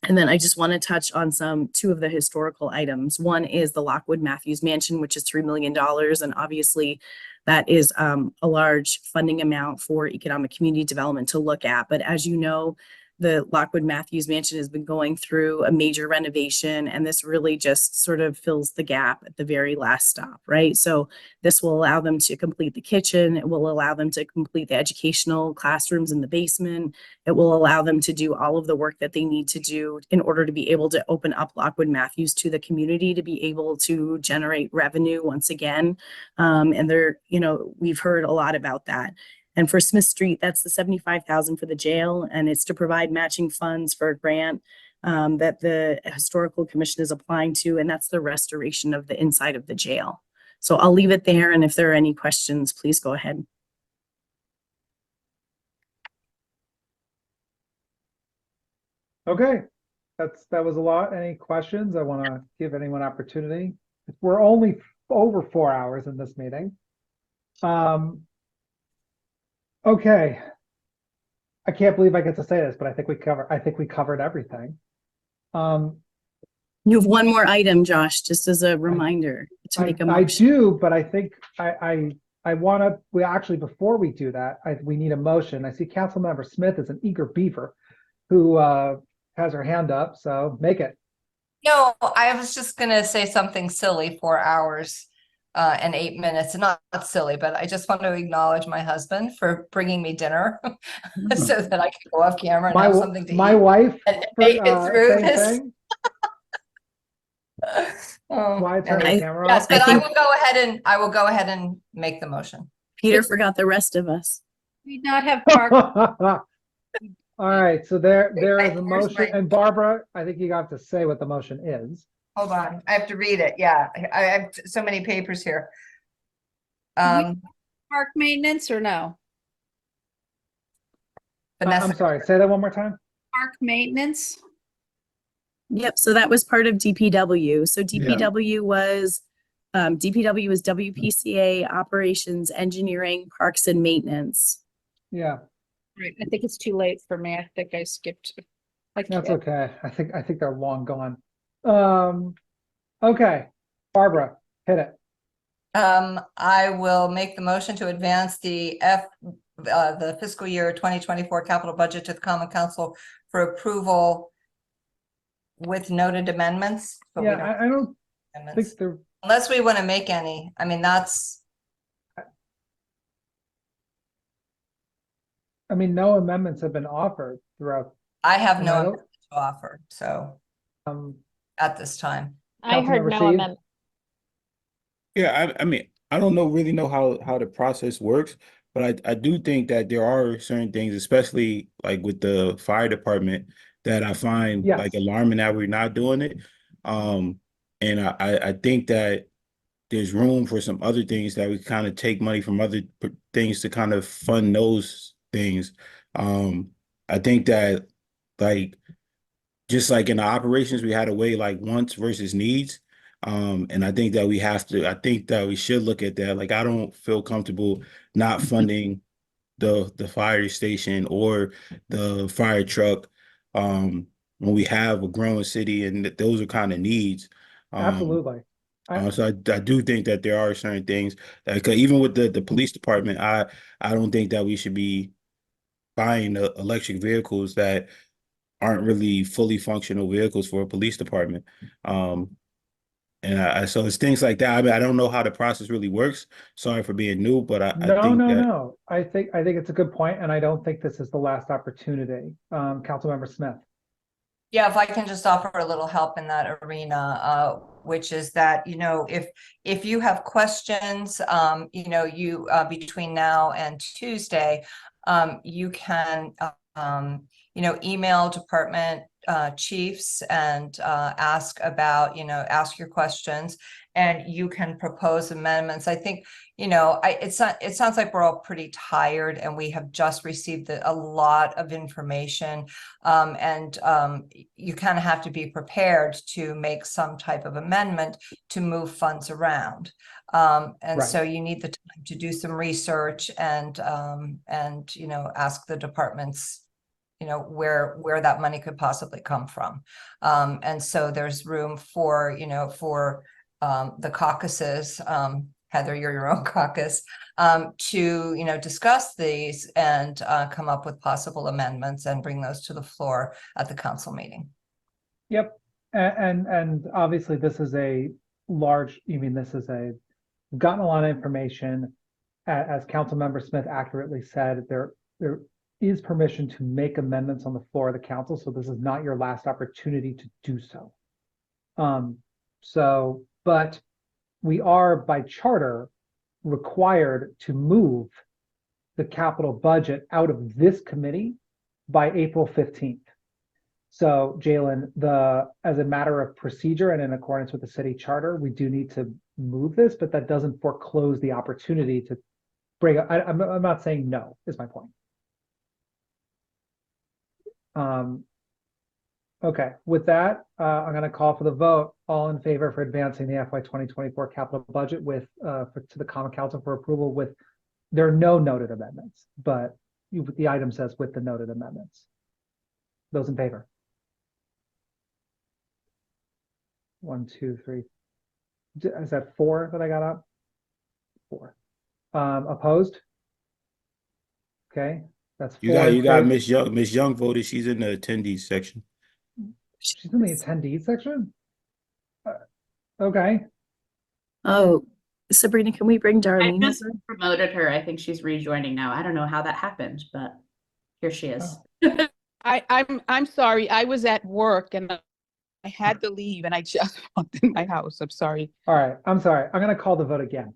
And then I just want to touch on two of the historical items. One is the Lockwood Matthews Mansion, which is $3 million. And obviously that is a large funding amount for economic community development to look at. But as you know, the Lockwood Matthews Mansion has been going through a major renovation, and this really just sort of fills the gap at the very last stop, right? So this will allow them to complete the kitchen. It will allow them to complete the educational classrooms in the basement. It will allow them to do all of the work that they need to do in order to be able to open up Lockwood Matthews to the community, to be able to generate revenue once again. And we've heard a lot about that. And for Smith Street, that's the $75,000 for the jail, and it's to provide matching funds for a grant that the Historical Commission is applying to, and that's the restoration of the inside of the jail. So I'll leave it there, and if there are any questions, please go ahead. Okay, that was a lot. Any questions? I want to give anyone opportunity. We're only over 4 hours in this meeting. Okay. I can't believe I get to say this, but I think we covered everything. You have one more item, Josh, just as a reminder to make a motion. I do, but I think I want to, before we do that, we need a motion. I see Councilmember Smith is an eager beaver who has her hand up, so make it. No, I was just gonna say something silly, 4 hours and 8 minutes. Not silly, but I just want to acknowledge my husband for bringing me dinner so that I can go off camera and have something to eat. My wife, and make it through same this. thing. Why turn the camera Yes, off? but I will go ahead and make the motion. Peter forgot the rest of us. We not have park. All right, so there is a Here's motion, my- and Barbara, I think you got to say what the motion is. Hold on, I have to read it. Yeah, I have so many papers here. Park maintenance or no? Vanessa, I'm sorry, say that one more time. Park maintenance? Yep, so that was part of DPW. So DPW was WPCA, operations, engineering, parks and maintenance. Yeah, Right, I think it's too late for me. I think I skipped. that's okay. I think they're long gone. Okay, Barbara, hit it. I will make the motion to advance the fiscal year 2024 capital budget to the Common Council for approval with noted amendments. But we Yeah, I don't amendments. think they're, Unless we want to make any. I mean, no amendments have been offered throughout. I have And no I don't- amendment to offer, so Um, at this time. I heard Councilmember no Seed? amendment. Yeah, I mean, I don't really know how the process works, but I do think that there are certain things, especially like with the fire department, that I find Yes. like alarming that we're not doing it. And I think that there's room for some other things that we kind of take money from other things to kind of fund those things. I think that like just like in the operations, we had to weigh like wants versus needs. And I think that I think that we should look at that. Like, I don't feel comfortable not funding the fire station or the fire truck when we have a growing city, and those are kind of needs. Absolutely. So I do think that there are certain things that, 'cause even with the police department, I don't think that we should be buying electric vehicles that aren't really fully functional vehicles for a police department. And so it's things like that. I mean, I don't know how the process really works. Sorry for being new, but I think that No. I think it's a good point, and I don't think this is the last opportunity. Councilmember Smith. Yeah, if I can just offer a little help in that arena, which is that, if you have questions, between now and Tuesday, you can, email department chiefs and ask your questions, and you can propose amendments. I think, it sounds like we're all pretty tired, and we have just received a lot of information. And you kind of have to be prepared to make some type of amendment to move funds around. And so you need the time to do some research and ask the departments, where that money could possibly come from. And so there's room for, the caucuses, Heather, you're your own caucus, to, discuss these and come up with possible amendments and bring those to the floor at the council meeting. Yep. And obviously this is a large, we've gotten a lot of information. As Councilmember Smith accurately said, there is permission to make amendments on the floor of the council. So this is not your last opportunity to do so. But we are by charter required to move the capital budget out of this committee by April 15th. So Jalen, as a matter of procedure and in accordance with the city charter, we do need to move this, but that doesn't foreclose the opportunity to bring up. I'm not saying no, is my point. Okay, with that, I'm going to call for the vote. All in favor for advancing the FY 2024 capital budget to the Common Council for approval with, there are no noted amendments, but the item says with the noted amendments. Those in favor? 1, 2, 3. Is that 4 that I got up? 4. Opposed? Okay, that's 4. You got Miss Young. Miss Young voted. She's in the attendees section. She's in the attendees section? Okay. Oh, Sabrina, can we bring I Darlene? just over? promoted her. I think she's rejoining now. I don't know how that happened, but here she is. I'm sorry. I was at work and I had to leave and I just walked in my house. I'm sorry. All right, I'm sorry. I'm going to call the vote again.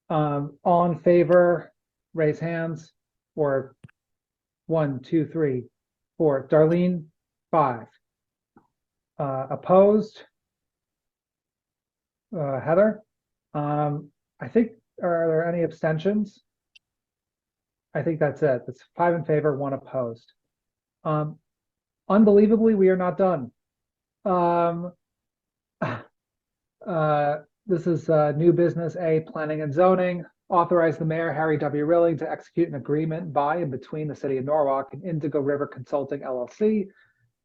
All in favor, raise hands. Or 1, 2, 3, 4. Darlene, 5. Opposed? Heather? I think, are there any abstentions? I think that's it. That's 5 in favor, 1 opposed. Unbelievably, we are not done. This is new business A, planning and zoning. Authorize the mayor, Harry W. Rilling, to execute an agreement by and between the city of Norwalk and Indigo River Consulting LLC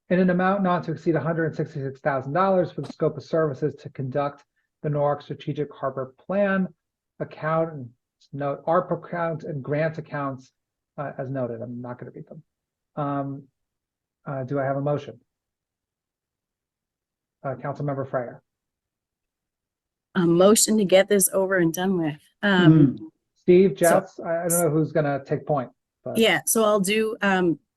in an amount not to exceed $166,000 for the scope of services to conduct the Norwalk Strategic Harbor Plan account, and note ARPA account and grant accounts as noted. I'm not going to read them. Do I have a motion? Councilmember Freyer. A motion to get this over and done with. Steve, Jess, I don't know who's gonna take point. But. Yeah, so I'll do,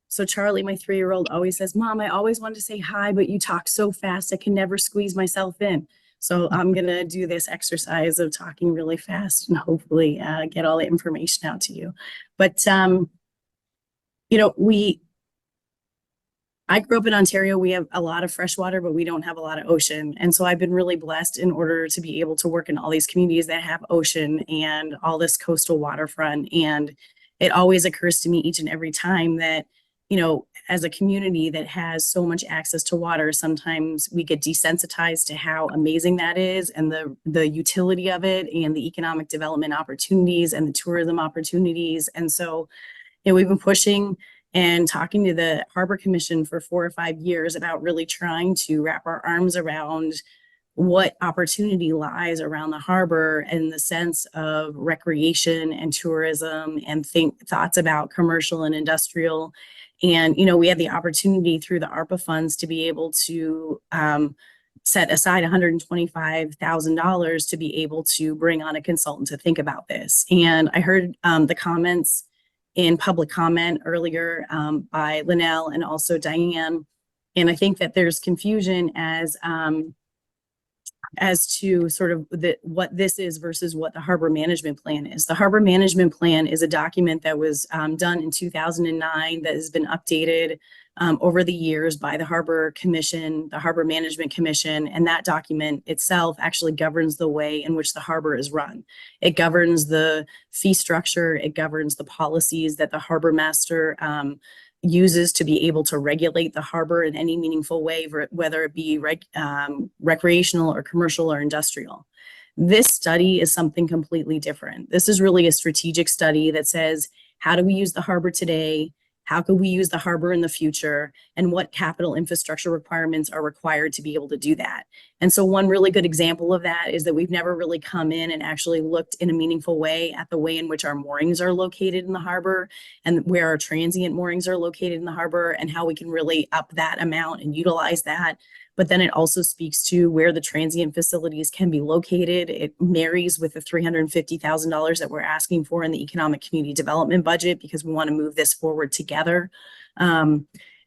so Charlie, my 3-year-old, always says, Mom, I always wanted to say hi, but you talk so fast, I can never squeeze myself in. So I'm gonna do this exercise of talking really fast and hopefully get all the information out to you. But, I grew up in Ontario. We have a lot of fresh water, but we don't have a lot of ocean. And so I've been really blessed in order to be able to work in all these communities that have ocean and all this coastal waterfront. And it always occurs to me each and every time that, as a community that has so much access to water, sometimes we get desensitized to how amazing that is and the utility of it and the economic development opportunities and the tourism opportunities. And so, we've been pushing and talking to the Harbor Commission for 4 or 5 years about really trying to wrap our arms around what opportunity lies around the harbor in the sense of recreation and tourism and thoughts about commercial and industrial. And, we had the opportunity through the ARPA funds to be able to set aside $125,000 to be able to bring on a consultant to think about this. And I heard the comments in public comment earlier by Linnell and also Diane. And I think that there's confusion as to sort of what this is versus what the harbor management plan is. The harbor management plan is a document that was done in 2009 that has been updated over the years by the Harbor Commission, the Harbor Management Commission, and that document itself actually governs the way in which the harbor is run. It governs the fee structure, it governs the policies that the harbor master uses to be able to regulate the harbor in any meaningful way, whether it be recreational or commercial or industrial. This study is something completely different. This is really a strategic study that says, how do we use the harbor today? How could we use the harbor in the future? And what capital infrastructure requirements are required to be able to do that? And so one really good example of that is that we've never really come in and actually looked in a meaningful way at the way in which our moorings are located in the harbor and where our transient moorings are located in the harbor and how we can really up that amount and utilize that. But then it also speaks to where the transient facilities can be located. It marries with the $350,000 that we're asking for in the economic community development budget because we want to move this forward together. And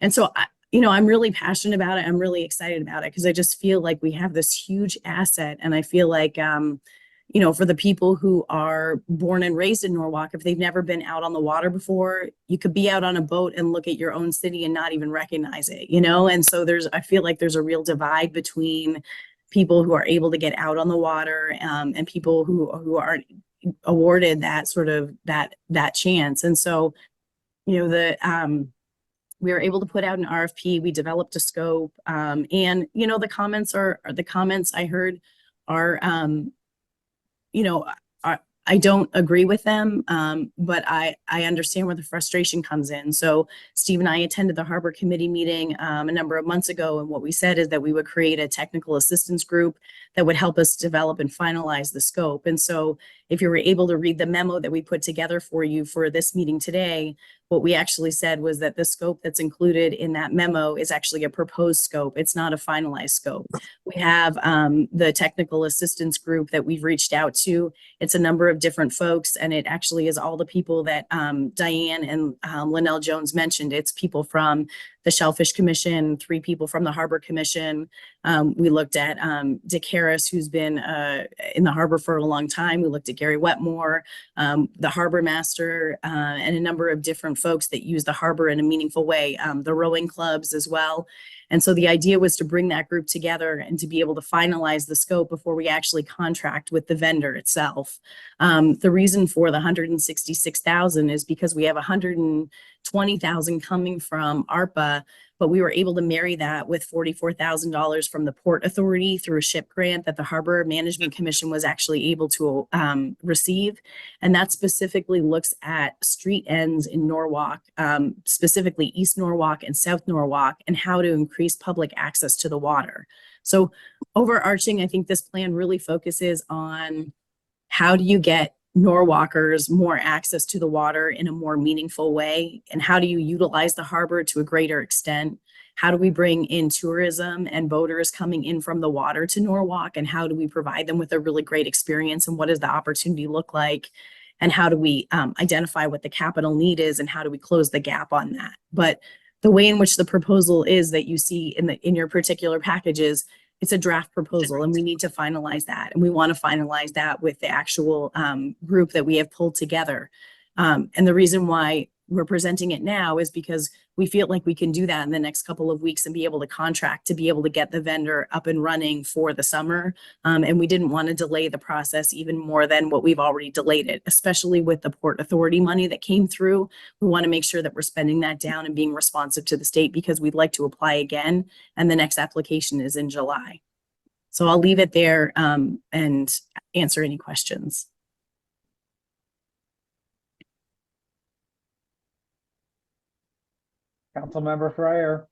so, I'm really passionate about it. I'm really excited about it because I just feel like we have this huge asset. And I feel like, for the people who are born and raised in Norwalk, if they've never been out on the water before, you could be out on a boat and look at your own city and not even recognize it, And so I feel like there's a real divide between people who are able to get out on the water and people who aren't awarded that sort of that chance. And so, we were able to put out an RFP. We developed a scope, and the comments I heard are. I don't agree with them, but I understand where the frustration comes in. So Steve and I attended the Harbor Committee meeting a number of months ago, and what we said is that we would create a technical assistance group that would help us develop and finalize the scope. And so if you were able to read the memo that we put together for you for this meeting today, what we actually said was that the scope that's included in that memo is actually a proposed scope. It's not a finalized scope. We have the technical assistance group that we've reached out to. It's a number of different folks, and it actually is all the people that Diane and Linnell Jones mentioned. It's people from the Shellfish Commission, 3 people from the Harbor Commission. We looked at Dick Harris, who's been in the harbor for a long time. We looked at Gary Wetmore, the harbor master, and a number of different folks that use the harbor in a meaningful way, the rowing clubs as well. And so the idea was to bring that group together and to be able to finalize the scope before we actually contract with the vendor itself. The reason for the $166,000 is because we have $120,000 coming from ARPA, but we were able to marry that with $44,000 from the Port Authority through a SHIP grant that the Harbor Management Commission was actually able to receive. And that specifically looks at street ends in Norwalk, specifically East Norwalk and South Norwalk, and how to increase public access to the water. So overarching, I think this plan really focuses on how do you get Norwalkers more access to the water in a more meaningful way? And how do you utilize the harbor to a greater extent? How do we bring in tourism and boaters coming in from the water to Norwalk? And how do we provide them with a really great experience? And what does the opportunity look like? And how do we identify what the capital need is? And how do we close the gap on that? But the way in which the proposal is that you see in your particular packages, it's a draft proposal, and we need to finalize that. And we want to finalize that with the actual group that we have pulled together. And the reason why we're presenting it now is because we feel like we can do that in the next couple of weeks and be able to contract to be able to get the vendor up and running for the summer. And we didn't want to delay the process even more than what we've already delayed it, especially with the Port Authority money that came through. We want to make sure that we're spending that down and being responsive to the state because we'd like to apply again. And the next application is in July. So I'll leave it there and answer any questions. Councilmember Fryer.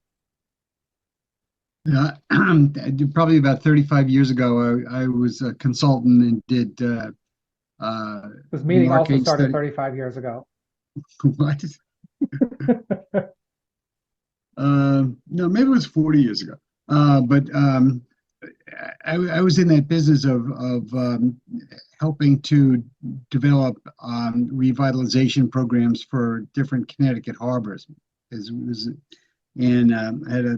Probably about 35 years ago, I was a consultant and did This meeting also marketing started study. 35 years ago. What? No, maybe it was 40 years ago. But I was in that business of helping to develop revitalization programs for different Connecticut harbors. And I had a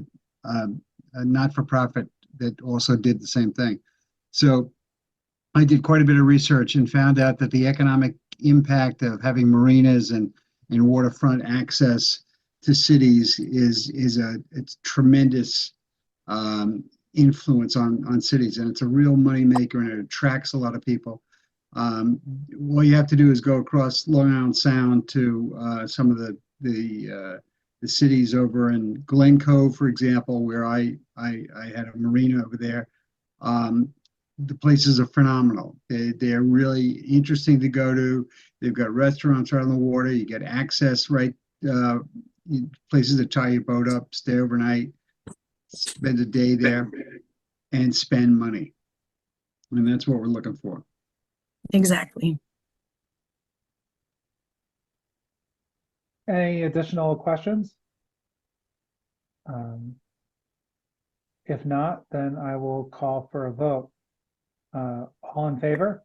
not-for-profit that also did the same thing. So I did quite a bit of research and found out that the economic impact of having marinas and waterfront access to cities is a tremendous influence on cities, and it's a real money maker, and it attracts a lot of people. All you have to do is go across Long Island Sound to some of the cities over in Glen Cove, for example, where I had a marina over there. The places are phenomenal. They're really interesting to go to. They've got restaurants right on the water. You get access right places to tie your boat up, stay overnight, spend a day there, and spend money. And that's what we're looking for. Exactly. Any additional questions? If not, then I will call for a vote. All in favor?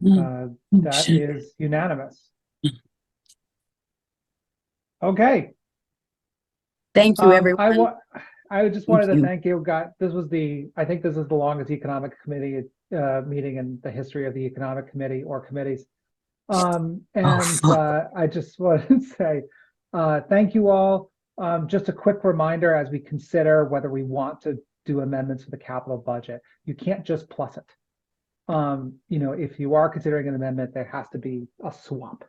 That is unanimous. Okay. Thank you, everyone. I just wanted to thank you. I think this is the longest economic committee meeting in the history of the economic committee or committees. I just wanted to say thank you all. Just a quick reminder as we consider whether we want to do amendments to the capital budget, you can't just plus it. If you are considering an amendment, there has to be a swap.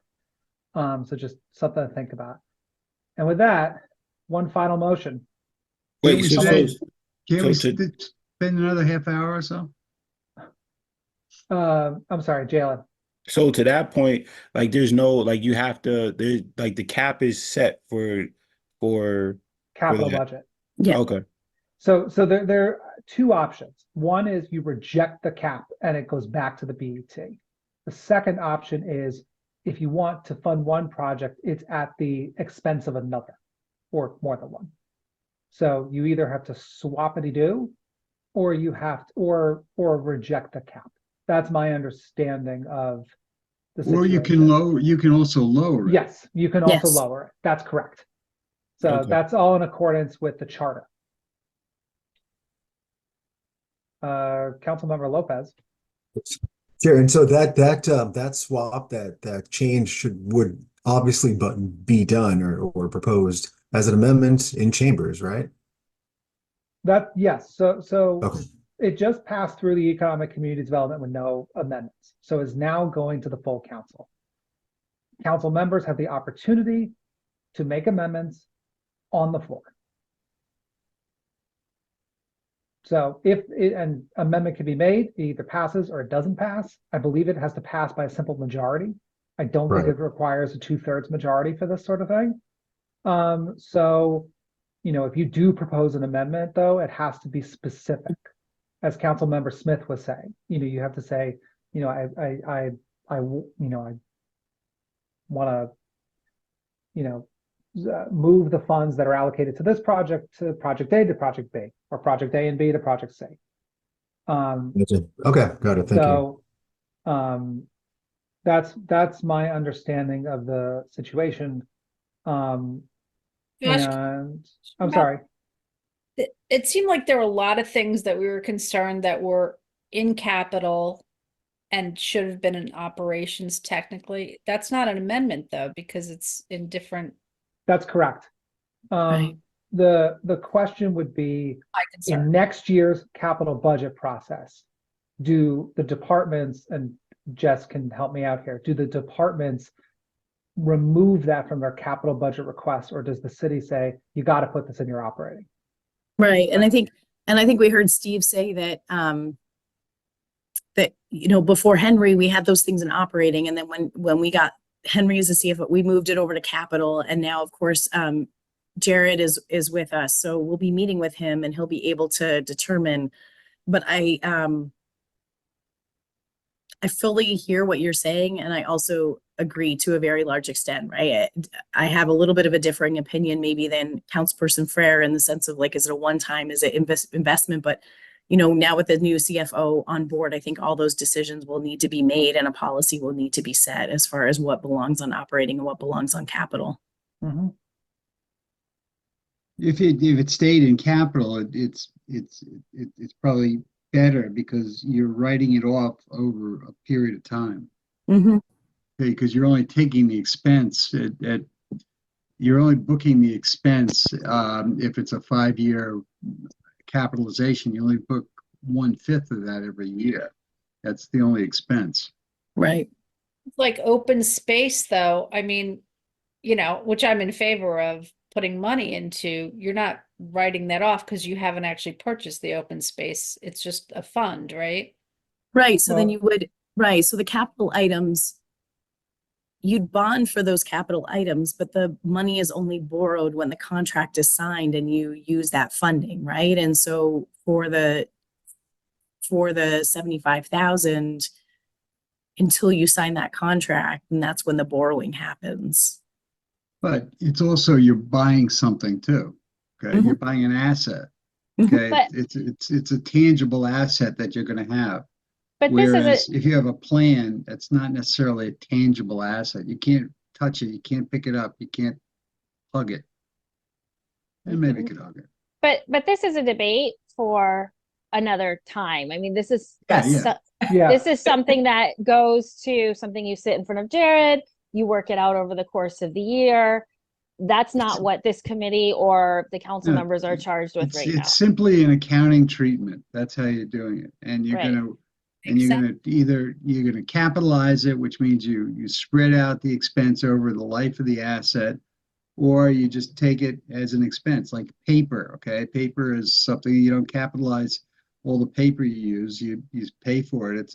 So just something to think about. And with that, one final motion. Wait, Can't we spend another half hour or so? I'm sorry, Jalen. So to that point, like there's no, like you have to, there's like the cap is set for Capital that. budget. Yeah. Okay. So there are two options. One is you reject the cap and it goes back to the BET. The second option is if you want to fund one project, it's at the expense of another or more than one. So you either have to swap-a-de-do or you have to, or reject the cap. That's my understanding of the situation. Or you can also lower it. Yes, you can also Yes. lower it. That's correct. So Okay. that's all in accordance with the charter. Councilmember Lopez. Sure, and so that swap, that change would obviously be done or proposed as an amendment in chambers, right? Yes, so Okay. it just passed through the Economic Community Development with no amendments. So is now going to the full council. Council members have the opportunity to make amendments on the floor. So if an amendment can be made, it either passes or it doesn't pass. I believe it has to pass by a simple majority. I don't think Right. it requires a 2/3 majority for this sort of thing. So, if you do propose an amendment, though, it has to be specific. As Councilmember Smith was saying, you have to say, I want to, move the funds that are allocated to this project to project A to project B, or project A and B to project C. Gotcha. Okay, got it. Thank you. So, that's my understanding of the situation. Josh, And I'm about- sorry. It seemed like there were a lot of things that we were concerned that were in capital and should have been in operations technically. That's not an amendment though, because it's in different. That's correct. Right. The question would be, My in concern. next year's capital budget process, do the departments, and Jess can help me out here, do the departments remove that from their capital budget request, or does the city say, you got to put this in your operating? Right, and I think we heard Steve say that, before Henry, we had those things in operating, and then when we got Henry as a CFO, we moved it over to capital, and now, of course, Jared is with us, so we'll be meeting with him, and he'll be able to determine, but I fully hear what you're saying, and I also agree to a very large extent, right? I have a little bit of a differing opinion maybe than Councilperson Frere in the sense of like, is it a one-time, is it investment? But, now with the new CFO on board, I think all those decisions will need to be made and a policy will need to be set as far as what belongs on operating and what belongs on capital. Mm-hmm. If it stayed in capital, it's probably better because you're writing it off over a period of time. Mm-hmm. Because you're only taking the expense you're only booking the expense if it's a 5-year capitalization, you only book 1/5 of that every year. That's the only expense. Right. Like open space though, I mean, which I'm in favor of putting money into, you're not writing that off because you haven't actually purchased the open space. It's just a fund, right? Right, so then Well- you would, right, so the capital items, you'd bond for those capital items, but the money is only borrowed when the contract is signed and you use that funding, right? And so for the 75,000, until you sign that contract, and that's when the borrowing happens. But it's also, you're buying something too. Okay, you're buying an asset. Okay, But- it's a tangible asset that you're going to have. But this is Whereas if you have a plan, that's not necessarily a tangible asset. You can't touch it. You can't pick it up. You can't hug it. And maybe you could hug it. but this is a debate for another time. I mean, this is Yeah. this is something that goes to something you sit in front of Jared, you work it out over the course of the year. That's not what this committee or the council No, members are charged with It's, right now. it's simply an accounting treatment. That's how you're doing it. And you're Right. gonna, and you're gonna you're gonna capitalize it, which means you spread out the expense over the life of the asset, or you just take it as an expense, like paper, okay? Paper is something you don't capitalize all the paper you use, you pay for it. It's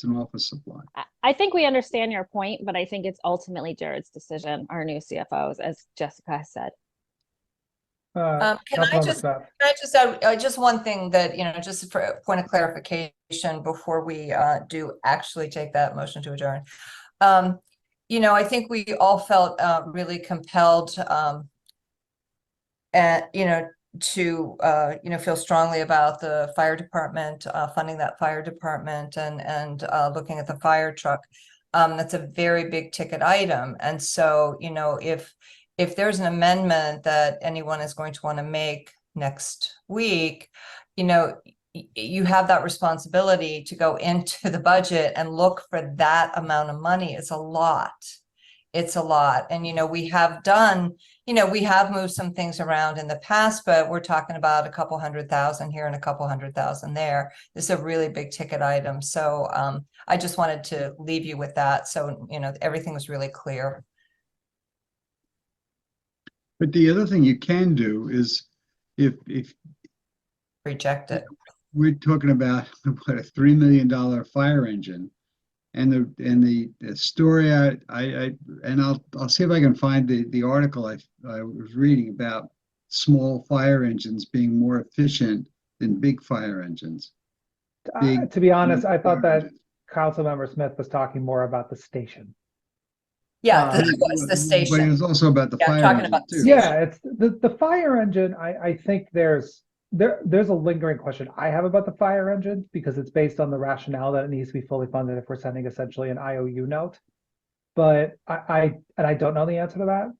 an office supply. I think we understand your point, but I think it's ultimately Jared's decision, our new CFOs, as Jessica has said. Can I Councilmember just, Smith. can I just add, just one thing that, just for a point of clarification before we do actually take that motion to adjourn. I think we all felt really compelled to feel strongly about the fire department, funding that fire department and looking at the fire truck. That's a very big ticket item. And so, if there's an amendment that anyone is going to want to make next week, you have that responsibility to go into the budget and look for that amount of money. It's a lot. It's a lot. And, we have done, we have moved some things around in the past, but we're talking about a couple $100,000 here and a couple $100,000 there. This is a really big ticket item. So I just wanted to leave you with that. So, everything was really clear. But the other thing you can do is if Reject it. we're talking about what, a $3 million fire engine, and the story I'll see if I can find the article I was reading about small fire engines being more efficient than big fire engines. To be honest, I thought that Councilmember Smith was talking more about the station. Yeah, this was the station. But it was also about the fire talking engine about the too. station. Yeah, it's the fire engine. I think there's a lingering question I have about the fire engine, because it's based on the rationale that it needs to be fully funded if we're sending essentially an IOU note. But I don't know the answer to that.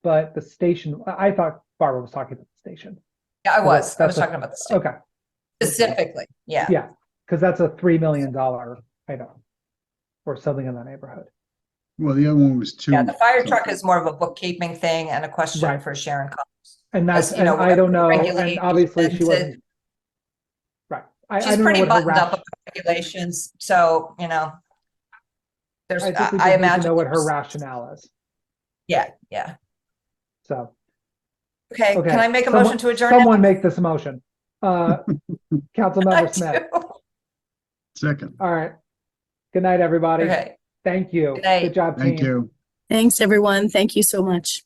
But the station, I thought Barbara was talking about the station. Yeah, I was That's talking about the station. Okay. Specifically, yeah. Yeah, because that's a $3 million item or something in that neighborhood. Well, the other one was two. Yeah, the fire truck is more of a bookkeeping thing and a question Right. for Sharon Combs. And that's, As, and I don't know, and regulations obviously she and wasn't. Right. I She's don't pretty know what her buttoned up with regulations, so, there's, I think we I just need to imagine. know what her there's- rationale is. Yeah. So, Okay, okay. can I make a Someone- motion to adjourn? now? Someone make this motion. Councilmember Smith. Second. All right. Good night, everybody. Okay. Thank you. Good night. Good job, team. Thank you. Thanks, everyone. Thank you so much.